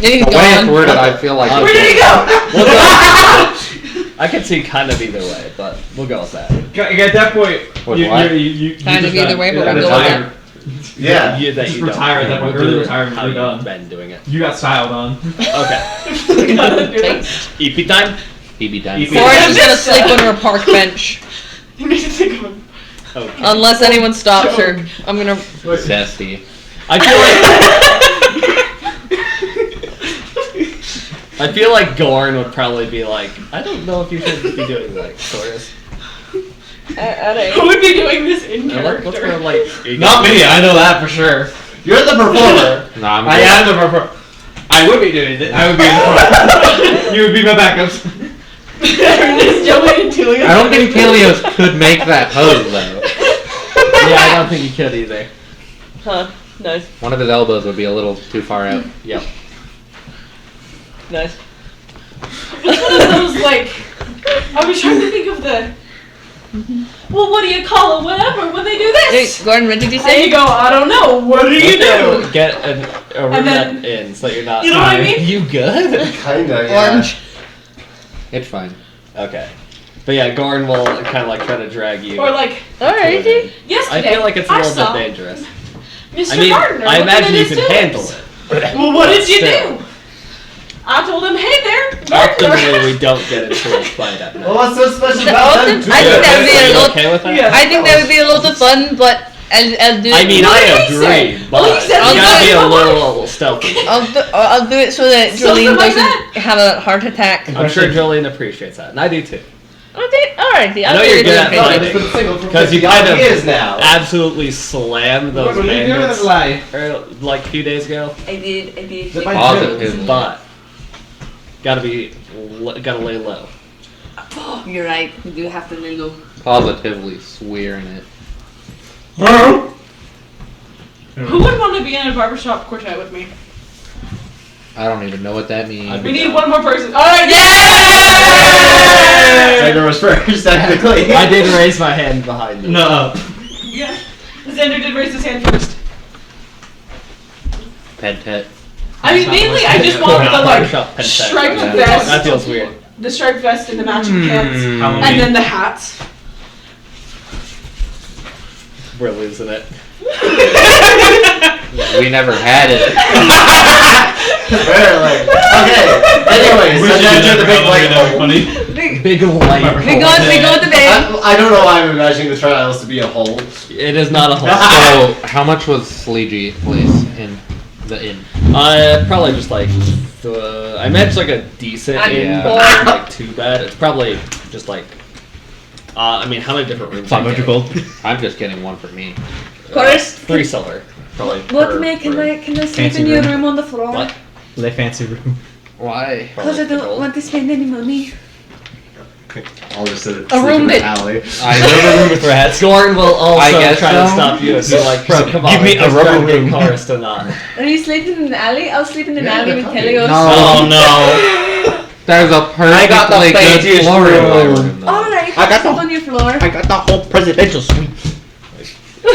He's The way it's gone. worded, I feel like. where did he go? I can see kind of either way, but we'll go with that. At that point, With you what? Kind of either way, but we'll we'll go with that. Yeah. You, that Just you retire at don't that point. do Early retirement, how you're you've done. been doing it. You got styled on. Okay. Thanks. EP time? BB time. Forrest is gonna sleep under a park bench. You need to think of him. Okay. Unless anyone stops her. I'm gonna. Zesty. I feel like Gorn would probably be like, I don't know if you should be doing that, Taurus. Who would be doing this in Let's go character? like Not me, I know that for sure. You're the performer. No, I'm I good. am the performer. I would be doing it. I would be in the front. you would be my backups. Jolene and Telios. I don't think Telios could make that pose though. Yeah, I don't think you could either. Huh. Nice. One of his elbows would be a little too far out. Yep. Nice. It's one of those, like, I was trying to think of the, well, what do you call it, whatever, when they do Hey, this? Gordon, what did you And say? you go, I don't know, what do you do? Get a room And then- that in so that you're not. You know what I mean? You good? Kinda, yeah. Orange. It's fine. Okay. But yeah, Gordon will kind of like try to drag you. Or like, Alrighty. yesterday, I feel like it's a I little saw bit dangerous. Mr. I mean, Gardner I looking imagine at you his can handle tools. it. Well, what did you Still. do? I told him, hey there, Ultimately, we don't get into a fight at Well, night. what's so special The about ultimate- them? I think that would be a Are you lot. okay with that? Yeah. I think that would be a lot of fun, but I'll do it. I mean, What I did he agree, say? but Well, he said you he gotta be a doesn't little stealthy. I'll do it so that Something Jolene like doesn't have a heart attack. I'm sure Jolene appreciates that, and I do too. Alrighty, I I'll know do you're it. good at No, fighting. just put the signal for Because you 50 kind of years now. absolutely slammed those What are you doing bandits with lie? like a few days ago. I did. The fight Positive. But gotta lay low. You're right. We do have to lay low. Positively swearing it. Who would want to be in a barbershop quartet with me? I don't even know what that means. I'd We be need down. one more person. Alright, yeah! Xander was first, technically. I did raise my hand behind me. No. Yeah. Xander did raise his hand first. Pet pet. I mean, mainly I just want the, Barbershop pen striped Yeah. vest. That feels weird. The striped vest and the matching pants. Halloween. And then the hats. We're losing it. We never had it. Barely. Okay. Anyways, so then to the big white hole. funny. Big light. We go to bed. I don't know why I'm imagining the trials to be a hole. It is not a hole. So, how much was Sleegey place in the inn? Probably just like I imagine like a decent inn, Yeah. but not like too bad. It's probably just like I mean, how many different rooms? 500 gold. I'm just getting one for me. Of course. 3 silver, probably. What per may can room. I sleep Fancy in your room. room on the floor? What? Le fancy room. Why? Because I don't want to spend any money. I'll just sit A sleep room in the that- alley. I Room with rats. Scorn will also I guess try to so. stop you and be like, bro, come on. Give me a let's rubber try to get room." Chorus to not. Are you sleeping in the alley? I'll sleep in the Yeah, alley with they're comfy. Telios. No. no. There's a got the perfectly good fanciest floor in my room. room. though. Alright, I got sleep the- on your floor. I got the whole presidential suite. So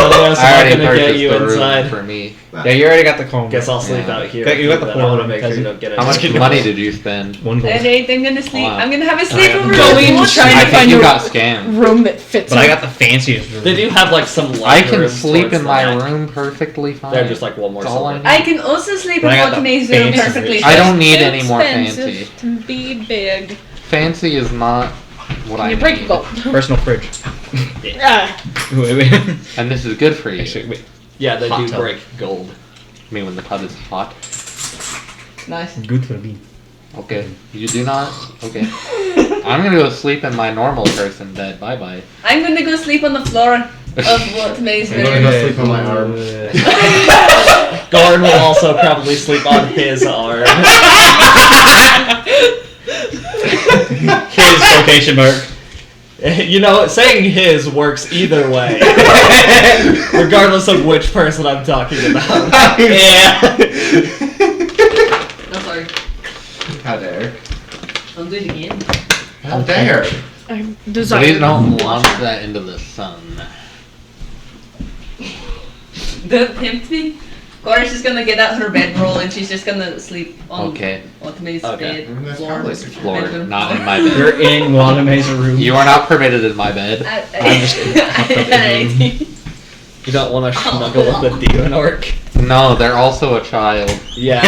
there's I not already gonna get purchased you the room inside. for me. Yeah, you already got the comb. Guess I'll sleep Yeah. out here. Okay, you got the Then I want to floor, make sure you cousin. don't get it. How much money did you spend? 1 gold. Alright, I'm gonna sleep. Wow. I'm gonna have a I got sleepover. the- Jolene's trying I to think find you you got scammed. room that fits But I him. got the fanciest room. They do have like some. I can rooms sleep towards in the my back. room perfectly fine. They're just like one more That's all I silver. need. I can also sleep in But I got the Watame's room fancy perfectly. I don't need Too any more expensive fancy. to be big. Fancy is not what I You need. break the gold. Personal fridge. Ah. Wait. And this is good for you. Actually, wait. Yeah, they Hot do tub. break gold. I mean, when the tub is hot. Nice. Good for me. Okay. You do not? Okay. I'm gonna go sleep in my normal person bed. Bye bye. I'm gonna go sleep on the floor of Watame's I'm gonna room. go sleep on my arm. Gordon will also probably sleep on his arm. His quotation mark. You know, saying his works either way. Regardless of which person I'm talking about. Yeah. No, sorry. How dare. I'll do it again. How dare. I'm Please designed. don't launch that into the sun. Don't tempt me. Cora's just gonna get out her bedroll and she's just gonna sleep on Okay. Watame's Okay. bed. That's Floor. probably secure. Floor, Bedroom. not in my bed. You're in Watame's room. You are not permitted in my bed. I'm just You don't want to snuggle with the demon orc? No, they're also a child. Yeah.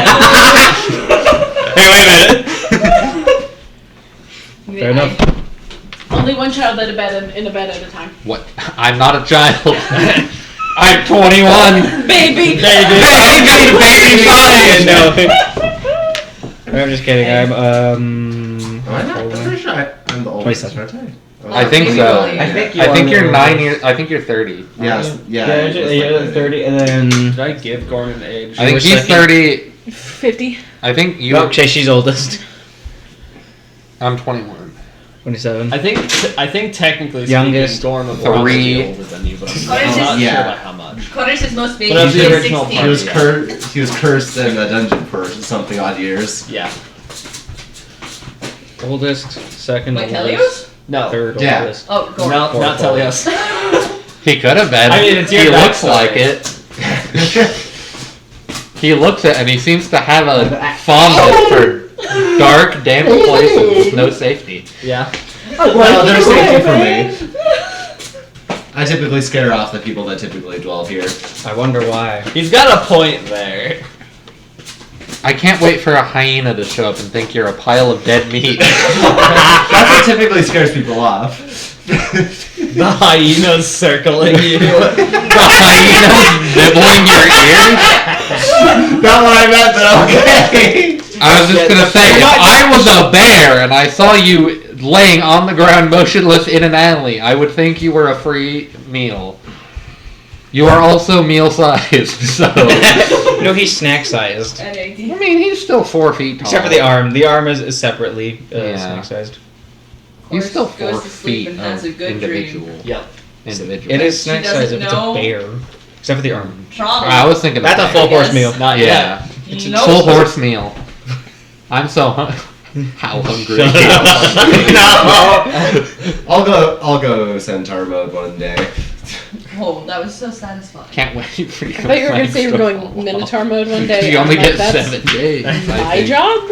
Hey, wait a minute. Fair enough. Only one child in a bed at a time. What? I'm not a child. I'm 21. Baby! Baby fine. No. I'm just kidding. I'm Am I not? I'm pretty sure I'm the oldest. 27. I think so. I think I think you're 9 years. I think you're 30. Yes. Yeah. Yeah, it was you're like 30, and then. Did I give Gordon an age? I think was he's second. 30. 50. I think you. No, she's oldest. I'm 21. 27. I think technically Youngest, speaking, Dorm of Rock is 3. older than you, but I'm Connors not is- sure Yeah. about how much. Connors is most big. But of He's the original 16. part. He was cursed in a dungeon for something odd years. Yeah. Oldest, second Wait, oldest, Telios? No. third Yeah. oldest. Oh, go on. No, not Fourth Telios. He could have been. I mean, it's your he looks backstory. like it. He looks it, and he seems to have a fondness for dark, damp places with no safety. Yeah. Well, there's safety for me. I typically scare off the people that typically dwell here. I wonder why. He's got a point there. I can't wait for a hyena to show up and think you're a pile of dead meat. That's what typically scares people off. The hyenas circling you. The hyenas nibbling your ears? Not what I meant, but okay. I was just gonna say, if I was a bear and I saw you laying on the ground motionless in an alley, I would think you were a free meal. You are also meal-sized, so... No, he's snack-sized. At 18. I mean, he's still 4 feet tall. Except for the arm. The arm is separately Yeah. snack-sized. He's still Of course, 4 goes to sleep feet and has of a good dream. individual. Yep. Individual. It is She snack-sized if doesn't it's a know. bear. Except for the arm. Probably. I was thinking That's a of full Yes. course meal. Not Yeah. yet. Nope. Full horse meal. I'm so how hungry. I'll go centaur mode one day. Oh, that was so satisfying. Can't wait for you. I thought you were gonna say you were going Minotaur mode one day. You only I'm like, get that's 7 days. I My think. job?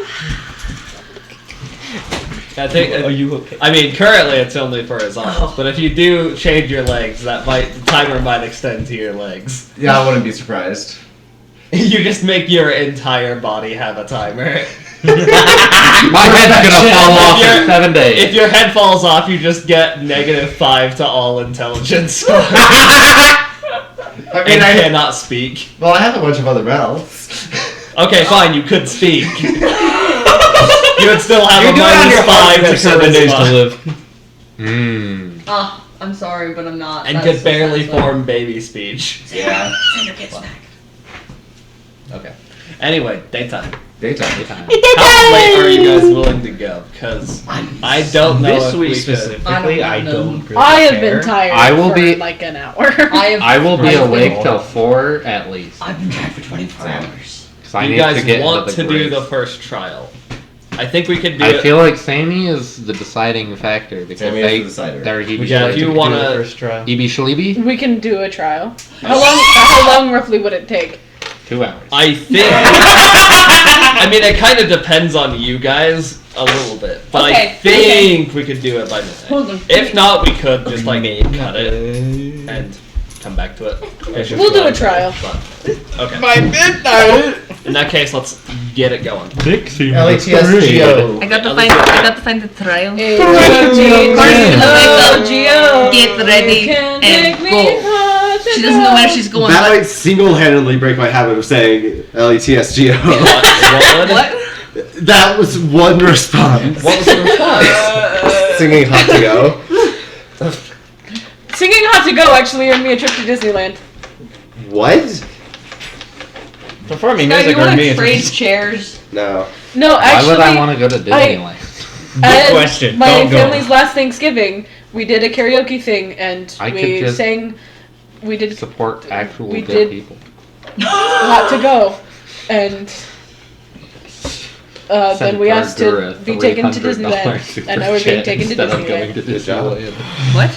I think. Are you okay? I mean, currently it's only for his arms, but if you do change your legs, the timer might extend to your legs. Yeah, I wouldn't be surprised. You just make your entire body have a timer. My head's gonna fall off in 7 days. If your head falls off, you just get -5 to all intelligence score. I mean, And cannot speak. well, I have a bunch of other mouths. Okay, fine, you could speak. You would still have You a do it on your -5 to 7 days to charisma. live. Mmm. Ah, I'm sorry, but I'm not. And That's could so barely satisfying. form baby speech. Yeah. Send your kids back. Okay. Anyway, daytime. Daytime. How late are you guys willing to go? Because I don't know This if week we could. specifically, I I don't don't really I have care. been tired I will for be- like an hour. I will be I've been awake all till up. 4 at least. I've been tired for 24 hours. 'Cause I You need guys to get want into to the do grave. the first trial. I think we could do I it. feel like Sammy is the deciding factor because Sammy is the decider. they're Yeah, if you wanna- first try. Ebi Shalibi? We can do a trial. How long roughly would it take? 2 hours. I think. I mean, it kind of depends on you guys a little bit, but I Okay, think we could do it by midnight. Hold on. If not, we could just like cut it and come back to it. We'll do a trial. But, okay. By midnight! In that case, let's get it going. LATSGO. I got to find the trial. Hey, Geo. Get ready and go. She doesn't know where she's going. That but- might single-handedly break my habit of saying LATSGO. What? What? That was one response. What was the response? Singing Hot to Go. Singing Hot to Go actually earned me a trip to Disneyland. What? Performing Now, music you or want me. to trade chairs? No. No, Why actually, would I want to go to Disneyland? as question. my Don't go. family's last Thanksgiving, we did a karaoke thing, and I we could just- sang. We did Support actual We good did- people. Hot to Go, and then we asked to be taken to Disneyland, and now we're being taken to instead of going Disneyland. to Disneyland. What?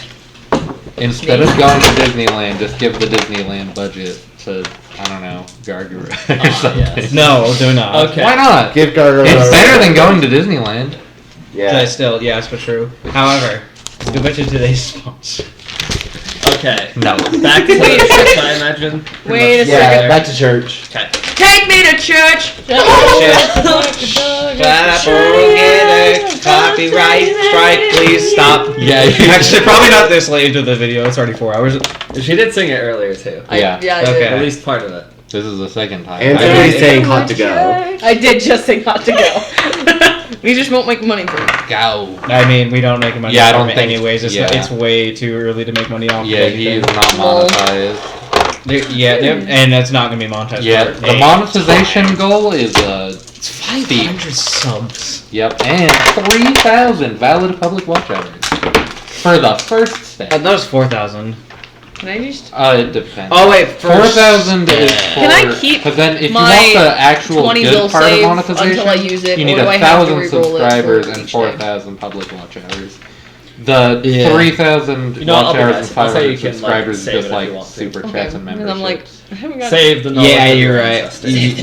Instead of going to Disneyland, just give the Disneyland budget to, I don't know, Gargara or something. yes. No, do not. Okay. Why not? Give Gargoyle. It's better than going to Disneyland. Yeah. Still, yes, but true. However, do bet you today's sponsor. Okay. No. Back to the church, I imagine. Wait a Yeah, second. back to church. Okay. Take me to church. Copyright strike, please stop. Yeah, Actually, probably not this late into the video. It's already 4 hours. She did sing it earlier too. Yeah. Yeah, I Okay. did. At least part of it. This is the second time. And I somebody's did saying Hot to Go. I did just sing Hot to Go. We just won't make money for it. go. I mean, we don't make money Yeah, I from don't it think- anyways. It's, yeah. it's way too early to make money off Yeah, of he is anything. not monetized. And it's not going to be monetized. Yeah, for the a monetization goal is It's 500 subs. Yep, and 3,000 valid public watch hours for the first step. That was 4,000. Can I just? It depends. Oh wait, 4,000 is for. Can I keep But then, if you my want the actual 20 good bill part of save monetization, until I use it, you or need do I have to 1,000 re-roll it subscribers for and each 4,000 public watch hours. The Yeah. 3,000 You know, I'll watch be hours nice. and I'll say 500 you can, like, subscribers is save just it if like you want to. super Okay. chats and And memberships. I'm like, I haven't got Save the knowledge. Yeah, of you're your right. ancestors.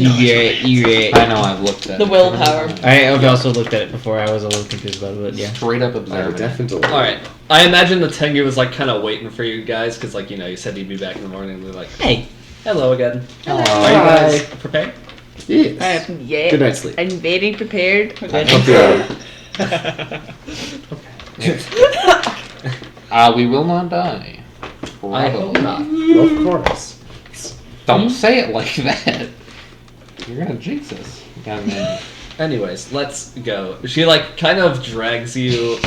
You're right. I know, I've looked at the it. willpower. I've also looked at it before. I was a little confused about it, but yeah. Straight up I would observing. definitely. Alright. I imagine the Tengu was like kind of waiting for you guys because, like, you know, you said you'd be back in the morning and they're like, Hey. hello again. Hello. Are you guys prepared? Yes. Yeah. Good night's sleep. I'm very prepared. Hope you're We will not die. I hope not. Of course. Don't say it like that. You're gonna jinx us, young man. Anyways, let's go. She like kind of drags you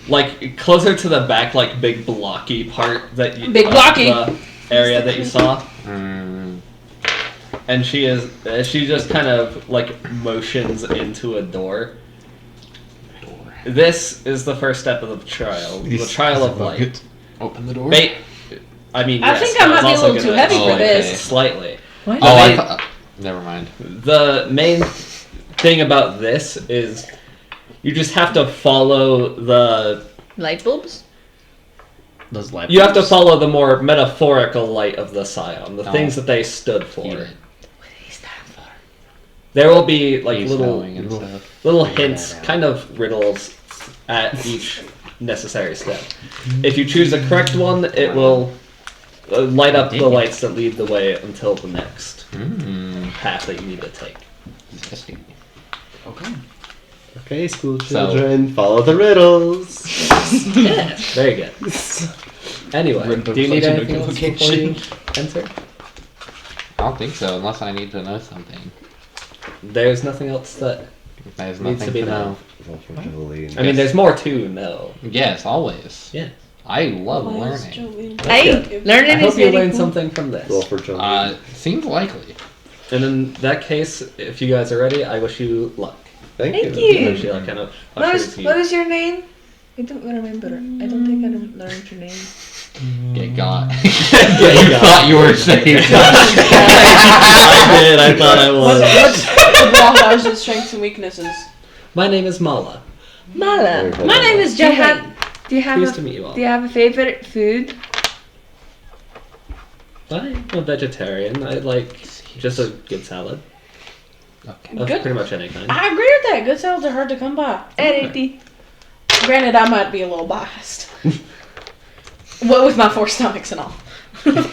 like closer to the back, like big blocky part that you Big blocky. the area that you saw. Mm. And she just kind of like motions into a door. This is the first step of the trial. The trial of light. Open the door. Bait. I mean, I yes, think I was might be a also little too gonna- heavy for okay. this. Slightly. What? Oh, They- never mind. The main thing about this is you just have to follow the. Light bulbs? Those light You have to bulbs. follow the more metaphorical light of the Scion, the No. things that they stood for. Eat it. What is that for? There will be like He's little knowing and stuff. little hints, kind of riddles at each necessary step. If you choose the correct one, it will light up the lights that lead the way until the next path that you need to take. Okay. Okay, school children, follow the riddles. Very good. Anyway, Riddle do you need collection anything else before location. you enter? I don't think so, unless I need to know something. There's nothing else that There's needs nothing to be to know. known. Roll for Jolene. I mean, there's more to know. Yes, always. Yeah. I love Why is learning. Jolene- Hey, learning I is hope you very learned cool. something from this. Roll for Jolene. Seems likely. And in that case, if you guys are ready, I wish you luck. Thank Thank you. you. And she like kind of What ushers you. is your name? I don't remember. I don't think I learned your name. Get got. Get You got. thought you were saved. I did. I thought I was. What's Blahaj's strengths and weaknesses? My name is Mala. Mala. My name is Do you have? Jolene. Do you have Pleased a? to meet you all. Do you have a favorite food? I'm a vegetarian. I like just a good salad Okay. of Good. pretty much any kind. I agree with that. Good salads are hard to come by. Alrighty. Granted, I might be a little biased. What with my 4 stomachs and all.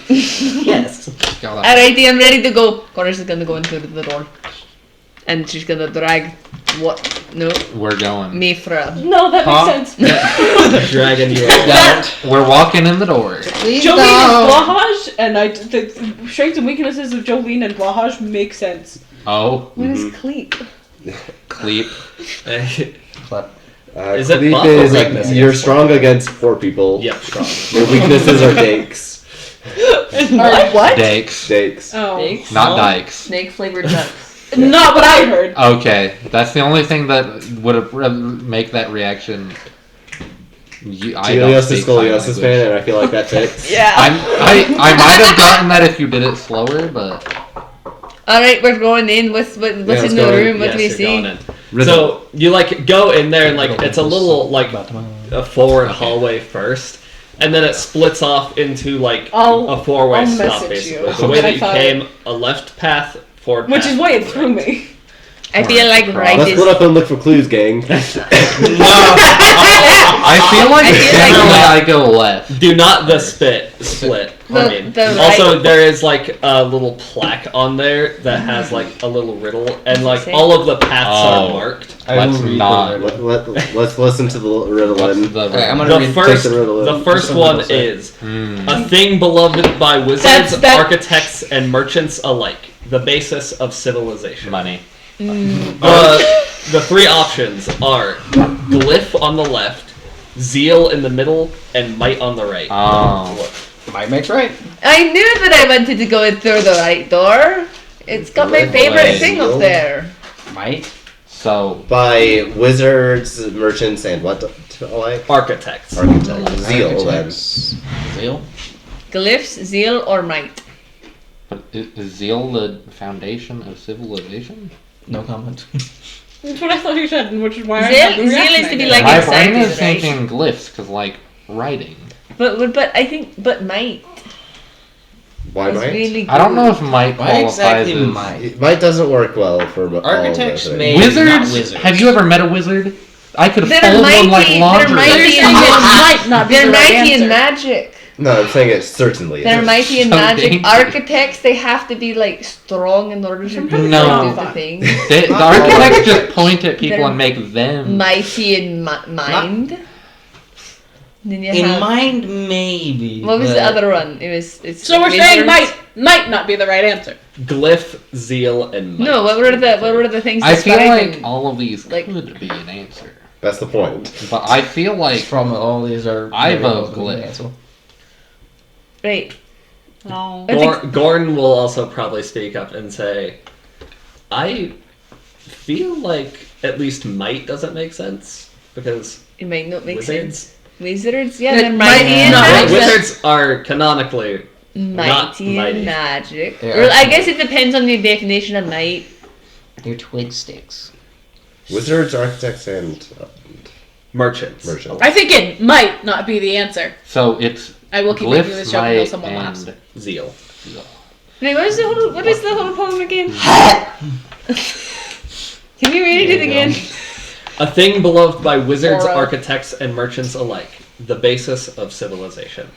Yes. Alrighty, I'm ready to go. Connor's is gonna go into the door, and she's gonna drag what? No, We're going. Myfra. No, that makes sense. Dragon you. We're walking in the door. Jolene and Blahaj, and the strengths and weaknesses of Jolene and Blahaj make sense. Oh, What is cleat? Cleep. Is it Cleep buff or is weakness? you're strong against poor people. Yep, strong. Your weaknesses are dakes. Or what? Dakes. Dakes. Oh. Snakes? Not dykes. Snake flavored ducks. Not what I heard. Okay, that's the only thing that would make that reaction. I don't Telios speak is sign scoliosis language. fan, and I feel like that fits. Yeah. I might have gotten that if you did it slower, but Alright, we're going in. What's let's in the go in. room? What do we Yes, you're see? going in. So you like go in there and like it's a little like a forward hallway first, and then it splits off into like a four-way I'll stop message basically. you. The way that you I thought- came, a left path, forward Which path. is why it threw me. I feel like right Let's is. split up and look for clues, gang. I feel like I feel like- generally I go left. Do not the split. I mean, also there is like a little plaque on there that has like a little riddle, and like all of the paths are marked. Let's not. Let's listen to the riddle. What's and- the I'm gonna The read- first, take the riddle in. the first What's the one riddle say? is a thing beloved by wizards, architects, and merchants alike. The basis of civilization. money. The 3 options are glyph on the left, zeal in the middle, and might on the right. Oh. Might makes right. I knew that I wanted to go in through the right door. It's got my favorite thing up there. Might? So By wizards, merchants, and what alike? Architects. Architects. Zeal, then. Architects. Zeal? Glyphs, zeal, or might? but is zeal the foundation of civilization? No comment. That's what I thought you said, which is why I Zeal, had the zeal reaction is to I be did. like My excited, brain is right? thinking glyphs, because like writing. But I think might. Why is might? really good. I don't know if might Why qualifies exactly as... might? Might doesn't work well for Architects all of may- it. Wizards? Not wizards. Have you ever met a wizard? I could They're fold one like mighty- laundry. they're mighty You're in saying it might not be They're the right mighty in answer. magic. No, I'm saying it certainly They're is. mighty in So magic. dangerous. Architects, they have to be like strong in order to do No. the thing. The architects just point at people They're and make them... Mighty in mind. Then you In have. mind, maybe. What was the but- other one? It's. So we're saying wizards. might not be the right answer. Glyph, zeal, and might. No, what were the things? I feel like describing- all of these like- could be an answer. That's the point. But I feel like... From all these are. I vote very well glyph. answer. Right. No. I think- Gorn will also probably speak up and say, I feel like at least might doesn't make sense because It might not make wizards. sense. Wizards, yeah, It they're might mighty in not magic. make sense. Wizards are canonically not Mighty mighty. in magic. They Well, are I guess it depends on the definition of might. They're twig sticks. Wizards, architects, and merchants. merchants. I think it might not be the answer. So it's I will keep making glyphs, this joke until might, someone laughs. and Zeal. Wait, what is the whole poem again? Can you read it again? A thing beloved by wizards, Or, architects, and merchants alike. The basis of civilization.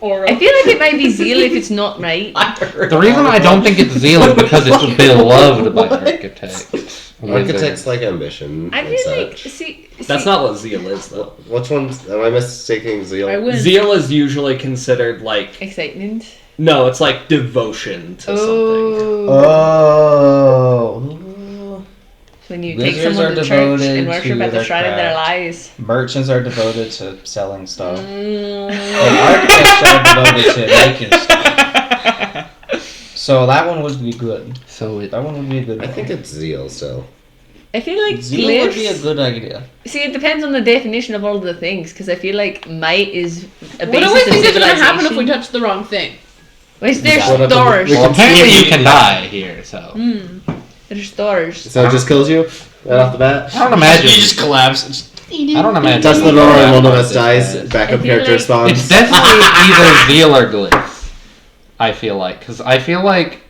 Or I feel like it might be zeal if it's not right. The reason I don't think it's zeal is because it's beloved by architects. Architects like ambition. I and feel like such. That's not what zeal is, though. Which one's? Am I mistaking zeal? I win. Zeal is usually considered like Excitement. no, it's like devotion to something. Oh. When you take Wizards someone are to church devoted and worship to at the their shrine of their craft. lies. Merchants are devoted to selling stuff. Mm. And architects are devoted to making stuff. So that one would be good. So it That one would be a good I one. think it's zeal still. I feel like Zeal would be a glyphs. good idea. See, it depends on the definition of all the things, because I feel like might is a What basis do we of think is going to happen if civilization. we touch the wrong thing? Wait, there's What if doors. well, apparently you can die here, so There's doors. So it just kills you right off the bat. I don't imagine. You just collapse. I don't imagine. Touch the door and one of us dies. I Backup feel character like- spawns. It's definitely either zeal or glyphs. I feel like, because I feel like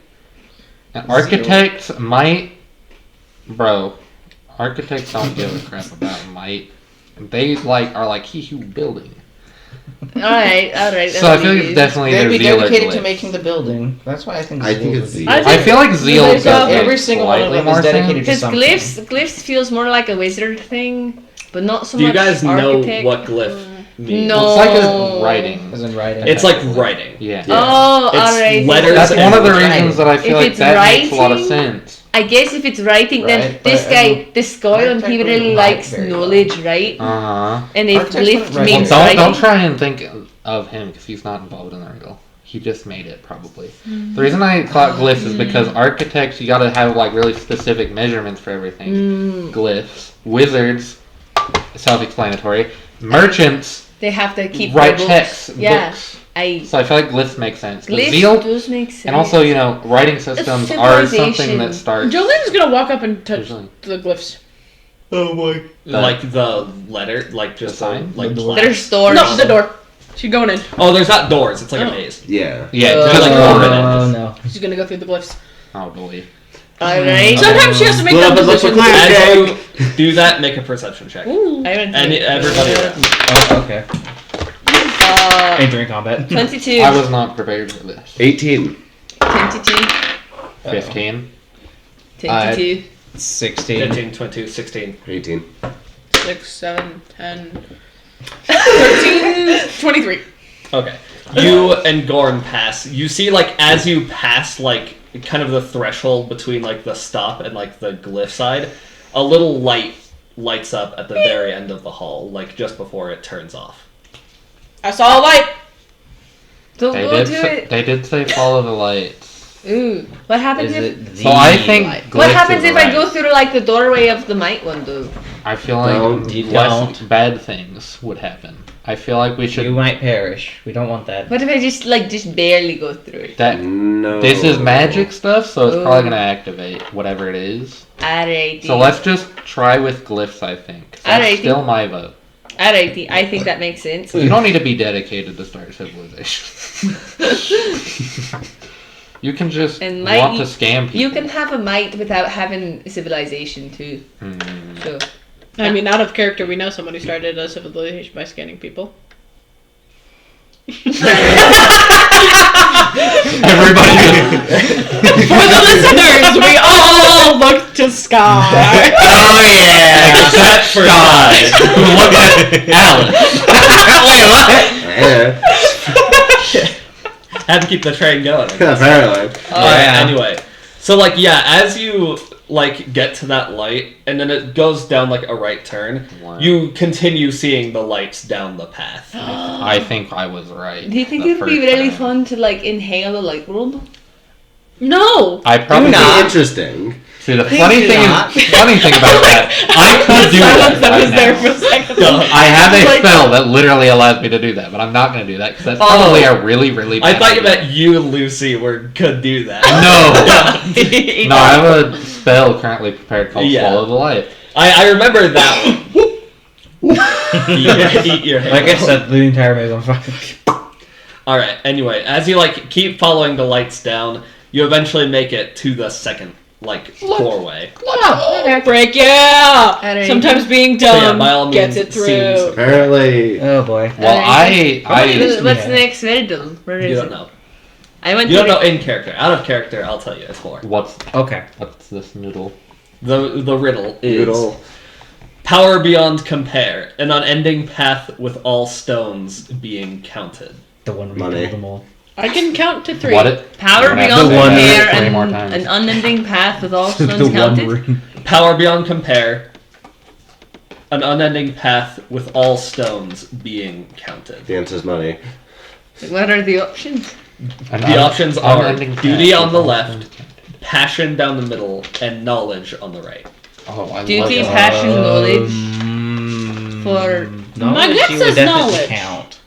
architects might, bro. Architects don't give a crap about might. They are like hee building. Alright. So I feel like it's definitely They'd either be zeal or dedicated glyphs. to making the building. That's why I think. I think Zeal it's would be- zeal. I feel like zeal Glyphs does are- make every single one of slightly them more is dedicated sense. Because something. glyphs feels more like a wizard thing, but not so Do you much guys know architect. what glyph means? No. It's like a writing. As in writing. It's like writing. Yeah. Oh, It's alright. letters That's one of the and reasons that I feel If like it's that makes a lot of writing, sense. I guess if it's writing, then Right, this but guy, this Scoilan, he architect really wouldn't write likes very well. knowledge, right? Uh-huh. And if Architects glyph wouldn't write means Well, writing, don't try and think of him because he's not involved in the riddle. He just made it, probably. The reason I thought glyphs is because architects, you gotta have like really specific measurements for everything. Glyphs. Wizards, self-explanatory. Merchants, they have to keep write their checks, books. Yeah, books. I So I feel like glyphs make sense. But glyph zeal, does make sense. and also, you know, writing systems are something civilization. that starts... Jolene's going to walk up and touch Usually. the glyphs. Like the letter, like just The sign? like The door. There's stores. No, the door. She's going in. Oh, there's not doors. It's like a Oh. maze. Yeah. Yeah, Just just like like ornament. no. She's going to go through the glyphs. Oh, boy. Alright. Sometimes she has to make Split that up and look for decision. clear. As you do that, make a perception check. Ooh. I haven't And everybody around. Oh, okay. During combat. 22. I was not prepared for this. 18. 22. 15. 22. 16. 15, 22, 16. 18. 6, 7, 10, 13, 23. Okay. You and Gorn pass. You see, like, as you pass, like, kind of the threshold between, like, the stop and, like, the glyph side, a little light lights up at the very end of the hall, like, just before it turns off. I saw a light. Don't They go did, to say, it. they did say follow the lights. Ooh. What happens Is if? it the So I think light? What glyphs happens is if I right. go through like the doorway of the might one though? I feel like You less don't. bad things would happen. I feel like we should. You might perish. We don't want that. What if I just barely go through it? That No. this is magic stuff, so it's Ooh. probably gonna activate whatever it is. Alrighty. So let's just try with glyphs. I think that's Alrighty. still my vote. Alrighty, I think that makes sense. You don't need to be dedicated to Star Civilization. You can just And want might- to scam people. You can have a might without having civilization too. So I mean, out of character, we know someone who started a civilization by scanning people. Everybody. For the listeners, we all look to Sky. Oh yeah. Except for guys who look at Alice. Wait, what? Yeah. Had to keep the train going. Apparently. Anyway, so as you get to that light, and then it goes down a right turn, Wow. you continue seeing the lights down the path. I think I was right. do you think the it would be first really time. fun to inhale a light bulb? No. I probably Interesting. See, the funny thing about that, I could do Silence that. that was right there now. for a second. I have a spell that literally allows me to do that, but I'm not going to do that because that's probably a really, really I bad thought you idea. meant you, Lucy, could do that. No, I have a spell currently prepared called Yeah. Swallow the Light. I remember that one. Eat your Like I said, the entire movie on fire. Alright, anyway, as you keep following the lights down, you eventually make it to the second doorway. Break yeah. Alright. Sometimes being So, yeah, dumb by all gets means, it seems- through. Apparently. Oh boy. Well, I What's the next riddle? Where You is don't it? know. I went You to don't know in character. Out of character, I'll tell you. It's more. what's Okay. this noodle? The riddle is Noodle. power beyond compare, an unending path with all stones being counted. The one Money. rebuild them all. I can count to 3. What it? Power You're gonna have beyond to say that compare 3 more and times. an unending path with all the stones counted. room. Power beyond compare, an unending path with all stones being counted. The answer's money. What are the options? The options are unending duty path on with the all left, stones counted. passion down the middle, and knowledge on the right. Oh, I Duty, love that. passion, knowledge. For My knowledge, gut you would says definitely knowledge. count.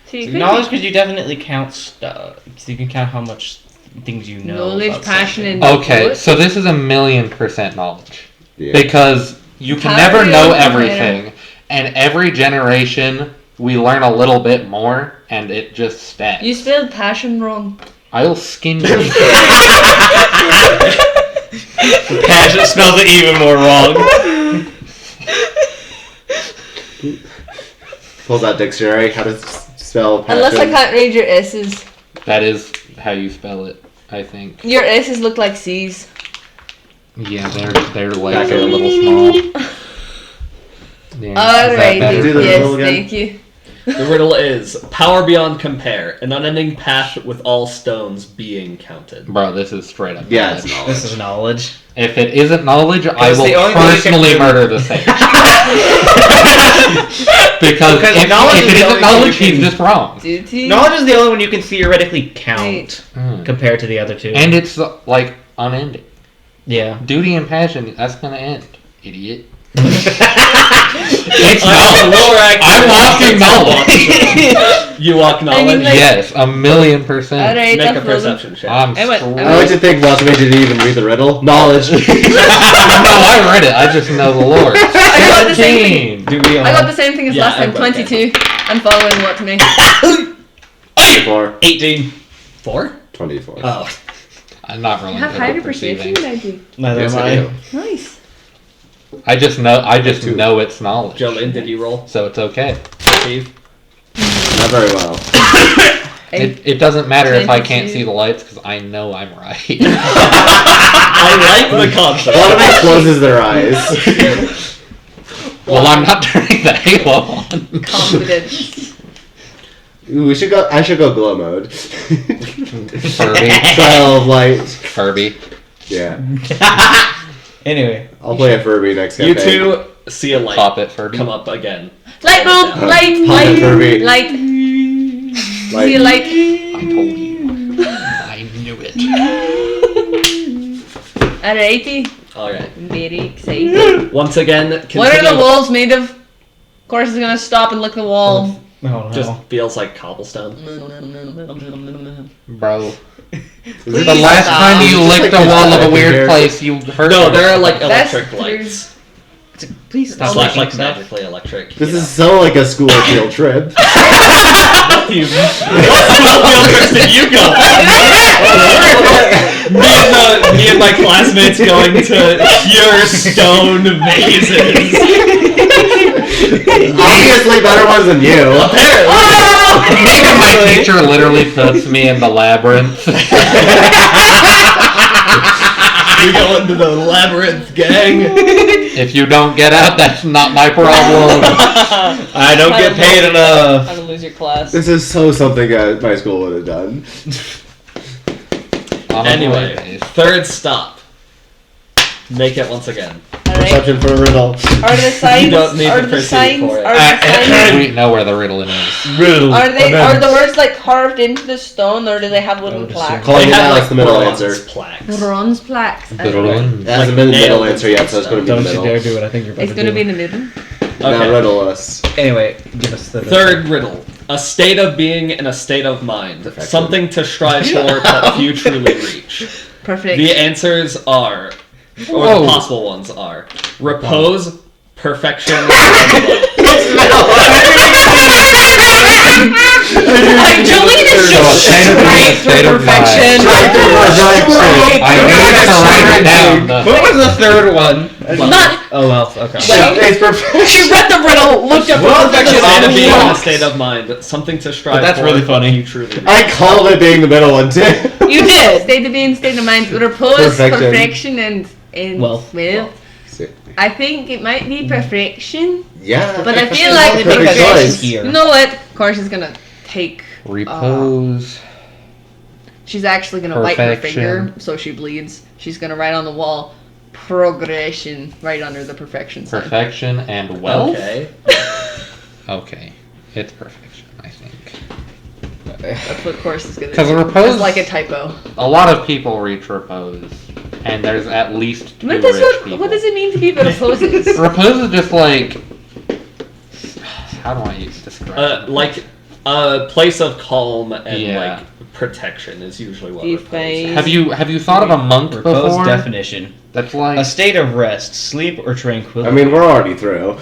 so you could Knowledge, be because you definitely count stuff. So you can count how much things you know. knowledge, about passion, something. and Okay, knowledge. so this is 1,000,000% knowledge. Yeah. Because you can Power never know beyond everything, and every generation we learn a little bit more, and it just stacks. You spelled passion wrong. I'll skin you. Passion spells it even more wrong. Pulls out dictionary. How to spell passion. Unless I can't read your S's. That is how you spell it, I think. Your S's look like C's. Yeah, their legs are a little small. Yeah, is that Alrighty, better? Do the yes, riddle again? thank you. The riddle is power beyond compare, an unending path with all stones being counted. Bro, this is straight up. Yeah, it's knowledge. knowledge. This is knowledge. If it isn't knowledge, I It's the will only thing you can personally do. murder the sage. Because Because if knowledge is it the isn't only thing knowledge, you he's can- just wrong. Duty. Knowledge is the only one you can theoretically count Wait. compared to the other two. And it's unending. yeah. Duty and passion, that's gonna end, idiot. It's knowledge. I'm walking knowledge. You walk knowledge. Yes, 1,000,000%. Alright, Make a that's well done. perception check. I'm I went- screwed. I I like to think Watame didn't even read the riddle. Knowledge. No, I read it. I just know the lore. I got the same thing. 13. Do we I got the same thing as Yeah, last time. I got that. 22. I'm following what to me. 24. 18. 4? 24. Oh. I'm not You really have good higher at perceiving. perception than I do. Neither Yes, am I I. do. Nice. I just know it's knowledge. Jolene, did you roll? So it's okay. Steve? Not very well. It doesn't matter if I can't 22. see the lights because I know I'm right. I like the concept. Watame closes their eyes. Well, I'm not turning the halo on. Confidence. Ooh, I should go glow mode. Furby. Trial of light. Furby. Yeah. Anyway. I'll play a Furby next You campaign. two see a light Pop it, Furby. come up again. Light bulb! Light! Pop it, Furby. Light! Light. See a light? I told you. I knew it. Alrighty. Alright. Very excited. Once again, continue. What are the walls made of? Of course, he's gonna stop and lick the wall. Oh no. Just feels like cobblestone. Bro. Please The last stop. time you licked a wall of a weird place, you hurt No, me. there are like That's electric lights. Please stop. Slash like magically electric. This you is so like a school field trip. know. What school field trips did you go? me and my classmates going to pure stone mazes. Obviously better ones than you. Maybe my teacher literally puts me in the labyrinth. We go into the labyrinth, gang. If you don't get out, that's not my problem. I don't get paid enough. How to lose your class. This is so something my school would have done. Anyway, third stop. Make it once again. Alright. Perception for a riddle. Are the signs? You don't need are to the proceed signs? for it. Are the signs? We know where the riddle is. Riddle. Are they? Are the words like carved into the stone, or do they have wooden would plaques? assume. Calling it They have, out like, is the middle bronze answer. plaques. Bronze plaques. It Riddle. hasn't Like been the middle nailed answer yet, so it's going to be Don't the you middle. dare do it. I think you're about It's to gonna do be in it. the middle. Now Okay. riddle us. Anyway, give us the Third riddle. A state of being and a state of mind. Perfection. Something to strive for, but few truly reach. Perfect. The answers are, or Whoa. the possible ones are, repose, perfection, and Jolene is So a just state of being, a straight state through of mind. perfection. I need to write it down. What was the third one? Not. Oh well. Okay. It's perfection. She read the riddle, looked up perfection, state of being and a and state of mind. Something to strive But that's for, really but funny. few truly reach. I called it being the middle one too. you did. State of being, state of mind, repose, Perfection. perfection, and Wealth. I think it might be perfection, Yeah. but I feel like the Perfect perfection. choice. Here. You know what? Of course, she's gonna take. Repose. She's actually gonna bite her Perfection. finger, so she bleeds. She's gonna write on the wall, progression, right under the perfection sign. Perfection and wealth? Okay. Okay. It's perfection, I think. That's what course is gonna. 'Cause do. repose- It's like a typo. A lot of people reach repose. And there's at least 2 What rich does people. what does it mean to be reposes? Repose is just like... How do I describe it? Like a place of calm and Yeah. like protection is usually what If repose I- is. Have you thought of a monk Repose before? definition. That's like... A state of rest, sleep, or tranquility. I mean, we're already through.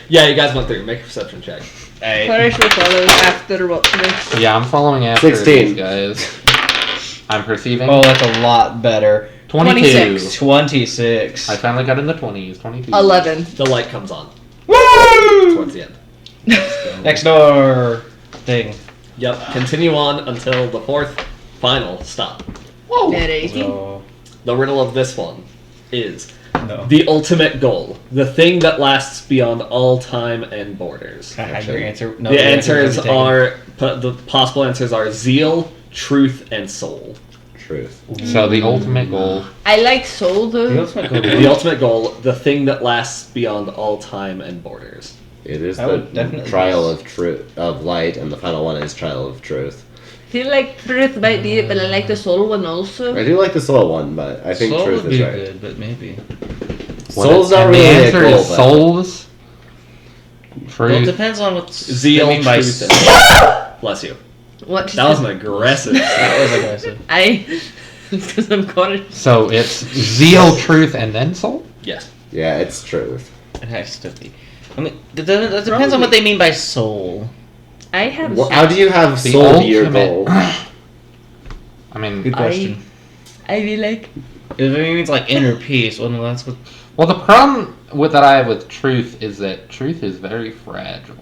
Yeah, you guys went through. Make a perception check. Flourish will follow after what? Yeah, I'm following after 16. these guys. I'm perceiving. Oh, that's a lot better. 22. 26. 26. I finally got in the 20s. 22. 11. The light comes on Woo! towards the end. Next door thing. Yep. Continue on until the fourth final stop. Alrighty. So, The riddle of this one is no. the ultimate goal, the thing that lasts beyond all time and borders. Can I have your answer? No, The answers will be taken. are the possible answers are zeal, truth, and soul. Truth. So the ultimate goal. I like soul though. The ultimate goal. The ultimate goal, the thing that lasts beyond all time and borders. It is I the would definitely trial guess. of truth of light, and the final one is trial of truth. I feel like truth might be it, but I like the soul one also. I do like the soul one, but I think Soul truth would is be right. good, but maybe. Soul's not And really the a answer goal, is but- souls. Well, it Truth. depends on what Zeal, they mean by truth, and bless you. What? That was an aggressive. That was aggressive. Because I'm caught. So it's zeal, truth, and then soul. Yes. Yeah, it's truth. It has to be. I mean, that depends on what they mean by soul. I have. How do you have The soul be your ultimate- goal? I mean, Good question. I feel like. If it means like inner peace, well, no, that's what. well, the problem that I have with truth is that truth is very fragile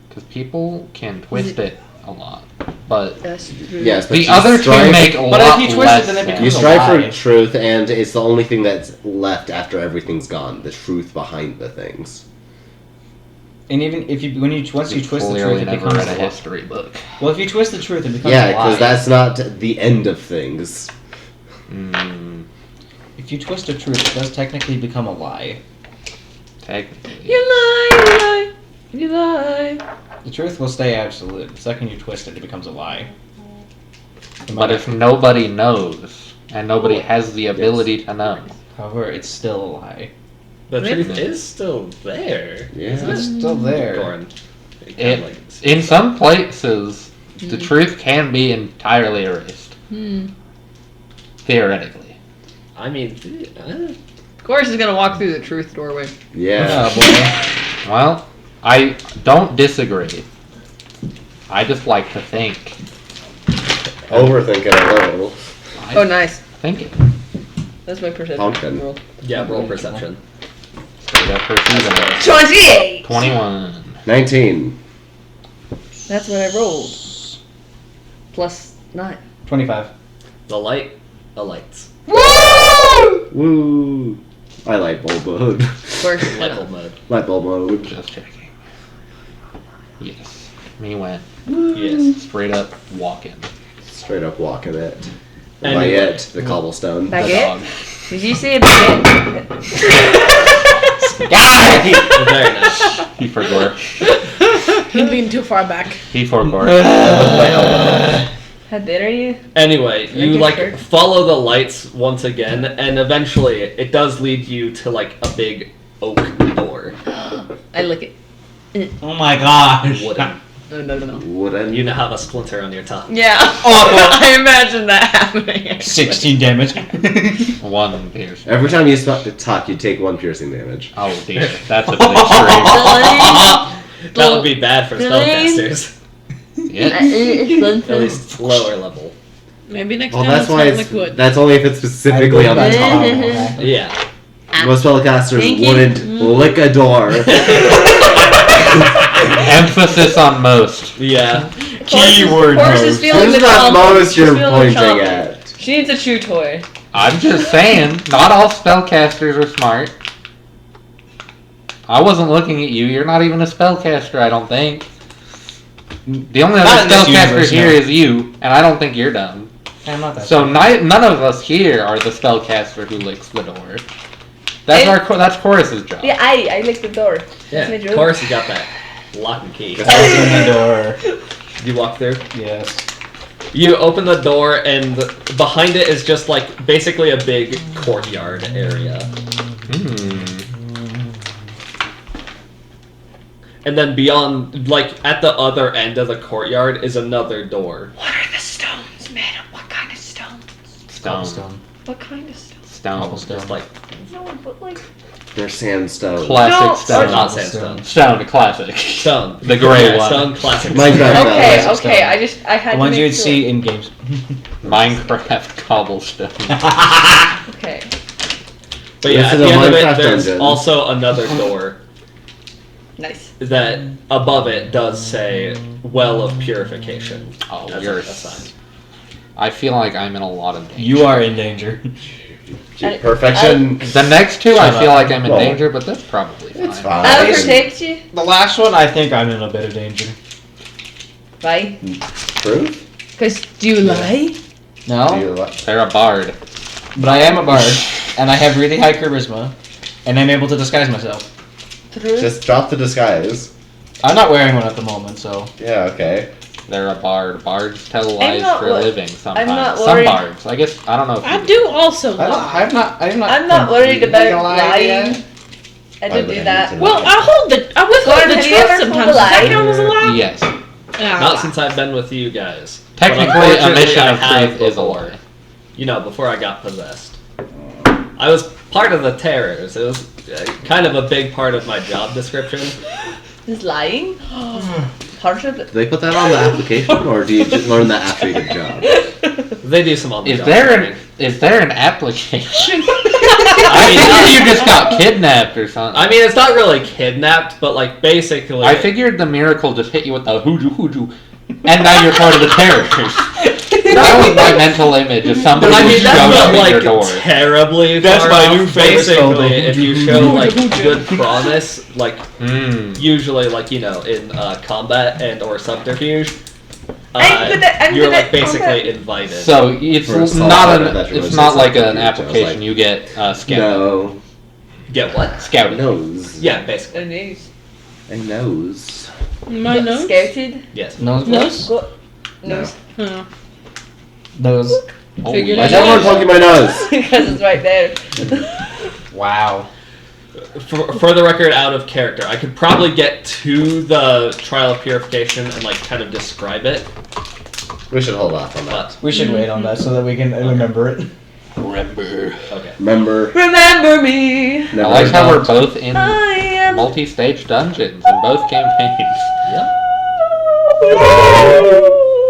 because people can twist it a lot. But That's true. Yes, but the you other two strive- make a But lot if you twist less it, then it sense. You becomes a strive lie. for truth, and it's the only thing that's left after everything's gone. The truth behind the things. And even if you, once you twist the Clearly truth, it never becomes read a a lie. history book. Well, if you twist the truth, it becomes Yeah, a lie. because that's not the end of things. Mm, If you twist the truth, it does technically become a lie. technically. You lie, you lie. The truth will stay absolute. The second you twist it, it becomes a lie. But if nobody knows and nobody has the ability to know, However, it's still a lie. The truth is still there. Yeah. It's still there. Gorn. In some places, the truth can be entirely erased. Theoretically. I mean, Of course, he's gonna walk through the truth doorway. Yeah. Oh, Well, I don't disagree. I just like to think. Overthinking a little. Oh, nice. Thinking. That's my perception. Pumpkin. Roll. yeah, roll perception. Straight up perceiving. 28! 21. 19. That's what I rolled. Plus 9. 25. The light alights. Woo! I light bulb mode. Of course. Light bulb mode. Light bulb mode. Just checking. Yes. Me went Yes. straight up walking. Straight up walking it. And By you- it, the cobblestone. The Baguette? dog. Did you say baguette? Very nice. He forgot. He leaned too far back. He forgot. How dare you? Anyway, you get like hurt? follow the lights once again, and eventually it does lead you to like a big oak door. I lick it. Oh my gosh. Wooden. No. Wooden. You now have a splinter on your tongue. Yeah. I imagine that happening. 16 damage. One pierce. Every time you talk, you take 1 piercing damage. Oh dear. That's a bit extreme. That would be bad for spellcasters. Yeah. At least lower level. Maybe next Well, time that's it's why not it's. liquid. That's only if it's specifically on that top. Yeah. Most spellcasters Thank you. wouldn't lick a door. Emphasis on most. Yeah. Keyword Horse is most. feeling Who's the not chomp. most She's you're feeling the pointing chomp. at? She needs a chew toy. I'm just saying, not all spellcasters are smart. I wasn't looking at you. You're not even a spellcaster, I don't think. The only Not other in this spellcaster universe, here no. is you, and I don't think you're dumb. I'm not that. So none of us here are the spellcaster who licks the door. That's And- that's Chorus's job. Yeah, I lick the door. That's my Yeah. Of joke. course, you got that lock and key. Open the door. You walk through. Yes. You open the door, and behind it is just like basically a big courtyard area. And then beyond, like at the other end of the courtyard, is another door. What are the stones made of? What kind of stones? Stone. What kind of stuff? Stone. Just like No, but like. They're sandstone. Classic No, stone. not sandstone. Stone, classic. Stone. The gray Yeah, one. Stone classic. Minecraft. Okay, stone. okay. I had The to ones make you would sure. see in games. Minecraft cobblestone. Okay. But yeah, This at is the a end of it, Minecraft there's dungeon. also another door Nice. that above it does say "Well of Purification." Oh, as you're. a sign. I feel like I'm in a lot of danger. You are in danger. Perfection. The next two, I Shut feel up. like I'm in Well, danger, but that's probably fine. It's fine. I'll protect you. The last one, I think I'm in a bit of danger. Why? Proof? Because do you lie? Do No, you like- They're a bard. but I am a bard, and I have really high charisma, and I'm able to disguise myself. True. Just drop the disguise. I'm not wearing one at the moment, so. Yeah, okay. They're a bard. Bards tell lies not for a wor- living sometimes. not Some worried. bards. I guess, I don't know if I you do also lie. I'm not I'm not worried completely about lying yet. lying. I I do would do hate that. to Well, I withhold Gordon, the have you truth ever told sometimes. a Does that lie? count as a lie? Yes. Not since I've been with you guys. Technically, But a unfortunately, mission I of have truth is a before. lie. You know, before I got possessed. I was part of the terrors. It was kind of a big part of my job description. Is lying? Part of it. Do they put that on the application, or do you just learn that after you get a job? They do some on the Is job there an application? I mean, I figured you just got kidnapped or something. I mean, it's not really kidnapped, but like basically. I figured the miracle just hit you with the hoodoo, and now you're part of the terrorists. That was my mental image of somebody I who mean, that's showed not up at your like door. terribly That's far my off. new favorite spell, though. Basically, if you show like good promise, like Mm. usually like in combat and or subterfuge, I'm good at you're like combat. basically invited. So it's For assault, not I an bet you it's was not just like like an I was application. like, You get scouted. No. Get what? Scouted. Nose. Yeah, basically. A nose. A nose. My nose? Scouted. Yes. Nose? Nose? Go. Nose. Oh. Nose. Oh, Figured Why it is everyone out. poking my nose? Because it's right there. Wow. For the record, out of character, I could probably get to the Trial of Purification and like kind of describe it. We should hold off on that. But We should wait on that so that we can remember it. Remember. okay. Remember me. I like how we're both in I am. multi-stage dungeons in both campaigns. Yep.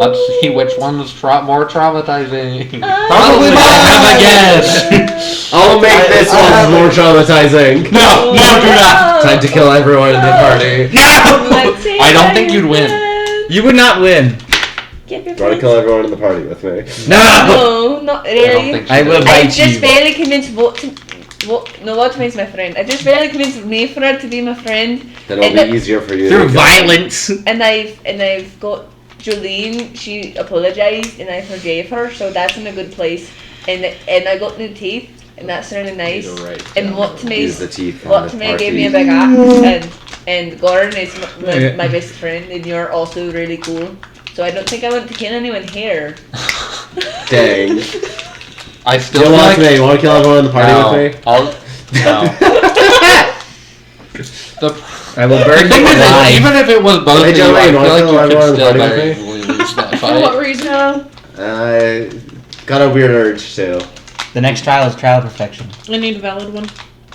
Let's see which one's more traumatizing. Probably mine again. I'll make this one more traumatizing. No, do not. Time to kill everyone in the party. I don't think you'd win. You would not win. Get your Do you want to kill everyone in the party with me? No, not I don't really. think I you will would. bite I just you. barely convinced Watame's my friend. I just barely convinced Myfra to be my friend. Then it'll be easier for you. Through to violence. And I've got Jolene. She apologized, and I forgave her, so that's in a good place. And I got new teeth, and that's really nice. You're right. And use the Watame's teeth on the Watame gave me a party. big axe, and Gordon is Yeah. my best friend, and you're also really cool. So I don't think I want to kill anyone here. Dang. I still Still like. me. You want to kill everyone in the party No, with me? No. The I will burn thing you is, alive. even if it was both Hey, of you, Jolene, I wanna feel like kill you everyone could in the still party with very me? easily lose that For what fight. reason? I got a weird urge to. The next trial is trial of perfection. I need a valid one.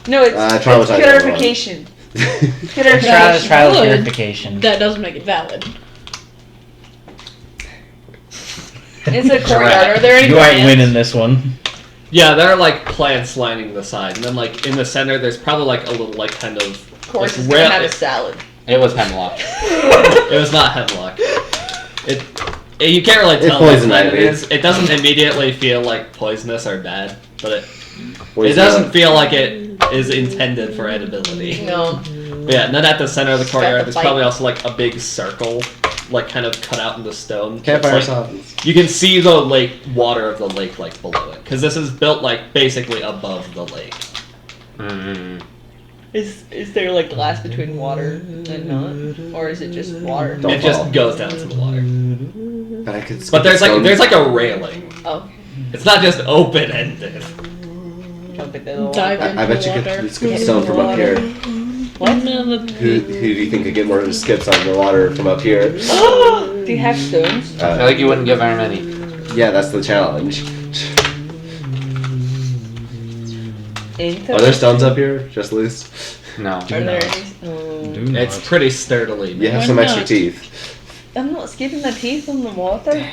No, it's traumatizing purification. Trial Purification. is trial of Good. purification. That doesn't make it valid. It's a courtyard. Are there any You aren't plants? winning this one. Yeah, there are like plants lining the side, and then like in the center, there's probably like a little like kind of. Of course, like, it's gonna have a salad. It was hemlock. It was not hemlock. You can't really tell what poison plant it ivy. is. It doesn't immediately feel like poisonous or bad, but it Poison doesn't feel like it is intended for edibility. No. But yeah, and then at the center of the courtyard, the there's bite. probably also like a big circle, like kind of cut out into stone. Campfire It's, like, softens. you can see the lake water of the lake like below it, because this is built like basically above the lake. Mm. Is there like glass between water and not, or is it just water? Don't It just fall. goes down to the water. But I could. But there's like a railing. Oh, It's not just open ended. jump into the water. Dive into I bet you water. could skip stone from up here. What? Who do you think could get more skips on the water from up here? Do you have stones? I feel like you wouldn't get very many. Yeah, that's the challenge. Into. Are there stones up here? Just loose? No. Are there any? Oh. It's pretty sturdily You made. have Why some extra not? teeth. I'm not skipping my teeth on the water.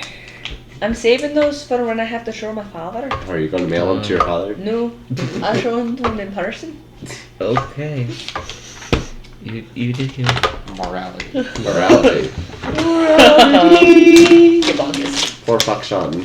I'm saving those for when I have to show my father. Are you going to mail them to your father? No, I'll show them to him in person. Okay. You did your Morality. Morality. Get on this. Poor fuck Sean.